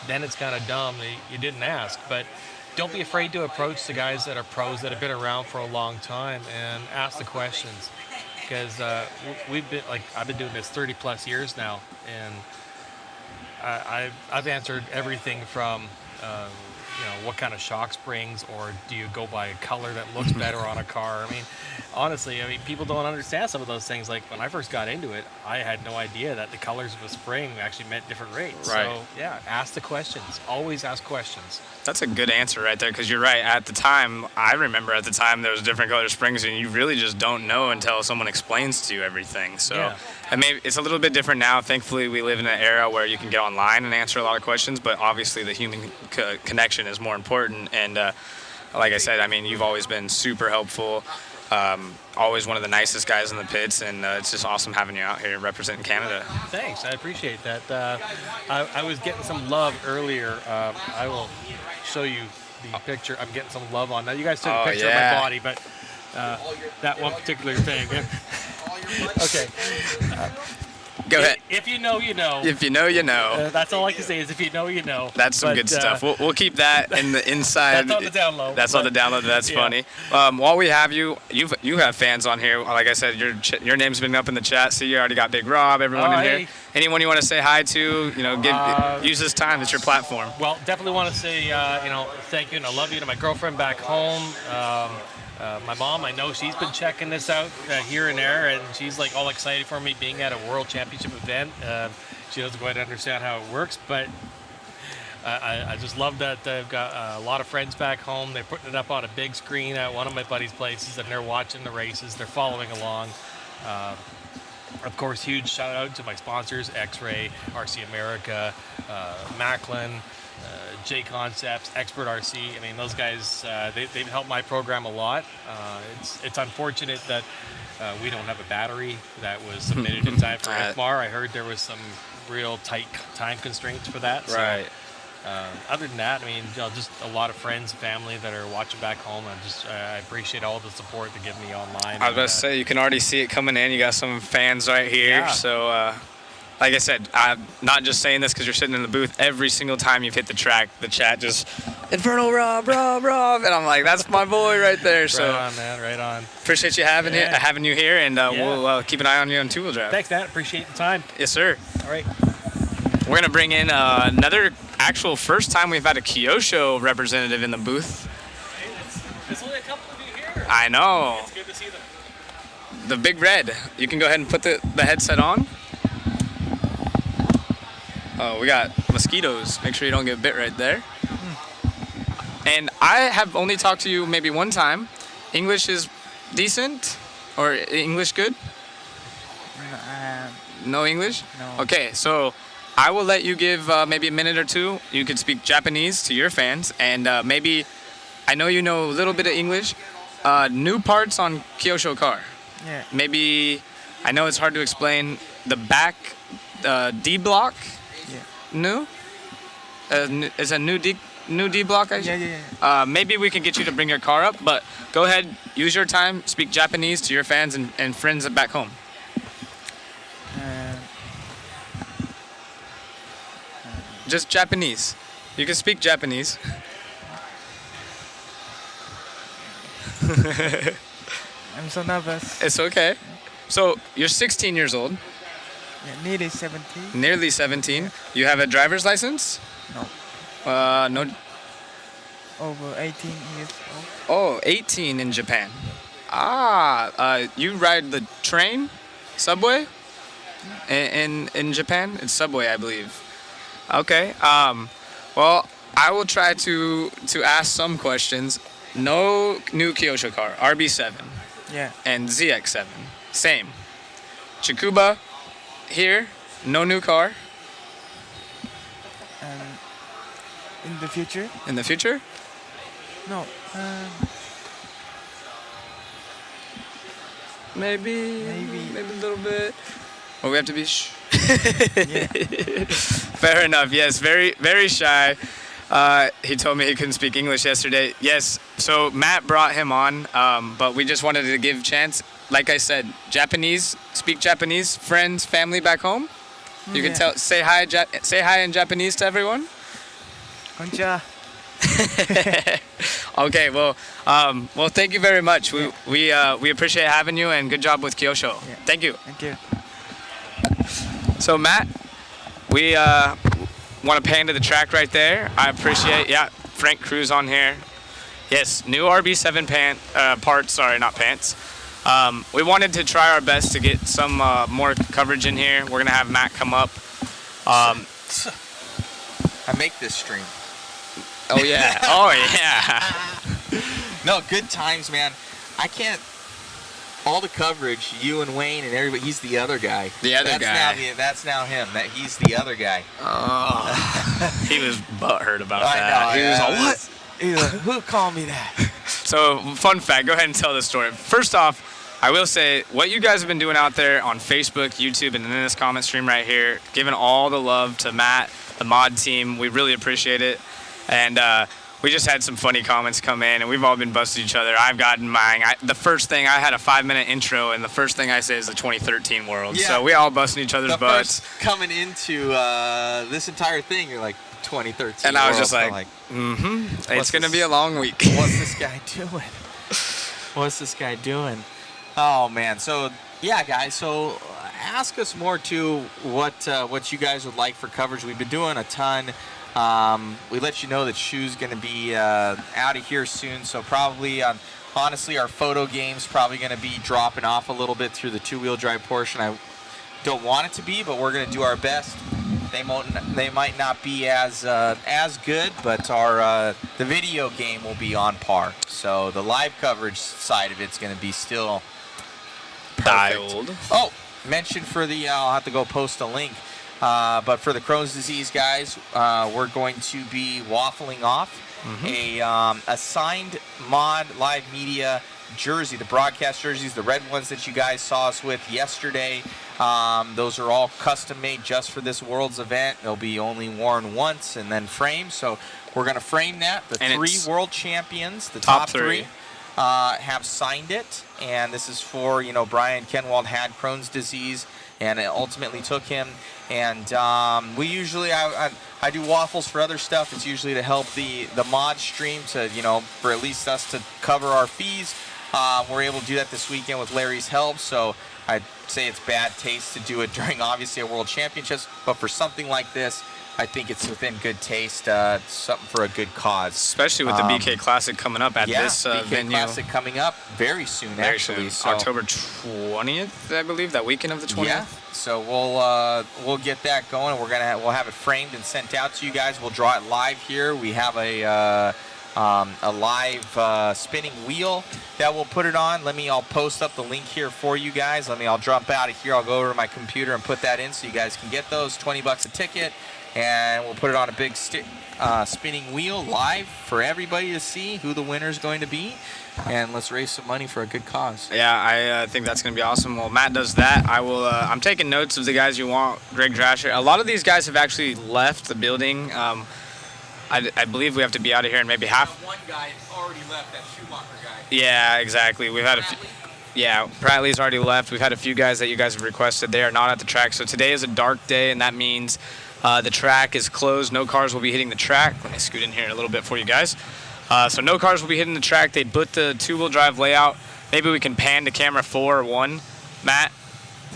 then it's kind of dumb that you didn't ask. But don't be afraid to approach the guys that are pros that have been around for a long time and ask the questions, because I've been doing this 30 plus years now, and I've answered everything from what kind of shock springs, or do you go by a color that looks better on a car? I mean, honestly, people don't understand some of those things. Like when I first got into it, I had no idea that the colors of a spring actually meant different rates.
Right.
So yeah, ask the questions. Always ask questions.
That's a good answer right there, because you're right. At the time, I remember at the time there was different color springs, and you really just don't know until someone explains to you everything. So,
Yeah.
And maybe it's a little bit different now. Thankfully, we live in an era where you can get online and answer a lot of questions, but obviously the human connection is more important. And like I said, you've always been super helpful. Always one of the nicest guys in the pits, and it's just awesome having you out here representing Canada.
Thanks, I appreciate that. I was getting some love earlier. I will show you the picture I'm getting some love on. Now, you guys took a picture of my body, but that one particular thing. Okay.
Go ahead.
If you know, you know.
If you know, you know.
That's all I can say is if you know, you know.
That's some good stuff. We'll keep that in the inside.
That's on the download.
That's on the download. That's
Yeah.
funny. While we have you, you have fans on here. Like I said, your name's been up in the chat. See, you already got Big Rob, everyone in
hey.
here. Anyone you want to say hi to? Use this time. It's your platform.
Well, definitely want to say, thank you and I love you to my girlfriend back home. My mom, I know she's been checking this out here and there, and she's like all excited for me being at a World Championship event. She doesn't quite understand how it works, but I just love that I've got a lot of friends back home. They're putting it up on a big screen at one of my buddies' places, and they're watching the races. They're following along. Of course, huge shout out to my sponsors, X-Ray, RC America, Macklin, J Concepts, Expert RC. I mean, those guys, they've helped my program a lot. It's unfortunate that we don't have a battery that was submitted in time for IFMAR. I heard there was some real tight time constraints for that.
Right.
So, other than that, I mean, just a lot of friends, family that are watching back home. I appreciate all the support they give me online.
I was about to say, you can already see it coming in. You got some fans right here.
Yeah.
So, like I said, I'm not just saying this because you're sitting in the booth. Every single time you've hit the track, the chat just, Infernal Rob, and I'm like, that's my boy right there. So
right on, man, right on.
Appreciate you having you here, and we'll keep an eye on you on two-wheel drive.
Thanks, Matt. Appreciate the time.
Yes, sir.
All right.
We're gonna bring in another actual first time we've had a Kyosho representative in the booth.
There's only a couple of you here.
I know.
It's good to see them.
The Big Red. You can go ahead and put the headset on. Oh, we got mosquitoes. Make sure you don't get bit right there. And I have only talked to you maybe one time. English is decent? Or English good? No English?
No.
Okay, so I will let you give maybe a minute or two. You could speak Japanese to your fans. And maybe, I know you know a little bit of English. New parts on Kyosho car.
Yeah.
Maybe, I know it's hard to explain. The back D block. New? Is a new D block?
Yeah.
Maybe we can get you to bring your car up, but go ahead, use your time, speak Japanese to your fans and friends back home. Just Japanese. You can speak Japanese.
I'm so nervous.
It's okay. So you're 16 years old.
Yeah, nearly 17.
Nearly 17. You have a driver's license?
No.
No.
Over 18 years old.
Oh, 18 in Japan. You ride the train, subway, in Japan. It's subway, I believe. Okay. Well, I will try to ask some questions. No new Kyosho car, RB7.
Yeah.
And ZX7, same. Chikuba, here, no new car.
In the future?
In the future?
No.
Maybe a little bit. Well, we have to be Fair enough. Yes, very, very shy. He told me he couldn't speak English yesterday. Yes, so Matt brought him on, but we just wanted to give a chance. Like I said, Japanese, speak Japanese, friends, family back home. You can say hi in Japanese to everyone.
Konnichiwa.
Okay, well, thank you very much. We appreciate having you, and good job with Kyosho.
Yeah.
Thank you.
Thank you.
So Matt, we want to pan to the track right there. I appreciate, Frank Cruz on here. Yes, new RB7 parts, sorry, not pants. We wanted to try our best to get some more coverage in here. We're gonna have Matt come up.
I make this stream.
Oh yeah, oh yeah.
No, good times, man. I can't. All the coverage, you and Wayne and everybody. He's the other guy. That's now him. He's the other guy.
Oh, he was butthurt about
I
that.
know,
He was like, what?
He's like, who called me that?
So, fun fact, go ahead and tell the story. First off, I will say, what you guys have been doing out there on Facebook, YouTube, and in this comment stream right here, giving all the love to Matt, the mod team, we really appreciate it. And we just had some funny comments come in, and we've all been busting each other. I've gotten mine. The first thing, I had a 5-minute intro, and the first thing I say is the 2013 world.
Yeah.
So we all busting each other's
The
butts.
first coming into this entire thing, you're like 2013.
And I was just
world.
like,
What's
it's going to
this-
be a long week.
What's this guy doing? What's this guy doing? Oh man. So yeah, guys. So ask us more too. What you guys would like for coverage? We've been doing a ton. We let you know that Shu's going to be out of here soon. So probably, honestly, our photo game's probably going to be dropping off a little bit through the two-wheel drive portion. I don't want it to be, but we're going to do our best. They might not be as good, but our the video game will be on par. So the live coverage side of it's going to be still perfect.
Dialed.
Oh, mention for the I'll have to go post a link. But for the Crohn's disease guys, we're going to be waffling off a signed Mod Live Media jersey, the broadcast jerseys, the red ones that you guys saw us with yesterday. Those are all custom made just for this World's event. They'll be only worn once and then framed. So we're going to frame that. The
And
3
it's
world champions, the
top
top three, have signed it. And this is for, Brian Kenwald had Crohn's disease, and it ultimately took him. And we usually, I do waffles for other stuff. It's usually to help the mod stream to, for at least us to cover our fees. We're able to do that this weekend with Larry's help. So I'd say it's bad taste to do it during obviously a World Championships, but for something like this, I think it's within good taste, something for a good cause.
Especially with the BK Classic coming up at this
BK
venue.
Classic coming up very soon,
Very
actually.
soon.
So,
October 20th, I believe, that weekend of the 20th.
yeah. So we'll get that going. We'll have it framed and sent out to you guys. We'll draw it live here. We have a live spinning wheel that we'll put it on. I'll post up the link here for you guys. I'll jump out of here. I'll go over to my computer and put that in so you guys can get those. $20 a ticket. And we'll put it on a big spinning wheel live for everybody to see who the winner is going to be. And let's raise some money for a good cause.
Yeah, I think that's going to be awesome. Well, Matt does that. I'm taking notes of the guys you want. Greg Drasher. A lot of these guys have actually left the building. I believe we have to be out of here in maybe half.
One guy already left, that Schumacher guy.
Yeah, exactly. We've had a few. Yeah, Bradley's already left. We've had a few guys that you guys have requested. They are not at the track. So today is a dark day, and that means the track is closed. No cars will be hitting the track. Let me scoot in here a little bit for you guys. So no cars will be hitting the track. They put the two-wheel drive layout. Maybe we can pan to camera 4 or 1. Matt,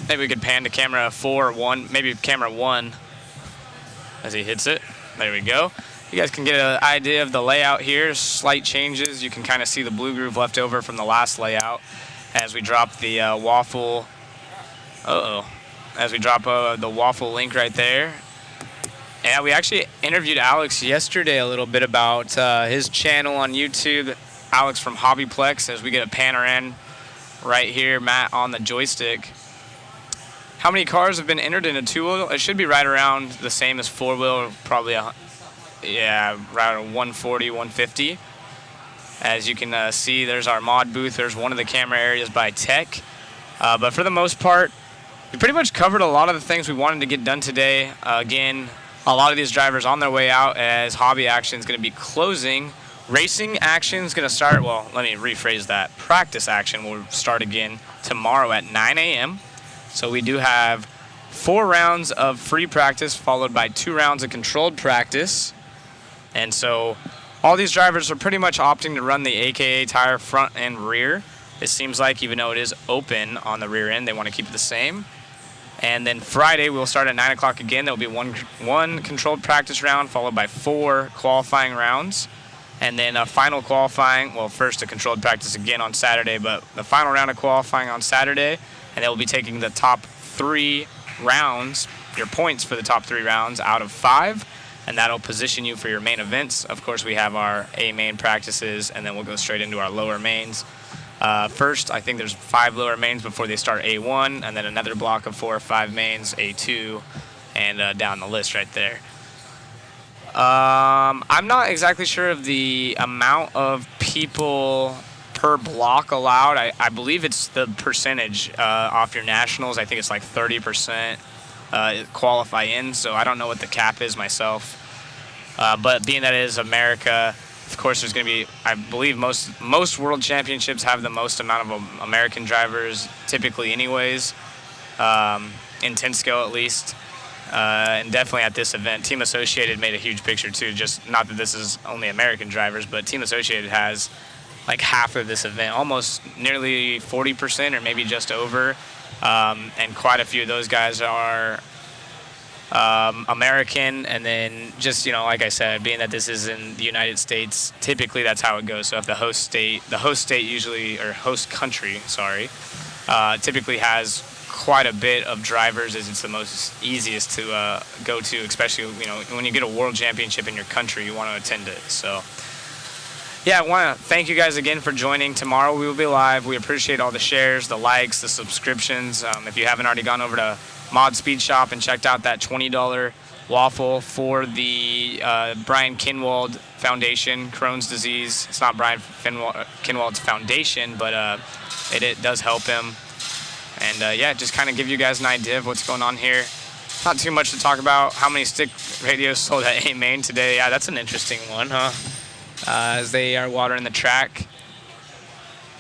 maybe we could pan to camera 4 or 1. Maybe camera 1 as he hits it. There we go. You guys can get an idea of the layout here. Slight changes. You can kind of see the blue groove left over from the last layout as we drop the waffle. As we drop the waffle link right there. Yeah, we actually interviewed Alex yesterday a little bit about his channel on YouTube, Alex from Hobbyplex, as we get a panner in right here, Matt on the joystick. How many cars have been entered in a two-wheel? It should be right around the same as four-wheel, probably around 140, 150. As you can see, there's our mod booth. There's one of the camera areas by Tech. But for the most part, we pretty much covered a lot of the things we wanted to get done today. Again, a lot of these drivers on their way out as hobby action is going to be closing. Racing action is going to start, well, let me rephrase that. Practice action will start again tomorrow at 9 a.m. So we do have 4 rounds of free practice followed by 2 rounds of controlled practice. And so all these drivers are pretty much opting to run the AKA tire front and rear. It seems like even though it is open on the rear end, they want to keep it the same. And then Friday, we'll start at 9 o'clock again. There will be one controlled practice round followed by 4 qualifying rounds. And then a final qualifying, well, first a controlled practice again on Saturday, but the final round of qualifying on Saturday. And they will be taking the top 3 rounds, your points for the top 3 rounds out of 5. And that'll position you for your main events. Of course, we have our A main practices, and then we'll go straight into our lower mains. First, I think there's 5 lower mains before they start A1, and then another block of 4 or 5 mains, A2, and down the list right there. I'm not exactly sure of the amount of people per block allowed. I believe it's the percentage off your nationals. I think it's like 30% qualify in, so I don't know what the cap is myself. But being that it is America, Of course, there's going to be, I believe most world championships have the most amount of American drivers, typically anyways, in 10 scale at least. And definitely at this event, Team Associated made a huge picture too. Just not that this is only American drivers, but Team Associated has like half of this event, almost nearly 40% or maybe just over. And quite a few of those guys are American, and then just, like I said, being that this is in the United States, typically that's how it goes. So if the host state usually, or host country, sorry, typically has quite a bit of drivers, as it's the most easiest to go to, especially, when you get a world championship in your country, you want to attend it. So yeah, I want to thank you guys again for joining. Tomorrow we will be live. We appreciate all the shares, the likes, the subscriptions. If you haven't already gone over to Mod Speed Shop and checked out that $20 waffle for the Brian Kinwald Foundation, Crohn's disease. It's not Brian Kinwald's foundation, but it does help him. And yeah, just kind of give you guys an idea of what's going on here. Not too much to talk about. How many stick radios sold at A-Main today? Yeah, that's an interesting one, huh? As they are watering the track.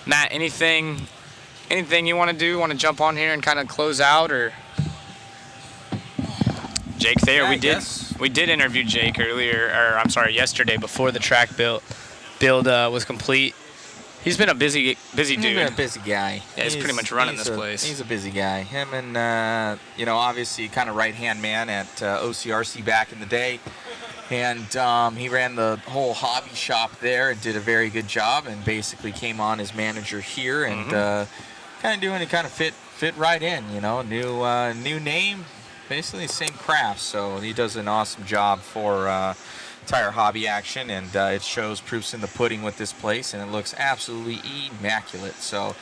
Matt, anything you want to do? Want to jump on here and kind of close out, or? Jake Thayer, we did interview Jake earlier, or I'm sorry, yesterday before the track build was complete. He's been a busy dude.
He's been a busy guy.
Yeah, he's pretty much running this place.
He's a busy guy. Him and obviously kind of right-hand man at OCRC back in the day, and he ran the whole hobby shop there and did a very good job, and basically came on as manager here, and kind of fit right in. New name. Basically the same craft, so he does an awesome job for tire hobby action, and it shows proofs in the pudding with this place, and it looks absolutely immaculate. So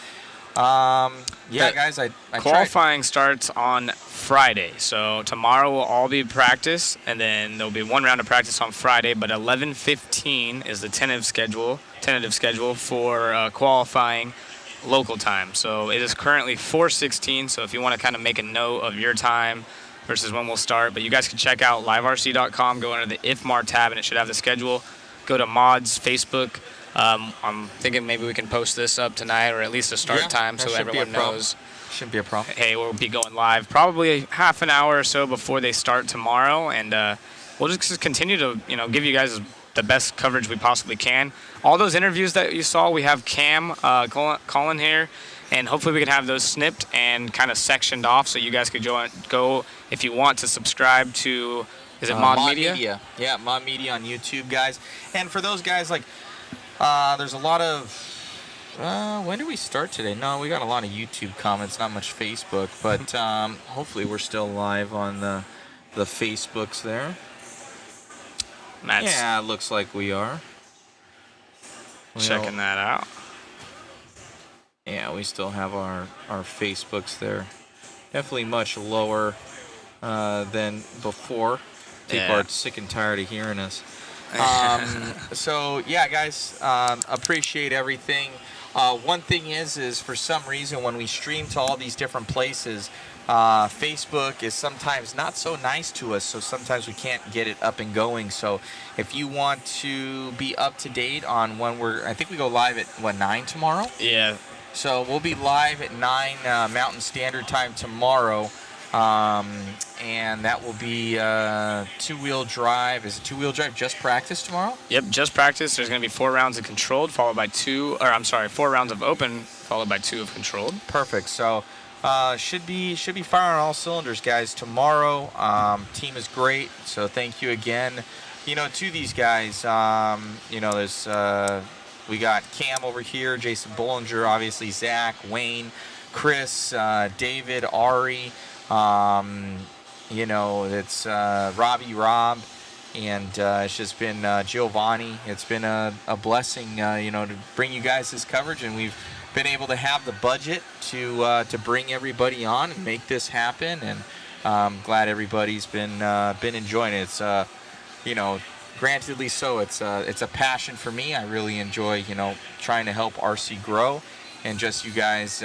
guys, I
qualifying starts on Friday, so tomorrow will all be practice, and then there'll be one round of practice on Friday, but 11:15 is the tentative schedule for qualifying local time. So it is currently 4:16, so if you want to kind of make a note of your time versus when we'll start. But you guys can check out liverc.com, go under the IFMAR tab, and it should have the schedule. Go to Mod's Facebook. I'm thinking maybe we can post this up tonight, or at least a start time, so everyone knows.
Shouldn't be a problem.
Hey, we'll be going live probably half an hour or so before they start tomorrow, and we'll just continue to give you guys the best coverage we possibly can. All those interviews that you saw, we have Cam Colin here. And hopefully we can have those snipped and kind of sectioned off, so you guys could go if you want to subscribe to, is it Mod Media?
Yeah, Mod Media on YouTube, guys. And for those guys, there's a lot of, when do we start today? No, we got a lot of YouTube comments, not much Facebook, but hopefully we're still live on the Facebooks there. Yeah, it looks like we are.
Checking that out.
Yeah, we still have our Facebooks there. Definitely much lower than before. People are sick and tired of hearing us. So, yeah, guys, appreciate everything. One thing is for some reason when we stream to all these different places, Facebook is sometimes not so nice to us, so sometimes we can't get it up and going. So if you want to be up to date on when I think we go live at, 9 tomorrow?
Yeah.
So we'll be live at 9 Mountain Standard Time tomorrow, and that will be two-wheel drive. Is it two-wheel drive just practice tomorrow?
Yep, just practice. There's going to be 4 rounds of controlled, followed by 4 rounds of open, followed by 2 of controlled.
Perfect. So should be firing on all cylinders, guys. Tomorrow, team is great. So thank you again. To these guys, there's. We got Cam over here, Jason Bollinger, obviously Zach, Wayne, Chris, David, Ari, it's Rob, and it's just been Giovanni. It's been a blessing, to bring you guys this coverage, and we've been able to have the budget to bring everybody on and make this happen, and I'm glad everybody's been enjoying it. It's grantedly so, it's a passion for me. I really enjoy, trying to help RC grow, and just you guys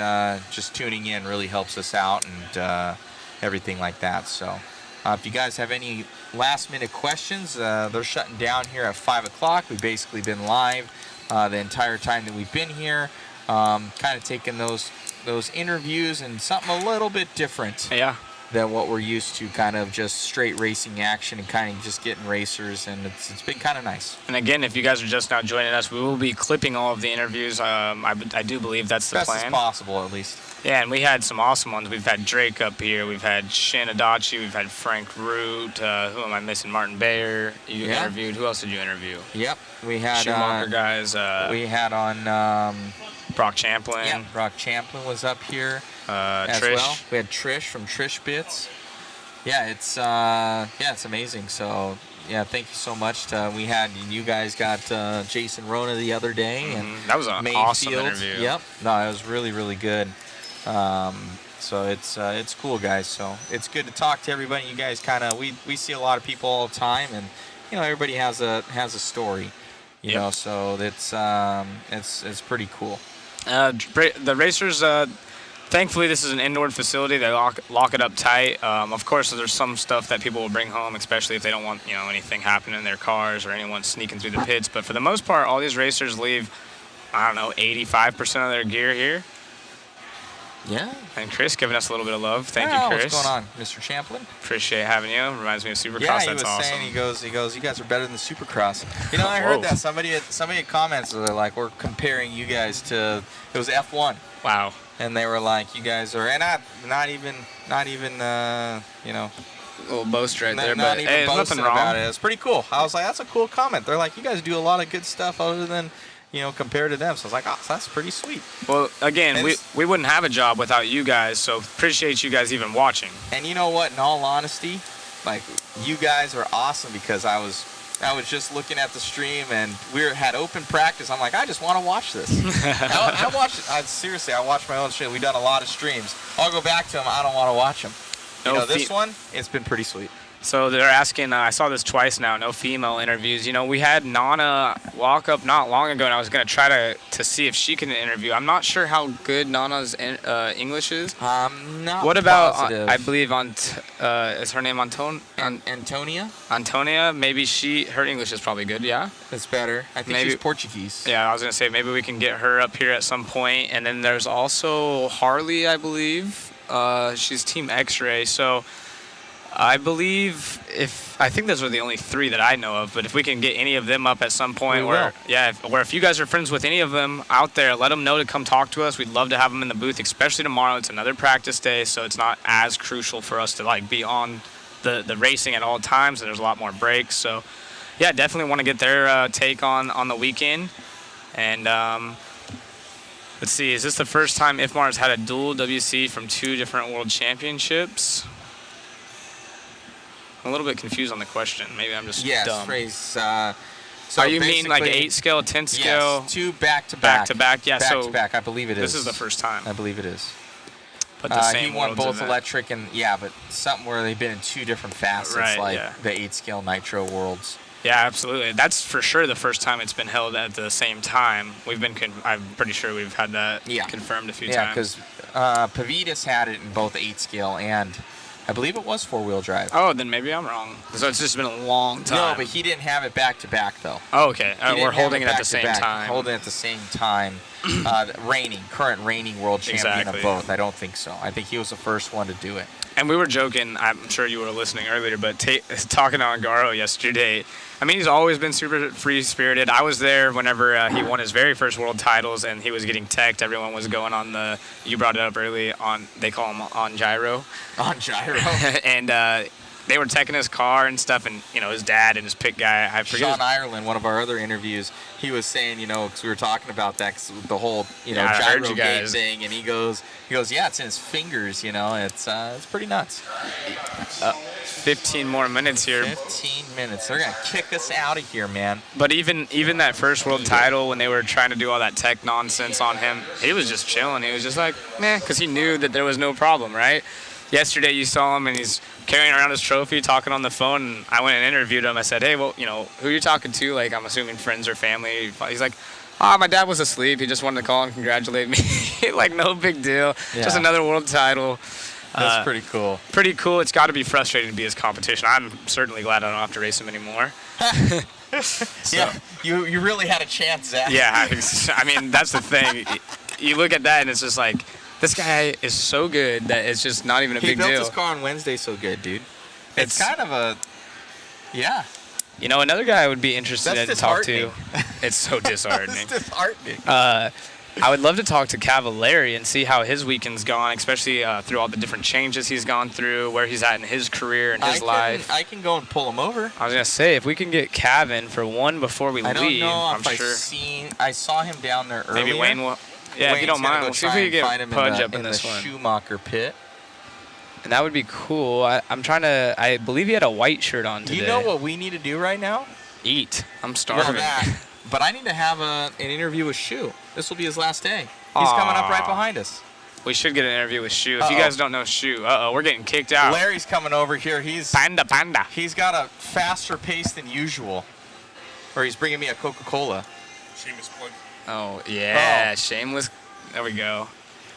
just tuning in really helps us out, and everything like that. So If you guys have any last-minute questions, they're shutting down here at 5 o'clock. We've basically been live the entire time that we've been here, kind of taking those interviews and something a little bit different.
Yeah.
Than what we're used to, kind of just straight racing action and kind of just getting racers, and it's been kind of nice.
And again, if you guys are just now joining us, we will be clipping all of the interviews. I do believe that's the
Best
plan.
as possible, at least.
Yeah, and we had some awesome ones. We've had Drake up here. We've had Shin Adachi. We've had Frank Root. Who am I missing? Martin Bayer. You interviewed. Who else did you interview?
Yep. We had
Schumacher guys.
we had on
Brock Champlin.
Yeah, Brock Champlin was up here as
Trish.
well. We had Trish from Trish Bits. Yeah, it's amazing. So yeah, thank you so much. We had you guys got Jason Rona the other day, and
that was an awesome interview.
Yep. No, it was really really good. So it's cool, guys. So it's good to talk to everybody. You guys kind of we see a lot of people all the time, and everybody has a story. You know, so it's pretty cool.
The racers, thankfully, this is an indoor facility. They lock it up tight. Of course, there's some stuff that people will bring home, especially if they don't want anything happening in their cars or anyone sneaking through the pits. But for the most part, all these racers leave, 85% of their gear here.
Yeah.
And Chris giving us a little bit of love. Thank you, Chris.
What's going on, Mr. Champlin?
Appreciate having you. Reminds me of Supercross.
Yeah, he
That's
was
awesome.
saying, he goes, you guys are better than the Supercross. I heard that somebody had comments. They're like, we're comparing you guys to, it was F1.
Wow.
And they were like, you guys are, and not even,
a little boast right there,
not
but
even
hey,
boasting
nothing wrong.
about it. It's pretty cool. I was like, that's a cool comment. They're like, you guys do a lot of good stuff other than, compared to them. So I was like, oh, that's pretty sweet.
Well, again, we wouldn't have a job without you guys, so appreciate you guys even watching.
And you know what? In all honesty, like, you guys are awesome, because I was just looking at the stream and had open practice. I'm like, I just want to watch this. I watch my own stream. We've done a lot of streams. I'll go back to them. I don't want to watch them. This one, it's been pretty sweet.
So they're asking, I saw this twice now, no female interviews. We had Nana walk up not long ago, and I was going to try to see if she can interview. I'm not sure how good Nana's English is.
Not
What about,
positive.
I believe, is her name
Antonia?
Antonia, maybe her English is probably good, yeah?
It's better. I think she's Portuguese.
Yeah, I was going to say, maybe we can get her up here at some point. And then there's also Harley, I believe. She's Team X-Ray, so I believe I think those are the only three that I know of, but if we can get any of them up at some point, or if you guys are friends with any of them out there, let them know to come talk to us. We'd love to have them in the booth, especially tomorrow. It's another practice day, so it's not as crucial for us to be on the racing at all times, and there's a lot more breaks. So yeah, definitely want to get their take on the weekend. And let's see, is this the first time IFMAR has had a dual WC from 2 different world championships? I'm a little bit confused on the question. Maybe I'm just dumb.
So
are you mean like
basically-
8 scale, 10 scale?
Yes, 2 back-to-back.
Back-to-back, yeah.
Back to back, I believe it is.
This is the first time.
I believe it is.
But the same
he won
worlds
both
event.
electric and but something where they've been in 2 different facets,
Right,
like
yeah.
the 8 scale Nitro Worlds.
Yeah, absolutely. That's for sure the first time it's been held at the same time. I'm pretty sure we've had that confirmed a few
Yeah,
times.
because Pavitas had it in both 8 scale and I believe it was 4-wheel drive.
Oh, then maybe I'm wrong. So it's just been a long time.
No, but he didn't have it back-to-back, though.
Oh, okay.
He didn't
We're
have
holding it at the same
back-to-back.
time.
Holding it at the same time. Current reigning world champion
Exactly.
of both. I don't think so. I think he was the first one to do it.
And we were joking, I'm sure you were listening earlier, but talking to Angaro yesterday, I mean, he's always been super free-spirited. I was there whenever he won his very first world titles, and he was getting teched. Everyone was going on you brought it up early, they call him on gyro.
On gyro.
And they were teching his car and stuff, and, his dad and his pit guy, I forget.
Sean Ireland, one of our other interviews, he was saying, because we were talking about that, 'cause the whole,
I heard
gyro
you
game
guys.
thing, and he goes, yeah, it's in his fingers, it's pretty nuts.
15 more minutes here.
15 minutes. They're gonna kick us out of here, man.
But even that first world title, when they were trying to do all that tech nonsense on him, he was just chilling. He was just like, meh, because he knew that there was no problem, right? Yesterday you saw him and he's carrying around his trophy, talking on the phone, and I went and interviewed him. I said, hey, well, who are you talking to? Like, I'm assuming friends or family. He's like, my dad was asleep. He just wanted to call and congratulate me. Like, no big deal.
Yeah.
Just another world title. Uh,
pretty cool.
Pretty cool. It's got to be frustrating to be his competition. I'm certainly glad I don't have to race him anymore.
Yeah, you really had a chance, Zach.
Yeah, I mean, that's the thing. You look at that and it's just like, this guy is so good that it's just not even a big deal.
He built his car on Wednesday so good, dude. It's kind of a, yeah.
You know, another guy I would be interested
That's
in to talk to. It's so disheartening.
It's disheartening.
I would love to talk to Cavallari and see how his weekend's gone, especially through all the different changes he's gone through, where he's at in his career and his life.
I can go and pull him over.
I was gonna say, if we can get Cav in for one before we
I don't
leave,
know
I'm
if
sure.
I saw him down there earlier.
Maybe Wayne will. Yeah, if you don't mind, we'll see if we can get Pudge up in this
the
one.
Schumacher pit.
And that would be cool. I'm trying to. I believe he had a white shirt on today.
You know what we need to do right now?
Eat. I'm starving.
Well, that. But I need to have an interview with Shu. This will be his last day. He's coming up right behind us.
We should get an interview with Shu. If you guys don't know Shu, we're getting kicked out.
Larry's coming over here. He's
Panda.
He's got a faster pace than usual. Or he's bringing me a Coca-Cola.
Shameless plug.
Oh yeah, shameless. There we go.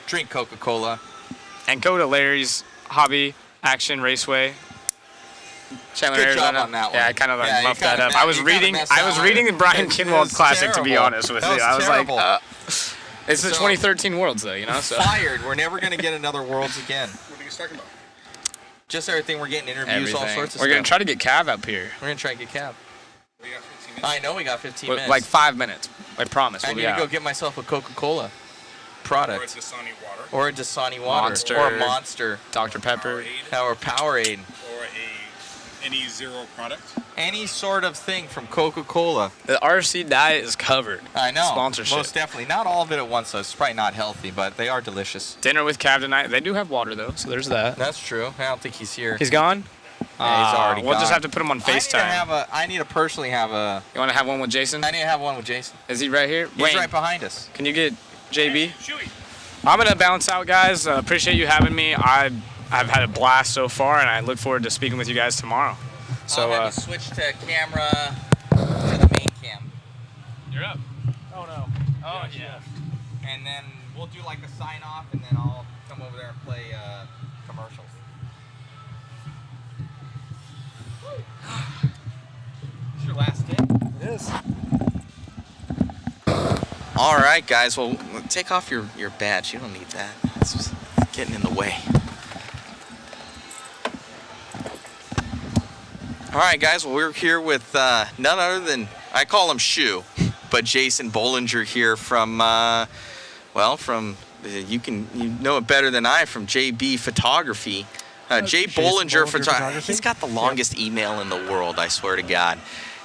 Drink Coca-Cola.
And go to Larry's Hobby Action Raceway. Chandler,
Good job
Arizona.
on that one.
Yeah, I kind of
Yeah,
muffed
you
that
kinda
up.
messed-
I was
you kinda
reading.
messed
I was
that
reading the
one.
Brian
It
Kinwald
was
Classic, to be
terrible.
honest with
That
you. I was
terrible.
like, it's the
So-
2013 Worlds, though, you know. So
Fired. We're never going to get another Worlds again.
What are you talking about?
Just everything. We're getting interviews, all sorts of
We're gonna
stuff.
try to get Cav up here.
We're going to try to get Cab. I know we got 15 minutes.
Like 5 minutes. I promise.
I
We'll
need
be
to
out.
go get myself a Coca-Cola product.
Or a Dasani water.
Or a Dasani water.
Monster.
Or a Monster.
Dr. Pepper.
Or Powerade.
Or any zero product.
Any sort of thing from Coca-Cola.
The RC diet is covered.
I know.
Sponsorship.
Most definitely. Not all of it at once, so it's probably not healthy, but they are delicious.
Dinner with Cav tonight. They do have water, though, so there's that.
That's true. I don't think he's here.
He's gone?
Yeah, he's already
We'll
gone.
just have to put him on FaceTime.
I need to personally have a...
You want to have one with Jason?
I need to have one with Jason.
Is he right here?
He's
Wayne,
right behind us.
can you get JB? I'm going to bounce out, guys. Appreciate you having me. I've had a blast so far, and I look forward to speaking with you guys tomorrow. So,
I'll have you switch to camera to the main cam.
You're up. Oh, no. Oh, yeah.
And then we'll do like a sign off, and then I'll come over there and play commercials. It's your last day.
It is.
All right, guys. Well, take off your badge. You don't need that. It's just getting in the way. All right, guys. Well, we're here with none other than, I call him Shu, but Jason Bollinger here from, you know it better than I, from JB Photography. Jay Bollinger Photography. He's got the longest email in the world, I swear to God.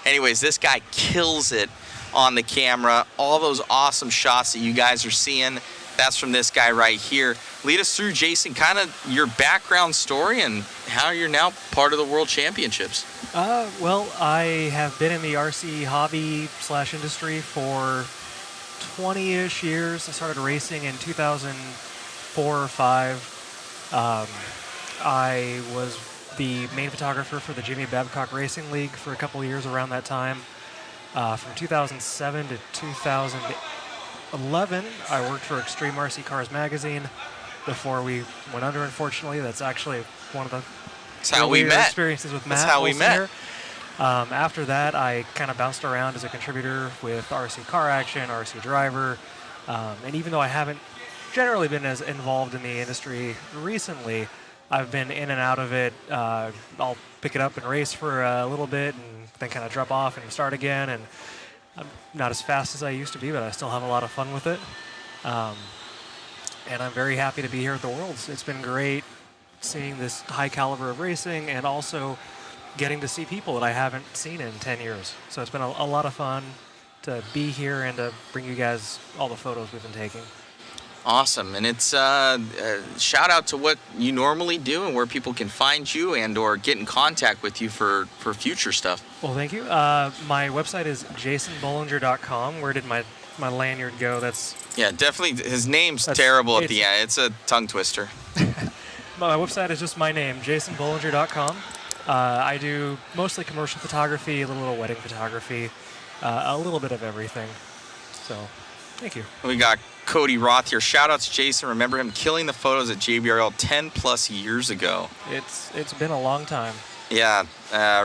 Anyways, this guy kills it on the camera. All those awesome shots that you guys are seeing, that's from this guy right here. Lead us through, Jason, kind of your background story and how you're now part of the World Championships.
Well, I have been in the RC hobby / industry for 20-ish years. I started racing in 2004 or 5. I was the main photographer for the Jimmy Babcock Racing League for a couple of years around that time. From 2007 to 2011, I worked for Extreme RC Cars magazine before we went under, unfortunately. That's actually one of the experiences with Matt.
That's how we
Olson
met.
here. After that, I kind of bounced around as a contributor with RC Car Action, RC Driver, and even though I haven't generally been as involved in the industry recently, I've been in and out of it. I'll pick it up and race for a little bit and then kind of drop off and start again. And I'm not as fast as I used to be, but I still have a lot of fun with it. And I'm very happy to be here at the Worlds. It's been great seeing this high caliber of racing and also getting to see people that I haven't seen in 10 years. So it's been a lot of fun to be here and to bring you guys all the photos we've been taking.
Awesome, and it's shout out to what you normally do and where people can find you and or get in contact with you for future stuff.
Well, thank you. My website is jasonbollinger.com. Where did my lanyard go?
Yeah, definitely. His name's terrible at the end. It's a tongue twister.
My website is just my name, jasonbollinger.com. I do mostly commercial photography, a little wedding photography, a little bit of everything. So. Thank you.
We got Cody Roth here. Shout out to Jason. Remember him killing the photos at JBRL 10 plus years ago.
It's been a long time.
Yeah,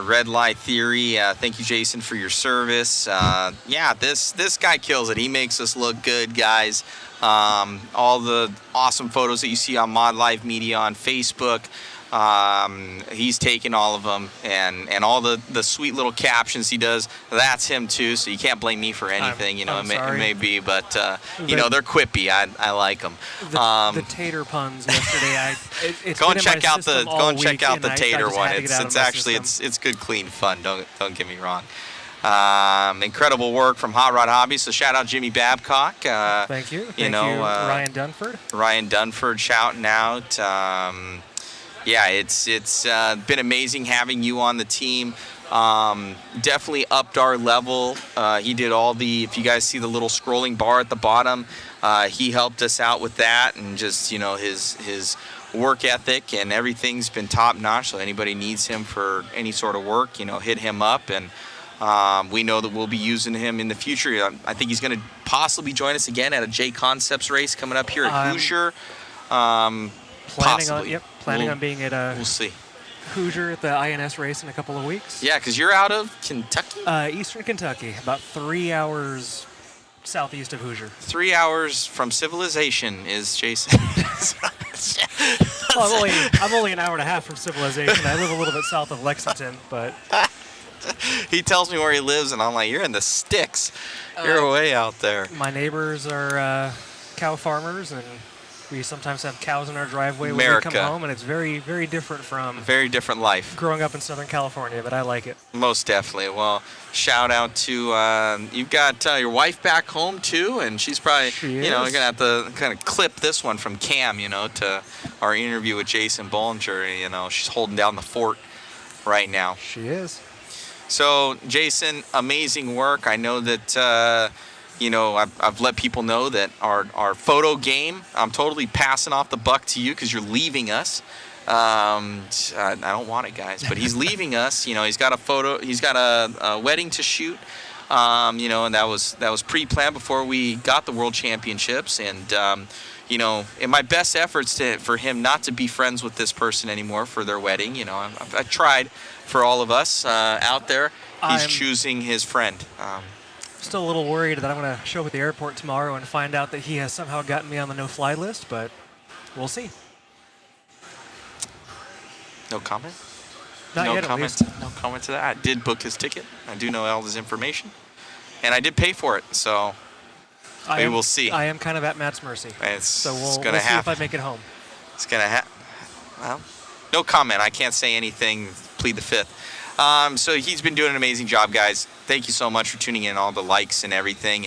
Red Light Theory. Thank you, Jason, for your service. Yeah, this guy kills it. He makes us look good, guys. All the awesome photos that you see on Mod Live Media on Facebook. He's taken all of them, and all the sweet little captions he does, that's him too, so you can't blame me for anything.
I'm
it
sorry.
may be, but they're quippy. I like them.
The tater puns yesterday. It's
Go
been
and
in my
check out the
system all week, and
the
I
tater
just
one.
had to get out of
It's
my
actually
system.
it's good, clean fun. Don't get me wrong. Incredible work from Hot Rod Hobby. So shout out Jimmy Babcock.
Thank you. Thank you, Ryan Dunford.
Ryan Dunford shouting out. Yeah, it's been amazing having you on the team. Definitely upped our level. He did all the, if you guys see the little scrolling bar at the bottom, he helped us out with that, and just his work ethic and everything's been top notch. So anybody needs him for any sort of work, hit him up, and we know that we'll be using him in the future. I think he's going to possibly join us again at a J Concepts race coming up here at Hoosier.
Planning on being at
we'll see.
Hoosier at the INS race in a couple of weeks.
Yeah, because you're out of Kentucky?
Eastern Kentucky, about 3 hours southeast of Hoosier.
3 hours from civilization is Jason.
Well, I'm only an hour and a half from civilization. I live a little bit south of Lexington, but
he tells me where he lives, and I'm like, you're in the sticks. You're way out there.
My neighbors are cow farmers, and we sometimes have cows in our driveway when
America.
we come home, and it's very, very different from
Very different life.
growing up in Southern California, but I like it.
Most definitely. Well, shout out to you've got your wife back home too, and she's probably
She
you're
is.
gonna have to kind of clip this one from Cam, to our interview with Jason Bollinger. She's holding down the fort right now.
She is.
So Jason, amazing work. I know that I've let people know that our photo game, I'm totally passing off the buck to you because you're leaving us. I don't want it, guys, but he's leaving us. He's got a wedding to shoot. And that was pre-planned before we got the World Championships. And in my best efforts for him not to be friends with this person anymore for their wedding, I tried for all of us out there. He's choosing his friend.
Still a little worried that I'm going to show up at the airport tomorrow and find out that he has somehow gotten me on the no-fly list, but we'll see.
No comment?
Not
no
yet, at
comment.
least.
No comment to that. I did book his ticket. I do know all his information, and I did pay for it. So maybe we'll see.
I am kind of at Matt's mercy.
So
we'll see
gonna
if I make it home.
It's gonna happen. Well, no comment. I can't say anything. Plead the fifth. So he's been doing an amazing job, guys. Thank you so much for tuning in, all the likes and everything.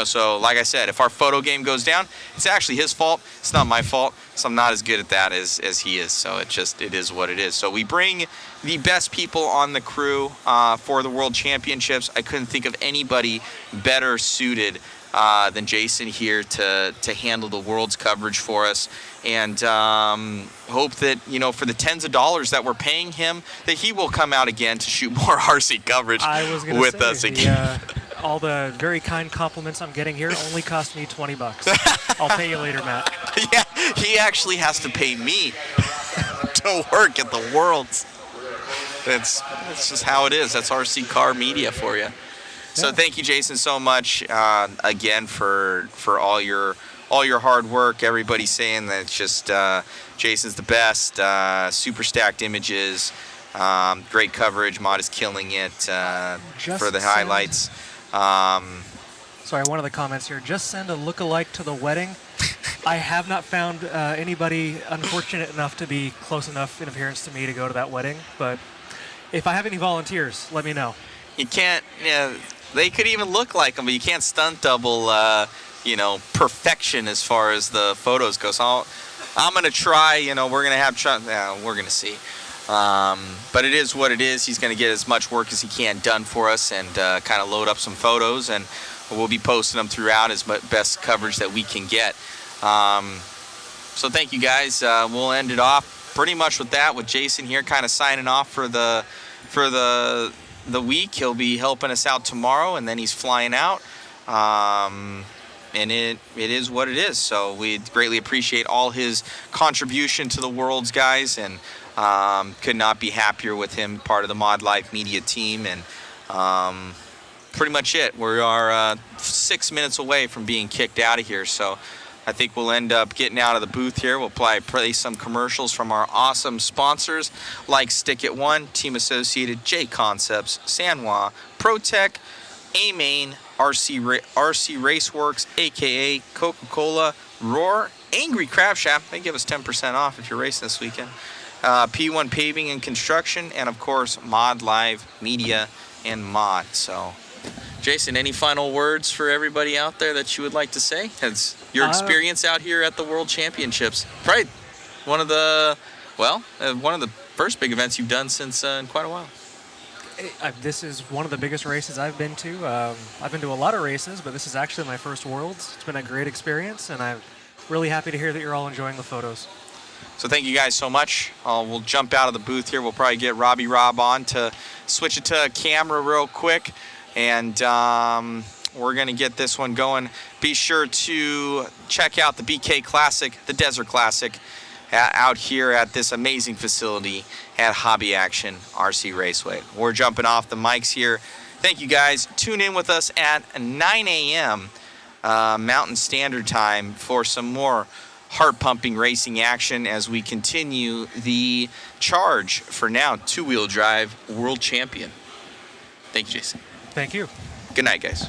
So like I said, if our photo game goes down, it's actually his fault. It's not my fault. So I'm not as good at that as he is. So it is what it is. So we bring the best people on the crew for the World Championships. I couldn't think of anybody better suited than Jason here to handle the world's coverage for us, and hope that for the tens of dollars that we're paying him, that he will come out again to shoot more RC coverage with us again.
All the very kind compliments I'm getting here only cost me $20. I'll pay you later, Matt.
Yeah, he actually has to pay me to work at the Worlds. That's just how it is. That's RC Car Media for you. So thank you, Jason, so much again for all your hard work. Everybody's saying that it's just Jason's the best. Super stacked images, great coverage. Mod is killing it for the highlights.
Sorry, one of the comments here. Just send a look-alike to the wedding. I have not found anybody unfortunate enough to be close enough in appearance to me to go to that wedding. But if I have any volunteers, let me know.
You can't. They could even look like them, but you can't stunt double. Perfection as far as the photos go. So I'm gonna try. We're gonna have. We're gonna see. But it is what it is. He's gonna get as much work as he can done for us, and kind of load up some photos, and we'll be posting them throughout as best coverage that we can get. So thank you, guys. We'll end it off pretty much with that, with Jason here, kind of signing off for the week. He'll be helping us out tomorrow, and then he's flying out. And it is what it is. So we greatly appreciate all his contribution to the Worlds, guys, and could not be happier with him, part of the Mod Life Media team. And pretty much it. We are 6 minutes away from being kicked out of here. So I think we'll end up getting out of the booth here. We'll probably play some commercials from our awesome sponsors like Stick It One, Team Associated, J Concepts, Sanwa, ProTech, A-Main, RC Raceworks, aka Coca-Cola, Roar, Angry Crab Shack. They give us 10% off if you're racing this weekend. P1 Paving and Construction, and of course Mod Live Media and Mod. So, Jason, any final words for everybody out there that you would like to say? Has your experience out here at the World Championships, probably one of the first big events you've done since in quite a while.
This is one of the biggest races I've been to. I've been to a lot of races, but this is actually my first Worlds. It's been a great experience, and I'm really happy to hear that you're all enjoying the photos.
So thank you guys so much. We'll jump out of the booth here. We'll probably get Robbie Rob on to switch it to a camera real quick, and we're going to get this one going. Be sure to check out the BK Classic, the Desert Classic, out here at this amazing facility at Hobby Action RC Raceway. We're jumping off the mics here. Thank you guys. Tune in with us at 9 a.m. Mountain Standard Time for some more heart-pumping racing action as we continue the charge for now two-wheel drive world champion. Thank you, Jason.
Thank you.
Good night, guys.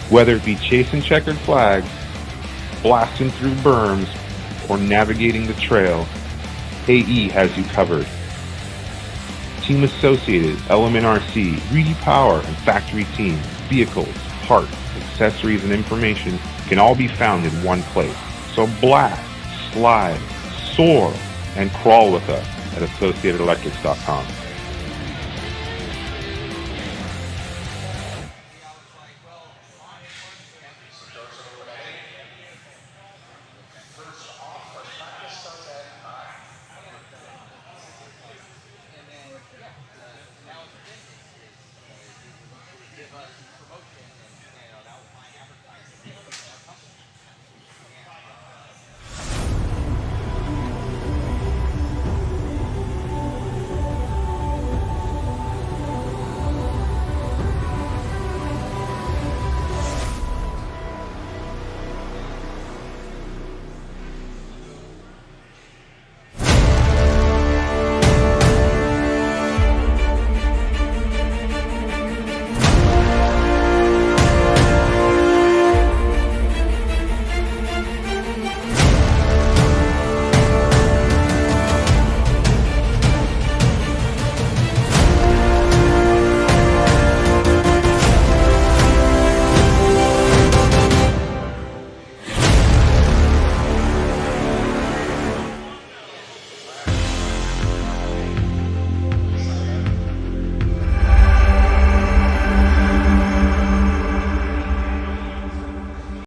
Whether it be chasing checkered flags, blasting through berms, or navigating the trail, AE has you covered. Team Associated, Element RC, Reedy Power, and Factory Team, vehicles, parts, accessories, and information can all be found in one place. So blast, slide, soar, and crawl with us at AssociatedElectrics.com.